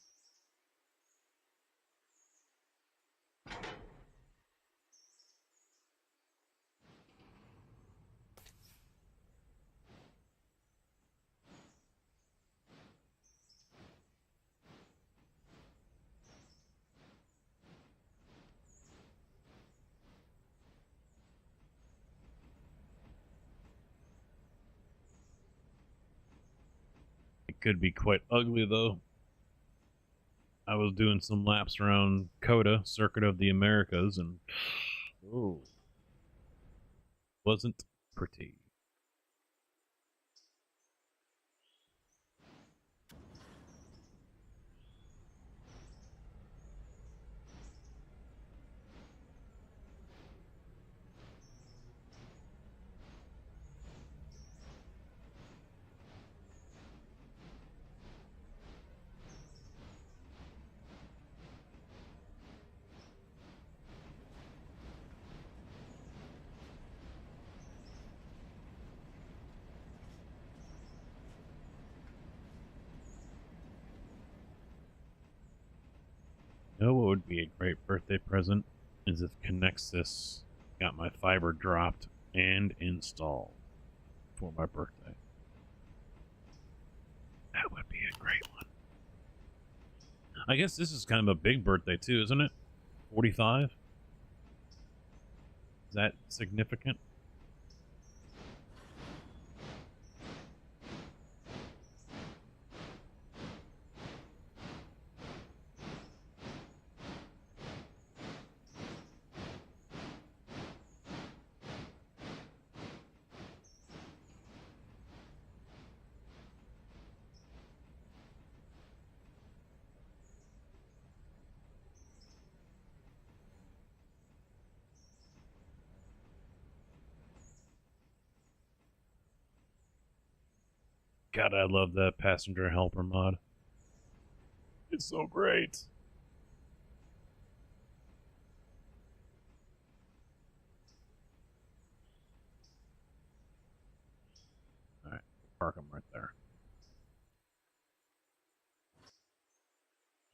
S1: It could be quite ugly, though. I was doing some laps around COTA, Circuit of the Americas, and oh, wasn't pretty. You know what would be a great birthday present is if Connexus got my fiber dropped and installed for my birthday. That would be a great one. I guess this is kind of a big birthday too, isn't it? 45? Is that significant? God, I love that passenger helper mod. It's so great. Alright, park them right there.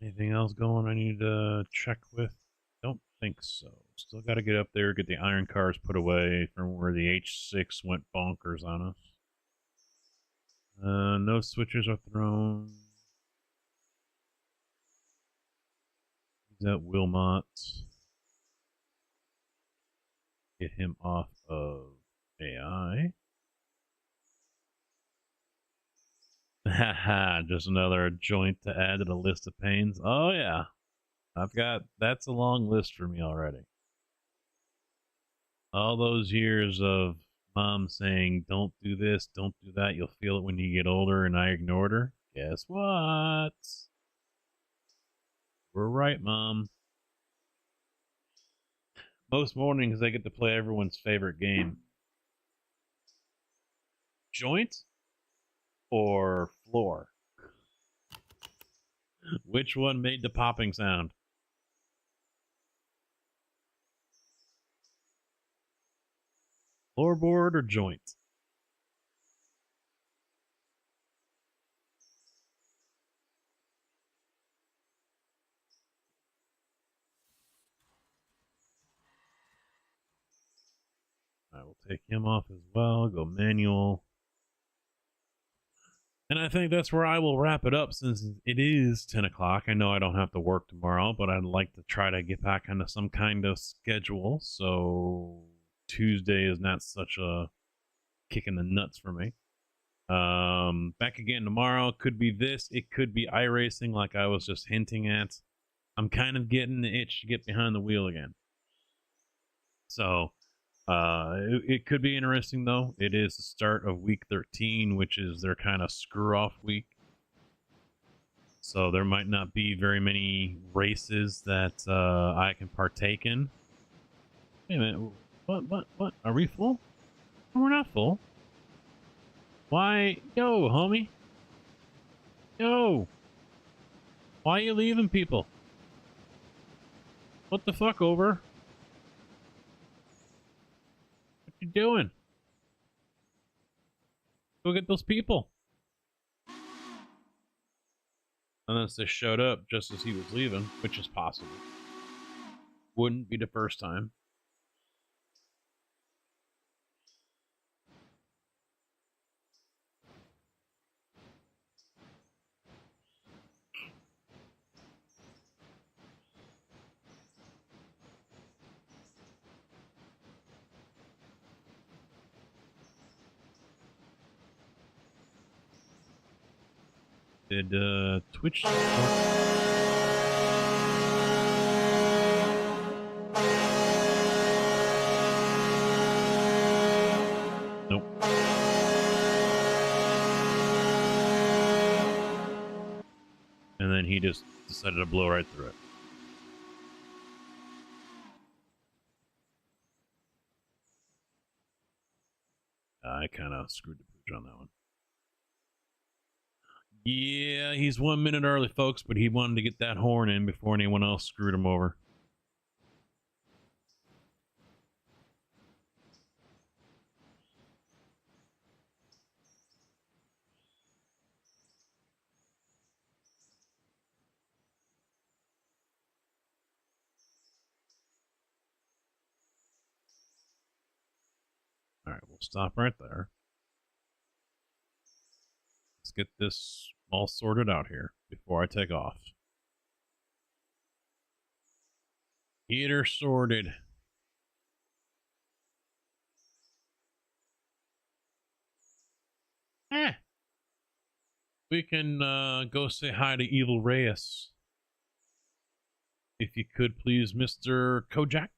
S1: Anything else going I need to check with? Don't think so. Still got to get up there, get the iron cars put away from where the H6 went bonkers on us. No switches are thrown. He's at Wilmot. Get him off of AI. Haha, just another joint to add to the list of pains. Oh yeah. That's a long list for me already. All those years of mom saying, don't do this, don't do that, you'll feel it when you get older, and I ignored her. Guess what? We're right, Mom. Most mornings I get to play everyone's favorite game. Joint or floor? Which one made the popping sound? Floorboard or joint? I will take him off as well. Go manual. And I think that's where I will wrap it up since it is 10 o'clock. I know I don't have to work tomorrow, but I'd like to try to get back into some kind of schedule. So Tuesday is not such a kick in the nuts for me. Back again tomorrow. Could be this. It could be iRacing like I was just hinting at. I'm kind of getting the itch to get behind the wheel again. So it could be interesting, though. It is the start of week 13, which is their kind of screw-off week. So there might not be very many races that I can partake in. Wait a minute. What? Are we full? No, we're not full. Why? Yo, homie. Yo. Why are you leaving people? What the fuck, over? What you doing? Go get those people. Unless they showed up just as he was leaving, which is possible. Wouldn't be the first time. Did Twitch Nope. And then he just decided to blow right through it. I kind of screwed the pooch on that one. Yeah, he's 1 minute early, folks, but he wanted to get that horn in before anyone else screwed him over. All right, we'll stop right there. Let's get this all sorted out here before I take off. Heater sorted. We can go say hi to Evil Reyes. If you could, please, Mr. Kojak.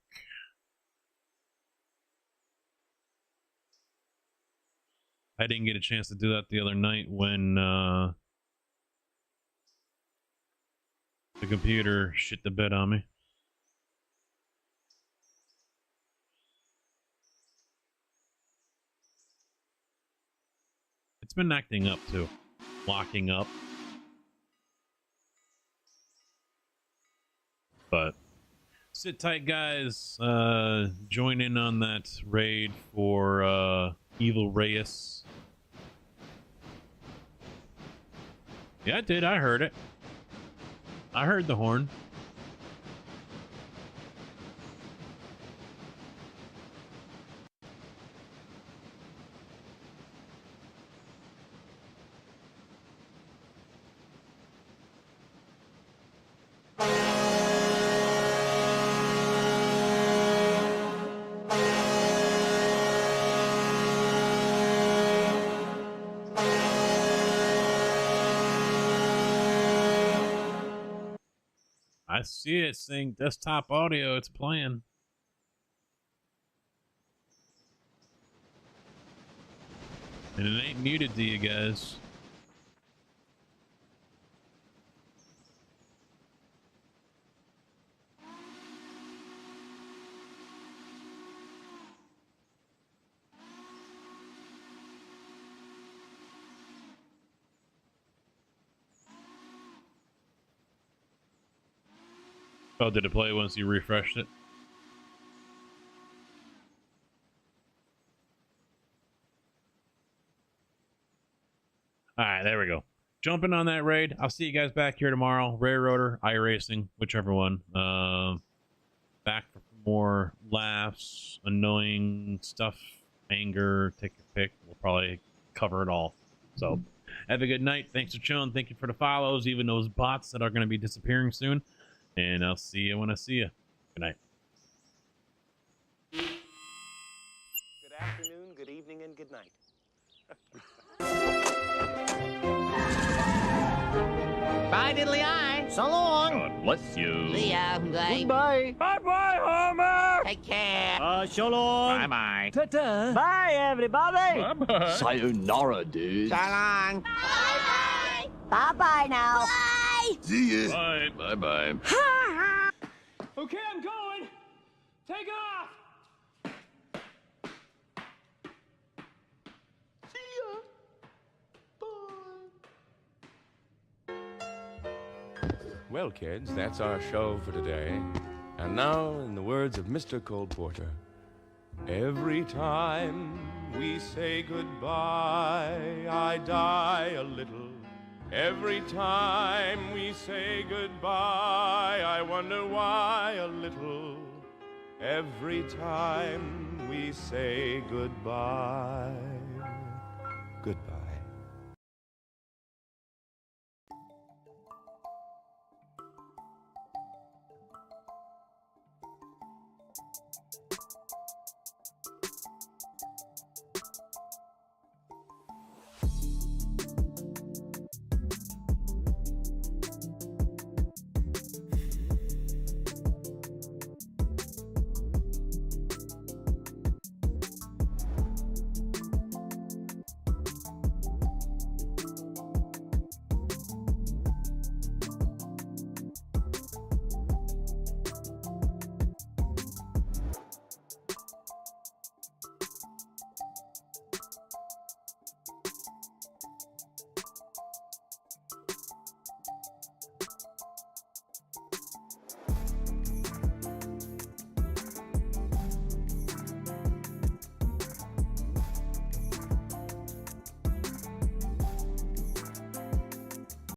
S1: I didn't get a chance to do that the other night when the computer shit the bed on me. It's been acting up too. Locking up. But sit tight, guys. Join in on that raid for Evil Reyes. Yeah, I did. I heard it. I heard the horn. I see it saying desktop audio. It's playing. And it ain't muted to you guys. Oh, did it play once you refreshed it? All right, there we go. Jumping on that raid. I'll see you guys back here tomorrow. Railroader, iRacing, whichever one. Back for more laughs, annoying stuff, anger, take your pick. We'll probably cover it all. So, have a good night. Thanks for chilling. Thank you for the follows, even those bots that are going to be disappearing soon. And I'll see you when I see you. Good night.
S7: Good afternoon, good evening, and good night.
S8: Bye, diddly eye. So long.
S9: God bless you.
S8: See ya. Bye.
S6: Goodbye.
S9: Bye-bye, Homer.
S8: Take care.
S6: So long.
S9: Bye-bye.
S6: Ta-ta. Bye, everybody.
S9: Bye-bye.
S3: Sayonara, dude.
S8: So long.
S2: Bye.
S10: Bye-bye now.
S2: Bye.
S3: See ya.
S9: Bye. Bye-bye.
S11: Okay, I'm going. Take off.
S12: Well, kids, that's our show for today. And now, in the words of Mr. Cole Porter, every time we say goodbye, I die a little. Every time we say goodbye, I wonder why a little. Every time we say goodbye, goodbye.